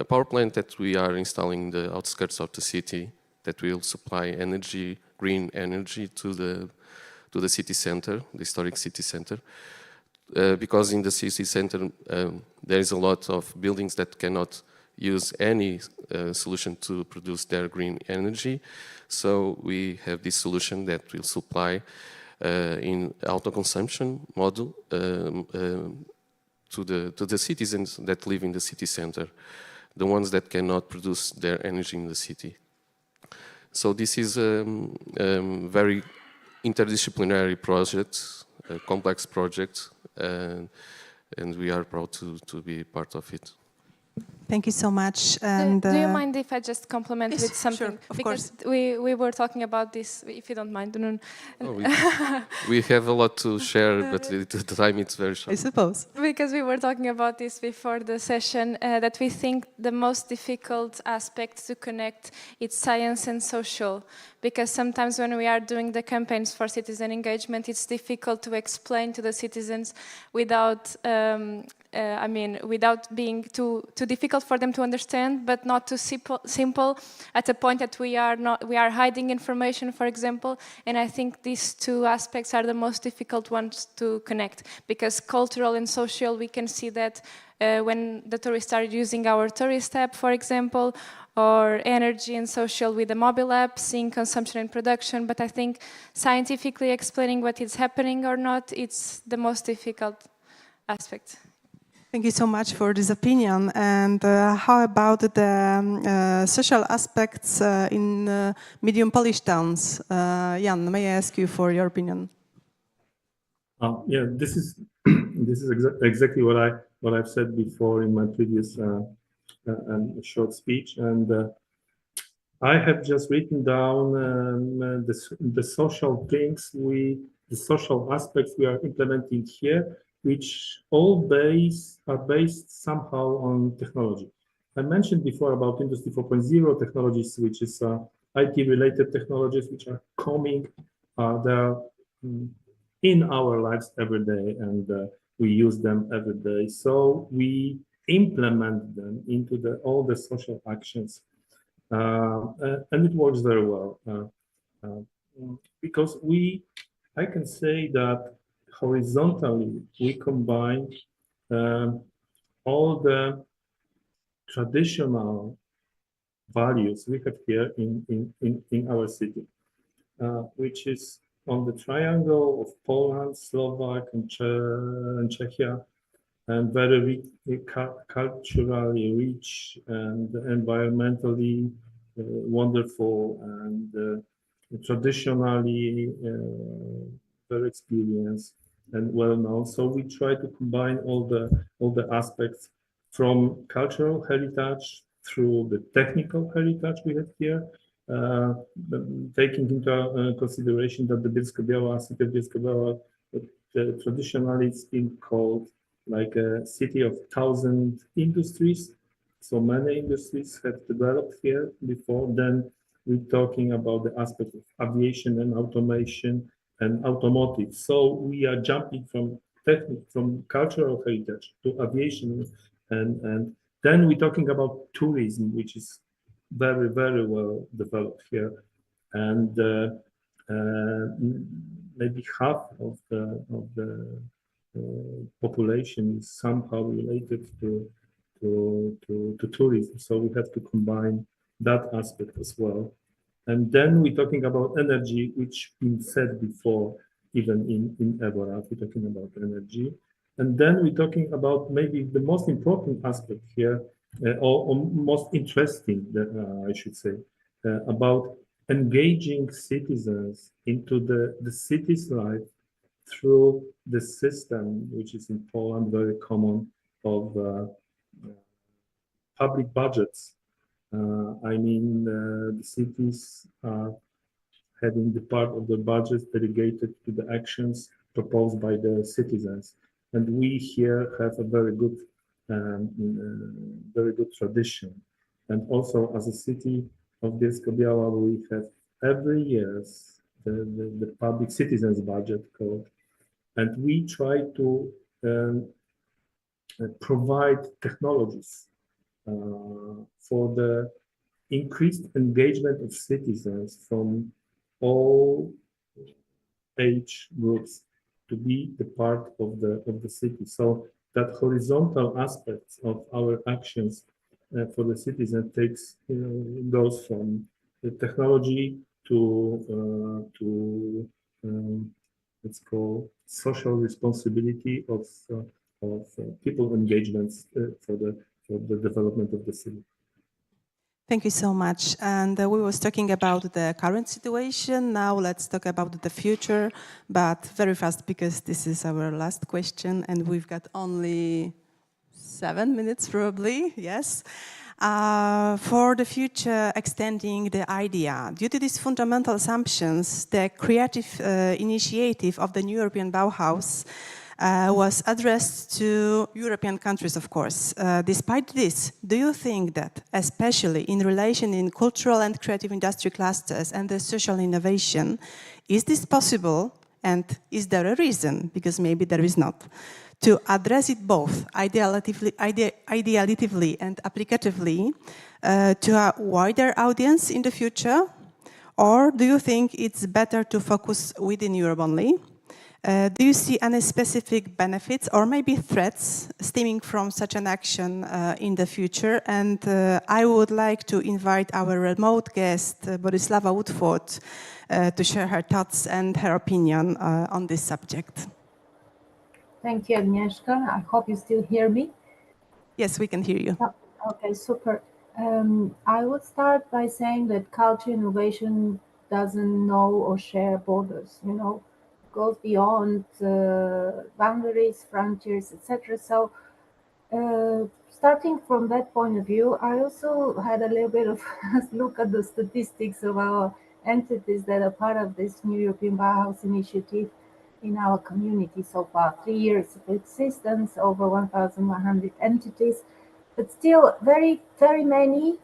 power plant that we are installing in the outskirts of the city that will supply energy, green energy, to the city center, the historic city center. Because in the city center there is a lot of buildings that cannot use any solution to produce their green energy. So we have this solution that will supply in auto-consumption model to the citizens that live in the city center, the ones that cannot produce their energy in the city. So this is a very interdisciplinary project, a complex project, and we are proud to be part of it. Thank you so much. And do you mind if I just compliment with something? Sure, of because course. we were talking about this, if you don't mind. We have a lot to share, but the time is very short. I suppose. Because we were talking about this before the session, that we think the most difficult aspect to connect is science and social. Because sometimes when we are doing the campaigns for citizen engagement, it's difficult to explain to the citizens without without being too difficult for them to understand, but not too simple at a point that we are hiding information, for example. And I think these two aspects are the most difficult ones to connect, because cultural and social, we can see that when the tourists are using our tourist app, for example, or energy and social with the mobile app, seeing consumption and production. But I think scientifically explaining what is happening or not, it's the most difficult aspect. Thank you so much for this opinion. And how about the social aspects in medium Polish towns? Jan, may I ask you for your opinion? Yeah, this is exactly what I've said before in my previous short speech, and I have just written down the social things the social aspects we are implementing here, which all are based somehow on technology. I mentioned before about Industry 4.0 technologies, which is IT-related technologies, which are coming. They're in our lives every day, and we use them every day. So we implement them into all the social actions and it works very well because I can say that horizontally we combine all the traditional values we have here in our city, which is on the triangle of Poland, Slovak, and Czechia, and very culturally rich and environmentally wonderful and traditionally very experienced and well known. So we try to combine all the aspects from cultural heritage through the technical heritage we have here, taking into consideration that the Bielsko-Biała, city of Bielsko-Biała, traditionally it's been called like a city of 1,000 industries. So many industries have developed here before. Then we're talking about the aspect of aviation and automation and automotive. So we are jumping from cultural heritage to aviation, and then we're talking about tourism, which is very, very well developed here. And maybe half of the population is somehow related to tourism. So we have to combine that aspect as well. And then we're talking about energy, which been said before, even in Agorada, we're talking about energy. And then we're talking about maybe the most important aspect here, or most interesting, I should say, about engaging citizens into the city's life through the system, which is in Poland very common, of public budgets. I mean, the cities are having the part of the budget dedicated to the actions proposed by the citizens. And we here have a very good tradition. And also as a city of Bielsko-Biała, we have every year the public citizens budget called, and we try to provide technologies for the increased engagement of citizens from all age groups to be the part of the city. So that horizontal aspect of our actions for the citizen goes from the technology to let's call social responsibility of people engagements for the development of the city. Thank you so much. And we was talking about the current situation. Now let's talk about the future, but very fast because this is our last question and we've got only 7 minutes probably, yes. For the future, extending the idea. Due to these fundamental assumptions, the creative initiative of the New European Bauhaus was addressed to European countries, of course. Despite this, do you think that, especially in relation in cultural and creative industry clusters and the social innovation, is this possible and is there a reason, because maybe there is not, to address it both ideatively and applicatively to a wider audience in the future? Or do you think it's better to focus within Europe only? Do you see any specific benefits or maybe threats stemming from such an action in the future? And I would like to invite our remote guest, Boryslawa Woodford, to share her thoughts and her opinion on this subject. Thank you, Agnieszka. I hope you still hear me. Yes, we can hear you. Okay, super. I would start by saying that culture innovation doesn't know or share borders, you know, goes beyond boundaries, frontiers, etc. So starting from that point of view, I also had a little bit of a look at the statistics of our entities that are part of this New European Bauhaus initiative in our community so far. 3 years of existence, over 1,100 entities, but still very, very many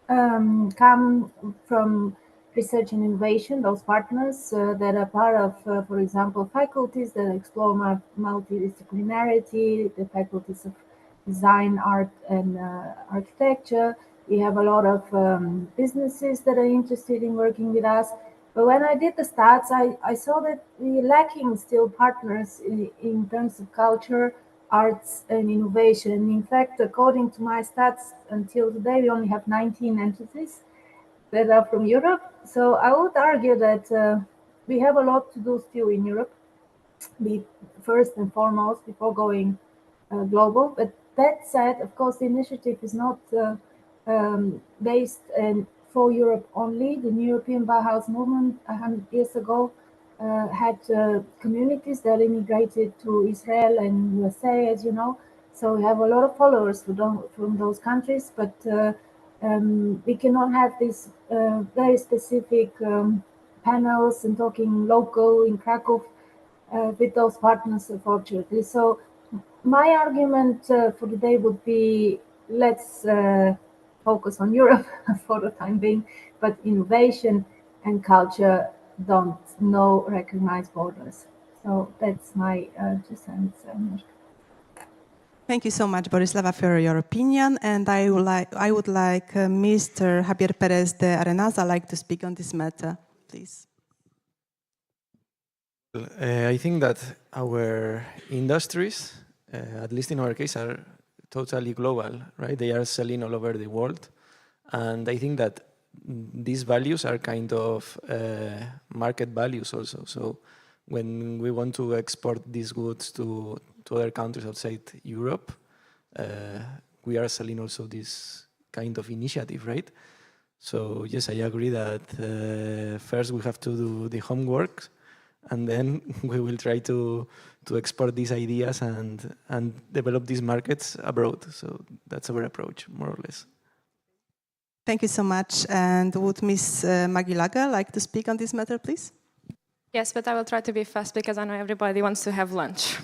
come from research and innovation, those partners that are part of, for example, faculties that explore multidisciplinarity, the faculties of design, art, and architecture, We have a lot of businesses that are interested in working with us. But when I did the stats, I saw that we're lacking still partners in terms of culture, arts, and innovation. In fact, according to my stats, until today, we only have 19 entities that are from Europe. So I would argue that we have a lot to do still in Europe, first and foremost, before going global. But that said, of course, the initiative is not based for Europe only. The New European Bauhaus movement 100 years ago had communities that immigrated to Israel and USA, as you know. So we have a lot of followers from those countries, but we cannot have these very specific panels and talking local in Krakow with those partners, unfortunately. So my argument for today would be, let's focus on Europe for the time being, but innovation and culture don't recognize borders. So that's my 2 cents. Thank you so much, Borislava, for your opinion. And I would like Mr. Javier Perez de Arenaza to speak on this matter, please. I think that our industries, at least in our case, are totally global, right? They are selling all over the world. And I think that these values are kind of market values also. So when we want to export these goods to other countries outside Europe, we are selling also this kind of initiative, right? So yes, I agree that first we have to do the homework, and then we will try to export these ideas and develop these markets abroad. So that's our approach, more or less. Thank you so much. And would Ms. Magilaga like to speak on this matter, please? Yes, but I will try to be fast because I know everybody wants to have lunch.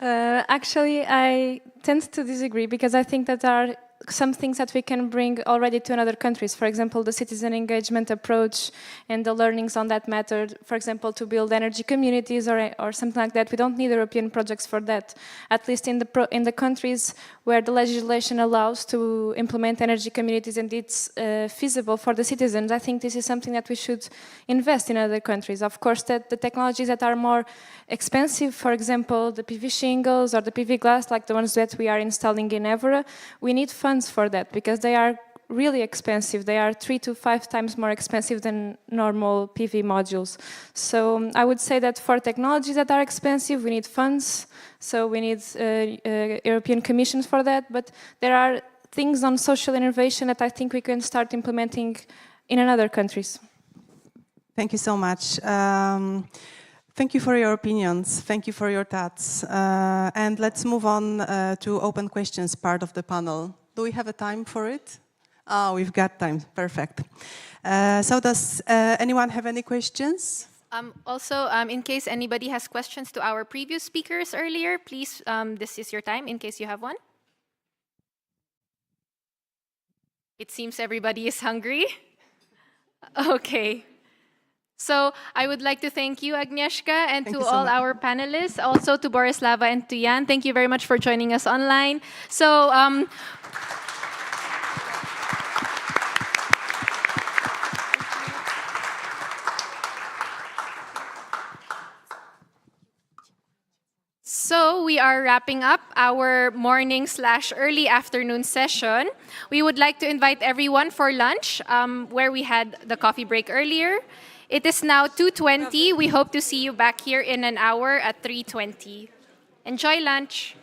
Actually, I tend to disagree because I think that there are some things that we can bring already to other countries. For example, the citizen engagement approach and the learnings on that matter. For example, to build energy communities or something like that. We don't need European projects for that. At least in the countries where the legislation allows to implement energy communities and it's feasible for the citizens, I think this is something that we should invest in other countries. Of course, that the technologies that are more expensive, for example, the PV shingles or the PV glass, like the ones that we are installing in Évora, we need funds for that because they are really expensive. They are 3 to 5 times more expensive than normal PV modules. So I would say that for technologies that are expensive, we need funds. So we need European commissions for that. But there are things on social innovation that I think we can start implementing in other countries. Thank you so much. Thank you for your opinions. Thank you for your thoughts. And let's move on to open questions part of the panel. Do we have a time for it? Oh, we've got time. Perfect. So does anyone have any questions? Also, in case anybody has questions to our previous speakers earlier, please, this is your time in case you have one. It seems everybody is hungry. Okay. So I would like to thank you, Agnieszka, and to all our panelists, also to Borislava and to Jan. Thank you very much for joining us online. So we are wrapping up our morning/early afternoon session. We would like to invite everyone for lunch, where we had the coffee break earlier. It is now 2:20. We hope to see you back here in an hour at 3:20. Enjoy lunch.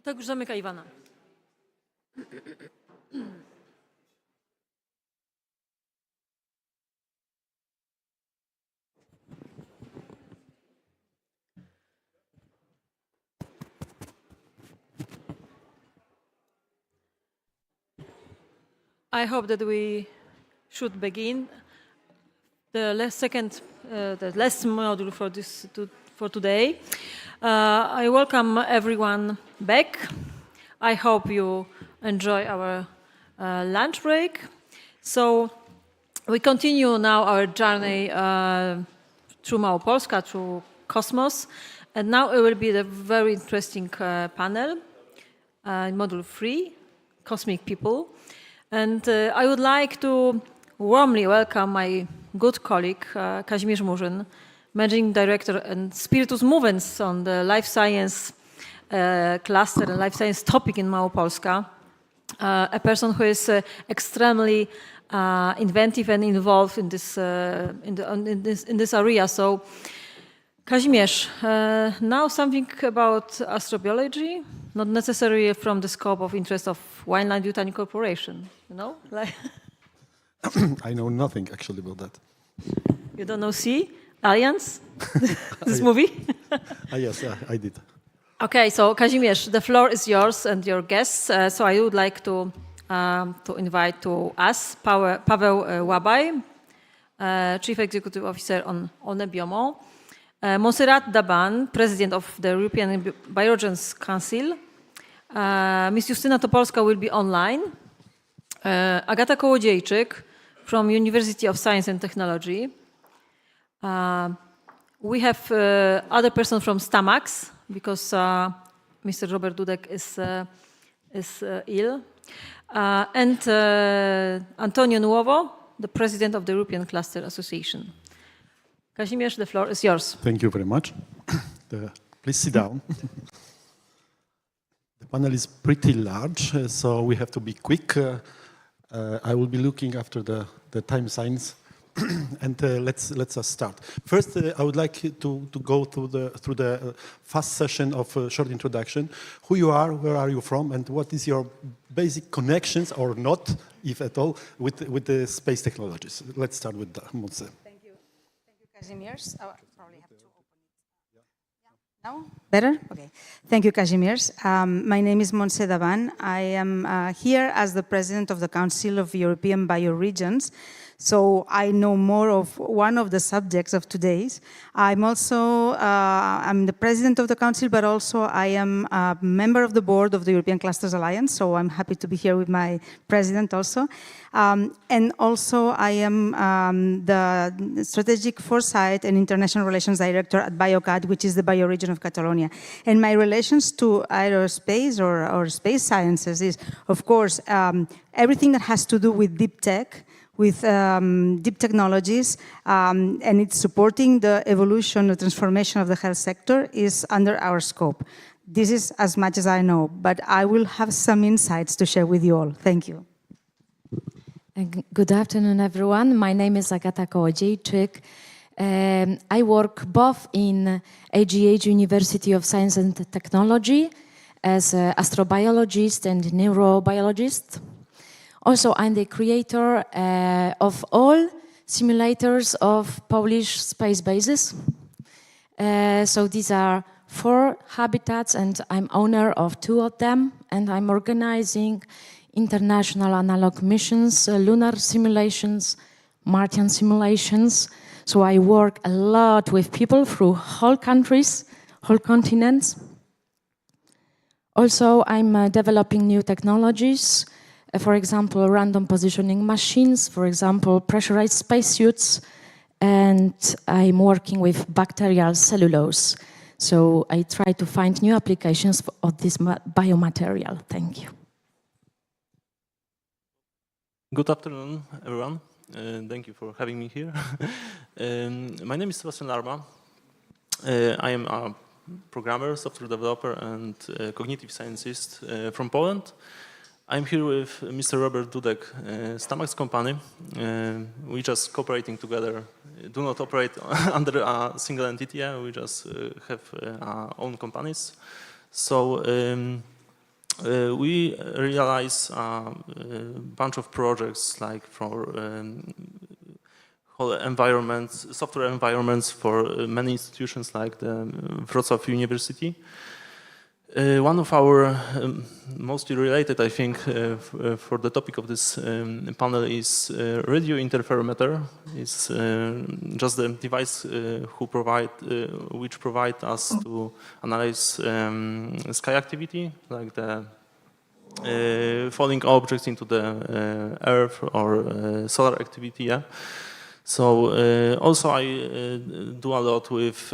Tak już zamyka Iwana. I hope that we should begin the last module for today. I welcome everyone back. I hope you enjoy our lunch break. So we continue now our journey through Małopolska, through Cosmos, and now it will be the very interesting panel, module 3, Cosmic People. And I would like to warmly welcome my good colleague, Kazimierz Murzyn, Managing Director and Spiritus Movens on the Life Science cluster and Life Science topic in Małopolska, a person who is extremely inventive and involved in this area. So, Kazimierz, now something about astrobiology, not necessarily from the scope of interest of Wineland Botanic Corporation, you know? Like I know nothing actually about that. You don't know Sea Alliance? This movie? Yes, I did. Okay, so Kazimierz, the floor is yours and your guests. So I would like to invite to us Paweł Łabaj, Chief Executive Officer on Onebiomo, Montserrat Daban, President of the European Bioregions Council. Ms. Justyna Topolska will be online. Agata Kołodziejczyk from University of Science and Technology. We have other person from Stamax because Mr. Robert Dudek is ill. And Antonio Nuovo, the President of the European Cluster Association. Kazimierz, the floor is yours. Thank you very much. Please sit down. The panel is pretty large, so we have to be quick. I will be looking after the time signs, and let's start. First, I would like to go through the fast session of a short introduction. Who you are, where are you from, and what is your basic connections or not, if at all, with the space technologies. Let's start with Montse. Thank you, Kazimierz. Oh, I probably have to open it. Yeah. Now? Better? Okay. Thank you, Kazimierz. My name is Montse Daban. I am here as the President of the Council of European Bioregions. So I know more of one of the subjects of today's. I'm also, I'm the President of the Council, but also I am a member of the board of the European Clusters Alliance. So I'm happy to be here with my President also. And also I am the Strategic Foresight and International Relations Director at BioCat, which is the bioregion of Catalonia. And my relations to aerospace or space sciences is, of course, everything that has to do with deep tech, with deep technologies, and it's supporting the evolution, the transformation of the health sector is under our scope. This is as much as I know, but I will have some insights to share with you all. Thank you. Good afternoon, everyone. My name is Agata Kołodziejczyk. I work both in AGH University of Science and Technology as an astrobiologist and neurobiologist. Also, I'm the creator of all simulators of Polish space bases. So these are 4 habitats, and I'm owner of 2 of them, and I'm organizing international analog missions, lunar simulations, Martian simulations. So I work a lot with people through whole countries, whole continents. Also, I'm developing new technologies. For example, random positioning machines, for example, pressurized spacesuits, and I'm working with bacterial cellulose. So I try to find new applications of this biomaterial. Thank you. Good afternoon, everyone. Thank you for having me here. My name is Sebastian Larma. I am a programmer, software developer, and cognitive scientist from Poland. I'm here with Mr. Robert Dudek, Stamax company. We just cooperating together, do not operate under a single entity, we just have our own companies. So we realize a bunch of projects like for whole environments, software environments for many institutions like the Wrocław University. One of our mostly related, I think, for the topic of this panel is radio interferometer. It's just the device which provide us to analyze sky activity, like the falling objects into the Earth or solar activity. Yeah. So also I do a lot with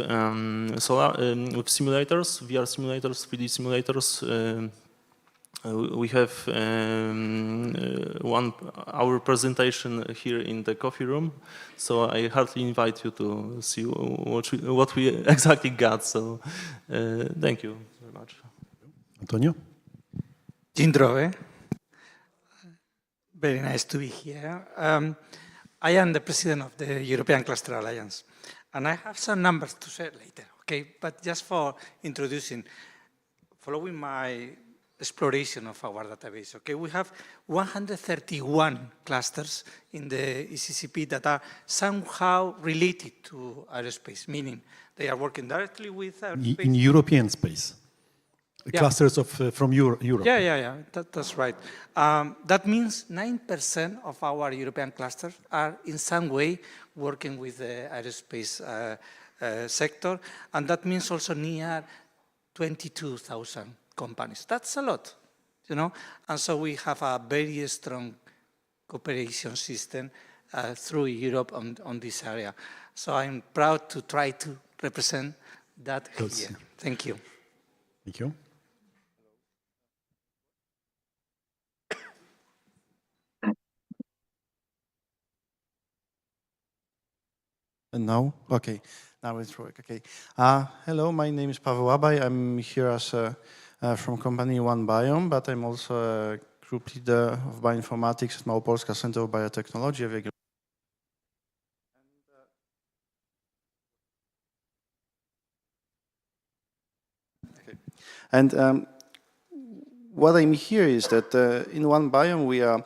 simulators, VR simulators, 3D simulators. We have our presentation here in the coffee room. So I heartily invite you to see what we exactly got. So thank you very much. Antonio? Dzień dobry. Very nice to be here. I am the president of the European Cluster Alliance, and I have some numbers to share later, okay? But just for introducing, following my exploration of our database, okay, we have 131 clusters in the ECCP that are somehow related to aerospace, meaning they are working directly with aerospace. In European space. Yeah. Clusters from Europe. Yeah, that's right. That means 9% of our European clusters are in some way working with the aerospace sector, and that means also near 22,000 companies. That's a lot, you know? And so we have a very strong cooperation system through Europe on this area. So I'm proud to try to represent that here. Thank you. Thank you. And now? Okay, now it's work, okay. Hello, my name is Paweł Abaj. I'm here as from company One Biome, but I'm also a group leader of bioinformatics at Małopolska Center of Biotechnology. And what I'm here is that in One Biome we are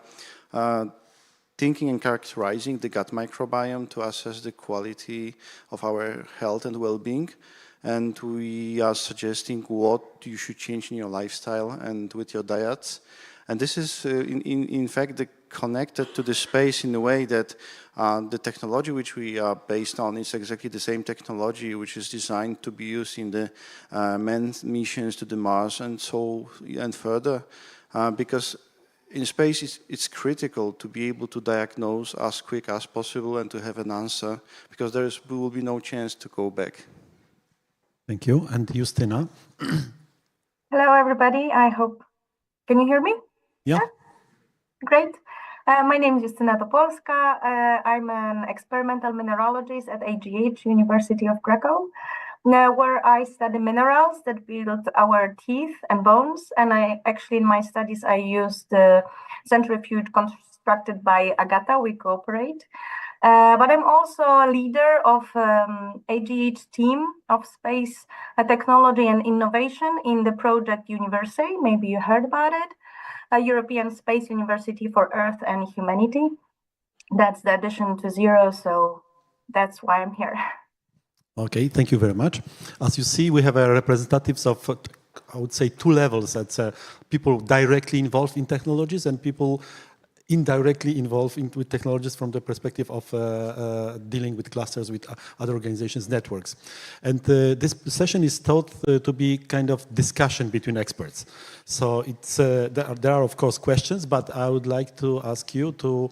thinking and characterizing the gut microbiome to assess the quality of our health and well-being. And we are suggesting what you should change in your lifestyle and with your diets. And this is, in fact, connected to the space in a way that the technology which we are based on is exactly the same technology which is designed to be used in the manned missions to the Mars and further, because in space, it's critical to be able to diagnose as quick as possible and to have an answer, because there will be no chance to go back. Thank you. And Justyna? Hello, everybody. I hope, can you hear me? Yeah. Great. My name is Justyna Topolska. I'm an experimental mineralogist at AGH, University of Krakow, where I study minerals that build our teeth and bones. And in my studies, I used the centrifuge constructed by Agata. We cooperate. But I'm also a leader of AGH team of space technology and innovation in the project University. Maybe you heard about it. A European Space University for Earth and Humanity. That's the addition to zero, so that's why I'm here. Okay, thank you very much. As you see, we have representatives of, I would say, two levels. That's people directly involved in technologies and people indirectly involved with technologies from the perspective of dealing with clusters, with other organizations, networks. And this session is thought to be kind of discussion between experts. So it's, there are, of course, questions, but I would like to ask you to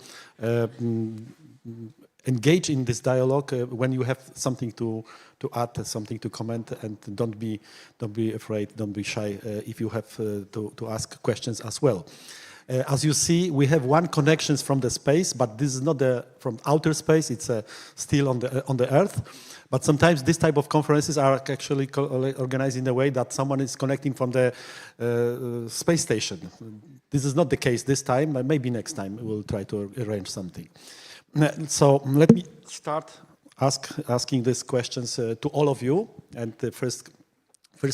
engage in this dialogue when you have something to add, something to comment, and don't be afraid, don't be shy if you have to ask questions as well. As you see, we have one connection from the space, but this is not from outer space. It's still on the Earth. But sometimes this type of conferences are actually organized in a way that someone is connecting from the space station. This is not the case this time, but maybe next time we'll try to arrange something. So let me start asking these questions to all of you, and first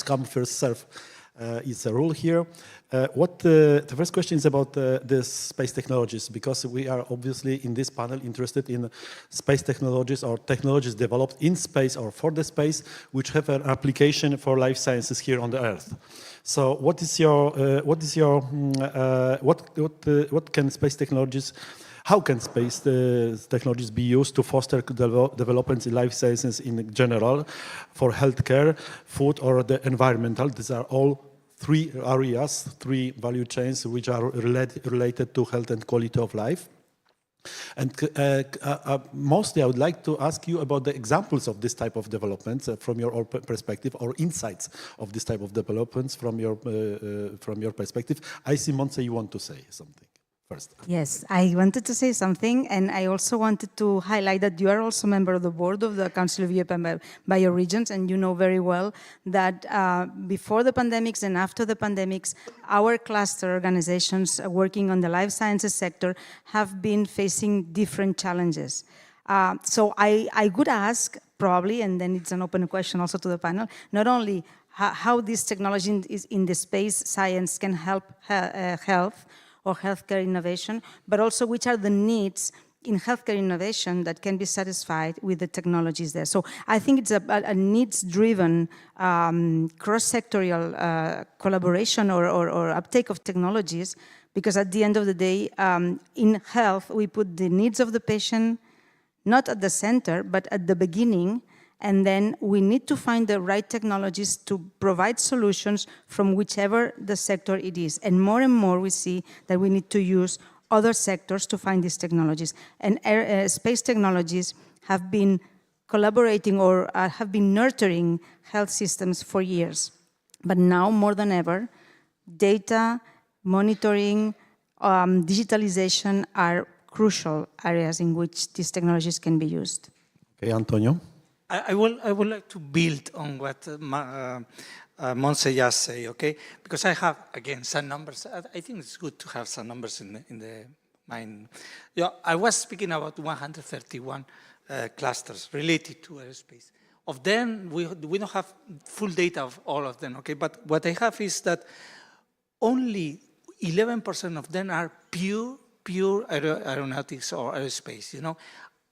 come, first serve. its role here. The first question is about the space technologies, because we are obviously in this panel interested in space technologies or technologies developed in space or for the space, which have an application for life sciences here on the Earth. So, what can space technologies? How can space technologies be used to foster developments in life sciences in general, for healthcare, food, or the environmental? These are all three areas, three value chains which are related to health and quality of life. And mostly I would like to ask you about the examples of this type of developments from your own perspective, or insights of this type of developments from your perspective. I see, Montse, you want to say something first. Yes, I wanted to say something, and I also wanted to highlight that you are also a member of the board of the Council of European Bioregions, and you know very well that before the pandemics and after the pandemics, our cluster organizations working on the life sciences sector have been facing different challenges. So I would ask, probably, and then it's an open question also to the panel, not only how this technology in the space science can help health or healthcare innovation, but also which are the needs in healthcare innovation that can be satisfied with the technologies there. So I think it's a needs-driven cross-sectorial collaboration or uptake of technologies, because at the end of the day, in health, we put the needs of the patient not at the center, but at the beginning, and then we need to find the right technologies to provide solutions from whichever the sector it is. And more we see that we need to use other sectors to find these technologies. And space technologies have been collaborating or have been nurturing health systems for years. But now, more than ever, data, monitoring, digitalization are crucial areas in which these technologies can be used. Okay, Antonio? I would like to build on what Montse just said, okay? Because I have, again, some numbers. I think it's good to have some numbers in the mind. Yeah, I was speaking about 131 clusters related to aerospace. Of them, we don't have full data of all of them, okay? But what I have is that only 11% of them are pure aeronautics or aerospace, you know?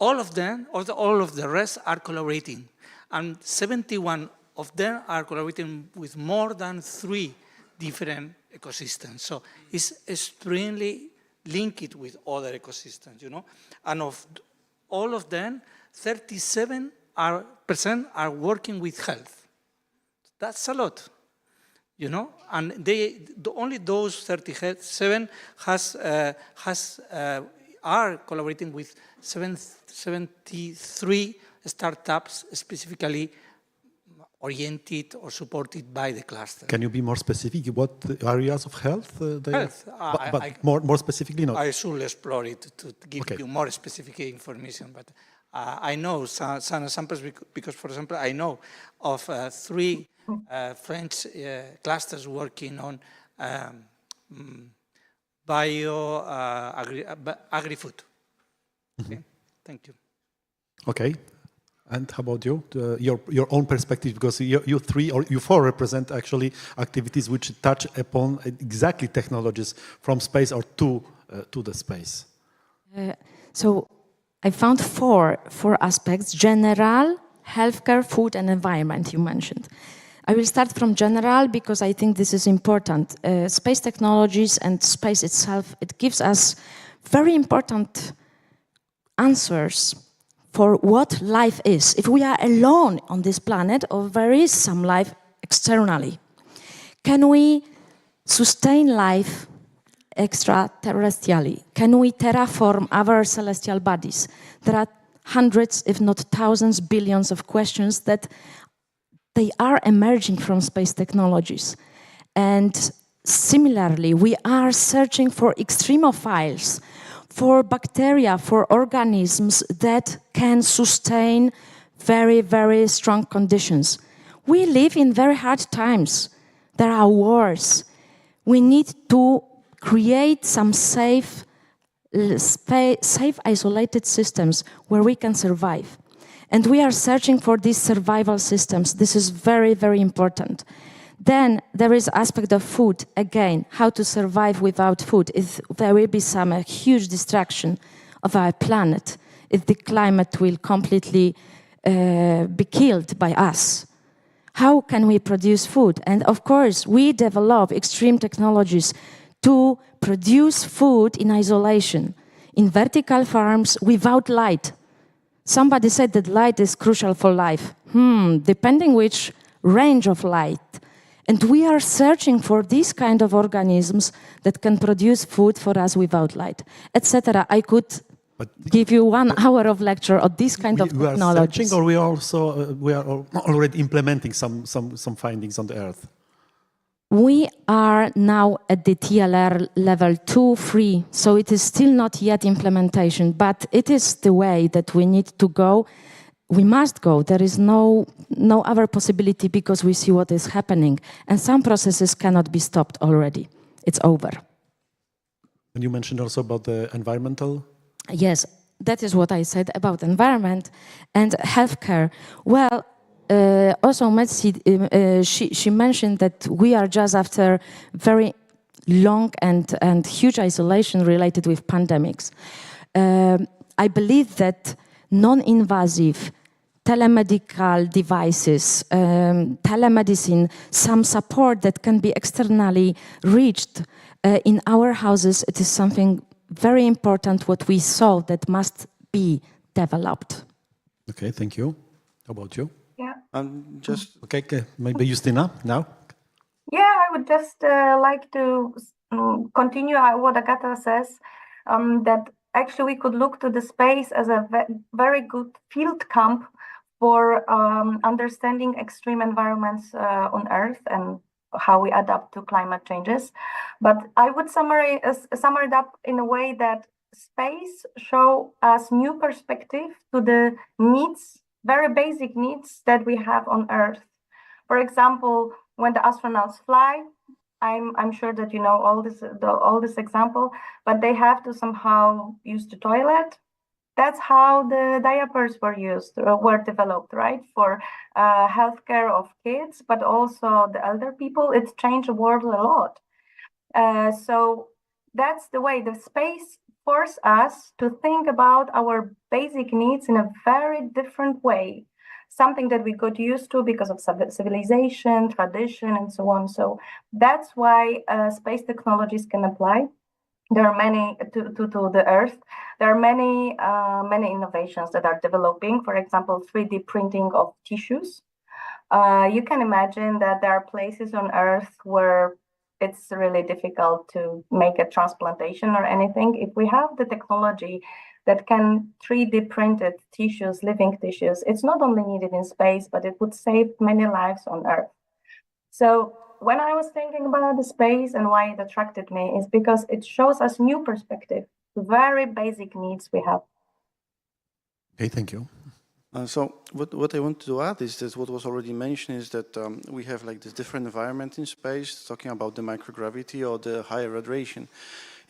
All of them, all of the rest are collaborating. And 71 of them are collaborating with more than 3 different ecosystems. So it's extremely linked with other ecosystems, you know? And of all of them, 37% are working with health. That's a lot, you know? And only those 37 are collaborating with 73 startups specifically oriented or supported by the cluster. Can you be more specific? What areas of health? Health. But more specifically, not. I should explore it to give you more specific information. But I know some examples because, for example, I know of 3 French clusters working on agri-food. Okay. Thank you. Okay. And how about you? Your own perspective, because you 3 or you 4 represent actually activities which touch upon exactly technologies from space or to the space. So I found four aspects: general, healthcare, food, and environment. You mentioned. I will start from general because I think this is important. Space technologies and space itself, it gives us very important answers for what life is. If we are alone on this planet or there is some life externally, can we sustain life extraterrestrially? Can we terraform other celestial bodies? There are hundreds, if not thousands, billions of questions that they are emerging from space technologies. And similarly, we are searching for extremophiles, for bacteria, for organisms that can sustain very, very strong conditions. We live in very hard times. There are wars. We need to create some safe, isolated systems where we can survive. And we are searching for these survival systems. This is very, very important. Then there is aspect of food. Again, how to survive without food. If there will be some huge destruction of our planet, if the climate will completely be killed by us, how can we produce food? And of course, we develop extreme technologies to produce food in isolation, in vertical farms without light. Somebody said that light is crucial for life. Depending which range of light. And we are searching for these kind of organisms that can produce food for us without light, etc. I could give you 1 hour of lecture on this kind of technologies. We are searching, or we also we are already implementing some findings on the Earth. We are now at the TLR level 2, 3, so it is still not yet implementation, but it is the way that we need to go. We must go. There is no other possibility because we see what is happening. And some processes cannot be stopped already. It's over. And you mentioned also about the environmental? Yes, that is what I said about environment and healthcare. Well, also Metsi, she mentioned that we are just after very long and huge isolation related with pandemics. I believe that non-invasive telemedical devices, telemedicine, some support that can be externally reached in our houses, it is something very important what we saw that must be developed. Okay, thank you. How about you? Yeah. Just okay, maybe Justina now. Yeah, I would just like to continue what Agata says, that actually we could look to the space as a very good field camp for understanding extreme environments on Earth and how we adapt to climate changes. But I would sum it up in a way that space show us new perspective to the needs, very basic needs that we have on Earth. For example, when the astronauts fly, I'm sure that you know all this example, but they have to somehow use the toilet. That's how the diapers were developed, right? For healthcare of kids, but also the elder people. It's changed the world a lot. So that's the way the space forces us to think about our basic needs in a very different way. Something that we got used to because of civilization, tradition, and so on. So that's why space technologies can apply. There are many to the Earth. There are many innovations that are developing. For example, 3D printing of tissues. You can imagine that there are places on Earth where it's really difficult to make a transplantation or anything. If we have the technology that can 3D printed tissues, living tissues, it's not only needed in space, but it would save many lives on Earth. So when I was thinking about the space and why it attracted me is because it shows us new perspective, very basic needs we have. Okay, thank you. So what I want to add is that what was already mentioned is that we have like this different environment in space, talking about the microgravity or the higher radiation.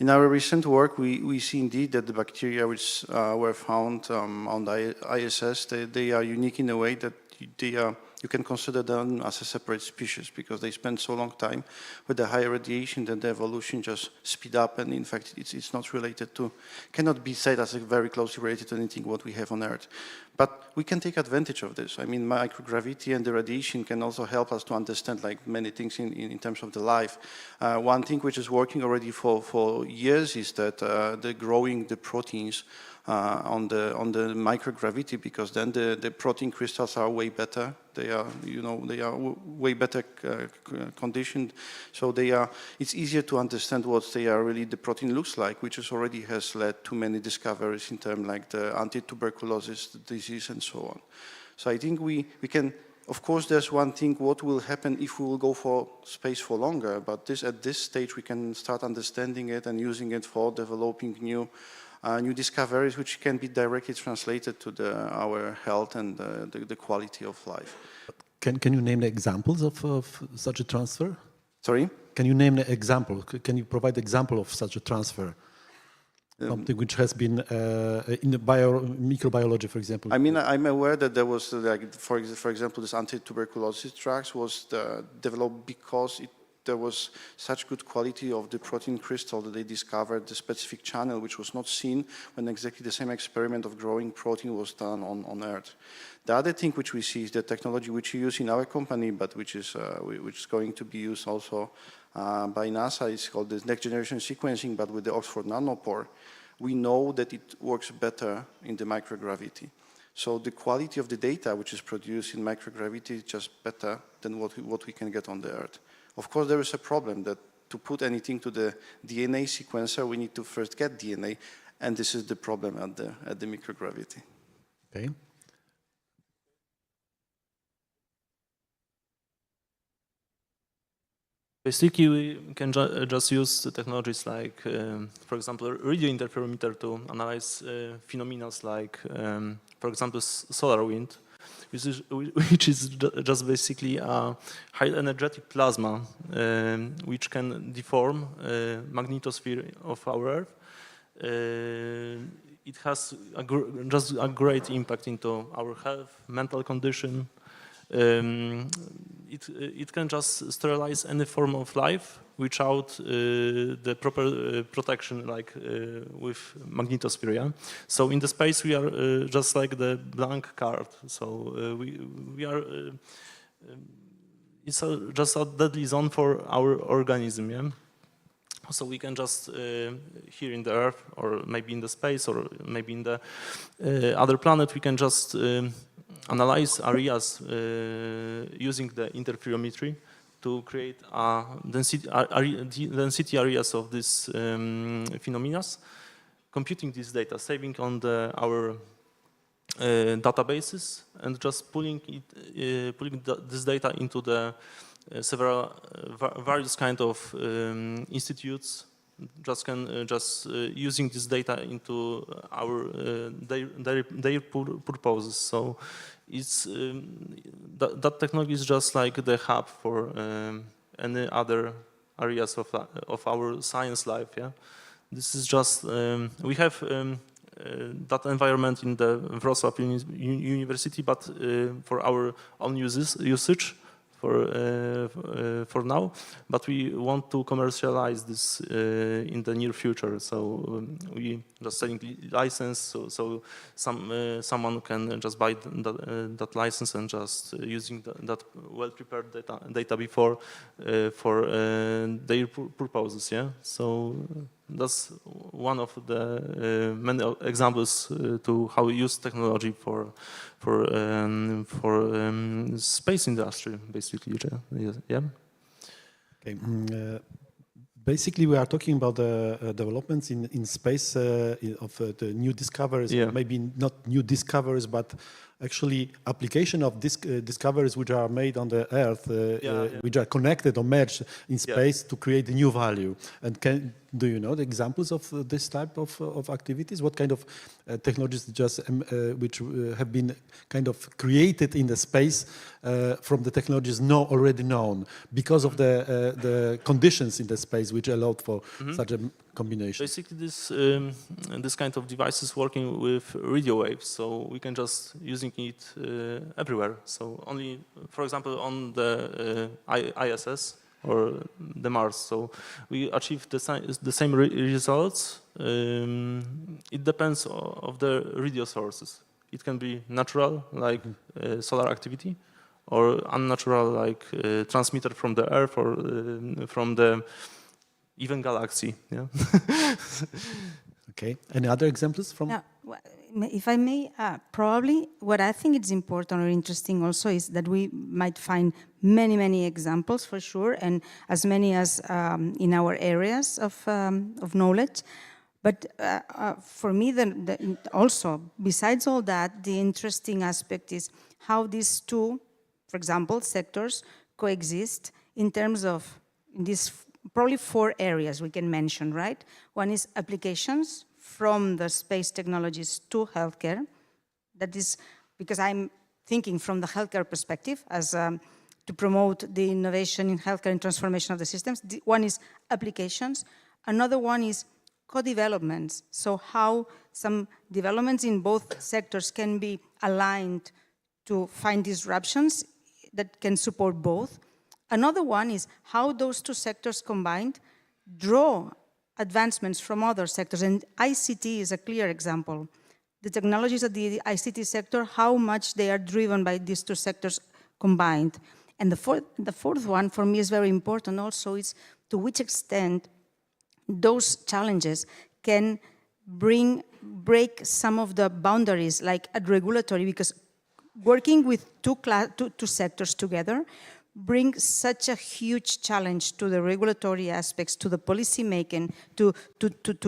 In our recent work, we see indeed that the bacteria which were found on the ISS, they are unique in a way that you can consider them as a separate species because they spend so long time with the higher radiation that the evolution just speed up, and in fact it's not related to, cannot be said as very closely related to anything what we have on Earth. But we can take advantage of this. I mean, microgravity and the radiation can also help us to understand like many things in terms of the life. One thing which is working already for years is that the growing the proteins on the microgravity, because then the protein crystals are way better. They are, they are way better conditioned. So it's easier to understand what the protein looks like, which already has led to many discoveries in terms like the anti-tuberculosis disease and so on. So I think we can, of course, there's one thing, what will happen if we will go for space for longer, but at this stage we can start understanding it and using it for developing new discoveries which can be directly translated to our health and the quality of life. Can you name the examples of such a transfer? Sorry? Can you name the example? Can you provide example of such a transfer? something which has been in the microbiology, for example. I mean, I'm aware that there was, like, for example, this anti-tuberculosis drugs was developed because there was such good quality of the protein crystal that they discovered the specific channel which was not seen when exactly the same experiment of growing protein was done on Earth. The other thing which we see is the technology which we use in our company, but which is going to be used also by NASA. It's called the next generation sequencing, but with the Oxford nanopore. We know that it works better in the microgravity. So the quality of the data which is produced in microgravity is just better than what we can get on the Earth. Of course, there is a problem that to put anything to the DNA sequencer, we need to first get DNA, and this is the problem at the microgravity. Okay. Basically, we can just use the technologies like, for example, radio interferometer to analyze phenomena like, for example, solar wind, which is just basically a high energetic plasma which can deform magnetosphere of our Earth. It has just a great impact into our health, mental condition. It can just sterilize any form of life without the proper protection, like with magnetosphere. Yeah? So in the space we are just like the blank card. So we are. It's just a deadly zone for our organism. Yeah. So we can just here in the Earth, or maybe in the space, or maybe in the other planet, we can just analyze areas using the interferometry to create density areas of these phenomena, computing this data, saving on our databases, and just pulling this data into the various kind of institutes. Just using this data into our their purposes. So it's that technology is just like the hub for any other areas of our science life. Yeah, this is just we have that environment in the Wrocław University, but for our own usage. For now, but we want to commercialize this in the near future. So we just selling license, so someone can just buy that license and just using that well-prepared data before for their purposes. Yeah. So that's one of the many examples to how we use technology for space industry, basically. Yeah. Okay. Basically, we are talking about the developments in space of the new discoveries. Yeah. Maybe not new discoveries, but actually application of discoveries which are made on the Earth, which are connected or merged in space to create a new value. And do you know the examples of this type of activities? What kind of technologies which have been kind of created in the space from the technologies already known because of the conditions in the space which allowed for such a combination? Basically, this kind of device is working with radio waves, so we can just using it everywhere. So only, for example, on the ISS or the Mars. So we achieve the same results. It depends of the radio sources. It can be natural, like solar activity, or unnatural, like transmitter from the Earth or from the even galaxy. Yeah. Okay. Any other examples from? Yeah. If I may, probably what I think is important or interesting also is that we might find many examples for sure, and as many as in our areas of knowledge. But for me, also, besides all that, the interesting aspect is how these two, for example, sectors coexist in terms of these probably 4 areas we can mention, right? One is applications from the space technologies to healthcare. That is because I'm thinking from the healthcare perspective as to promote the innovation in healthcare and transformation of the systems. One is applications. Another one is co-developments, so how some developments in both sectors can be aligned to find disruptions that can support both. Another one is how those two sectors combined draw advancements from other sectors, and ICT is a clear example. The technologies of the ICT sector, how much they are driven by these two sectors combined. And the fourth one for me is very important also, is to which extent those challenges can break some of the boundaries, like at regulatory, because working with two sectors together brings such a huge challenge to the regulatory aspects, to the policy making, to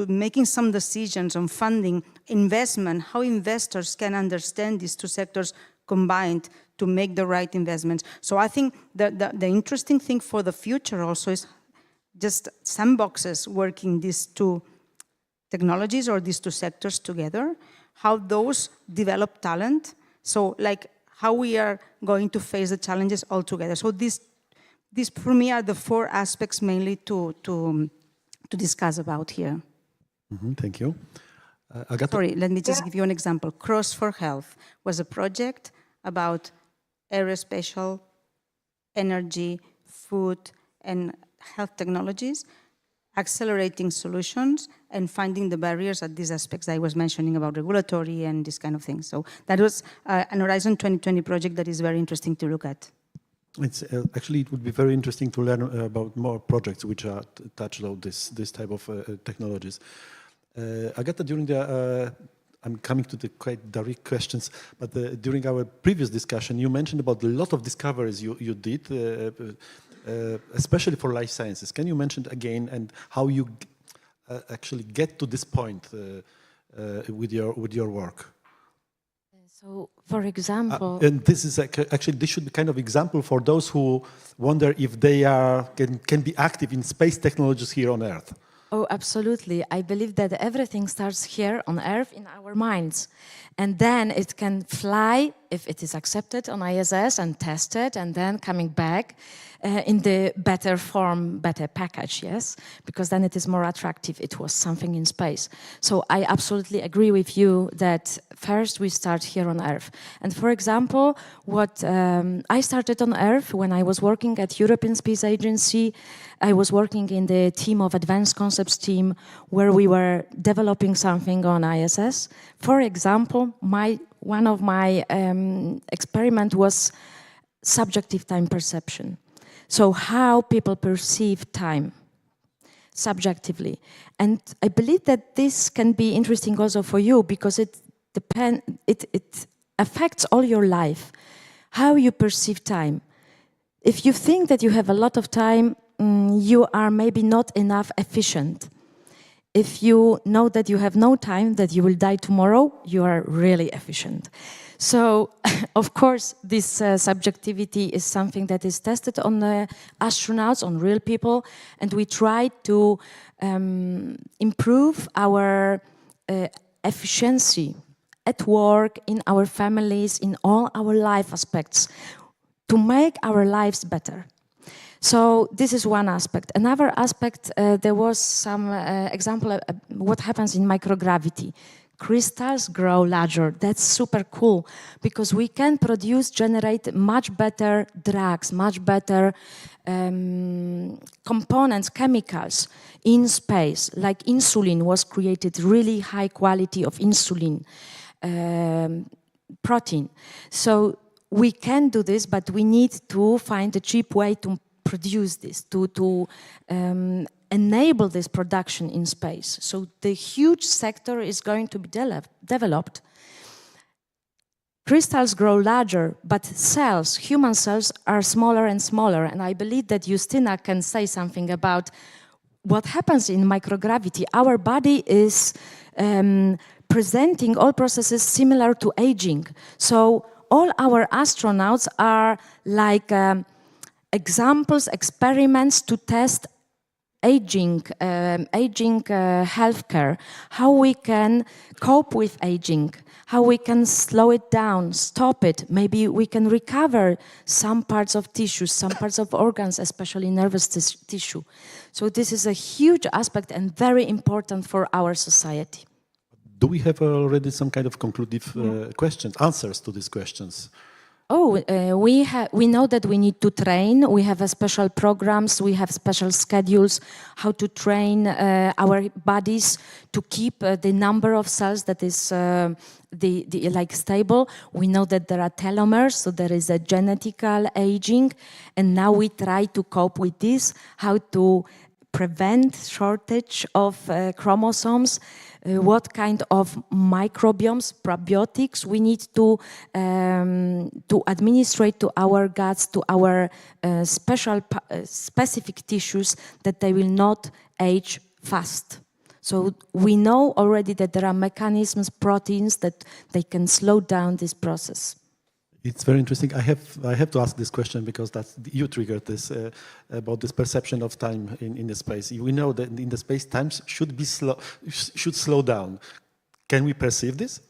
making some decisions on funding, investment, how investors can understand these two sectors combined to make the right investments. So I think the interesting thing for the future also is just sandboxes working these two technologies or these two sectors together, how those develop talent. So like how we are going to face the challenges all together. So these for me are the four aspects mainly to discuss about here. Thank you. Agata? Sorry, let me just give you an example. Cross for Health was a project about aerospatial, energy, food, and health technologies, accelerating solutions and finding the barriers at these aspects I was mentioning about regulatory and this kind of thing. So that was an Horizon 2020 project that is very interesting to look at. It's actually, it would be very interesting to learn about more projects which are touched on this type of technologies. Agata, during the, I'm coming to the quite direct questions, but during our previous discussion, you mentioned about a lot of discoveries you did, especially for life sciences. Can you mention again and how you actually get to this point with your work? So, for example, and this is actually this should be kind of example for those who wonder if they can be active in space technologies here on Earth. Oh, absolutely. I believe that everything starts here on Earth in our minds. And then it can fly if it is accepted on ISS and tested, and then coming back in the better form, better package, yes? Because then it is more attractive. It was something in space. So I absolutely agree with you that first we start here on Earth. And for example, what I started on Earth when I was working at European Space Agency. I was working in the team of Advanced Concepts team where we were developing something on ISS. For example, one of my experiment was subjective time perception. So how people perceive time subjectively. And I believe that this can be interesting also for you because it affects all your life, how you perceive time. If you think that you have a lot of time, you are maybe not enough efficient. If you know that you have no time, that you will die tomorrow, you are really efficient. So, of course, this subjectivity is something that is tested on the astronauts, on real people, and we try to improve our efficiency at work, in our families, in all our life aspects, to make our lives better. So this is one aspect. Another aspect, there was some example of what happens in microgravity. Crystals grow larger. That's super cool because we can generate much better drugs, much better components, chemicals in space. Like insulin was created, really high quality of insulin protein. So we can do this, but we need to find a cheap way to produce this, to enable this production in space. So the huge sector is going to be developed. Crystals grow larger, but cells, human cells, are smaller and smaller. And I believe that Justina can say something about what happens in microgravity. Our body is presenting all processes similar to aging. So all our astronauts are like examples, experiments to test aging healthcare, how we can cope with aging, how we can slow it down, stop it. Maybe we can recover some parts of tissues, some parts of organs, especially nervous tissue. So this is a huge aspect and very important for our society. Do we have already some kind of conclusive answers to these questions? Oh, we know that we need to train. We have special programs. We have special schedules how to train our bodies to keep the number of cells that is like stable. We know that there are telomeres, so there is a genetical aging, and now we try to cope with this. How to prevent shortage of chromosomes, what kind of microbiomes, probiotics we need to administrate to our guts, to our specific tissues, that they will not age fast. So we know already that there are mechanisms, proteins, that they can slow down this process. It's very interesting. I have to ask this question because you triggered this about this perception of time in the space. We know that in the space, time should slow down. Can we perceive this?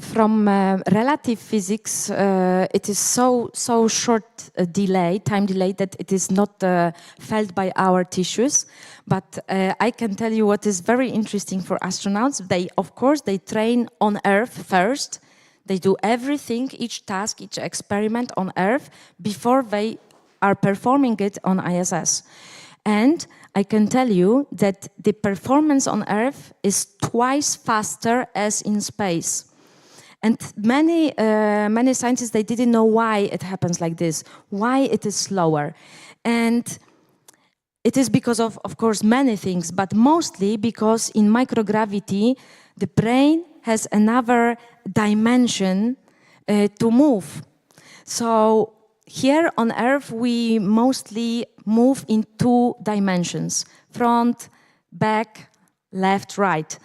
From relative physics, it is so short time delay that it is not felt by our tissues. But I can tell you what is very interesting for astronauts. Of course, they train on Earth first. They do everything, each task, each experiment on Earth before they are performing it on ISS. And I can tell you that the performance on Earth is twice faster as in space. And many scientists, they didn't know why it happens like this, why it is slower. And it is because of course, many things, but mostly because in microgravity, the brain has another dimension to move. So here on Earth, we mostly move in 2 dimensions, front, back, left, right.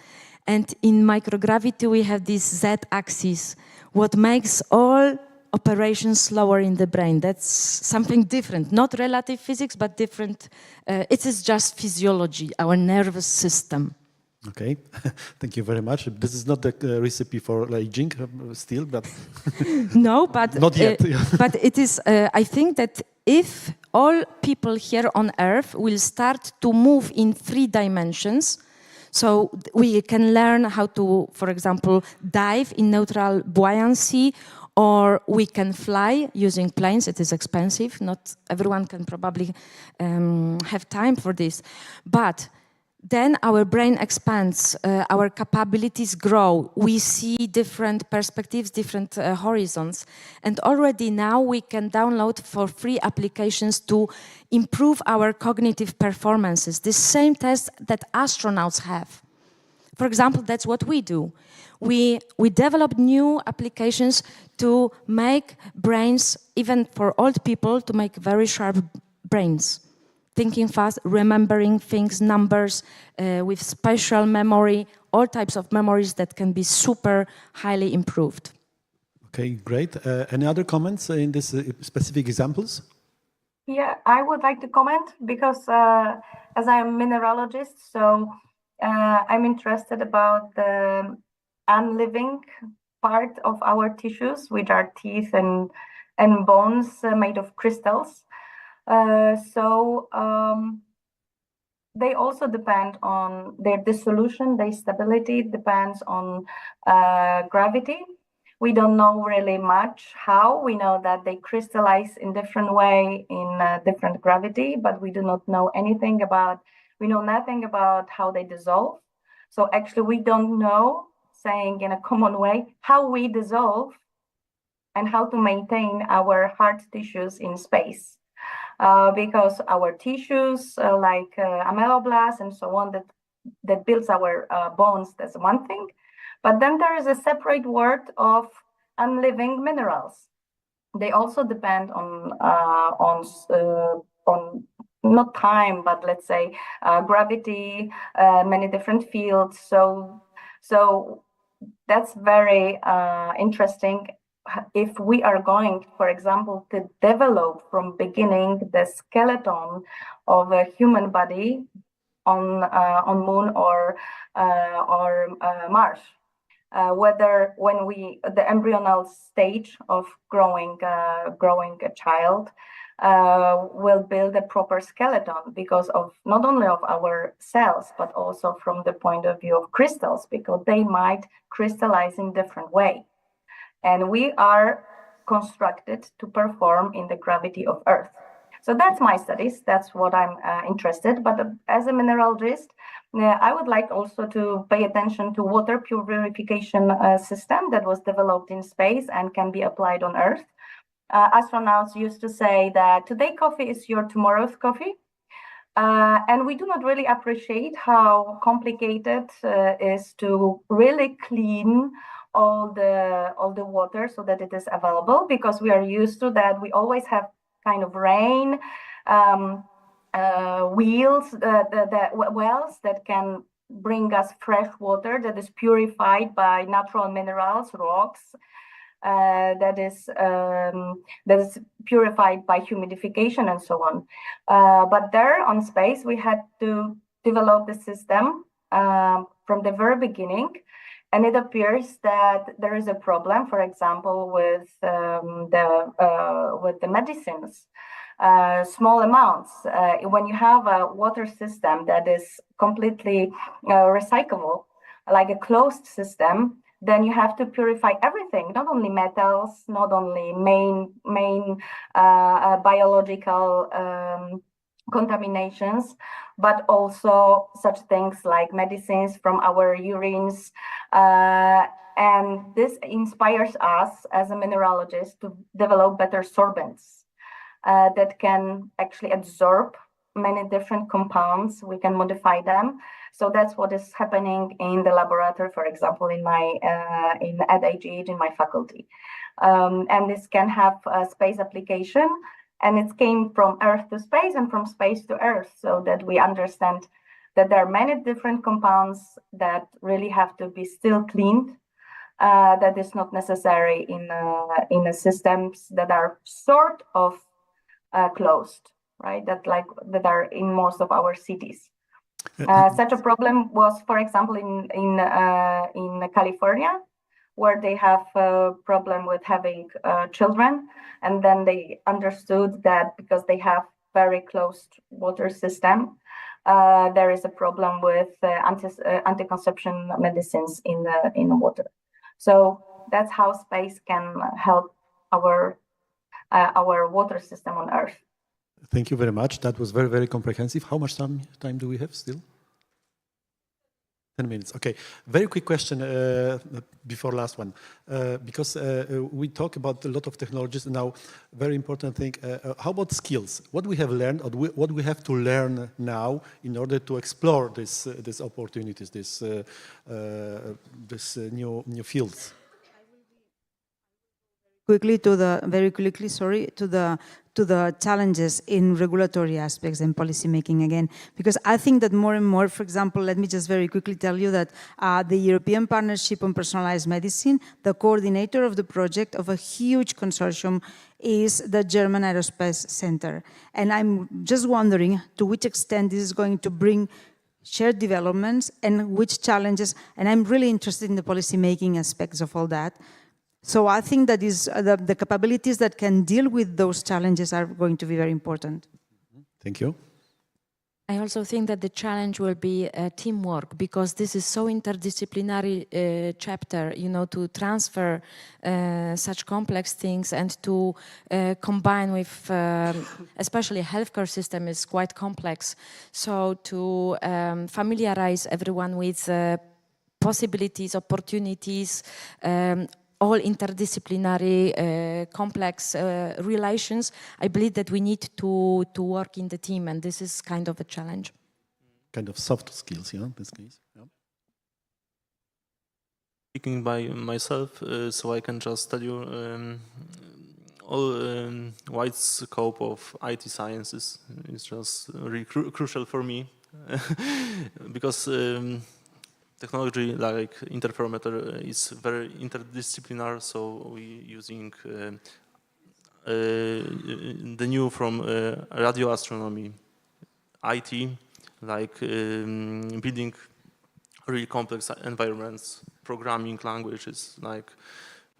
And in microgravity, we have this Z-axis, what makes all operations slower in the brain. That's something different, not relative physics, but different. It is just physiology, our nervous system. Okay, thank you very much. This is not the recipe for aging still, but no, but not yet. But it is. I think that if all people here on Earth will start to move in 3 dimensions, so we can learn how to, for example, dive in neutral buoyancy, or we can fly using planes. It is expensive. Not everyone can probably have time for this, but then our brain expands, our capabilities grow. We see different perspectives, different horizons. And already now we can download for free applications to improve our cognitive performances, the same tests that astronauts have. For example, that's what we do. We develop new applications to make brains, even for old people, to make very sharp brains. Thinking fast, remembering things, numbers, with spatial memory, all types of memories that can be super highly improved. Okay, great. Any other comments in these specific examples? Yeah, I would like to comment because as I am a mineralogist, so I'm interested about the unliving part of our tissues, which are teeth and bones made of crystals. They also depend on their dissolution, their stability depends on gravity. We don't know really much how. We know that they crystallize in different way in different gravity, but we do not know anything about, we know nothing about how they dissolve. So actually we don't know, saying in a common way, how we dissolve and how to maintain our hard tissues in space. Because our tissues, like ameloblast and so on, that builds our bones, that's one thing. But then there is a separate world of unliving minerals. They also depend on not time, but let's say gravity, many different fields. So that's very interesting. if we are going, for example, to develop from beginning the skeleton of a human body on Moon or Mars, whether when the embryonal stage of growing a child will build a proper skeleton because of not only of our cells but also from the point of view of crystals, because they might crystallize in different way, and we are constructed to perform in the gravity of Earth. So that's my studies. That's what I'm interested. But as a mineralogist, I would like also to pay attention to water purification system that was developed in space and can be applied on Earth. Astronauts used to say that today coffee is your tomorrow's coffee. And we do not really appreciate how complicated is to really clean all the water so that it is available, because we are used to that. We always have kind of rain, wells that can bring us fresh water that is purified by natural minerals, rocks, that is purified by humidification and so on. But there on space, we had to develop the system from the very beginning. And it appears that there is a problem, for example, with the medicines, small amounts. When you have a water system that is completely recyclable, like a closed system, then you have to purify everything, not only metals, not only main biological contaminations, but also such things like medicines from our urines. And this inspires us as a mineralogist to develop better sorbents that can actually absorb many different compounds. We can modify them. So that's what is happening in the laboratory, for example, at AGH in my faculty. And this can have a space application. And it came from Earth to space and from space to Earth, so that we understand that there are many different compounds that really have to be still cleaned. That is not necessary in systems that are sort of closed, right? That are in most of our cities. Such a problem was, for example, in California, where they have a problem with having children. And then they understood that because they have very closed water system, there is a problem with anti-conception medicines in the water. So that's how space can help our water system on Earth. Thank you very much. That was very, very comprehensive. How much time do we have still? 10 minutes. Okay. Very quick question before last one, because we talk about a lot of technologies now. Very important thing. How about skills? What we have learned, or what we have to learn now in order to explore these opportunities, this new fields? Very quickly, to the challenges in regulatory aspects and policy making again, because I think that more and more, for example, let me just very quickly tell you that the European Partnership on Personalized Medicine, the coordinator of the project of a huge consortium is the German Aerospace Center. And I'm just wondering to which extent this is going to bring shared developments and which challenges, and I'm really interested in the policy making aspects of all that. So I think that the capabilities that can deal with those challenges are going to be very important. Thank you. I also think that the challenge will be teamwork, because this is so interdisciplinary chapter, you know, to transfer such complex things and to combine with, especially healthcare system is quite complex. So to familiarize everyone with possibilities, opportunities, all interdisciplinary, complex relations, I believe that we need to work in the team, and this is kind of a challenge. Kind of soft skills, yeah, in this case. Yeah. Speaking by myself, so I can just tell you all wide scope of IT sciences is just really crucial for me because technology like interferometer is very interdisciplinary, so we using the new from radio astronomy, IT, like building really complex environments, programming languages, like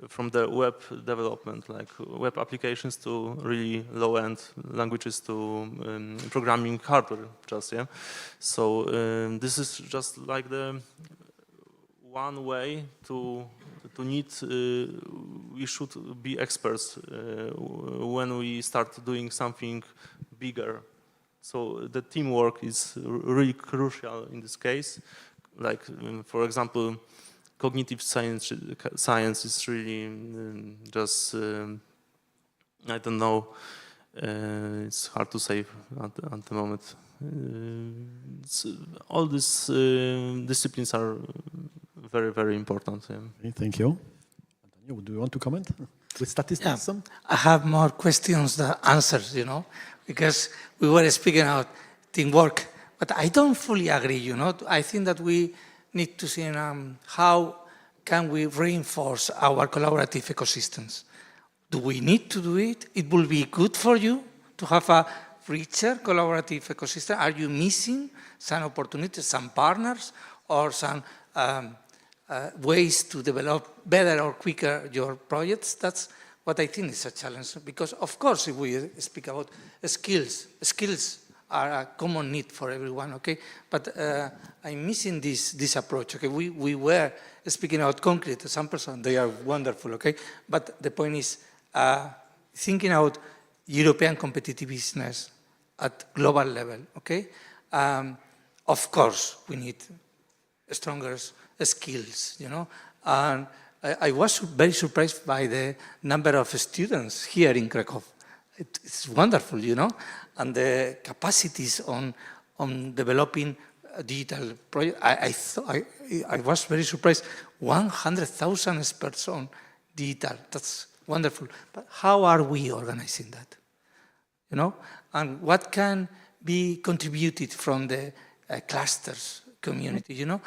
from the web development, like web applications to really low-end languages to programming hardware, just, yeah. So this is just like the one way to need, we should be experts when we start doing something bigger. So the teamwork is really crucial in this case. Like, for example, cognitive science is really just, I don't know, it's hard to say at the moment. All these disciplines are very, very important. Yeah. Okay, thank you. Antonio, do you want to comment with statistics? Yeah, I have more questions than answers, you know, because we were speaking about teamwork, but I don't fully agree, you know. I think that we need to see how can we reinforce our collaborative ecosystems. Do we need to do it? It will be good for you to have a richer collaborative ecosystem. Are you missing some opportunities, some partners, or some ways to develop better or quicker your projects? That's what I think is a challenge. Because, of course, if we speak about skills are a common need for everyone, okay? But I'm missing this approach, okay? We were speaking about concrete, some person, they are wonderful, okay? But the point is thinking about European competitiveness at global level, okay? Of course, we need stronger skills, you know? And I was very surprised by the number of students here in Krakow. It's wonderful, you know? And the capacities on developing a digital project. I was very surprised, 100,000 experts on digital. That's wonderful. But how are we organizing that? You know? And what can be contributed from the clusters community, you know?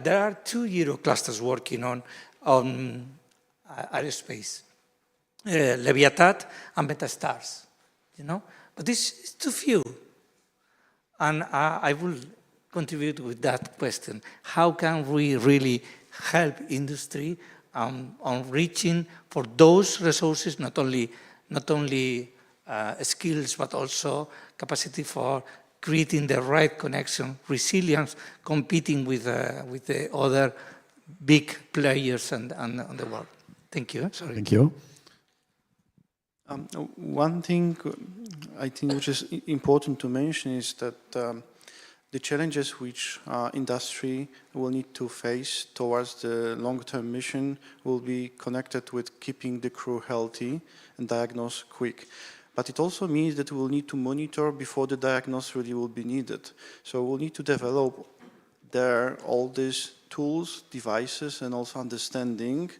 There are 2 Euro clusters working on aerospace, Leviathan and Metastars, you know? But this is too few. And I will contribute with that question. How can we really help industry on reaching for those resources, not only skills, but also capacity for creating the right connection, resilience, competing with the other big players and the world. Thank you. Sorry. Thank you. One thing I think which is important to mention is that the challenges which industry will need to face towards the long-term mission will be connected with keeping the crew healthy and diagnose quick. But it also means that we will need to monitor before the diagnosis really will be needed. So we'll need to develop there all these tools, devices, and also understanding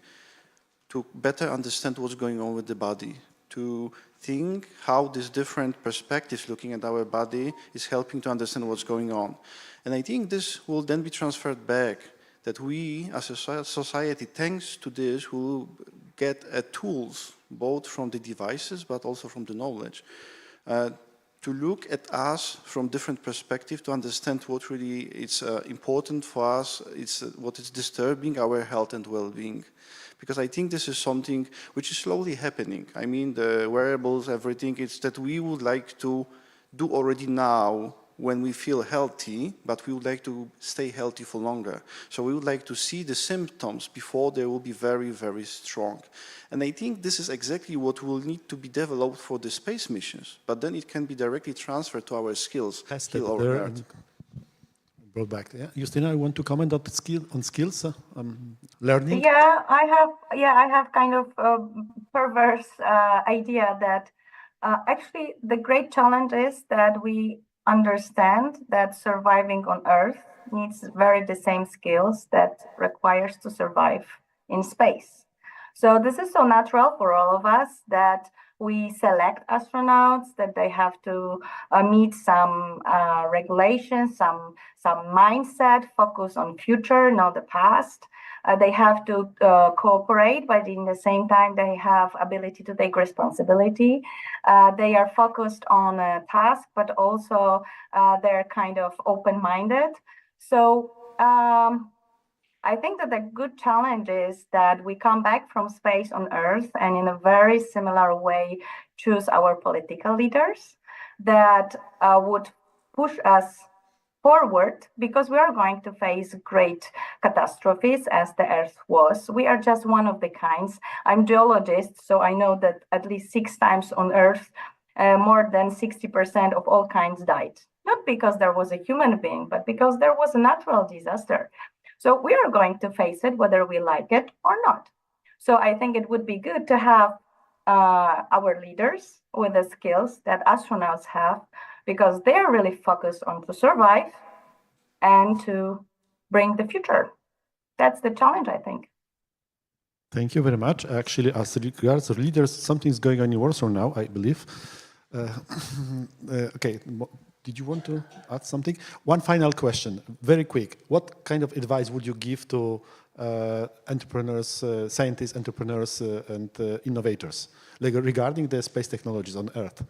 to better understand what's going on with the body, to think how these different perspectives looking at our body is helping to understand what's going on. And I think this will then be transferred back, that we as a society, thanks to this, will get tools, both from the devices, but also from the knowledge, to look at us from different perspectives, to understand what really is important for us, what is disturbing our health and well-being. Because I think this is something which is slowly happening. I mean, the wearables, everything, it's that we would like to do already now when we feel healthy, but we would like to stay healthy for longer. So we would like to see the symptoms before they will be very, very strong. And I think this is exactly what will need to be developed for the space missions, but then it can be directly transferred to our skills. Brought back. Yeah. Justina, I want to comment on skills, learning. Yeah, I have kind of a perverse idea that actually the great challenge is that we understand that surviving on Earth needs very the same skills that requires to survive in space. So this is so natural for all of us that we select astronauts, that they have to meet some regulations, some mindset, focus on future, not the past. They have to cooperate, but in the same time, they have ability to take responsibility. They are focused on a task, but also they're kind of open-minded. So I think that the good challenge is that we come back from space on Earth and in a very similar way choose our political leaders that would push us forward, because we are going to face great catastrophes as the Earth was. We are just one of the kinds. I'm geologist, so I know that at least 6 times on Earth, more than 60% of all kinds died. Not because there was a human being, but because there was a natural disaster. So we are going to face it whether we like it or not. So I think it would be good to have our leaders with the skills that astronauts have, because they are really focused on to survive and to bring the future. That's the challenge, I think. Thank you very much. Actually, as regards leaders, something's going on in Warsaw now, I believe. Okay, did you want to add something? One final question, very quick. What kind of advice would you give to entrepreneurs, scientists, entrepreneurs, and innovators regarding the space technologies on Earth,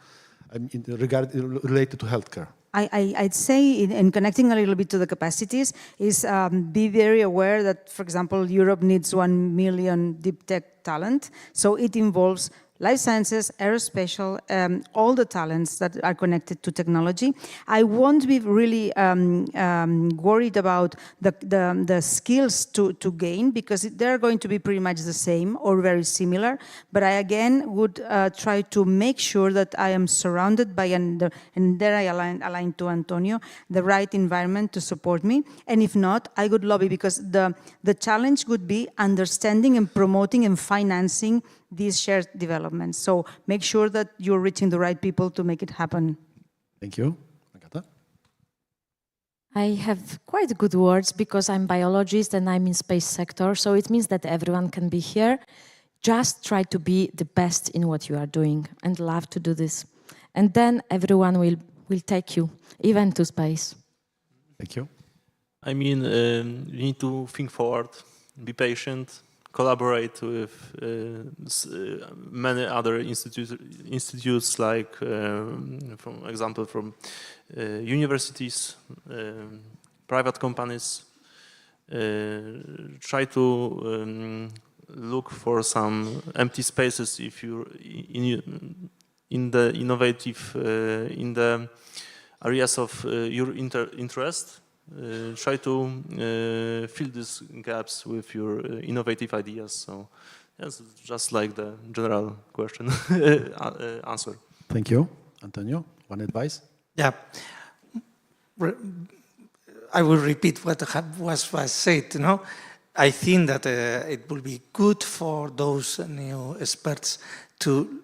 related to healthcare? I'd say, in connecting a little bit to the capacities, is be very aware that, for example, Europe needs 1 million deep tech talent. So it involves life sciences, aerospatial, all the talents that are connected to technology. I won't be really worried about the skills to gain, because they're going to be pretty much the same or very similar. But I again would try to make sure that I am surrounded by, and there I align to Antonio, the right environment to support me. And if not, I would lobby, because the challenge would be understanding and promoting and financing these shared developments. So make sure that you're reaching the right people to make it happen. Thank you. Agata? I have quite good words, because I'm biologist and I'm in space sector. So it means that everyone can be here. Just try to be the best in what you are doing and love to do this. And then everyone will take you, even to space. Thank you. I mean, you need to think forward, be patient, collaborate with many other institutes, like, for example, from universities, private companies. Try to look for some empty spaces if you're in the innovative, in the areas of your interest. Try to fill these gaps with your innovative ideas. So that's just like the general question answer. Thank you. Antonio, one advice? Yeah. I will repeat what was said. You know, I think that it will be good for those new experts to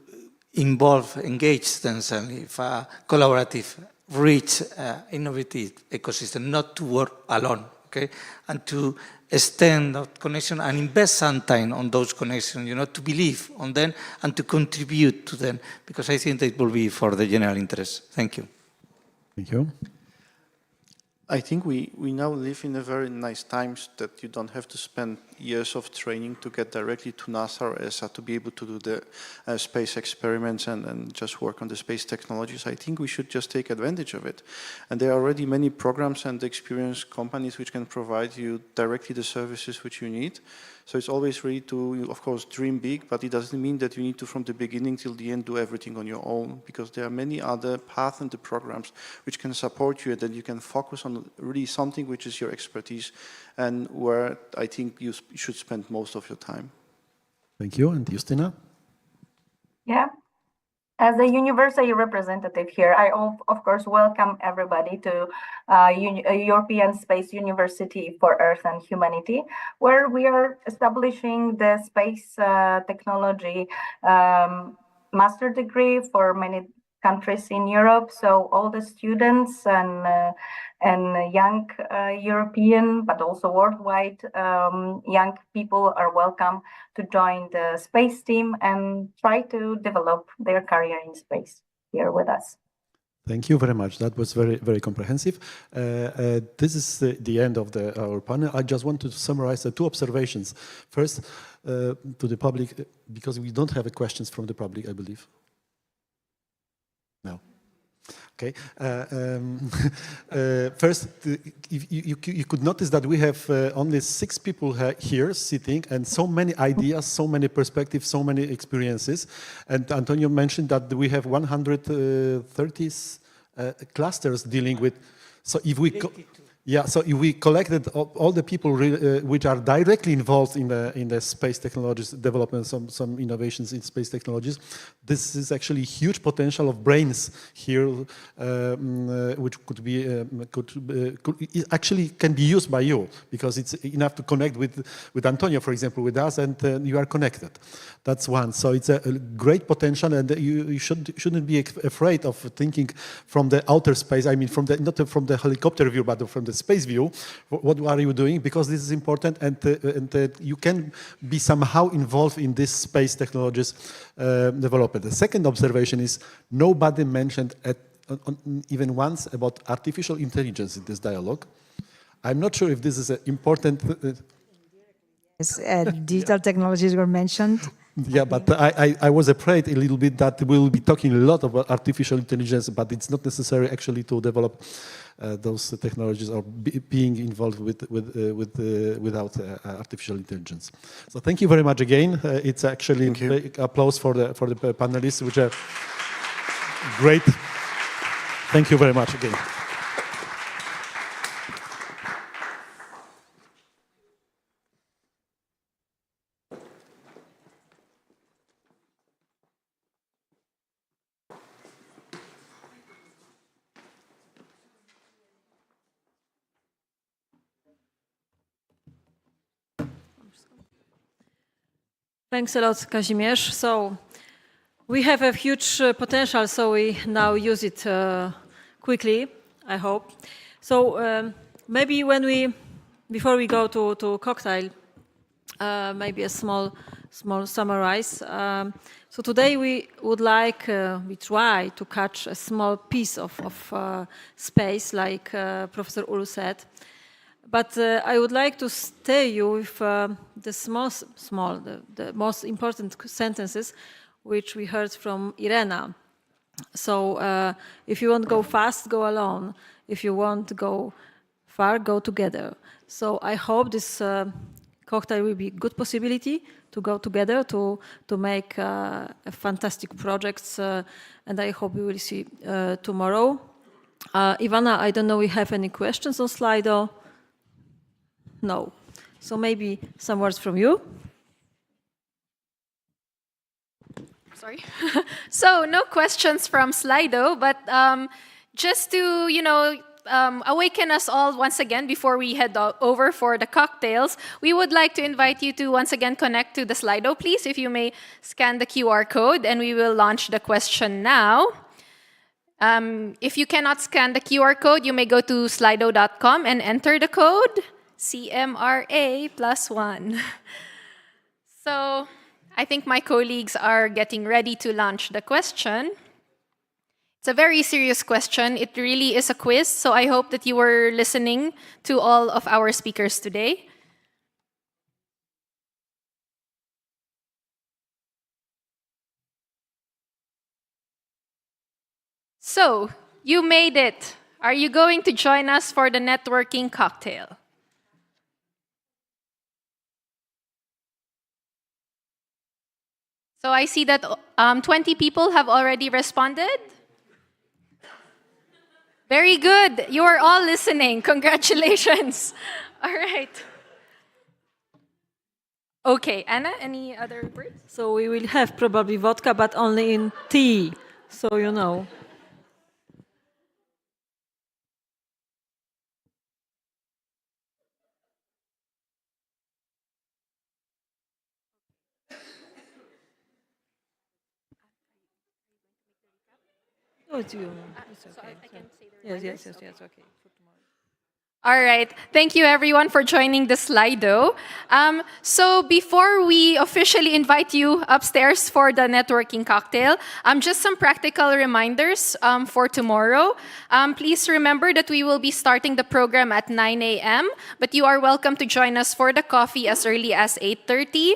engage themselves with a collaborative, rich, innovative ecosystem, not to work alone, okay? And to extend that connection and invest some time on those connections, you know, to believe on them and to contribute to them, because I think it will be for the general interest. Thank you. Thank you. I think we now live in a very nice times that you don't have to spend years of training to get directly to NASA or ESA to be able to do the space experiments and just work on the space technologies. I think we should just take advantage of it. And there are already many programs and experienced companies which can provide you directly the services which you need. So it's always ready to, of course, dream big, but it doesn't mean that you need to, from the beginning till the end, do everything on your own, because there are many other paths and the programs which can support you, and that you can focus on really something which is your expertise and where I think you should spend most of your time. Thank you. And Justina? Yeah. As a university representative here, I of course welcome everybody to European Space University for Earth and Humanity, where we are establishing the space technology master degree for many countries in Europe. So all the students and young European, but also worldwide young people are welcome to join the space team and try to develop their career in space here with us. Thank you very much. That was very, very comprehensive. This is the end of our panel. I just want to summarize the two observations. First, to the public, because we don't have questions from the public, I believe. No. Okay. First, you could notice that we have only 6 people here sitting, and so many ideas, so many perspectives, so many experiences. And Antonio mentioned that we have 130 clusters dealing with. So if we so if we collected all the people which are directly involved in the space technologies development, some innovations in space technologies, this is actually huge potential of brains here, which could be actually can be used by you, because it's enough to connect with Antonio, for example, with us, and you are connected. That's one. So it's a great potential, and you shouldn't be afraid of thinking from the outer space. I mean, not from the helicopter view, but from the space view. What are you doing? Because this is important, and you can be somehow involved in this space technologies development. The second observation is nobody mentioned even once about artificial intelligence in this dialogue. I'm not sure if this is important. Yes, digital technologies were mentioned. Yeah, but I was afraid a little bit that we'll be talking a lot about artificial intelligence, but it's not necessary actually to develop those technologies or being involved without artificial intelligence. So thank you very much again. It's actually applause for the panelists, which are great. Thank you very much again. Thanks a lot, Kazimierz. So we have a huge potential, so we now use it quickly, I hope. So maybe before we go to cocktail, maybe a small summarize. So today we try to catch a small piece of space, like Professor Ulu said. But I would like to stay you with the most important sentences which we heard from Irena. So if you want to go fast, go alone. If you want to go far, go together. So I hope this cocktail will be a good possibility to go together to make fantastic projects, and I hope we will see tomorrow. Ivana, I don't know if we have any questions on Slido. No. So maybe some words from you. Sorry. So no questions from Slido, but just to, awaken us all once again before we head over for the cocktails, we would like to invite you to once again connect to the Slido, please, if you may scan the QR code, and we will launch the question now. If you cannot scan the QR code, you may go to slido.com and enter the code CMRA+1. So I think my colleagues are getting ready to launch the question. It's a very serious question. It really is a quiz, so I hope that you were listening to all of our speakers today. So, you made it. Are you going to join us for the networking cocktail? So I see that 20 people have already responded. Very good. You are all listening. Congratulations. All right. Okay, Anna, any other words? So we will have probably vodka, but only in tea, so you know. Oh, it's you. It's okay. Yes, okay. All right. Thank you, everyone, for joining the Slido. So before we officially invite you upstairs for the networking cocktail, just some practical reminders for tomorrow. Please remember that we will be starting the program at 9 a.m., but you are welcome to join us for the coffee as early as 8:30.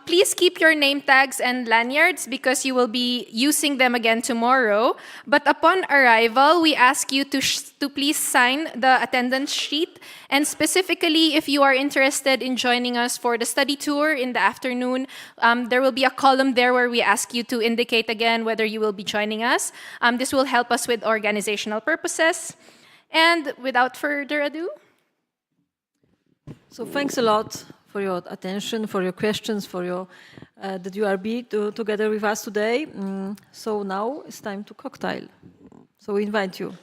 Please keep your name tags and lanyards because you will be using them again tomorrow. But upon arrival, we ask you to please sign the attendance sheet. And specifically, if you are interested in joining us for the study tour in the afternoon, there will be a column there where we ask you to indicate again whether you will be joining us. This will help us with organizational purposes. And without further ado. So thanks a lot for your attention, for your questions, for your that you are together with us today. So now it's time to cocktail. So we invite you.